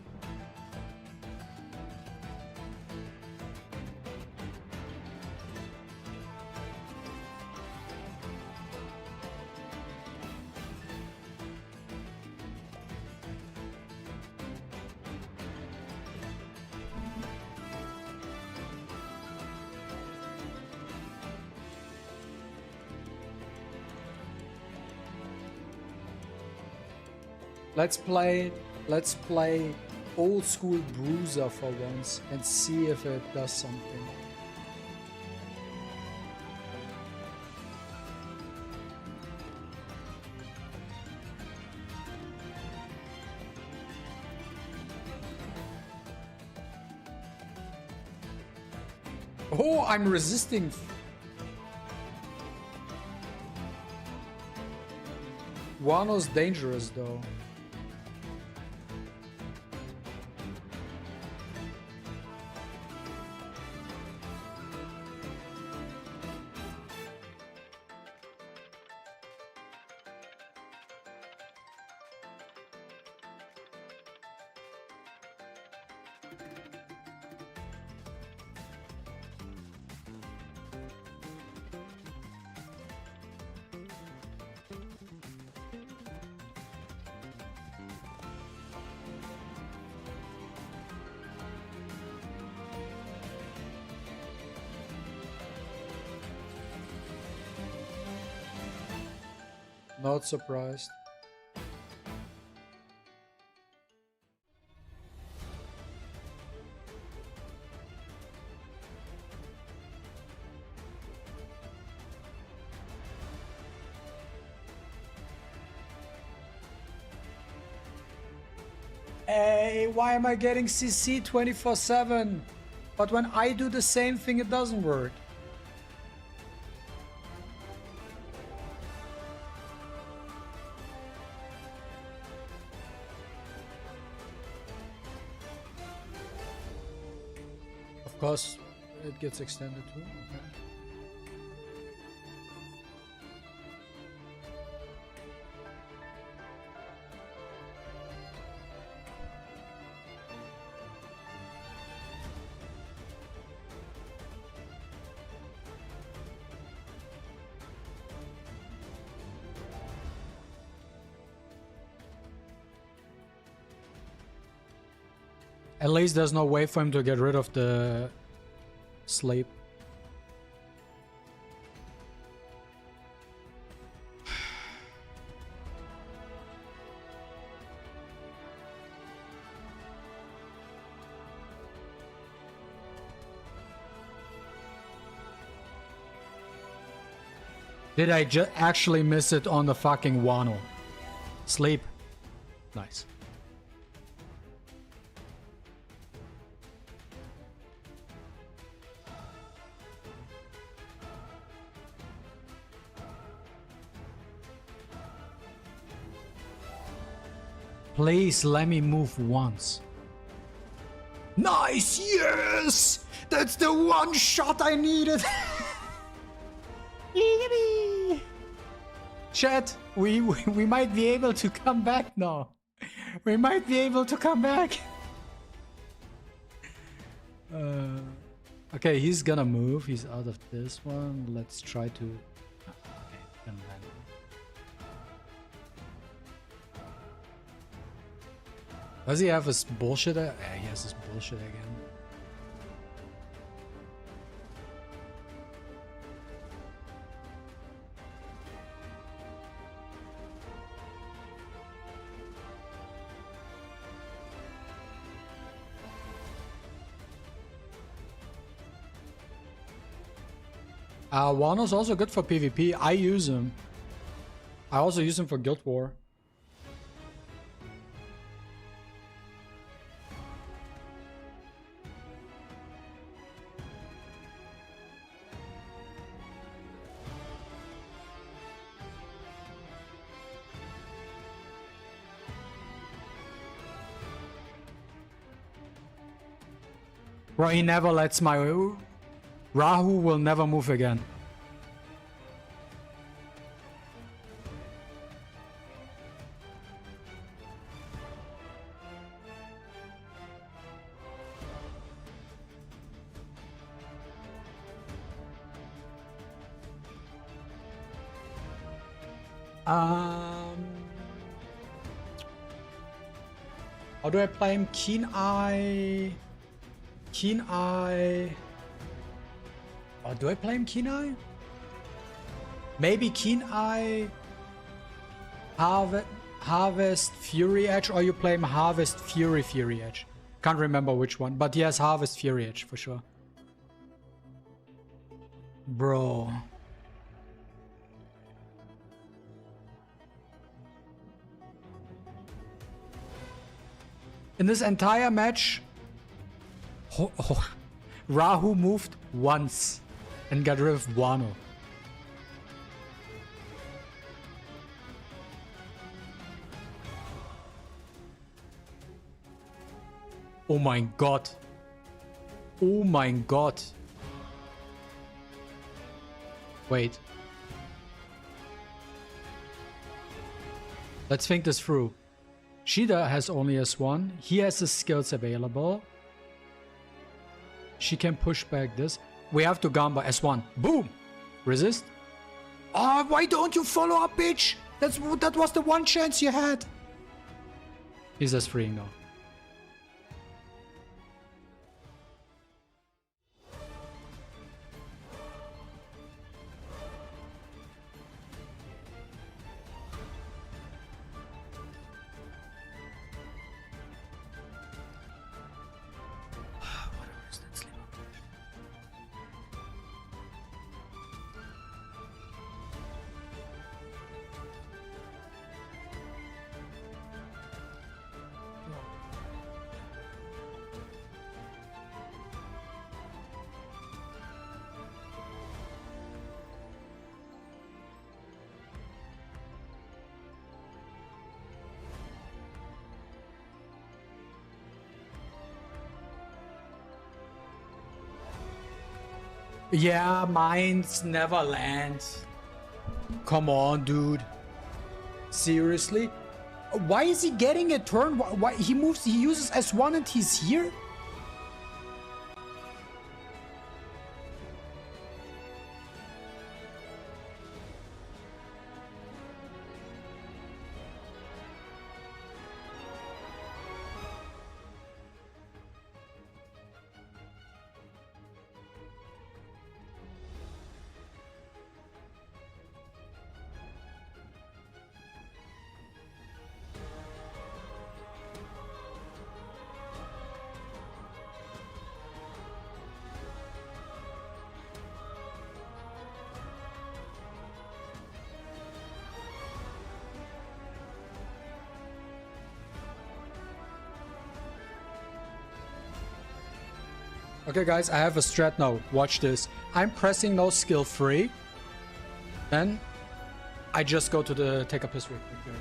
Let's play old school Bruiser for once and see if it does something. Oh, I'm resisting. Wano's dangerous though. Not surprised. Hey, why am I getting CC 24/7? But when I do the same thing, it doesn't work. Of course, it gets extended too. Okay. At least there's no way for him to get rid of the sleep. Did I just actually miss it on the fucking Wano? Sleep. Nice. Please let me move once. Nice, yes! That's the one shot I needed. Chat, we might be able to come back now. We might be able to come back. Okay, he's gonna move. He's out of this one. Let's try to... Okay, never mind. Does he have his bullshit? Yeah, he has his bullshit again. Wano's also good for PvP. I use him. I also use him for Guild War. Bro, he never lets my... Rahu will never move again. How do I play him? Keen Eye... Keen Eye... Oh, do I play him Keen Eye? Maybe Keen Eye... Harvest Fury Edge, or you play him Harvest Fury Edge. Can't remember which one, but he has Harvest Fury Edge for sure. Bro. In this entire match, Rahu moved once and got rid of Wano. Oh my god. Oh my god. Wait. Let's think this through. Shida has only S1. He has the skills available. She can push back this. We have to Gamba S1. Boom! Resist. Oh, why don't you follow up, bitch? That was the one chance you had. He's just freeing now. Yeah, mines never land. Come on, dude. Seriously? Why is he getting a turn? Why he moves? He uses S1 and he's here? Okay, guys, I have a strat now. Watch this. I'm pressing no skill free. Then I just go to the take up history. Okay.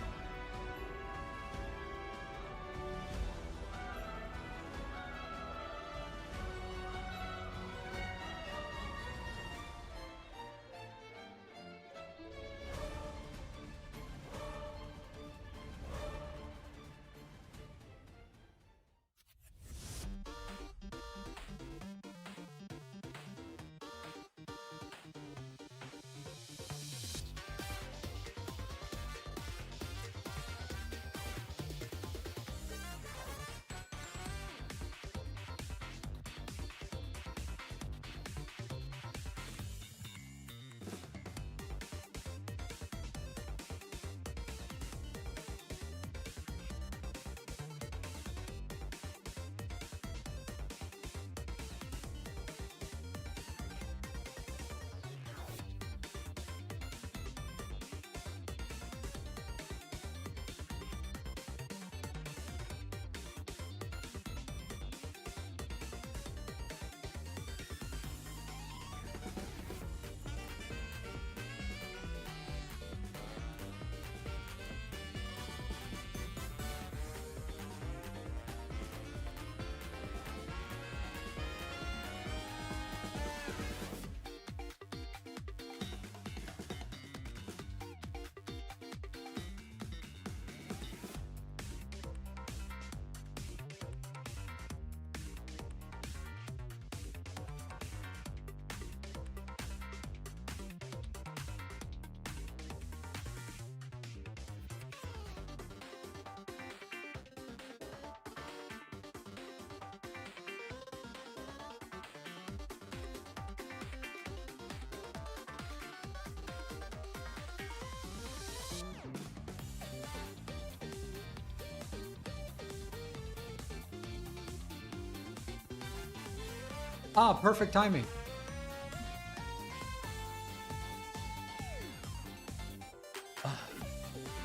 Ah, perfect timing.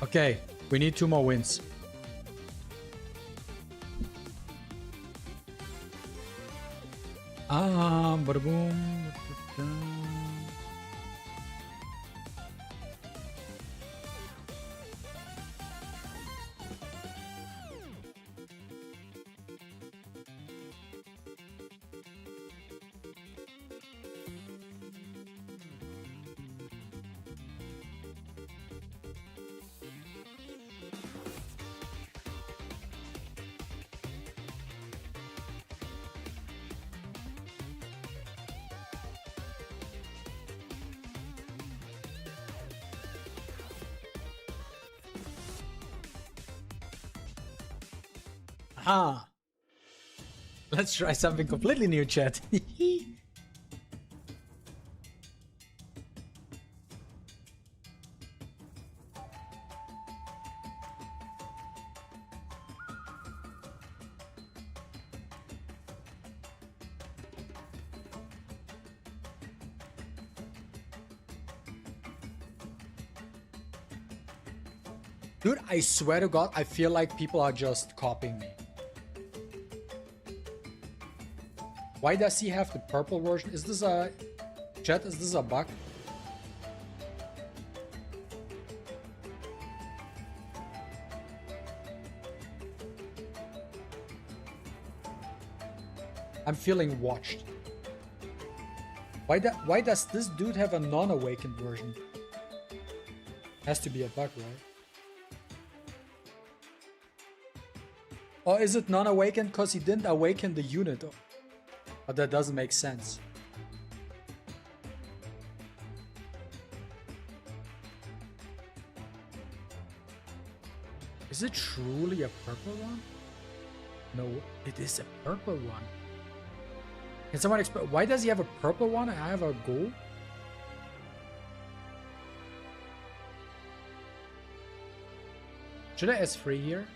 Okay, we need 2 more wins. Bada boom. Ah, let's try something completely new, chat. Dude, I swear to God, I feel like people are just copying me. Why does he have the purple version? Is this a... Chat, is this a bug? I'm feeling watched. Why does this dude have a non-awakened version? Has to be a bug, right? Or is it non-awakened because he didn't awaken the unit? But that doesn't make sense. Is it truly a purple one? No, it is a purple one. Can someone explain why does he have a purple one and I have a gold? Should I S3 here?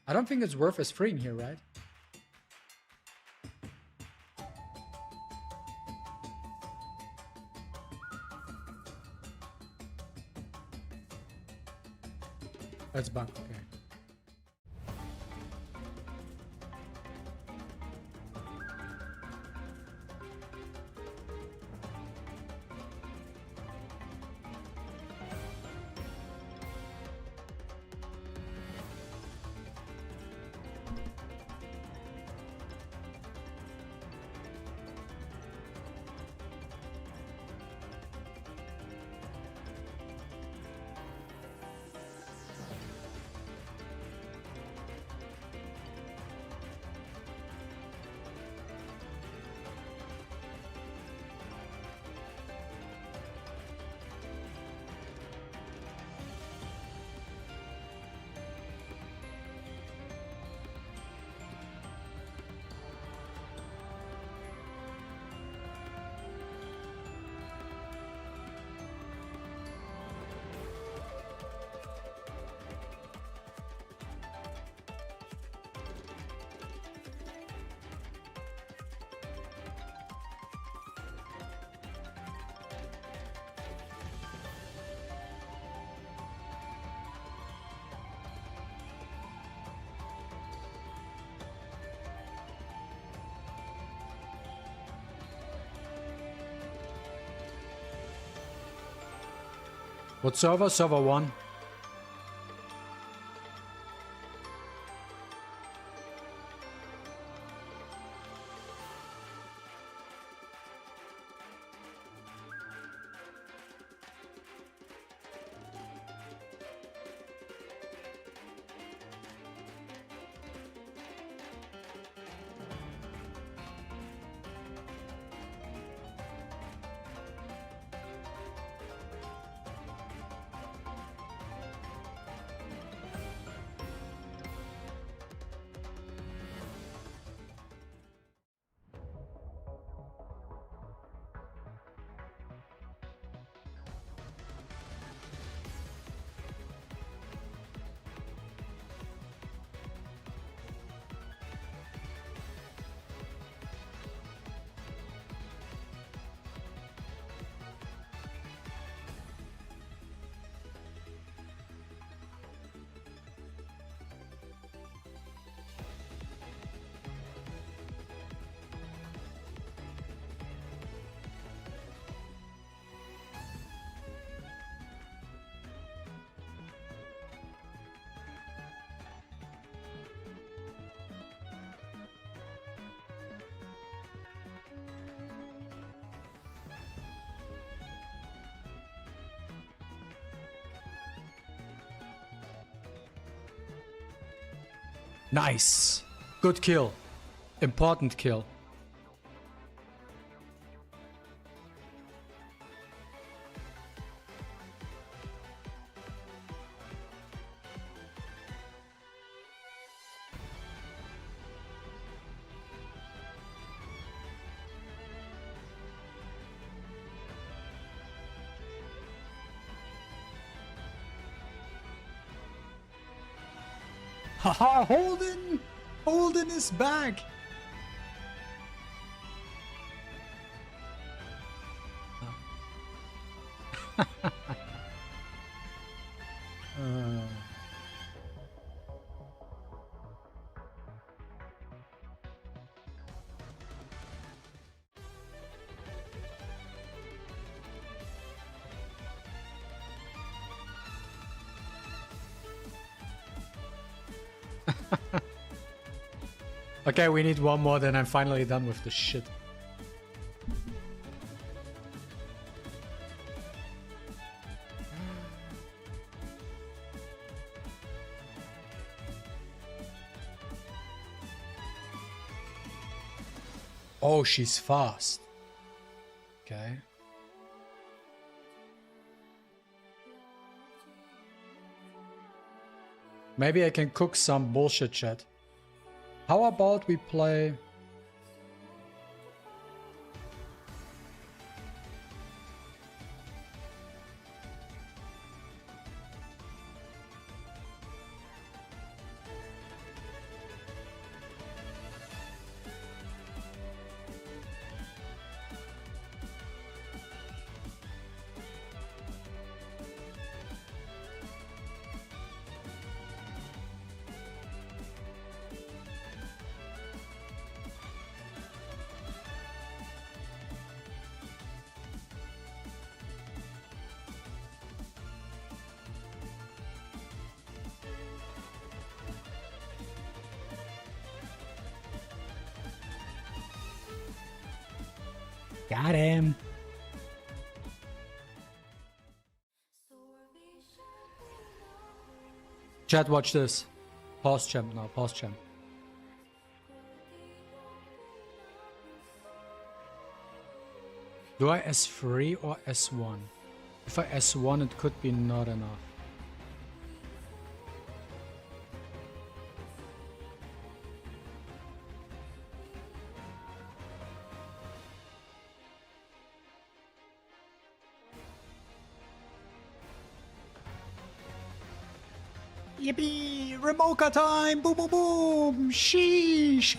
I don't think it's worth S3ing here, right? That's bunk, okay. What server? Server 1. Nice. Good kill. Important kill. Haha, Holden! Holden is back! Okay, we need one more, then I'm finally done with this shit. Oh, she's fast. Okay. Maybe I can cook some bullshit chat. How about we play... Got him. Chat, watch this. Pause champ now, pause champ. Do I S3 or S1? If I S1, it could be not enough. Yippee! Remoka time! Boom, boom, boom! Sheesh!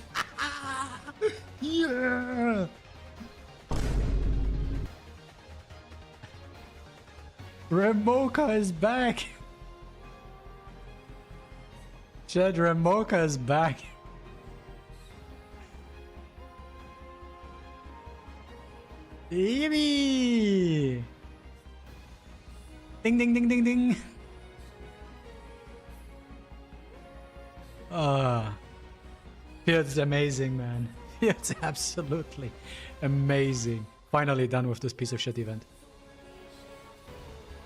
Yeah! Remoka is back! Chad, Remoka is back! Yippee! Ding, ding, ding, ding, ding! It's amazing, man. It's absolutely amazing. Finally done with this piece of shit event.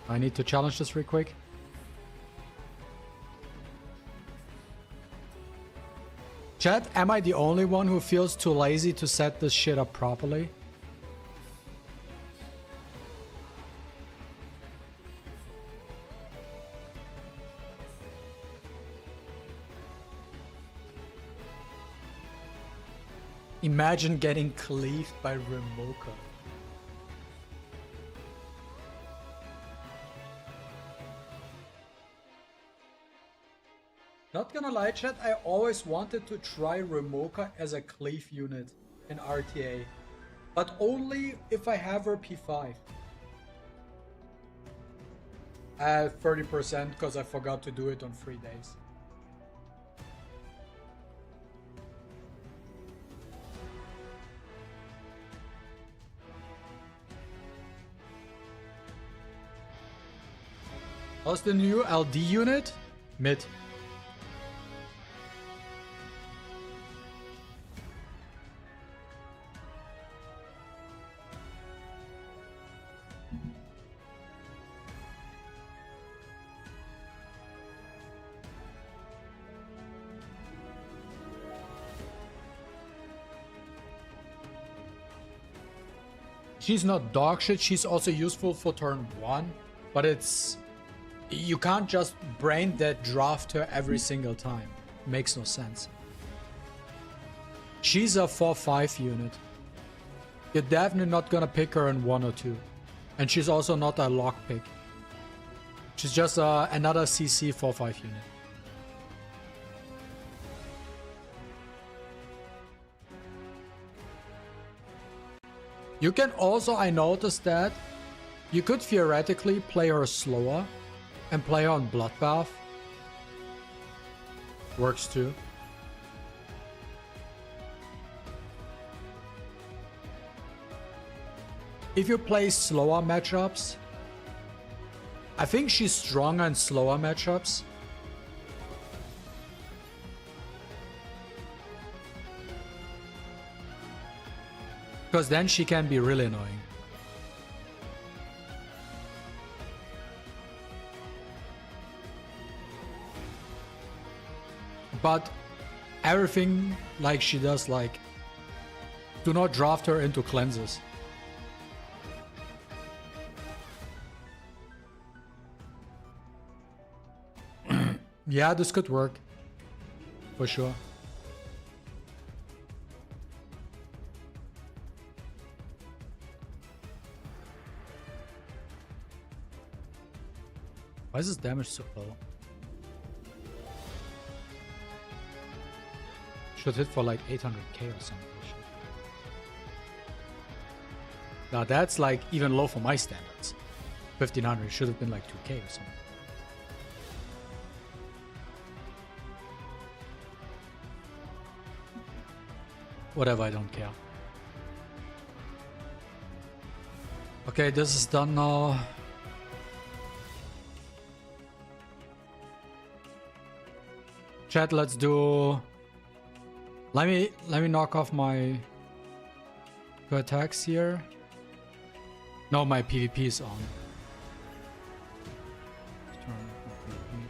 I need to challenge this real quick. Chat, am I the only one who feels too lazy to set this shit up properly? Imagine getting cleaved by Remoka. Not gonna lie, chat, I always wanted to try Remoka as a cleave unit in RTA. But only if I have her P5. I have 30% because I forgot to do it on 3 days. How's the new LD unit? Mid. She's not dog shit. She's also useful for turn 1. But it's... You can't just brain that draft her every single time. Makes no sense. She's a 4-5 unit. You're definitely not gonna pick her in 1 or 2. And she's also not a lock pick. She's just another CC 4-5 unit. You can also, I noticed that, you could theoretically play her slower and play her on Bloodbath. Works too. If you play slower matchups, I think she's stronger in slower matchups. Because then she can be really annoying. But everything like she does, like, do not draft her into cleanses. Yeah, this could work. For sure. Why is this damage so low? Should hit for like 800k or something. Now that's like even low for my standards. 1500 should have been like 2k or something. Whatever, I don't care. Okay, this is done now. Chat, let's do... Let me knock off my attacks here. No, my PvP is on. Turn off my PvP.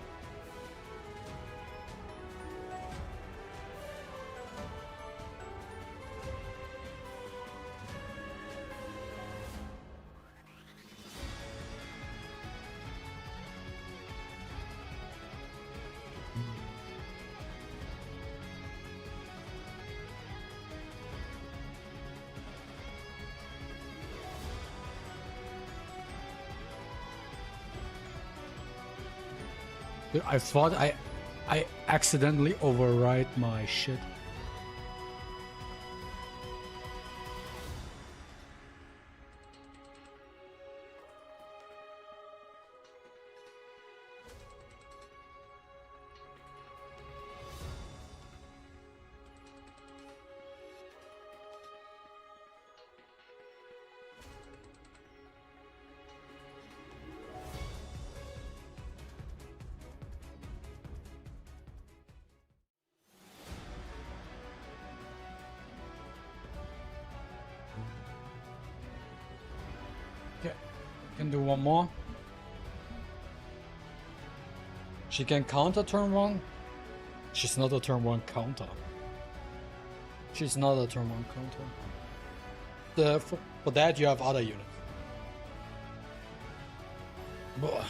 I thought I accidentally override my shit. Can do one more. She can counter turn 1. She's not a turn 1 counter. She's not a turn 1 counter. For that you have other units. Boah.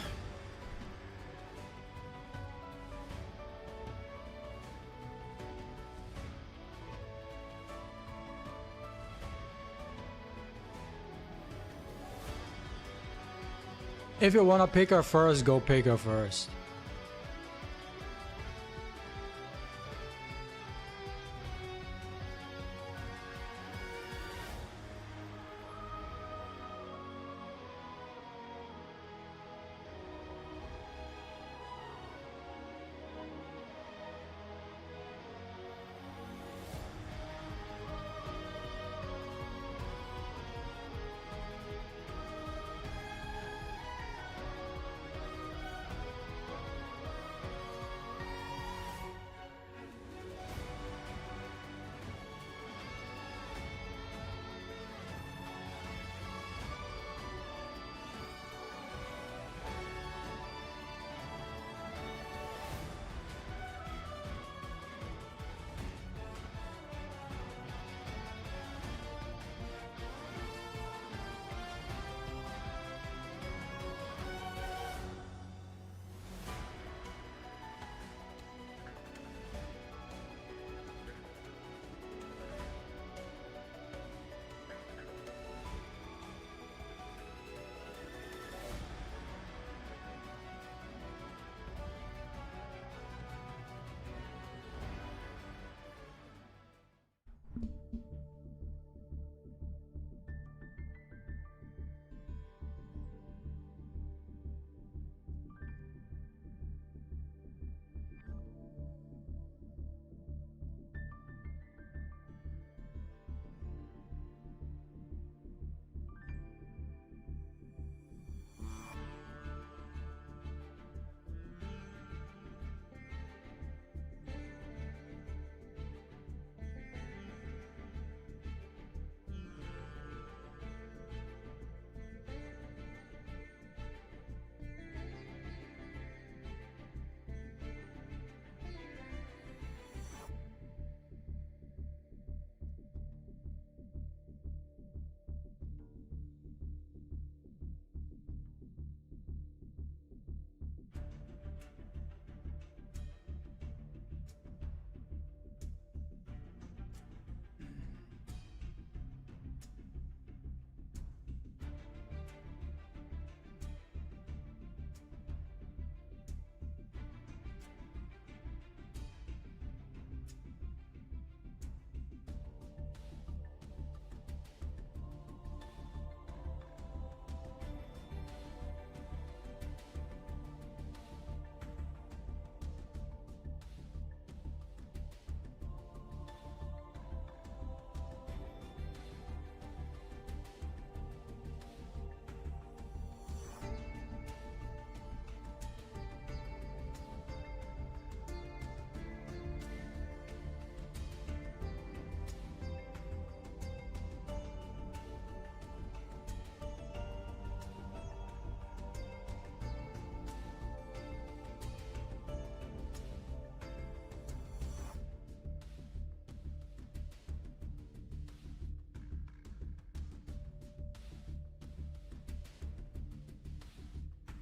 If you wanna pick her first, go pick her first.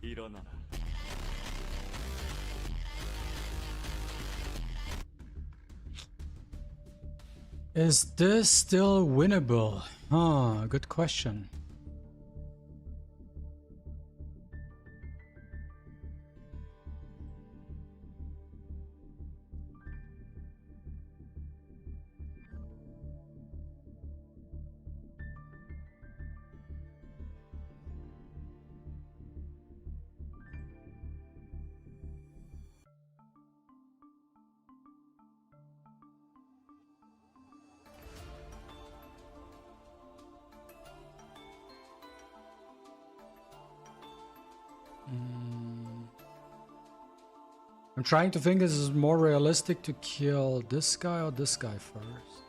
일어나라. Is this still winnable? Huh, good question. I'm trying to think, is it more realistic to kill this guy or this guy first?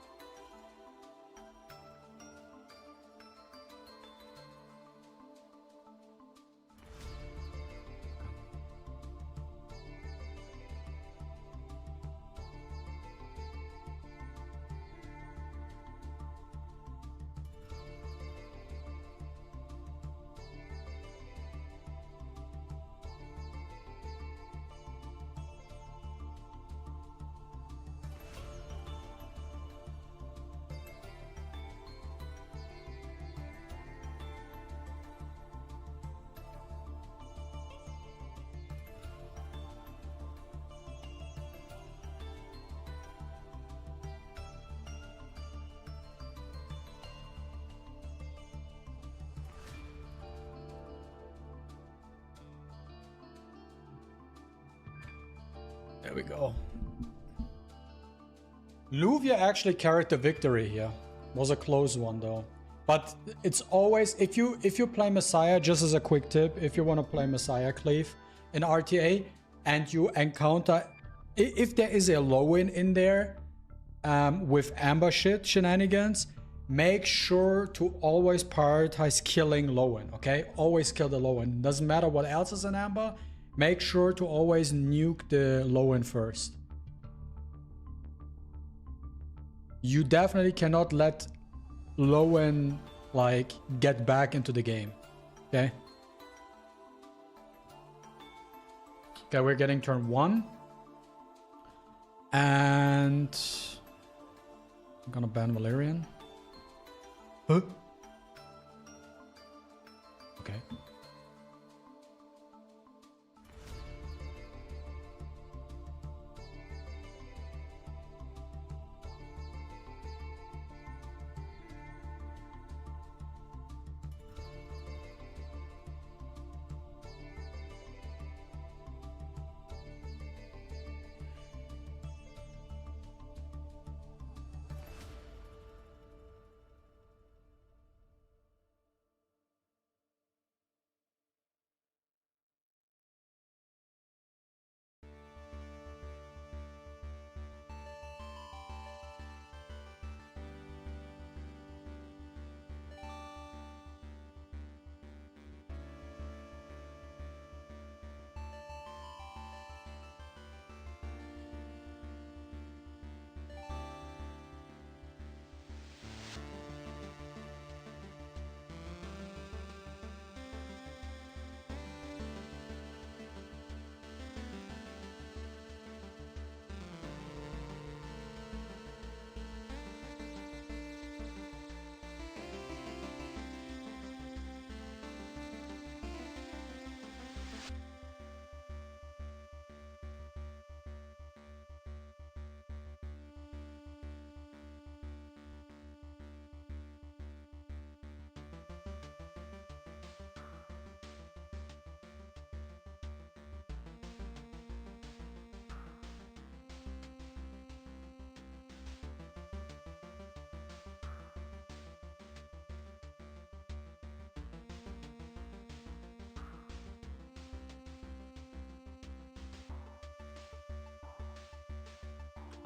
There we go. Luvia actually carried the victory here. Was a close one though. But it's always, if you play Messiah, just as a quick tip, if you want to play Messiah Cleave in RTA and you encounter, if there is a low-in in there with amber shit shenanigans, make sure to always prioritize killing low-in, okay? Always kill the low-in. Doesn't matter what else is in amber, make sure to always nuke the low-in first. You definitely cannot let low-in like get back into the game. Okay. Okay, we're getting turn 1. And I'm gonna ban Valerian. Huh? Okay.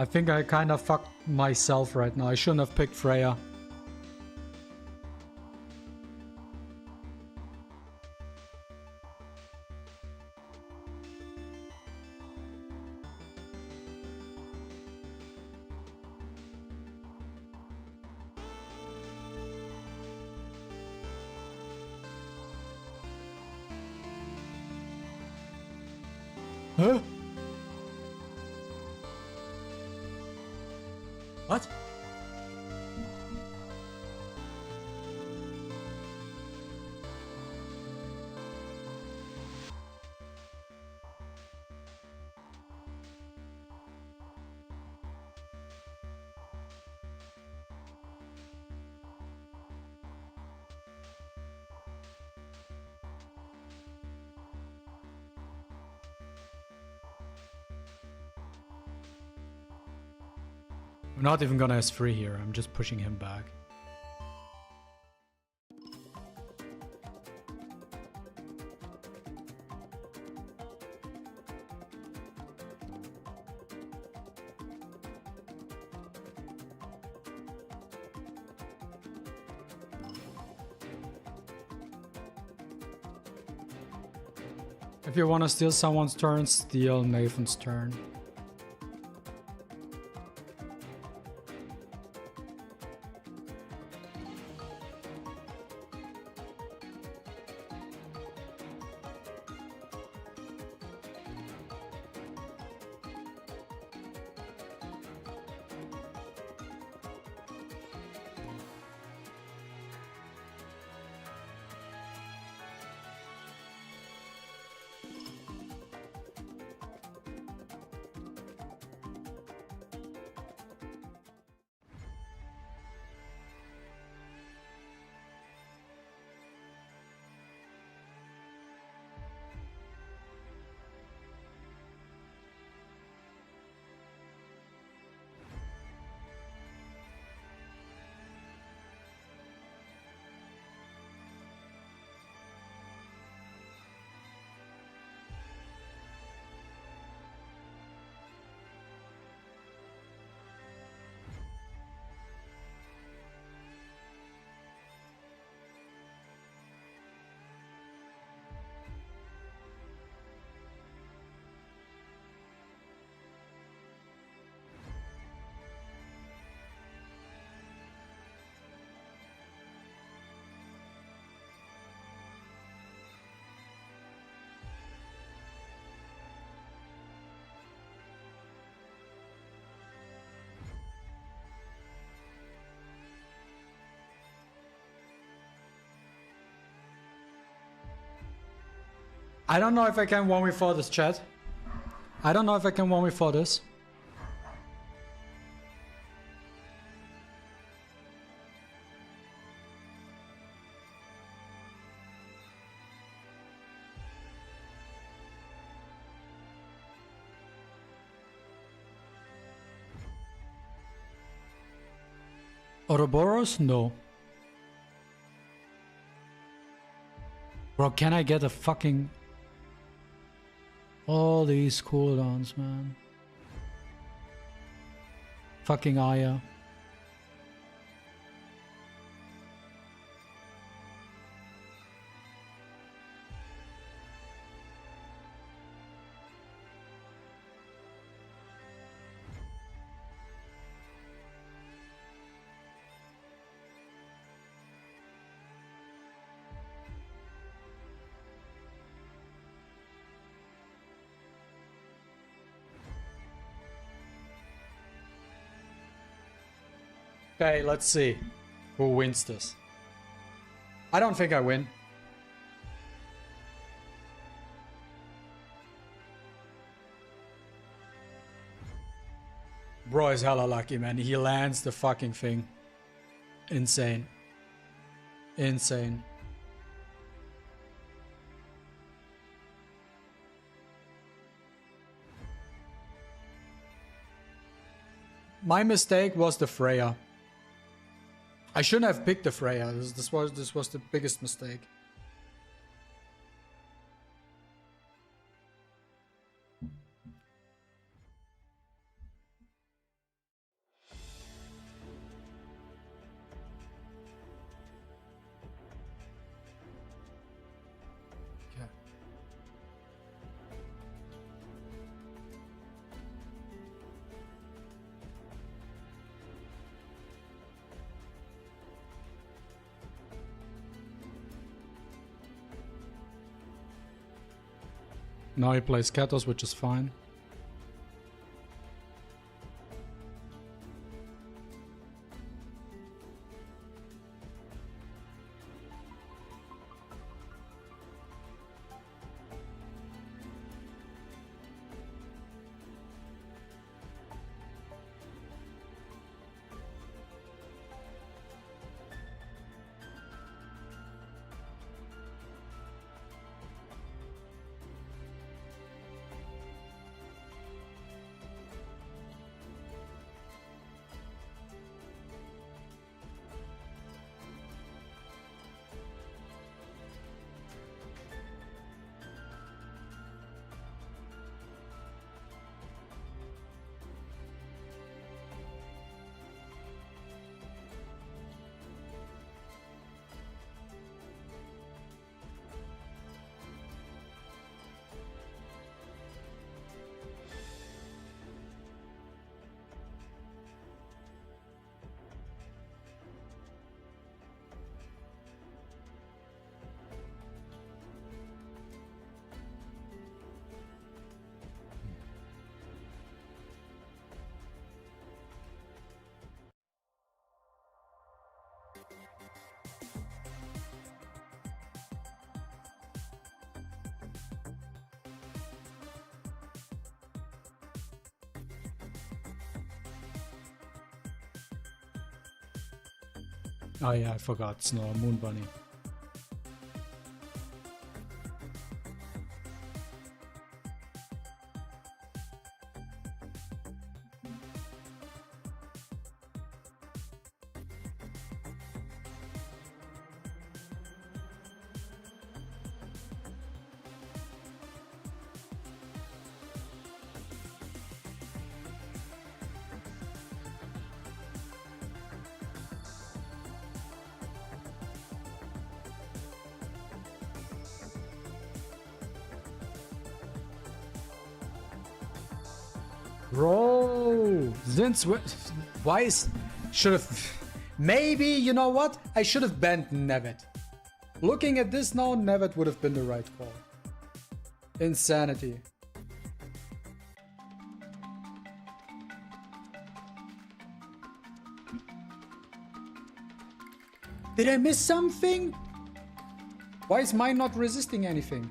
I think I kind of fucked myself right now. I shouldn't have picked Freya. Huh? What? I'm not even gonna S3 here, I'm just pushing him back. If you want to steal someone's turn, steal Nathan's turn. I don't know if I can 1v4 this, chat. I don't know if I can 1v4 this. Ouroboros? No. Bro, can I get a fucking... all these cooldowns, man. Fucking Aya. Okay, let's see who wins this. I don't think I win. Bro is hella lucky, man. He lands the fucking thing. Insane. Insane. My mistake was the Freya. I shouldn't have picked the Freya. This was the biggest mistake. Now he plays Katos, which is fine. Oh yeah, I forgot. It's no Moon Bunny. Bro, since why is should have maybe you know what? I should have banned Nevet. Looking at this now, Nevet would have been the right call. Insanity. Did I miss something? Why is mine not resisting anything?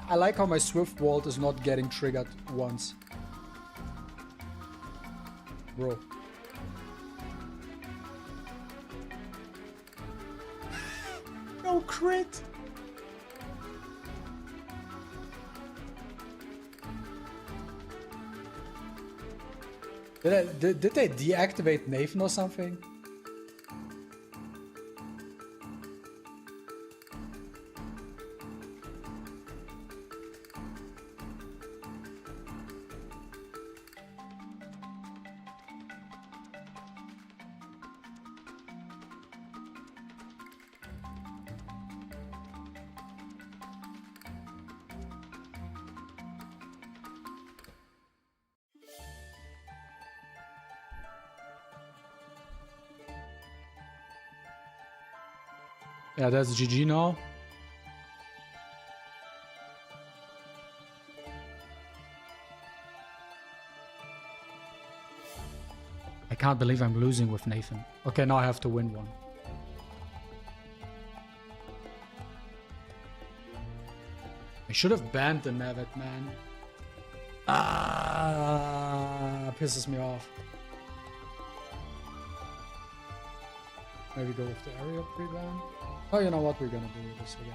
I like how my Swift Vault is not getting triggered once. Bro. No crit! Did they deactivate Nathan or something? Yeah, that's GG now. I can't believe I'm losing with Nathan. Okay, now I have to win one. I should have banned the Nevet, man. Pisses me off. Maybe go with the area pre-ban. Oh, you know what? We're gonna do this again.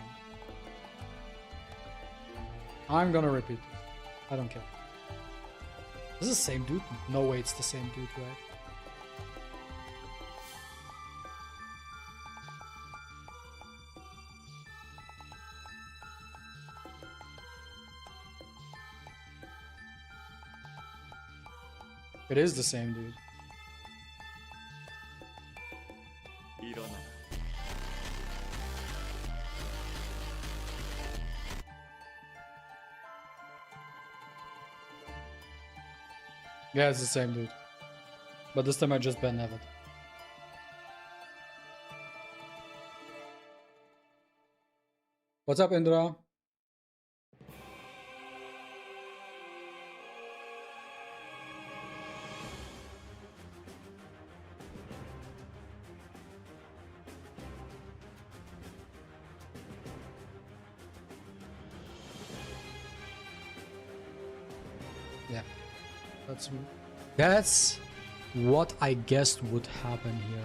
I'm gonna repeat this. I don't care. This is the same dude? No way, it's the same dude, right? It is the same dude. Yeah, it's the same dude. But this time I just ban Nevet. What's up, Indra? Yeah, that's what I guessed would happen here.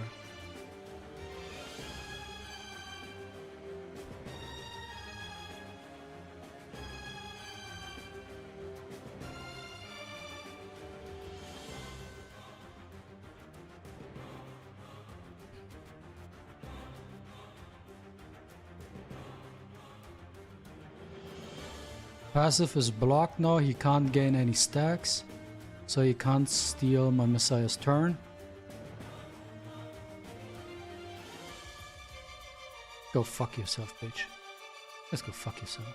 Passive is blocked now, he can't gain any stacks, so he can't steal my Messiah's turn. Go fuck yourself, bitch. Let's go fuck yourself.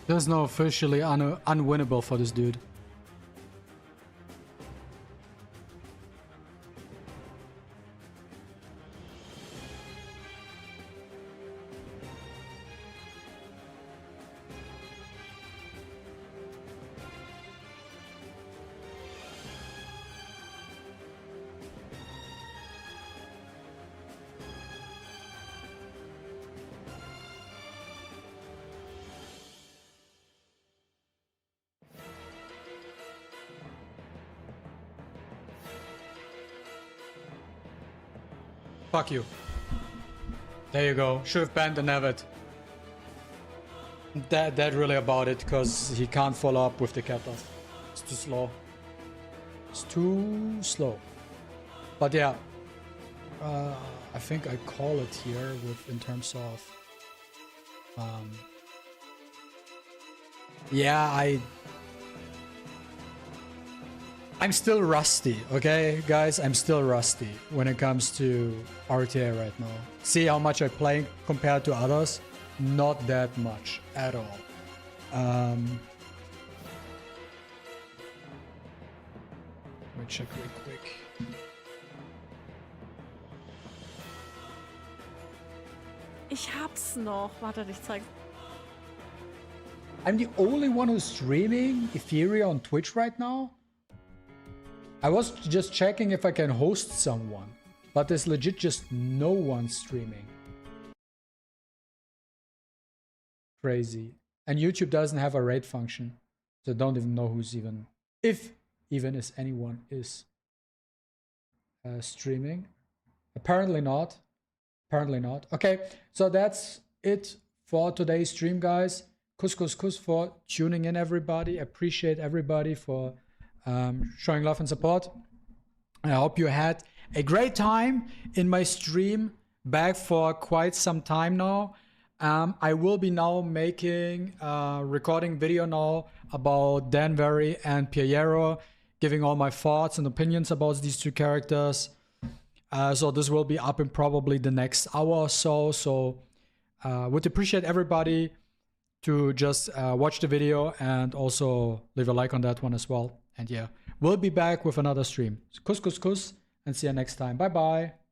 There's no officially unwinnable for this dude. Fuck you. There you go. Should have banned the Nevet. That really about it, because he can't follow up with the cutoff. It's too slow. It's too slow. But yeah, I think I call it here with in terms of yeah, I'm still rusty, okay, guys? I'm still rusty when it comes to RTA right now. See how much I play compared to others? Not that much at all. Let me check real quick. Ich hab's noch. Warte, ich zeig's. I'm the only one who's streaming MaTeIRiA on Twitch right now? I was just checking if I can host someone, but there's legit just no one streaming. Crazy. And YouTube doesn't have a rate function, so I don't even know who's even, if anyone is streaming. Apparently not. Apparently not. Okay, so that's it for today's stream, guys. Kus for tuning in, everybody. Appreciate everybody for showing love and support. I hope you had a great time in my stream, back for quite some time now. I will be now making a recording video now about Danvery and Piayera, giving all my thoughts and opinions about these two characters. So this will be up in probably the next hour or so. So would appreciate everybody to just watch the video and also leave a like on that one as well. And yeah, we'll be back with another stream. Kus, and see you next time. Bye bye.